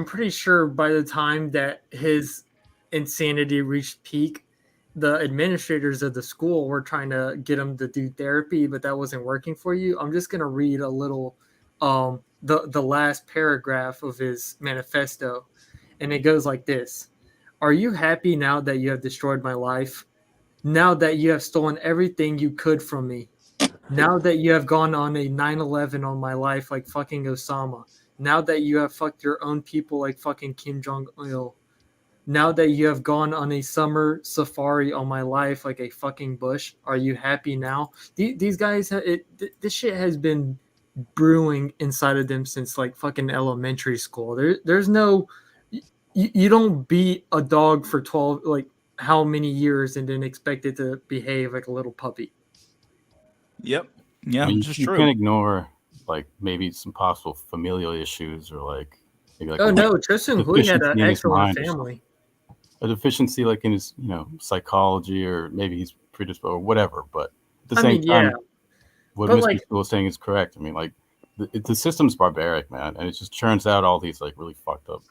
pretty sure by the time that his insanity reached peak, the administrators of the school were trying to get him to do therapy, but that wasn't working for you. I'm just gonna read a little the last paragraph of his manifesto, and it goes like this: "Are you happy now that you have destroyed my life? Now that you have stolen everything you could from me? Now that you have gone on a 9/11 on my life like fucking Osama? Now that you have fucked your own people like fucking Kim Jong-il? Now that you have gone on a summer safari on my life like a fucking Bush? Are you happy now?" These guys, this shit has been brewing inside of them since like fucking elementary school. There's no, you don't beat a dog for 12 like how many years and then expect it to behave like a little puppy. Yep. Yeah, I mean, it's you true. can't ignore like maybe some possible familial issues or like maybe like Cho Seung Hui had an excellent family. A deficiency like in his psychology, or maybe he's predisposed or whatever. But at the I same mean, time, yeah. what But, Mr. like- School is saying is correct. I mean, like the system's barbaric, man, and it just churns out all these like really fucked up.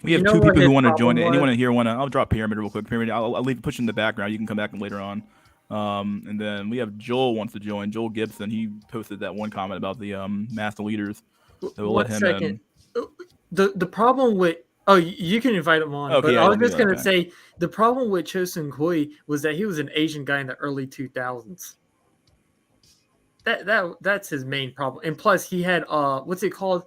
We have two people who want to join it. Anyone here want to? I'll drop Pyramid real quick. Pyramid, I'll leave push in the background. You can come back later on. And then we have Joel wants to join. Joel Gibson. He posted that one comment about the master leaders. So we'll let him second. in. The problem with you can invite him on. Okay, but yeah, I was let me just do that, gonna okay. say the problem with Cho Seung Hui was that he was an Asian guy in the early 2000s. That's his main problem. And plus he had what's it called?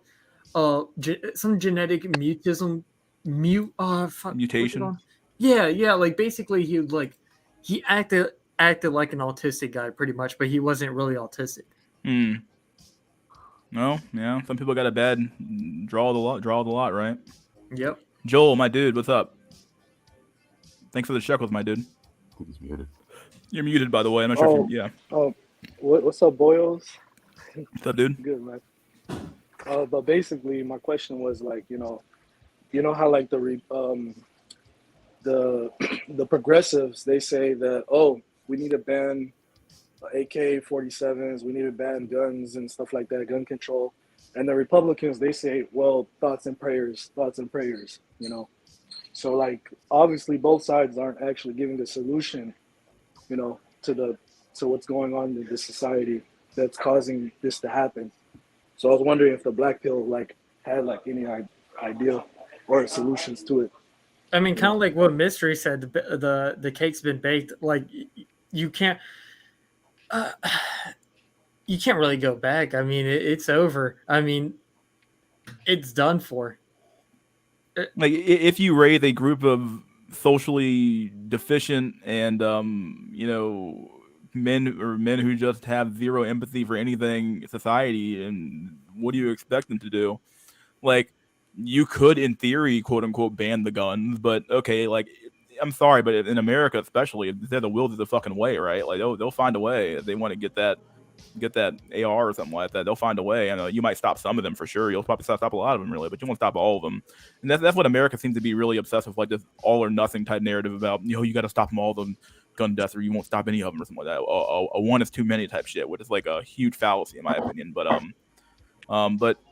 Some genetic mutism Mutation. Yeah, like basically he acted like an autistic guy pretty much, but he wasn't really autistic. No, yeah. Some people got a bad draw the lot, right? Yep. Joel, my dude, what's up? Thanks for the shekels, my dude. He's muted. You're muted, by the way. I'm not sure if you, yeah. Oh, what's up, boyos? What's up, dude? Good, man. But basically, my question was like, you know how like the progressives, they say that we need to ban AK-47s, we need to ban guns and stuff like that, gun control, and the Republicans, they say, well, thoughts and prayers, So like obviously both sides aren't actually giving the solution to what's going on in this society that's causing this to happen. So I was wondering if the black pill had any idea or solutions to it. I mean, kind of like what Mystery said. The cake's been baked. Like you can't. You can't really go back. I mean, it's over. I mean, it's done for. Like if you raise a group of socially deficient and men who just have zero empathy for anything society, and what do you expect them to do? Like, you could in theory quote unquote ban the guns, but okay, like, I'm sorry, but in America especially, if they're the will to the fucking way, right? Like they'll find a way if they want to get that AR or something like that. They'll find a way. I know you might stop some of them for sure. You'll probably stop a lot of them, really, but you won't stop all of them. And that's what America seems to be really obsessed with, like this all or nothing type narrative about, you got to stop them all, the gun deaths, or you won't stop any of them or something like that. A one is too many type shit, which is like a huge fallacy in my opinion. But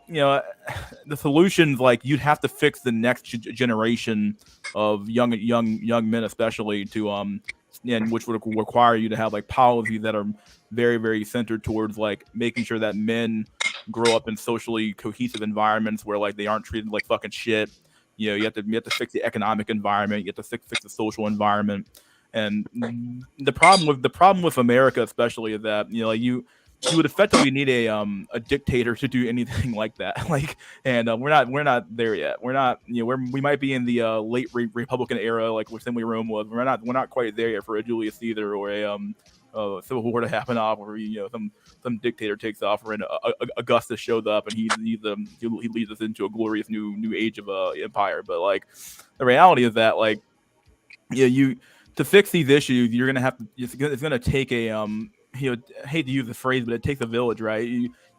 the solutions, like, you'd have to fix the next generation of young men, especially to and which would require you to have like policies that are very, very centered towards like making sure that men grow up in socially cohesive environments where like they aren't treated like fucking shit. You have to fix the economic environment. You have to fix the social environment. And the problem with America especially is that like you would effectively need a dictator to do anything like that. Like, and we're not there yet. We're not, we might be in the late Republican era, like where Assembly Rome was. We're not quite there yet for a Julius Caesar or a Civil War to happen off, where some dictator takes off, or an Augustus shows up and he leads us into a glorious new age of empire. But like, the reality is that like, to fix these issues, you're gonna have to. It's gonna take a I hate to use the phrase, but it takes a village, right?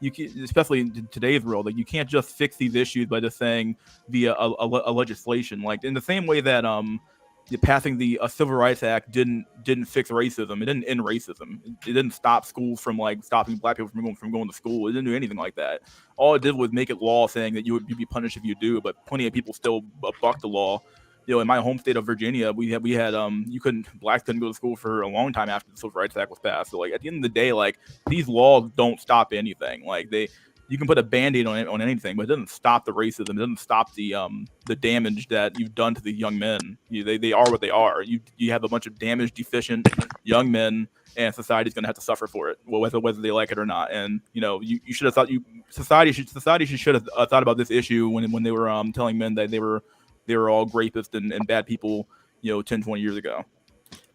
You can, especially in today's world, like you can't just fix these issues by just saying via a legislation. Like in the same way that passing the Civil Rights Act didn't fix racism. It didn't end racism. It didn't stop schools from like stopping black people from going to school. It didn't do anything like that. All it did was make it law saying that you'd be punished if you do. But plenty of people still buck the law. In my home state of Virginia, we had blacks couldn't go to school for a long time after the Civil Rights Act was passed. So like at the end of the day, like these laws don't stop anything. Like you can put a Band-Aid on anything, but it doesn't stop the racism. It doesn't stop the damage that you've done to these young men. They are what they are. You have a bunch of damaged, deficient young men, and society's going to have to suffer for it, whether they like it or not. And you should have thought society should have thought about this issue when they were telling men that they were all rapists and bad people, 10, 20 years ago.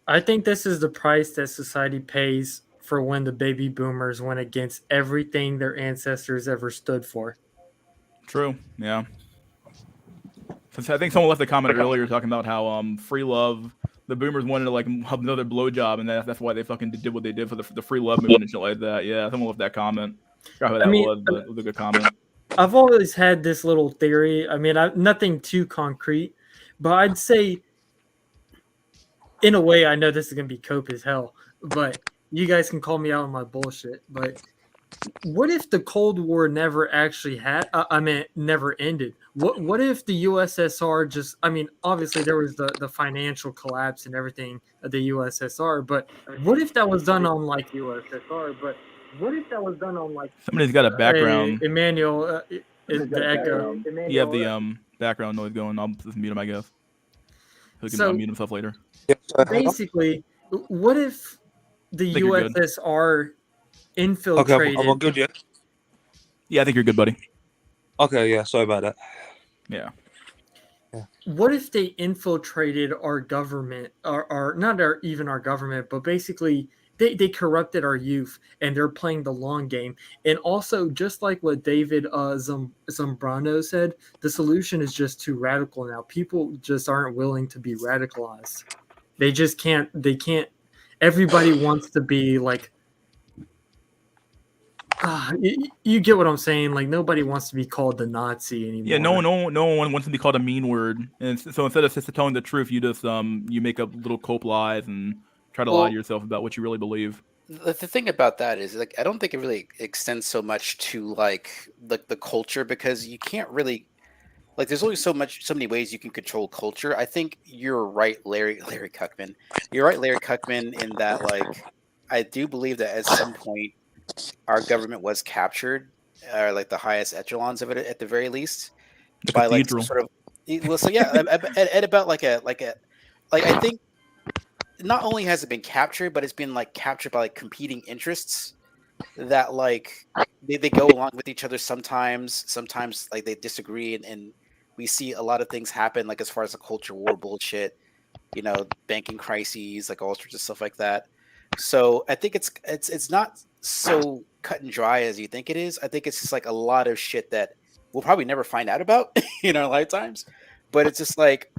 I think this is the price that society pays for when the baby boomers went against everything their ancestors ever stood for. True. Yeah. I think someone left a comment earlier talking about how free love, the boomers wanted to like have another blowjob, and that's why they fucking did what they did for the free love movement and shit like that. Yeah, someone left that comment. I forgot who that was, but it was a good comment. I've always had this little theory. I mean, nothing too concrete, but I'd say, in a way, I know this is going to be cope as hell, but you guys can call me out on my bullshit. But what if the Cold War never actually never ended? What if the USSR just, I mean, obviously there was the financial collapse and everything of the USSR, but what if that was done on like somebody's got a background. Emmanuel, the echo. You have the background noise going. I'll just mute him, I guess. He can unmute himself later. Basically, what if the USSR infiltrated? Okay, I'm good, yeah? Yeah, I think you're good, buddy. Okay, yeah, sorry about that. Yeah. What if they infiltrated our government, or not even our government, but basically they corrupted our youth, and they're playing the long game. And also, just like what David Zambrano said, the solution is just too radical now. People just aren't willing to be radicalized. They just can't. They can't. Everybody wants to be like. You get what I'm saying? Like nobody wants to be called the Nazi anymore. Yeah, no one wants to be called a mean word. And so instead of just telling the truth, you just you make up little cope lies and try to lie to yourself about what you really believe. The thing about that is, like, I don't think it really extends so much to like the culture, because you can't really like there's only so many ways you can control culture. I think you're right, Larry Cuckman. You're right, Larry Cuckman, in that like I do believe that at some point our government was captured, or like the highest echelons of it at the very least, The by like some cathedral. sort of well, so yeah, at about like I think not only has it been captured, but it's been like captured by like competing interests that like they go along with each other sometimes. Sometimes like they disagree, and we see a lot of things happen like as far as the culture war bullshit, banking crises, like all sorts of stuff like that. So I think it's not so cut and dry as you think it is. I think it's just like a lot of shit that we'll probably never find out about in our lifetimes. But it's just like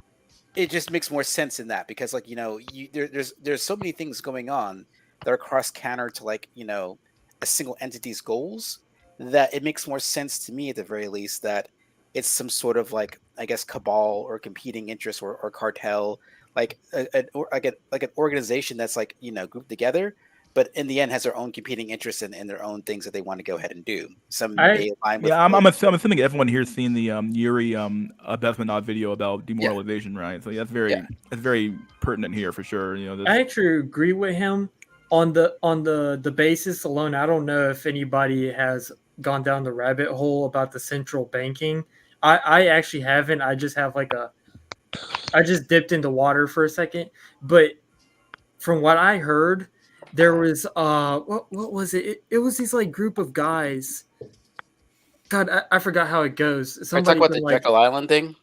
it just makes more sense in that, because like there's so many things going on that are cross counter to like a single entity's goals, that it makes more sense to me at the very least that it's some sort of like, I guess, cabal or competing interest, or cartel, like like an organization that's like grouped together, but in the end has their own competing interests and their own things that they want to go ahead and do. Some may align with. Yeah, I'm assuming everyone here's seen the Yuri Bezmenov video about demoralization, right? So yeah, that's very pertinent here for sure. I actually agree with him on the basis alone. I don't know if anybody has gone down the rabbit hole about the central banking. I actually haven't. I just have I just dipped into water for a second. But from what I heard, there was what was it? It was these like group of guys. God, I forgot how it goes. Somebody talk about the Jekyll Island thing.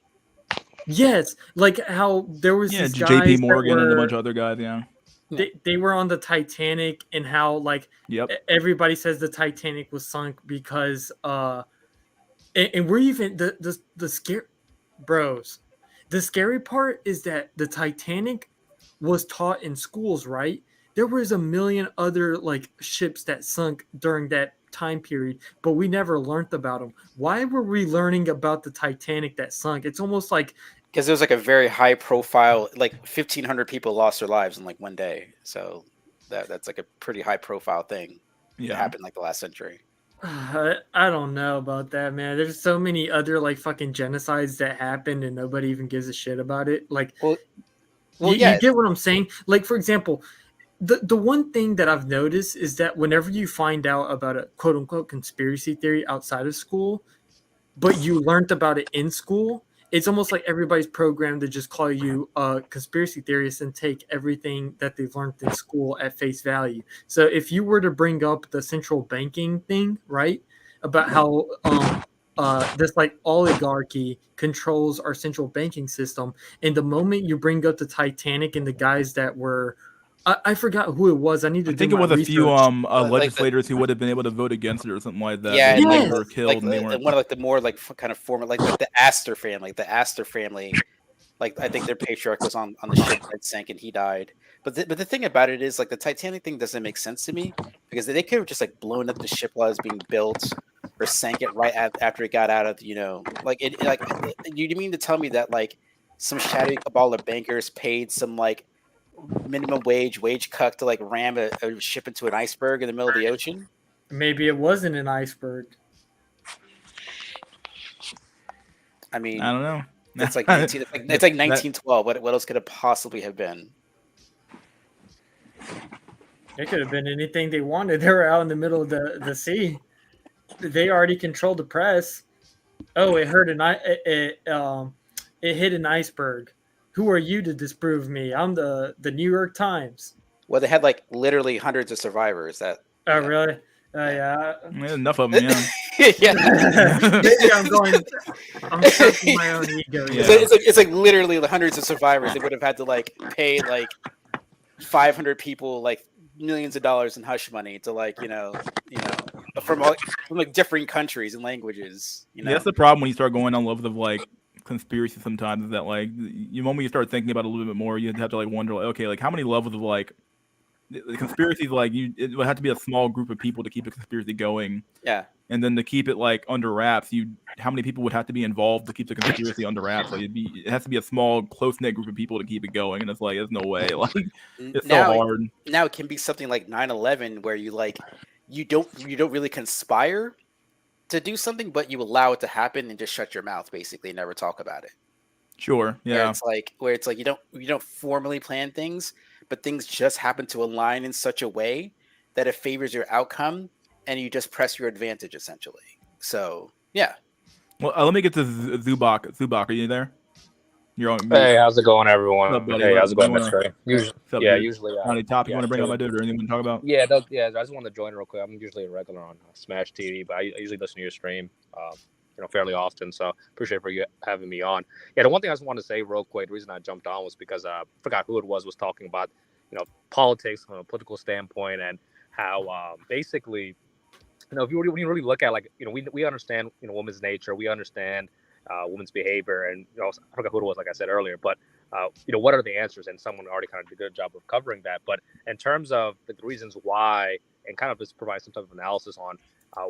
Yes, like how there was these guys J.P. Morgan and a bunch of other guys. Yeah. They were on the Titanic, and how like everybody says the Titanic was sunk because and we're even the scare bros. The scary part is that the Titanic was taught in schools, right? There was a million other like ships that sunk during that time period, but we never learned about them. Why were we learning about the Titanic that sunk? It's almost like because it was like a very high profile, like 1,500 people lost their lives in like one day. So that's like a pretty high profile thing that happened like the last century. I don't know about that, man. There's so many other like fucking genocides that happened and nobody even gives a shit about it. Like, you get what I'm saying? Like, for example, the one thing that I've noticed is that whenever you find out about a quote unquote conspiracy theory outside of school, but you learned about it in school, it's almost like everybody's programmed to just call you a conspiracy theorist and take everything that they've learned in school at face value. So if you were to bring up the central banking thing, right, about how this like oligarchy controls our central banking system, and the moment you bring up the Titanic and the guys that were I forgot who it was. I need to. I think it was a few legislators who would have been able to vote against it or something like that. Yeah, and they were killed. Like, and they weren't. One of like the more like kind of former, like the Astor family. The Astor family, like I think their patriarch was on the ship that sank and he died. But the thing about it is like the Titanic thing doesn't make sense to me, because they could have just like blown up the ship while it was being built, or sank it right after it got out of like it. Like you mean to tell me that like some shadowy cabal of bankers paid some like minimum wage cuck to like ram a ship into an iceberg in the middle of the ocean? Maybe it wasn't an iceberg. I mean, I don't know. It's like 1912. What else could it possibly have been? It could have been anything they wanted. They were out in the middle of the sea. They already controlled the press. Oh, it hit an iceberg. Who are you to disprove me? I'm the New York Times. Well, they had like literally hundreds of survivors. Really? Yeah. Enough of them. Yeah. Maybe I'm stroking my own ego. Yeah. It's like literally the hundreds of survivors. They would have had to like pay like 500 people like millions of dollars in hush money to like from like different countries and languages. That's the problem when you start going on levels of like conspiracy sometimes, is that like the moment you start thinking about it a little bit more, you have to like wonder like, okay, like how many levels of like the conspiracies, like it would have to be a small group of people to keep a conspiracy going. Yeah. And then to keep it like under wraps, how many people would have to be involved to keep the conspiracy under wraps? Like it has to be a small, close-knit group of people to keep it going, and it's like there's no way. Like it's so hard. Now it can be something like 9/11, where you don't really conspire, to do something, but you allow it to happen and just shut your mouth, basically, and never talk about it. Sure. Where Yeah. it's like you don't formally plan things, but things just happen to align in such a way that it favors your outcome, and you just press your advantage essentially. So yeah. Well, let me get to Zubak. Zubak, are you there? You're on mute. Hey, how's it going, everyone? What's up, buddy? Hey, how's it going, Wanna, Mystery? Usually, what's up, yeah, dude? usually, Any topic you yeah, want to bring up, usually, my dude, or anything you want to talk about? yeah, yeah. I just want to join real quick. I'm usually a regular on Smash TV, but I usually listen to your stream, fairly often. So appreciate for you having me on. Yeah, the one thing I just wanted to say real quick, the reason I jumped on was because I forgot who it was talking about, politics from a political standpoint and how basically, if when you really look at we understand women's nature, we understand women's behavior, and I forgot who it was, like I said earlier, but what are the answers? And someone already kind of did a good job of covering that. But in terms of the reasons why, and kind of just provide some type of analysis on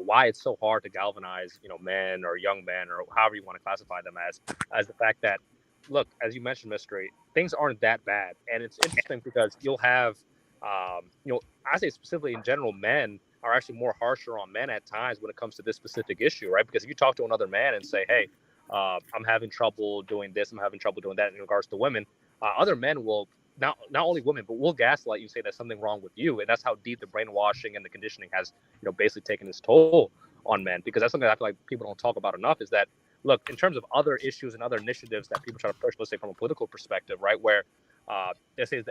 why it's so hard to galvanize men or young men or however you want to classify them as the fact that, look, as you mentioned, Mystery, things aren't that bad, and it's interesting because you'll have I say specifically in general, men are actually more harsher on men at times when it comes to this specific issue, right? Because if you talk to another man and say, hey, I'm having trouble doing this, I'm having trouble doing that in regards to women, other men will, not only women, but will gaslight you, say there's something wrong with you. And that's how deep the brainwashing and the conditioning has, basically taken its toll on men. Because that's something that I feel like people don't talk about enough, is that, look, in terms of other issues and other initiatives that people try to push, let's say from a political perspective, right, where let's say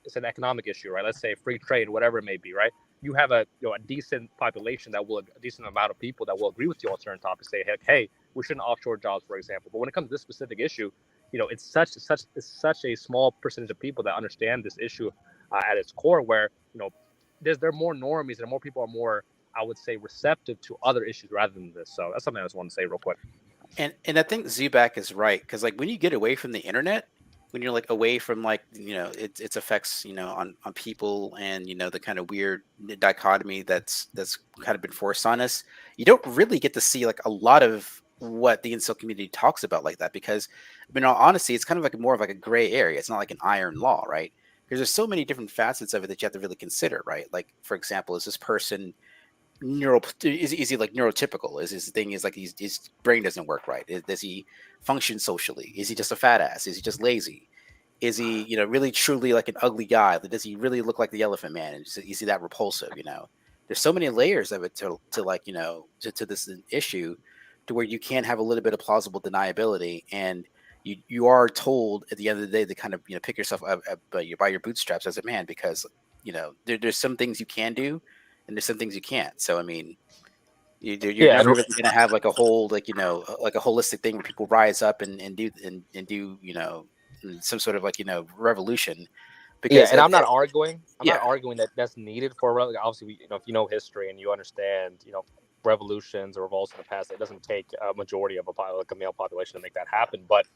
it's an economic issue, right? Let's say free trade, whatever it may be, right? You have a decent population a decent amount of people that will agree with you on certain topics. Say, hey, we shouldn't offshore jobs, for example. But when it comes to this specific issue, it's such a small percentage of people that understand this issue at its core, where there are more normies and more people are more, I would say, receptive to other issues rather than this. So that's something I just want to say real quick. And I think Zubak is right, because when you get away from the internet, when you're away from its effects on people and the kind of weird dichotomy that's kind of been forced on us, you don't really get to see a lot of what the incel community talks about like that, because in all honesty, it's kind of more of a gray area. It's not like an iron law, right? Because there's so many different facets of it that you have to really consider, right? Like, for example, is this person is he neurotypical? Is his thing is his brain doesn't work right? Does he function socially? Is he just a fat ass? Is he just lazy? Is he really truly an ugly guy? Does he really look like the Elephant Man? And is he that repulsive? There's so many layers of it to this issue, to where you can have a little bit of plausible deniability, and you are told at the end of the day to kind of pick yourself up by your bootstraps as a man, because there's some things you can do and there's some things you can't. So I mean, you're never really going to have a whole a holistic thing where people rise up and do some sort of revolution. Because and I'm not arguing. I'm not arguing that that's needed for obviously if you know history and you understand revolutions or revolts in the past, it doesn't take a majority of a male population to make that happen. But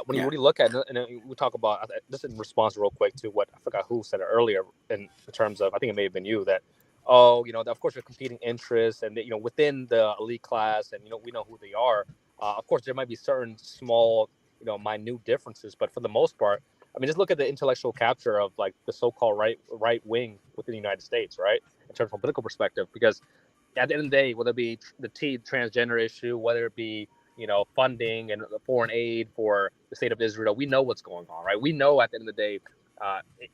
when you really look at it, and we talk about just in response real quick to what I forgot who said it earlier in terms of, I think it may have been you, that of course, there are competing interests, and within the elite class, and we know who they are. Of course, there might be certain small, minute differences, but for the most part, I mean, just look at the intellectual capture of the so-called right wing within the United States, right? In terms of political perspective, because at the end of the day, whether it be the transgender issue, whether it be funding and foreign aid for the state of Israel, we know what's going on, right? We know at the end of the day,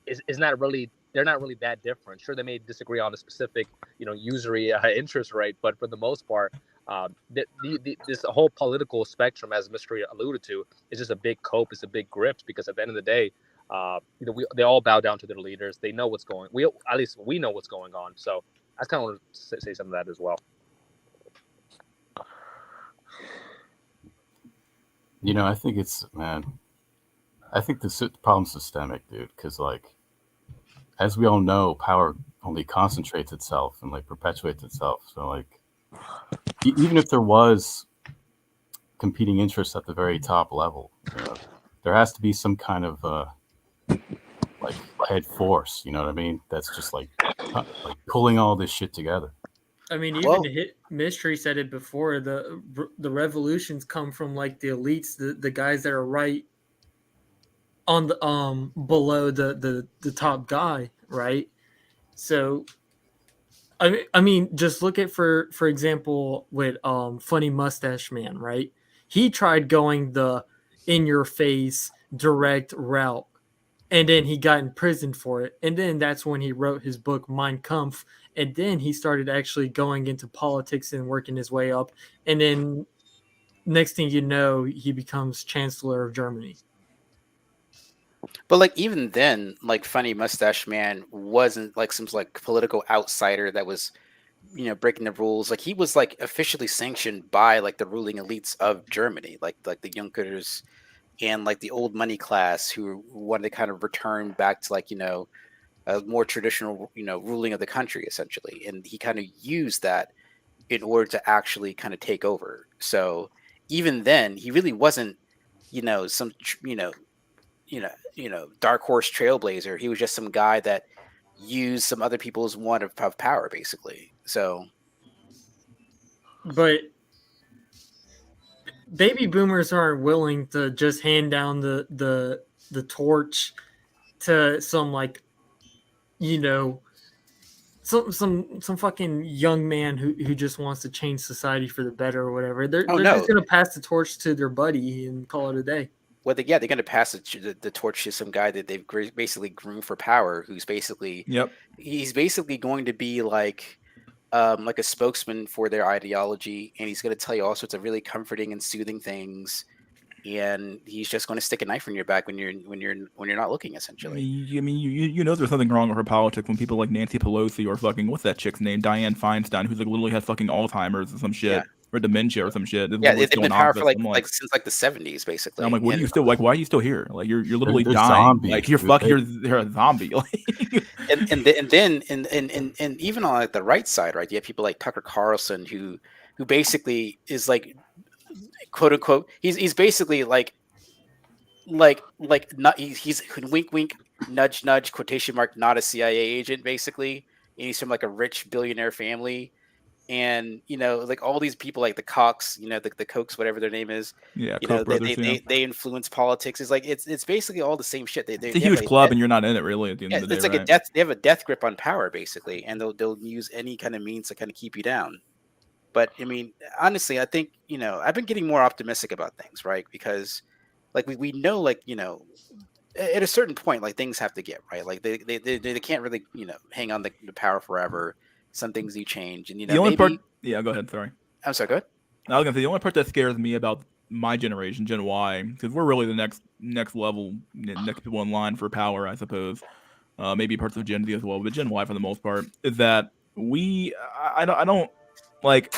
it's not really. They're not really that different. Sure, they may disagree on a specific, usury interest rate, but for the most part, this whole political spectrum, as Mystery alluded to, is just a big cope. It's a big grift, because at the end of the day, they all bow down to their leaders. They know what's going. At least we know what's going on. So I kind of want to say some of that as well. I think I think the problem's systemic, dude. Because as we all know, power only concentrates itself and perpetuates itself. So even if there was competing interests at the very top level, there has to be some kind of head force. You know what I mean? That's just pulling all this shit together. I mean, even Mystery said it before. The revolutions come from the elites, the guys that are right on the below the top guy, right? So I mean, just look at for example with Funny Mustache Man, right? He tried going the in your face direct route, and then he got in prison for it, and then that's when he wrote his book Mein Kampf, and then he started actually going into politics and working his way up, and then next thing you know, he becomes Chancellor of Germany. But like even then, like Funny Mustache Man wasn't like some like political outsider that was, breaking the rules. Like he was like officially sanctioned by like the ruling elites of Germany, like the Junkers and like the old money class who wanted to kind of return back to like a more traditional ruling of the country essentially. And he kind of used that in order to actually kind of take over. So even then, he really wasn't some dark horse trailblazer. He was just some guy that used some other people's want of power, basically. So, but baby boomers aren't willing to just hand down the torch to some like some fucking young man who just wants to change society for the better or whatever. They're just gonna pass the torch to their buddy and call it a day. Well, they're going to pass the torch to some guy that they've basically groomed for power, who's basically he's basically going to be like a spokesman for their ideology, and he's going to tell you all sorts of really comforting and soothing things, and he's just going to stick a knife in your back when you're not looking, essentially. I mean, you know, there's something wrong with her politics when people like Nancy Pelosi or fucking what's that chick's name, Dianne Feinstein, who's like literally has fucking Alzheimer's or some shit. Or dementia or some shit. They've been powerful like since like the 70s, basically. I'm like, what are you still like? Why are you still here? Like you're literally dying. Zombies, like you're a zombie. and then even on like the right side, right? You have people like Tucker Carlson who basically is like quote unquote. He's basically like not he's wink wink nudge nudge quotation mark not a CIA agent basically. And he's from like a rich billionaire family. And like all these people like the Cox, the Kochs, whatever their name is, they influence politics. It's like it's basically all the same shit. It's a huge club, and you're not in it really. At the end of the day, it's like a death. They have a death grip on power, basically, and they'll use any kind of means to kind of keep you down. But I mean, honestly, I think I've been getting more optimistic about things, right? Because like we know, like at a certain point, like things have to get right. Like they can't really hang on the power forever. Some things do change, and the only part. Yeah, go ahead. Sorry. I'm sorry. Go ahead. I was gonna say the only part that scares me about my generation, Gen Y, because we're really the next level, next people in line for power, I suppose. Maybe parts of Gen Z as well, but Gen Y for the most part is that I don't like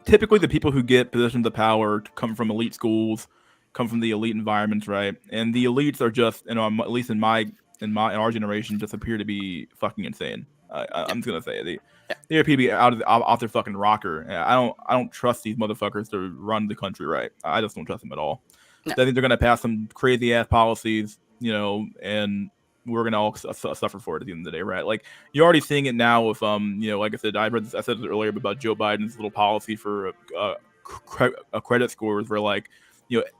typically the people who get positions of power come from elite schools, come from the elite environments, right? And the elites are just, at least in our generation, just appear to be fucking insane. I'm just gonna say they appear to be off their fucking rocker. I don't trust these motherfuckers to run the country right. I just don't trust them at all. No. I think they're gonna pass some crazy ass policies, and we're gonna all suffer for it at the end of the day, right? Like you're already seeing it now with like I said, I said this earlier about Joe Biden's little policy for credit scores, where like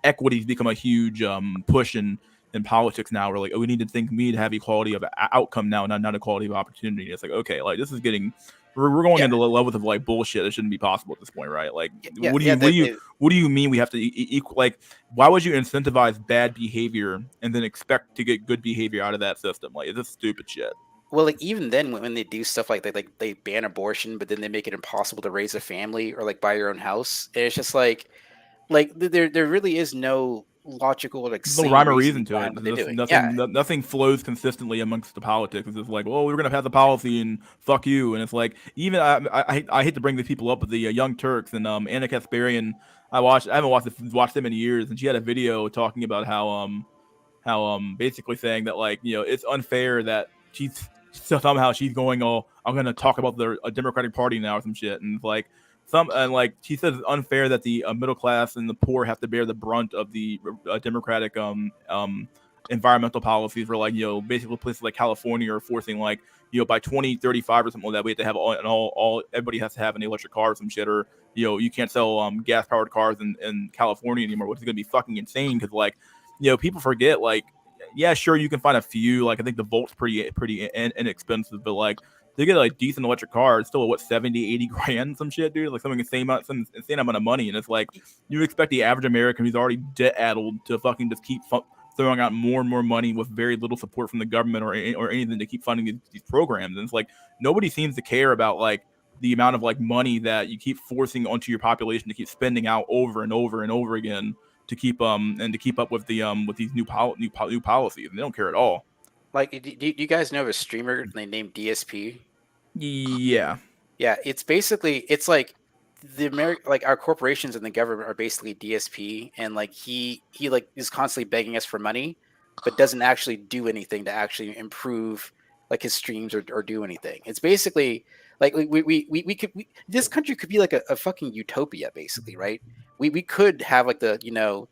equity's become a huge push in politics now. We're like, we need to have equality of outcome now, not equality of opportunity. It's like, okay, like this is getting, we're going into levels of like bullshit that shouldn't be possible at this point, right? Like, what do you mean we have to equal? Like, why would you incentivize bad behavior and then expect to get good behavior out of that system? Like, it's just stupid shit. Well, like even then, when they do stuff like they ban abortion, but then they make it impossible to raise a family or like buy your own house, and it's just like there really is no logical no rhyme or reason to it. Nothing flows consistently amongst the politics. It's just like, well, we're gonna have the policy and fuck you. And it's like, even I hate to bring these people up, but the Young Turks and Anna Kasparian, I haven't watched them in years, and she had a video talking about how basically saying that like it's unfair that somehow she's going, oh, I'm gonna talk about the Democratic Party now or some shit, and like. Like she says, it's unfair that the middle class and the poor have to bear the brunt of the Democratic environmental policies. Where like basically places like California are forcing like by 2035 or something like that, we have to have all everybody has to have an electric car or some shit, or you can't sell gas powered cars in California anymore, which is gonna be fucking insane because like people forget like. Yeah, sure, you can find a few. Like I think the Volt's pretty inexpensive, but like they get like decent electric car. It's still what 70, 80 grand, some shit, dude. Like some insane amount of money, and it's like you expect the average American who's already debt addled to fucking just keep throwing out more and more money with very little support from the government or anything to keep funding these programs. And it's like nobody seems to care about like the amount of like money that you keep forcing onto your population to keep spending out over and over and over again to keep up with the with these new policies. And they don't care at all. Like, do you guys know of a streamer named DSP? Yeah. Yeah, it's like like our corporations and the government are basically DSP, and like he like is constantly begging us for money, but doesn't actually do anything to actually improve like his streams or do anything. It's basically like this country could be like a fucking utopia, basically, right? We could have like the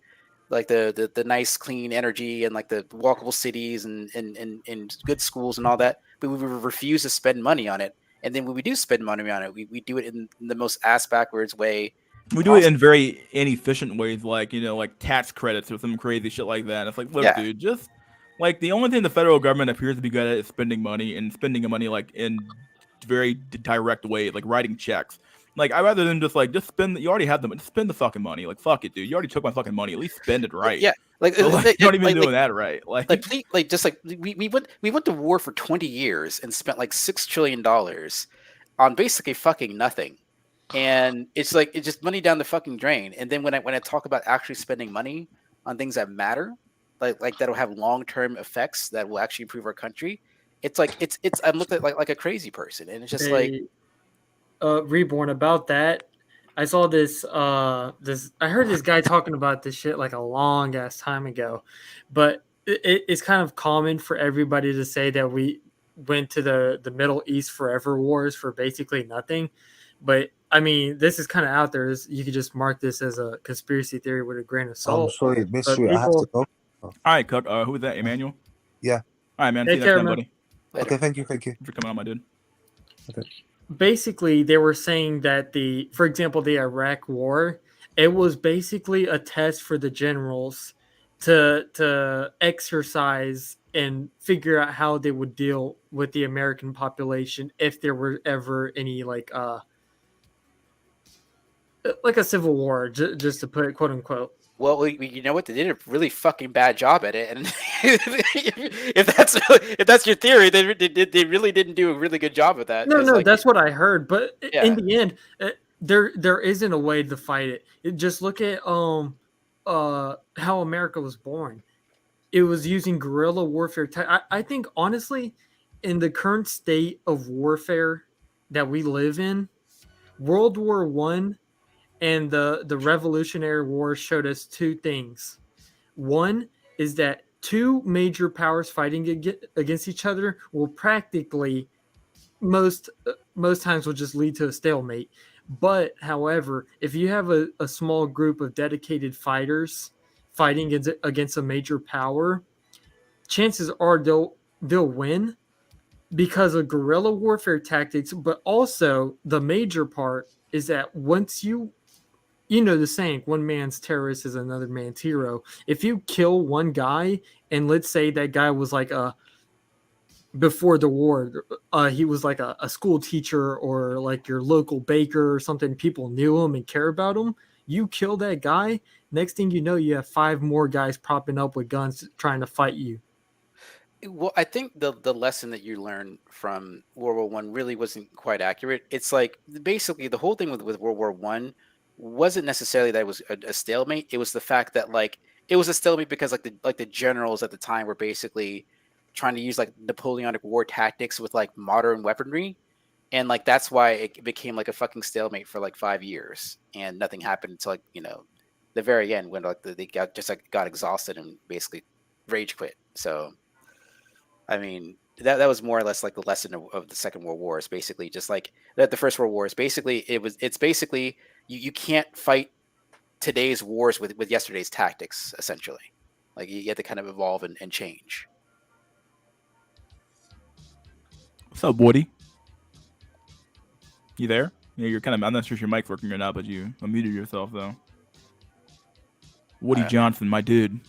like the nice clean energy and like the walkable cities and good schools and all that, but we refuse to spend money on it. And then when we do spend money on it, we do it in the most ass backwards way. We do it in very inefficient ways, like like tax credits or some crazy shit like that. It's like, look, dude, just like the only thing the federal government appears to be good at is spending money and spending money like in very direct way, like writing checks. Like I'd rather than just spend. You already have them. Just spend the fucking money. Like fuck it, dude. You already took my fucking money. At least spend it right. Yeah, like so, you're not even doing that right. We went to war for 20 years and spent like $6 trillion on basically fucking nothing, and it's just money down the fucking drain. And then when I talk about actually spending money on things that matter, like that'll have long-term effects that will actually improve our country, it's I'm looked at like a crazy person, and it's just Reborn about that. I saw this I heard this guy talking about this shit like a long ass time ago, but it's kind of common for everybody to say that we went to the Middle East forever wars for basically nothing. But I mean, this is kind of out there. You could just mark this as a conspiracy theory with a grain of salt. I'm sorry, mystery. I have to go. All right, Cook. Who is that? Emmanuel? Yeah. All right, man. Take See you care, next time, man. buddy. Okay, thank you for coming on, my dude. Okay. Basically, they were saying that for example, the Iraq War, it was basically a test for the generals to exercise and figure out how they would deal with the American population if there were ever any like a civil war, just to put it quote unquote. Well, you know what? They did a really fucking bad job at it, and if that's your theory, they really didn't do a really good job at that. No, that's what I heard. But in the end, there isn't a way to fight it. Just look at how America was born. It was using guerrilla warfare. I think honestly, in the current state of warfare that we live in, World War I and the Revolutionary War showed us two things. One is that two major powers fighting against each other will practically most times will just lead to a stalemate. But however, if you have a small group of dedicated fighters fighting against a major power, chances are they'll win because of guerrilla warfare tactics. But also the major part is that once you know the saying, one man's terrorist is another man's hero. If you kill one guy, and let's say that guy was like before the war, he was like a school teacher or like your local baker or something, people knew him and care about him, you kill that guy, next thing you know, you have 5 more guys propping up with guns trying to fight you. Well, I think the lesson that you learned from World War I really wasn't quite accurate. It's like basically the whole thing with World War I wasn't necessarily that it was a stalemate. It was the fact that like it was a stalemate because like the generals at the time were basically trying to use like Napoleonic war tactics with like modern weaponry, and like that's why it became like a fucking stalemate for like 5 years, and nothing happened until like the very end when like they got exhausted and basically rage quit. So, I mean that was more or less like the lesson of the Second World War is basically just like that. The First World War is basically it's basically you can't fight today's wars with yesterday's tactics, essentially. Like you have to kind of evolve and change. What's up, Woody? You there? Yeah, you're kind of. I'm not sure if your mic's working or not, but you unmuted yourself though. Woody Johnson, my dude.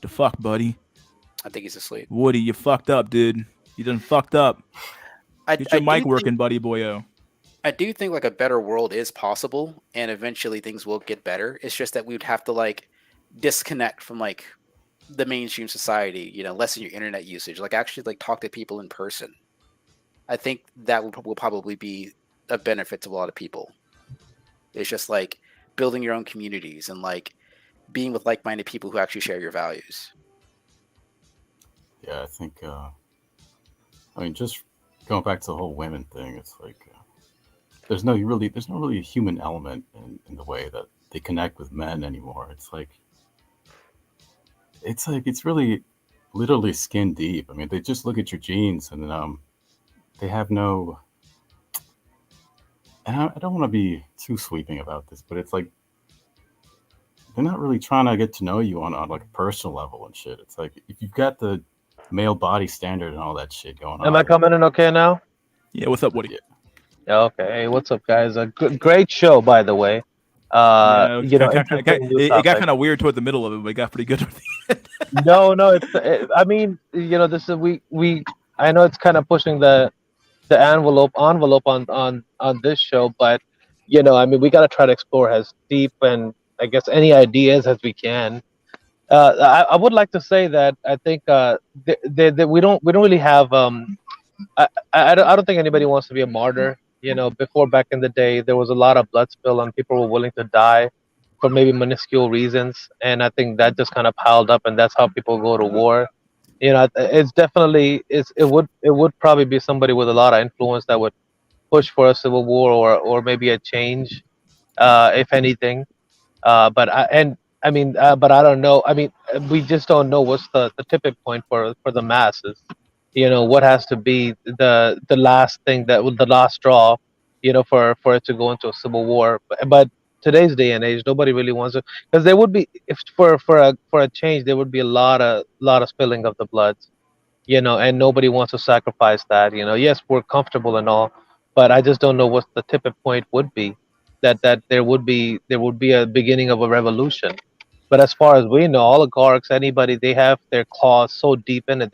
The fuck, buddy? I think he's asleep. Woody, you fucked up, dude. You done fucked up. Get I your mic do working, think, buddy boyo. I do think like a better world is possible, and eventually things will get better. It's just that we would have to like disconnect from like the mainstream society. You know, lessen your internet usage. Like actually like talk to people in person. I think that will probably be a benefit to a lot of people. It's just like building your own communities and like being with like-minded people who actually share your values. Yeah, I think. I mean, just going back to the whole women thing, it's like there's no really a human element in the way that they connect with men anymore. It's really literally skin deep. I mean, they just look at your genes and they have no. And I don't want to be too sweeping about this, but it's like they're not really trying to get to know you on like a personal level and shit. It's like if you've got the male body standard and all that shit going on. Am I coming in okay now? Yeah, what's up, Woody? Yeah, okay. Hey, what's up, guys? A great show, by the way. Yeah, Interesting new it got topic. kind of weird toward the middle of it, but it got pretty good. No, I mean, this is we. I know it's kind of pushing the envelope on this show, but I mean, we got to try to explore as deep and I guess any ideas as we can. I would like to say that I think we don't really have I don't think anybody wants to be a martyr. Before back in the day, there was a lot of blood spill and people were willing to die for maybe minuscule reasons, and I think that just kind of piled up, and that's how people go to war. It's definitely it would probably be somebody with a lot of influence that would push for a civil war or maybe a change, if anything. But I don't know. I mean, we just don't know what's the tipping point for the masses. What has to be the last thing the last straw, for it to go into a civil war. But today's day and age, nobody really wants to, because there would be, if for a change, there would be a lot of spilling of the blood, and nobody wants to sacrifice that. Yes, we're comfortable and all, but I just don't know what the tipping point would be. That there would be a beginning of a revolution. But as far as we know, oligarchs, anybody, they have their claws so deep in it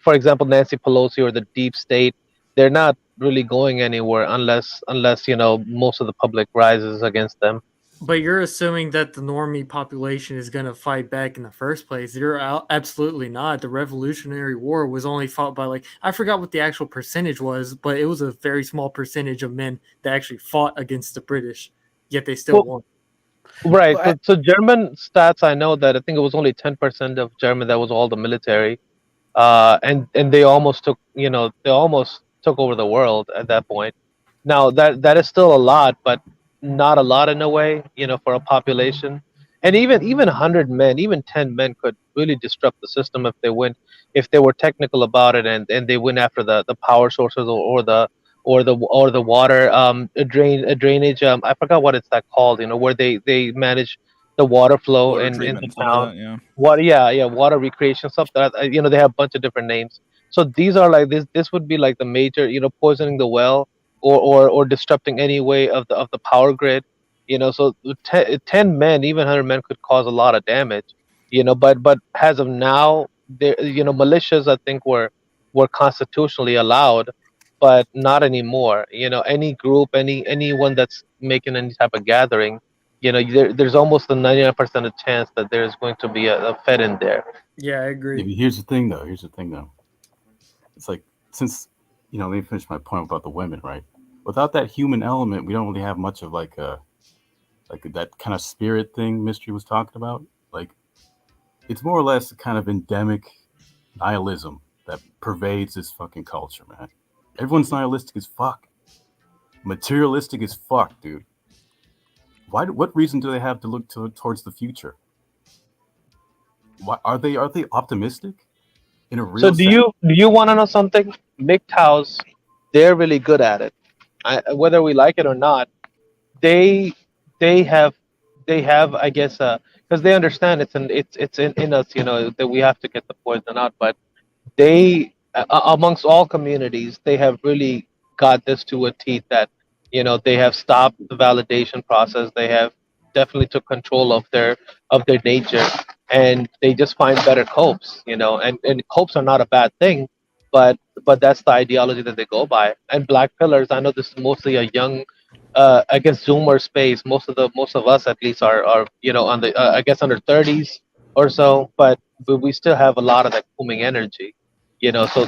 for example, Nancy Pelosi or the deep state, they're not really going anywhere unless most of the public rises against them. But you're assuming that the normie population is going to fight back in the first place. You're absolutely not. The Revolutionary War was only fought by, like, I forgot what the actual percentage was, but it was a very small percentage of men that actually fought against the British, yet they still won. Right. So German stats, I know that I think it was only 10% of German that was all the military, and they almost took over the world at that point. Now that is still a lot, but not a lot in a way, for a population. And even 100 men, even 10 men could really disrupt the system if they were technical about it, and they went after the power sources or the water drainage. I forgot what it's that called. Where they manage the water flow Water in treatment the and some of town. that, yeah. Water, yeah, water recreation stuff. That they have a bunch of different names. So these are like this. This would be like the major, poisoning the well, or disrupting any way of the power grid. So 10 men, even 100 men, could cause a lot of damage. But as of now, militias, I think, were constitutionally allowed, but not anymore. Any group, anyone that's making any type of gathering, there's almost a 99% of chance that there's going to be a Fed in there. Yeah, I Yeah, agree. but here's the thing, though. It's like, since, let me finish my point about the women, right? Without that human element, we don't really have much of like that kind of spirit thing Mystery was talking about. Like, it's more or less a kind of endemic nihilism that pervades this fucking culture, man. Everyone's nihilistic as fuck. Materialistic as fuck, dude. What reason do they have to look towards the future? Why are they optimistic in a So real do sense? you want to know something? MGTOWs, they're really good at it. Whether we like it or not, they they have I guess, because they understand it's in us, that we have to get the poison out. But amongst all communities, they have really got this to a T, that they have stopped the validation process. They have definitely took control of their nature, and they just find better copes. And copes are not a bad thing, but that's the ideology that they go by. And black pillars, I know this is mostly a young, I guess Zoomer space. Most of us at least are on the I guess under 30s or so, but we still have a lot of that booming energy.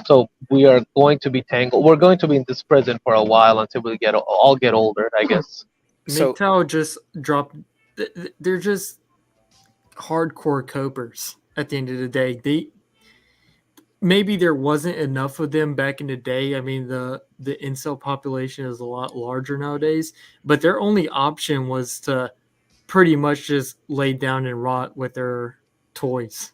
So we are going to be tangled. We're going to be in this prison for a while until we all get older, I guess. So MGTOW just dropped. They're just hardcore copers at the end of the day. Maybe there wasn't enough of them back in the day. I mean, the incel population is a lot larger nowadays, but their only option was to pretty much just lay down and rot with their toys.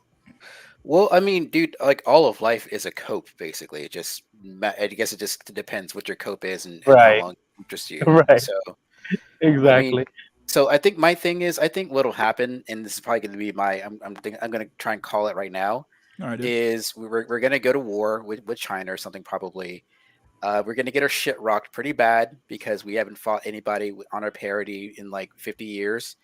Well, I mean, dude, like all of life is a cope, basically. I guess it just depends what your cope is and how Right. long it interests you. Right. So, I mean, Exactly. so I think my thing is, I think what'll happen, and this is probably going to be I'm going to try and call it right now, All right, dude. is we're going to go to war with China or something probably. We're going to get our shit rocked pretty bad because we haven't fought anybody on our parity in like 50 years.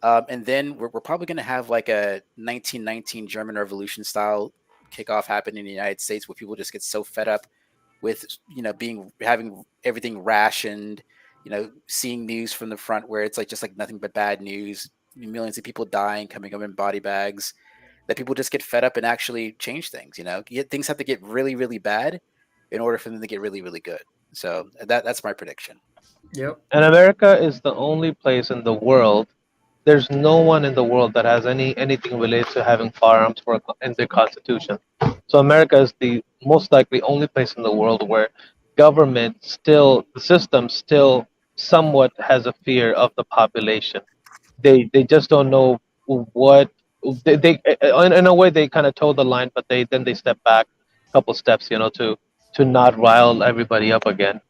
And then we're probably going to have like a 1919 German Revolution style kickoff happen in the United States where people just get so fed up with having everything rationed, seeing news from the front where it's like just like nothing but bad news, millions of people dying, coming up in body bags, that people just get fed up and actually change things. Things have to get really, really bad in order for them to get really, really good. So that's my prediction. Yep. And America is the only place in the world. There's no one in the world that has anything related to having firearms in their constitution. So America is the most likely only place in the world where the system still somewhat has a fear of the population. They just don't know what they in a way they kind of toe the line, but they step back a couple steps, to not rile everybody up again.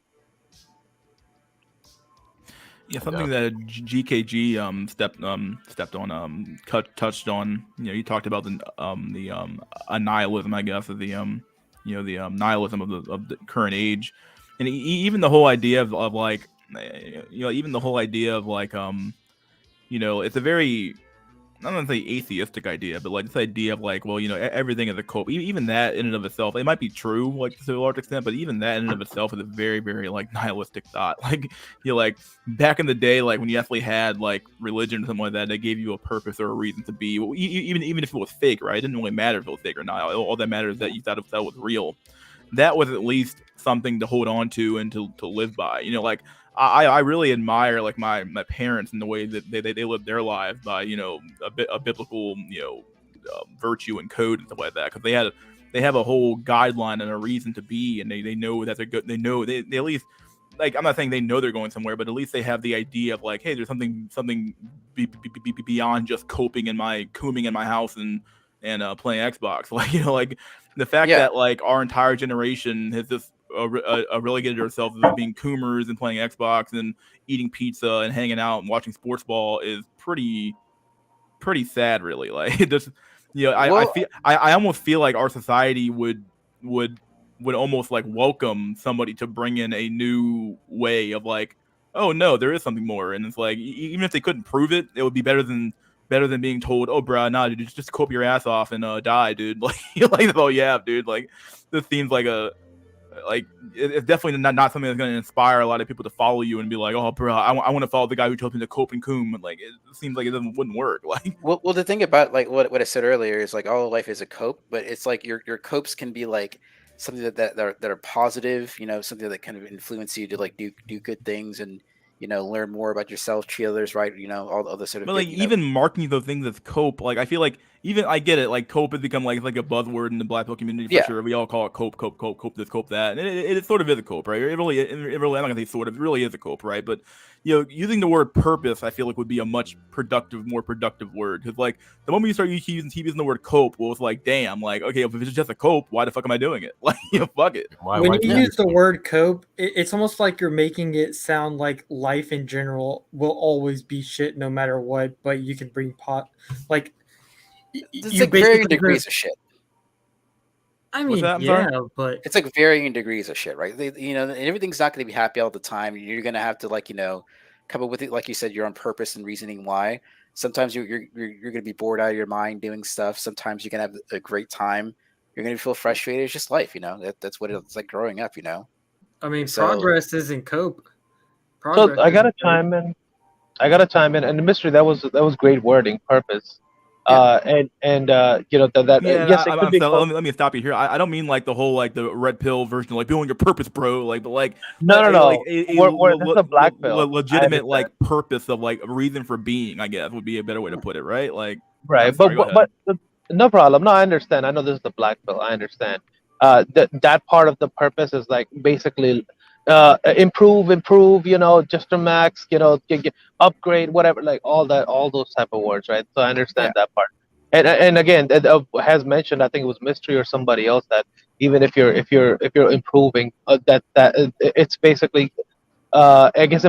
Yeah, something that GKG stepped on touched on. You talked about the nihilism, I guess, of the nihilism of the current age, and even the whole idea of like even the whole idea of like it's a very, I don't want to say atheistic idea, but like this idea of like, well, everything is a cope. Even that in and of itself, it might be true, like to a large extent, but even that in and of itself is a very, very like nihilistic thought. Like, like back in the day, like when you actually had like religion or something like that, they gave you a purpose or a reason to be. Even if it was fake, right? It didn't really matter if it was fake or not. All that matters is that you thought it was real. That was at least something to hold on to and to live by. Like I really admire like my parents and the way that they live their lives by a biblical virtue and code and stuff like that, because they have a whole guideline and a reason to be, and they know that they're good. They know they at least, like, I'm not saying they know they're going somewhere, but at least they have the idea of like, hey, there's something beyond just cooming in my house and playing Xbox. Like like the fact that like our entire generation has just relegated ourselves as being coomers and playing Xbox and eating pizza and hanging out and watching sports ball is pretty sad, really. Like it just I almost feel like our society would almost like welcome somebody to bring in a new way of like, oh no, there is something more. And it's like, even if they couldn't prove it, it would be better than being told, oh bruh, nah, dude, just cope your ass off and die, dude. Like that's all you have, dude. Like this seems like it's definitely not something that's going to inspire a lot of people to follow you and be like, oh bro, I want to follow the guy who told me to cope and coom. Like it seems like wouldn't work. Like well, the thing about like what I said earlier is like all life is a cope, but it's like your copes can be like something that are positive, something that kind of influence you to like do good things and learn more about yourself, treat others right, all the other sort of. But like even marking those things as cope, like I feel like even I get it, like cope has become like a buzzword in the Black Belt community for sure. We all call it cope this, cope that, and it sort of is a cope, right? It really I'm not gonna say sort of, it really is a cope, right? But using the word purpose, I feel like would be a much more productive word, because like the moment you start using the word cope, well, it's like damn, like okay, if it's just a cope, why the fuck am I doing it? Like fuck it. When you use the word cope, it's almost like you're making it sound like life in general will always be shit no matter what, but you can bring like it's like varying degrees of shit. I mean, but it's like varying degrees of shit, right? Everything's not going to be happy all the time. You're going to have to like come up with it, like you said, your own purpose and reasoning why. Sometimes you're going to be bored out of your mind doing stuff. Sometimes you can have a great time You're gonna feel frustrated. It's just life, that's what it's like growing up, I mean, So- progress isn't cope. So Progress I gotta isn't cope. chime in. And the mystery that was great wording, purpose. And Yeah, yes, it I'm could be sorry, called. let me stop you here. I don't mean like the whole like the red pill version of like building your purpose, bro. Like, but like No, no, like no. a This is a black pill. I legitimate understand. like purpose of like a reason for being. I guess would be a better way to put it, right? Like, I'm Right, sorry. Go ahead. but no problem. No, I understand. I know this is the black pill. I understand. That part of the purpose is like basically, improve. Just to max. Upgrade, whatever. Like all those type of words, right? So I understand that part. And again, has mentioned. I think it was Mystery or somebody else that even if you're improving, it's basically I guess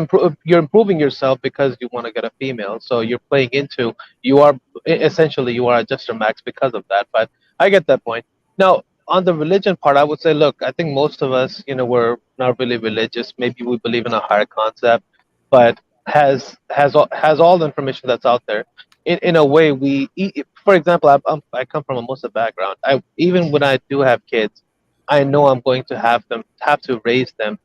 you're improving yourself because you want to get a female. So you're playing into you are essentially you are adjuster max because of that. But I get that point. Now on the religion part, I would say, look, I think most of us, we're not really religious. Maybe we believe in a higher concept, but has all the information that's out there. In a way, for example, I come from a Muslim background. Even when I do have kids, I know I'm going to have to raise them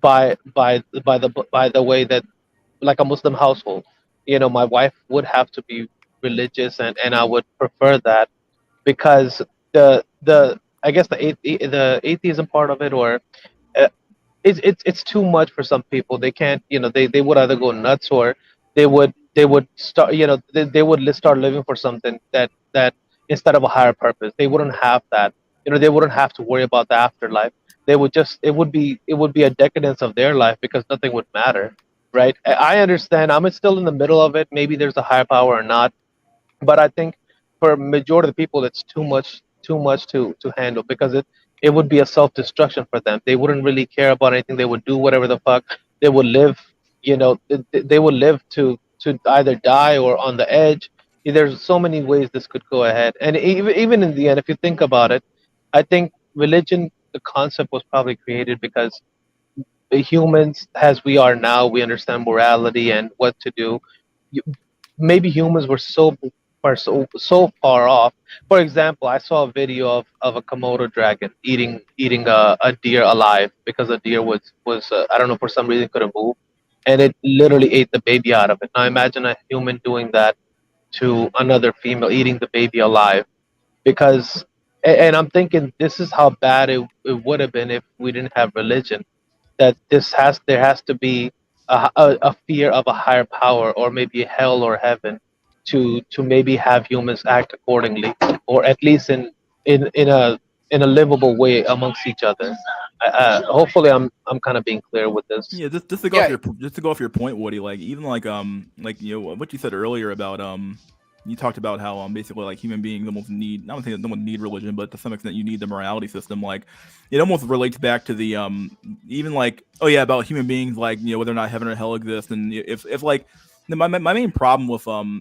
by the way that like a Muslim household. My wife would have to be religious, and I would prefer that because the I guess the atheism part of it, or uh, it's too much for some people. They can't, they would either go nuts, or they would start, they would start living for something that instead of a higher purpose. They wouldn't have that. They wouldn't have to worry about the afterlife. They would just it would be a decadence of their life because nothing would matter, right? I understand. I'm still in the middle of it. Maybe there's a higher power or not, but I think for majority of the people, it's too much to handle because it would be a self destruction for them. They wouldn't really care about anything. They would do whatever the fuck. They would live, they would live to either die or on the edge. There's so many ways this could go ahead, and even in the end, if you think about it, I think religion, the concept was probably created because the humans, as we are now, we understand morality and what to do. You- Maybe humans were so far off. For example, I saw a video of a Komodo dragon eating a deer alive because a deer was I don't know, for some reason couldn't move, and it literally ate the baby out of it. Now imagine a human doing that to another female, eating the baby alive. Because and I'm thinking this is how bad it would have been if we didn't have religion. That there has to be a fear of a higher power, or maybe hell or heaven, to maybe have humans act accordingly, or at least in a livable way amongst each other. Hopefully I'm kind of being clear with this. Yeah, just to go off your point, Woody. Like even like what you said earlier about you talked about how basically like human beings almost need, not saying that no one need religion, but to some extent you need the morality system. Like it almost relates back to the even like, oh yeah, about human beings, like whether or not heaven or hell exists. And if like my main problem with I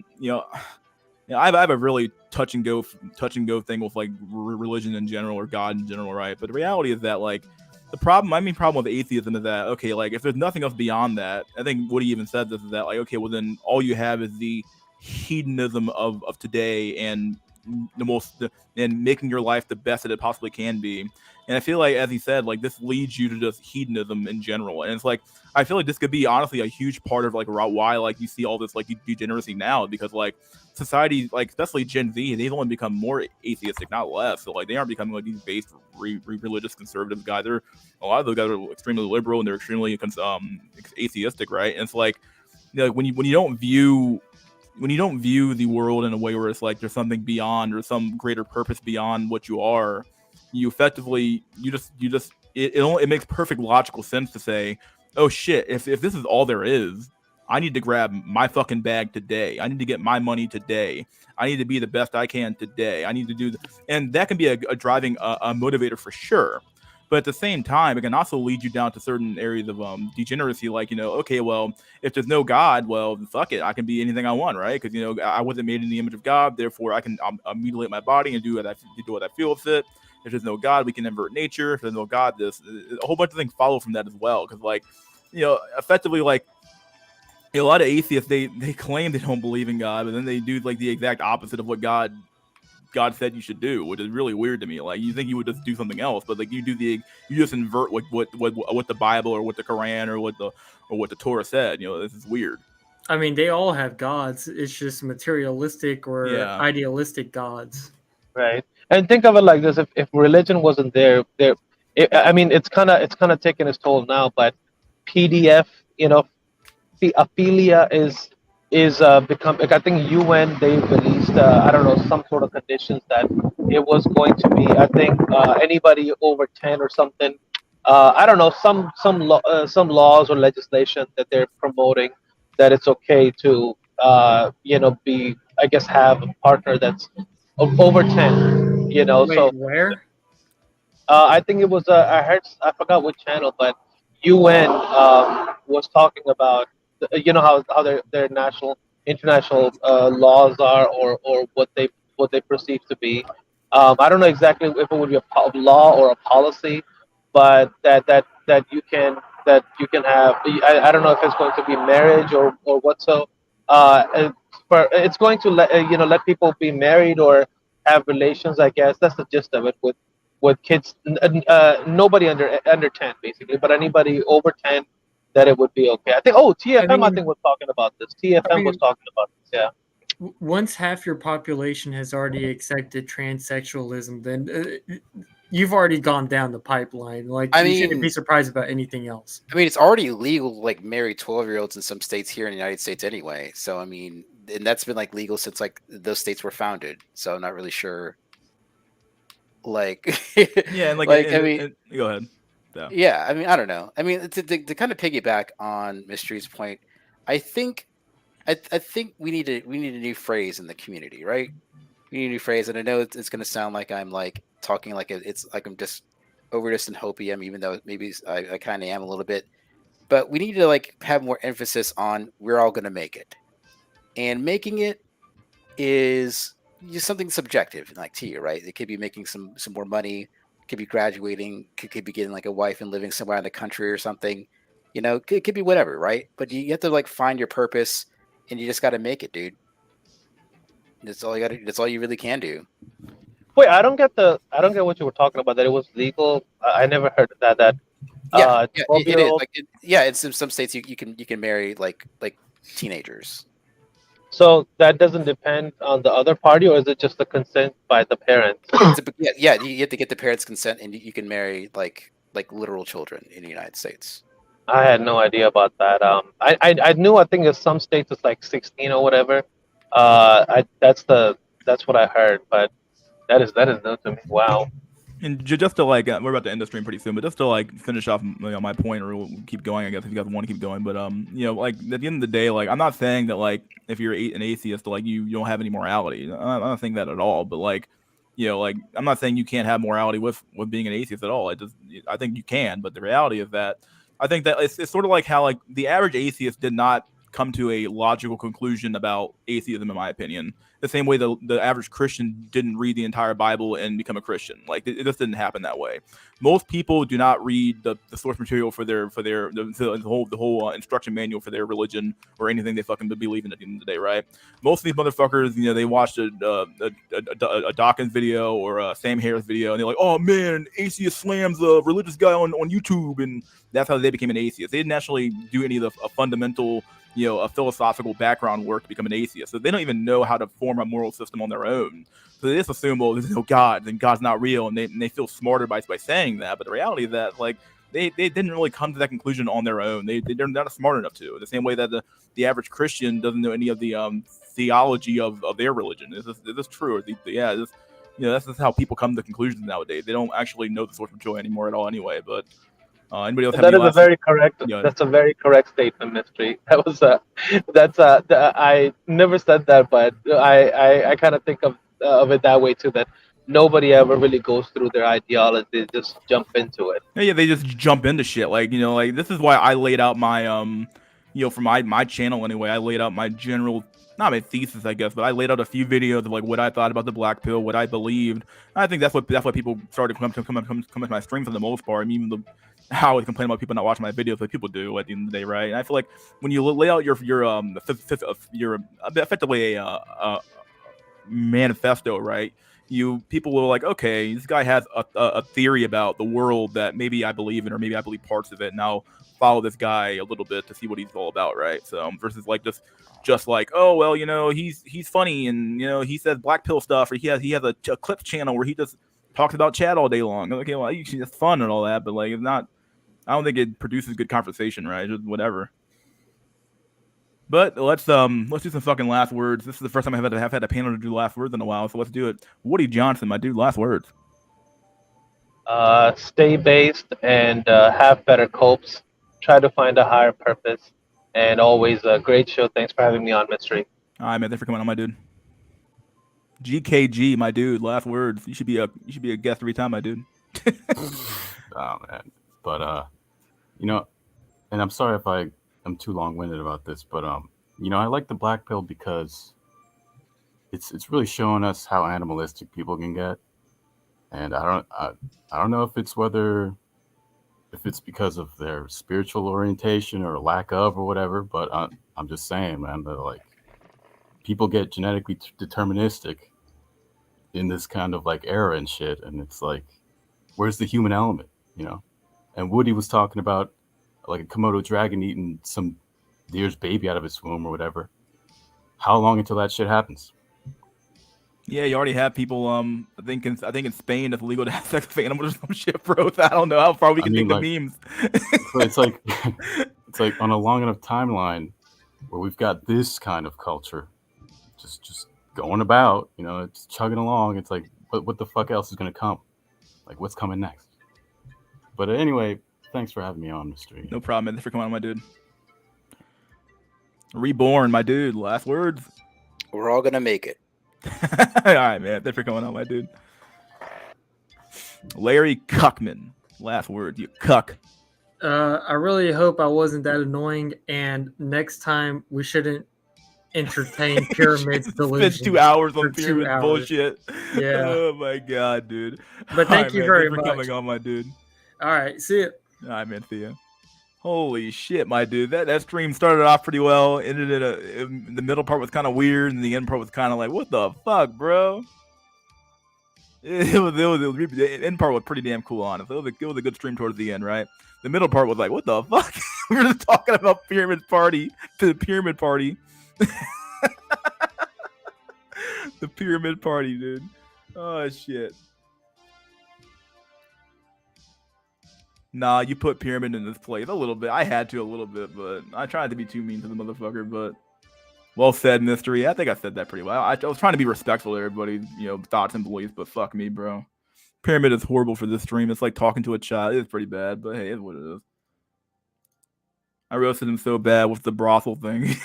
have a really touch and go thing with like religion in general, or God in general, right? But the reality is that like my main problem with atheism is that, okay, like if there's nothing else beyond that, I think Woody even said this, is that like, okay, well then all you have is the hedonism of today, and and making your life the best that it possibly can be. And I feel like, as he said, like this leads you to just hedonism in general. And it's like, I feel like this could be honestly a huge part of like why like you see all this like degeneracy now, because like society, like especially Gen Z, they've only become more atheistic, not less. So like they aren't becoming like these based religious conservative guys. A lot of those guys are extremely liberal, and they're extremely atheistic, right? And it's like, when you don't view the world in a way where it's like there's something beyond, or some greater purpose beyond what you are, you effectively it makes perfect logical sense to say, oh shit, if this is all there is, I need to grab my fucking bag today. I need to get my money today. I need to be the best I can today. I need to do and that can be a driving a motivator for sure. But at the same time, it can also lead you down to certain areas of degeneracy, like, okay, well, if there's no God, well, fuck it, I can be anything I want, right? Because I wasn't made in the image of God, therefore I can mutilate my body and do what I feel fit. If there's no God, we can invert nature. If there's no God, a whole bunch of things follow from that as well. Because like, effectively, like a lot of atheists, they claim they don't believe in God, but then they do like the exact opposite of what God God said you should do, which is really weird to me. Like you think you would just do something else, but like you just invert what the Bible or what the Quran or what the Torah said. This is weird. I mean, they all have gods. It's just materialistic or idealistic gods. Right. And think of it like this: if religion wasn't there, I mean, it's kind of taking its toll now. But PDF, aphilia is become like I think UN they released I don't know some sort of conditions that it was going to be I think anybody over 10 or something I don't know some laws or legislation that they're promoting that it's okay to be I guess have a partner that's over 10 Wait, so where? I think it was I heard I forgot what channel, but UN was talking about how their national international laws are or what they perceive to be. I don't know exactly if it would be a law or a policy, but that you can have. I don't know if it's going to be marriage or what. So it's going to let people be married or have relations. I guess that's the gist of it with kids, nobody under 10 basically, but anybody over 10 that it would be okay. I think TFM I think was talking about this. TFM was talking about this. Yeah. Once half your population has already accepted transsexualism, then you've already gone down the pipeline. Like you shouldn't be surprised about anything else. I mean, it's already illegal to like marry 12-year-olds in some states here in the United States anyway. So I mean, and that's been like legal since like those states were founded. So I'm not really sure. Like yeah, and go ahead. Yeah, I mean, I don't know. I mean, to kind of piggyback on Mystery's point, I think we need a new phrase in the community, right? We need a new phrase, and I know it's going to sound like I'm like talking like it's like I'm just overest and hopium, even though maybe I kind of am a little bit. But we need to like have more emphasis on we're all going to make it, and making it is just something subjective, like to you, right? It could be making some more money, could be graduating, could be getting like a wife and living somewhere in the country or something. It could be whatever, right? But you have to like find your purpose, and you just got to make it, dude. That's all you got to. That's all you really can do. Wait, I don't get what you were talking about. That it was legal. I never heard of that. It is. Like, it's in some states you can marry like teenagers. So that doesn't depend on the other party, or is it just the consent by the parents? You have to get the parents' consent, and you can marry like literal children in the United States. I had no idea about that. I knew I think in some states it's like 16 or whatever. That's what I heard, but that is new to me. Wow. And just to like, we're about to end the stream pretty soon, but just to like finish off my point, or we'll keep going, I guess, if you guys want to keep going. But like at the end of the day, like I'm not saying that like if you're an atheist, like you don't have any morality. I'm not saying that at all. But like, like I'm not saying you can't have morality with being an atheist at all. I think you can, but the reality is that I think that it's sort of like how like the average atheist did not come to a logical conclusion about atheism, in my opinion. The same way the average Christian didn't read the entire Bible and become a Christian. Like it just didn't happen that way. Most people do not read the source material for the whole instruction manual for their religion or anything they fucking believe in at the end of the day, right? Most of these motherfuckers, they watched a Dawkins video or a Sam Harris video, and they're like, "Oh man, an atheist slams a religious guy on YouTube," and that's how they became an atheist. They didn't actually do any of the fundamental, a philosophical background work to become an atheist. So they don't even know how to form a moral system on their own. So they just assume, well, there's no God, and God's not real, and they feel smarter by saying that. But the reality is that, like, they didn't really come to that conclusion on their own. They're not smart enough to. The same way that the average Christian doesn't know any of the theology of their religion. Is this true? That's just how people come to conclusions nowadays. They don't actually know the source of joy anymore at all anyway. But anybody else? That is a very correct. That's a very correct statement, Mystery. That was I never said that, but I kind of think of it that way too. That nobody ever really goes through their ideology; they just jump into it. Yeah, they just jump into shit. Like like this is why I laid out my for my channel anyway. I laid out my general. Not my thesis, I guess, but I laid out a few videos of like what I thought about the black pill, what I believed. I think that's why people started come to my stream for the most part. I mean, even how I always complain about people not watching my videos, like people do at the end of the day, right? And I feel like when you lay out your effectively a manifesto, right? people were like, okay, this guy has a theory about the world that maybe I believe in, or maybe I believe parts of it, and I'll follow this guy a little bit to see what he's all about, right? So versus like just like, oh well, he's funny, and he says black pill stuff, or he has a clips channel where he just talks about Chad all day long. Okay, well, it's fun and all that, but like it's not. I don't think it produces good conversation, right? Just whatever. But let's do some fucking last words. This is the first time I've had a panel to do last words in a while, so let's do it. Woody Johnson, my dude, last words. Stay based and have better copes. Try to find a higher purpose. And always a great show. Thanks for having me on, Mystery. All right, man. Thanks for coming on, my dude. GKG, my dude. Last words. You should be a guest every time, my dude. Oh man, but and I'm sorry if I'm too long-winded about this, but I like the black pill because it's really showing us how animalistic people can get, and I don't know if it's because of their spiritual orientation or lack of or whatever, but I'm just saying, man, that like people get genetically deterministic in this kind of like era and shit, and it's like, where's the human element, And Woody was talking about like a Komodo dragon eating some deer's baby out of its womb or whatever. How long until that shit happens? Yeah, you already have people. I think in Spain it's illegal to have sex with animals or some shit, bro. I don't know how far we can take the memes. But it's like on a long enough timeline where we've got this kind of culture, just going about, it's chugging along. It's like, what the fuck else is gonna come? Like, what's coming next? But anyway, thanks for having me on, Mystery. No problem, man. Thanks for coming on, my dude. Reborn, my dude. Last words. We're all gonna make it. All right, man. Thanks for coming on, my dude. Larry Cuckman. Last words. You cuck. I really hope I wasn't that annoying, and next time we shouldn't entertain pyramids delusion. Spend 2 hours on pyramid bullshit. Yeah. Oh my god, dude. But thank you very Thanks much for coming on, my dude. All right, see you. All right, man. See ya. Holy shit, my dude. That stream started off pretty well. Ended the middle part was kind of weird, and the end part was kind of like, what the fuck, bro? The end part was pretty damn cool, honestly. It was a good stream towards the end, right? The middle part was like, what the fuck? We were just talking about pyramid party to the pyramid party. The pyramid party, dude. Oh shit. Nah, you put pyramid in this place a little bit. I had to a little bit, but I tried to be too mean to the motherfucker. But well said, Mystery. I think I said that pretty well. I was trying to be respectful to everybody's, thoughts and beliefs, but fuck me, bro. Pyramid is horrible for this stream. It's like talking to a child. It's pretty bad, but hey, it's what it is. I roasted him so bad with the brothel thing.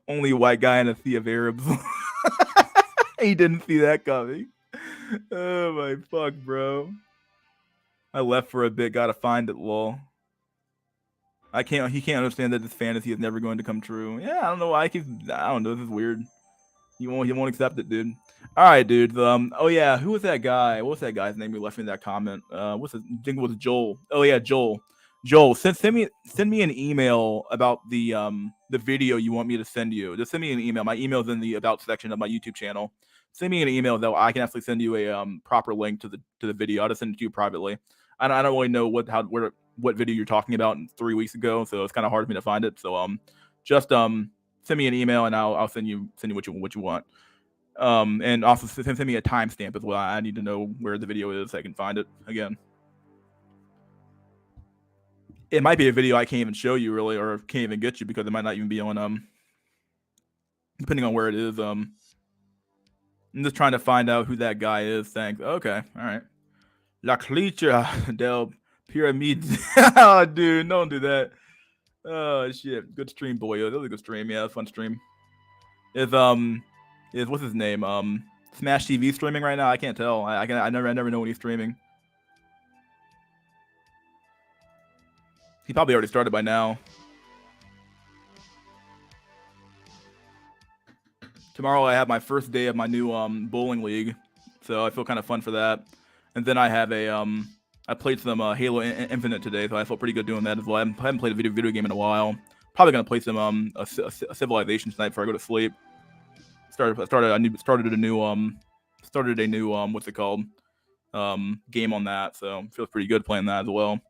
Only white guy in a sea of Arabs. He didn't see that coming. Oh my fuck, bro. I left for a bit, gotta find it, lol. He can't understand that this fantasy is never going to come true. Yeah, I don't know why I don't know, this is weird. He won't accept it, dude. All right, dude. Oh yeah, who was that guy? What's that guy's name who left me that comment? I think it was Joel. Oh yeah, Joel. Joel, send me an email about the video you want me to send you. Just send me an email. My email's in the about section of my YouTube channel. Send me an email that I can actually send you a proper link to the video. I'll just send it to you privately. I don't really know what video you're talking about 3 weeks ago, so it's kind of hard for me to find it. So just send me an email and I'll send you what you want. And also send me a timestamp as well. I need to know where the video is so I can find it again. It might be a video I can't even show you really, or can't even get you because it might not even be on depending on where it is. I'm just trying to find out who that guy is. Thanks. Okay, all right. La Clicha del Pyramid. Oh, dude, don't do that. Oh shit. Good stream, boy. That was a good stream. Yeah, fun stream. Is what's his name? Smash TV streaming right now? I can't tell. I never know when he's streaming. He probably already started by now. Tomorrow I have my first day of my new bowling league, so I feel kind of fun for that. And then I have I played some Halo Infinite today, so I felt pretty good doing that as well. I haven't played a video game in a while. Probably gonna play some a Civilization tonight before I go to sleep. Started a new started a new what's it called game on that, so feels pretty good playing that as well.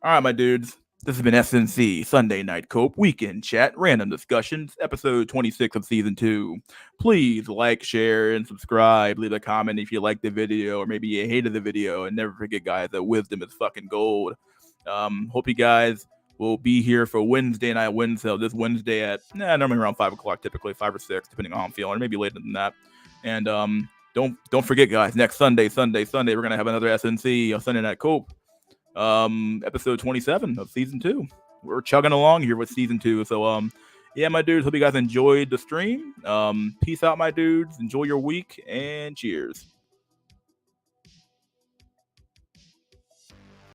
All right, my dudes. This has been SNC Sunday Night Cope Weekend Chat Random Discussions, episode 26 of season 2. Please like, share, and subscribe. Leave a comment if you like the video or maybe you hated the video. And never forget, guys, that wisdom is fucking gold. Hope you guys will be here for Wednesday Night Wednesday. This Wednesday at normally around 5 o'clock, typically 5 or 6, depending on how I'm feeling, or maybe later than that. And don't forget, guys, next Sunday, we're gonna have another SNC Sunday Night Cope. Episode 27 of season 2. We're chugging along here with season 2. So yeah, my dudes, hope you guys enjoyed the stream. Peace out, my dudes. Enjoy your week and cheers.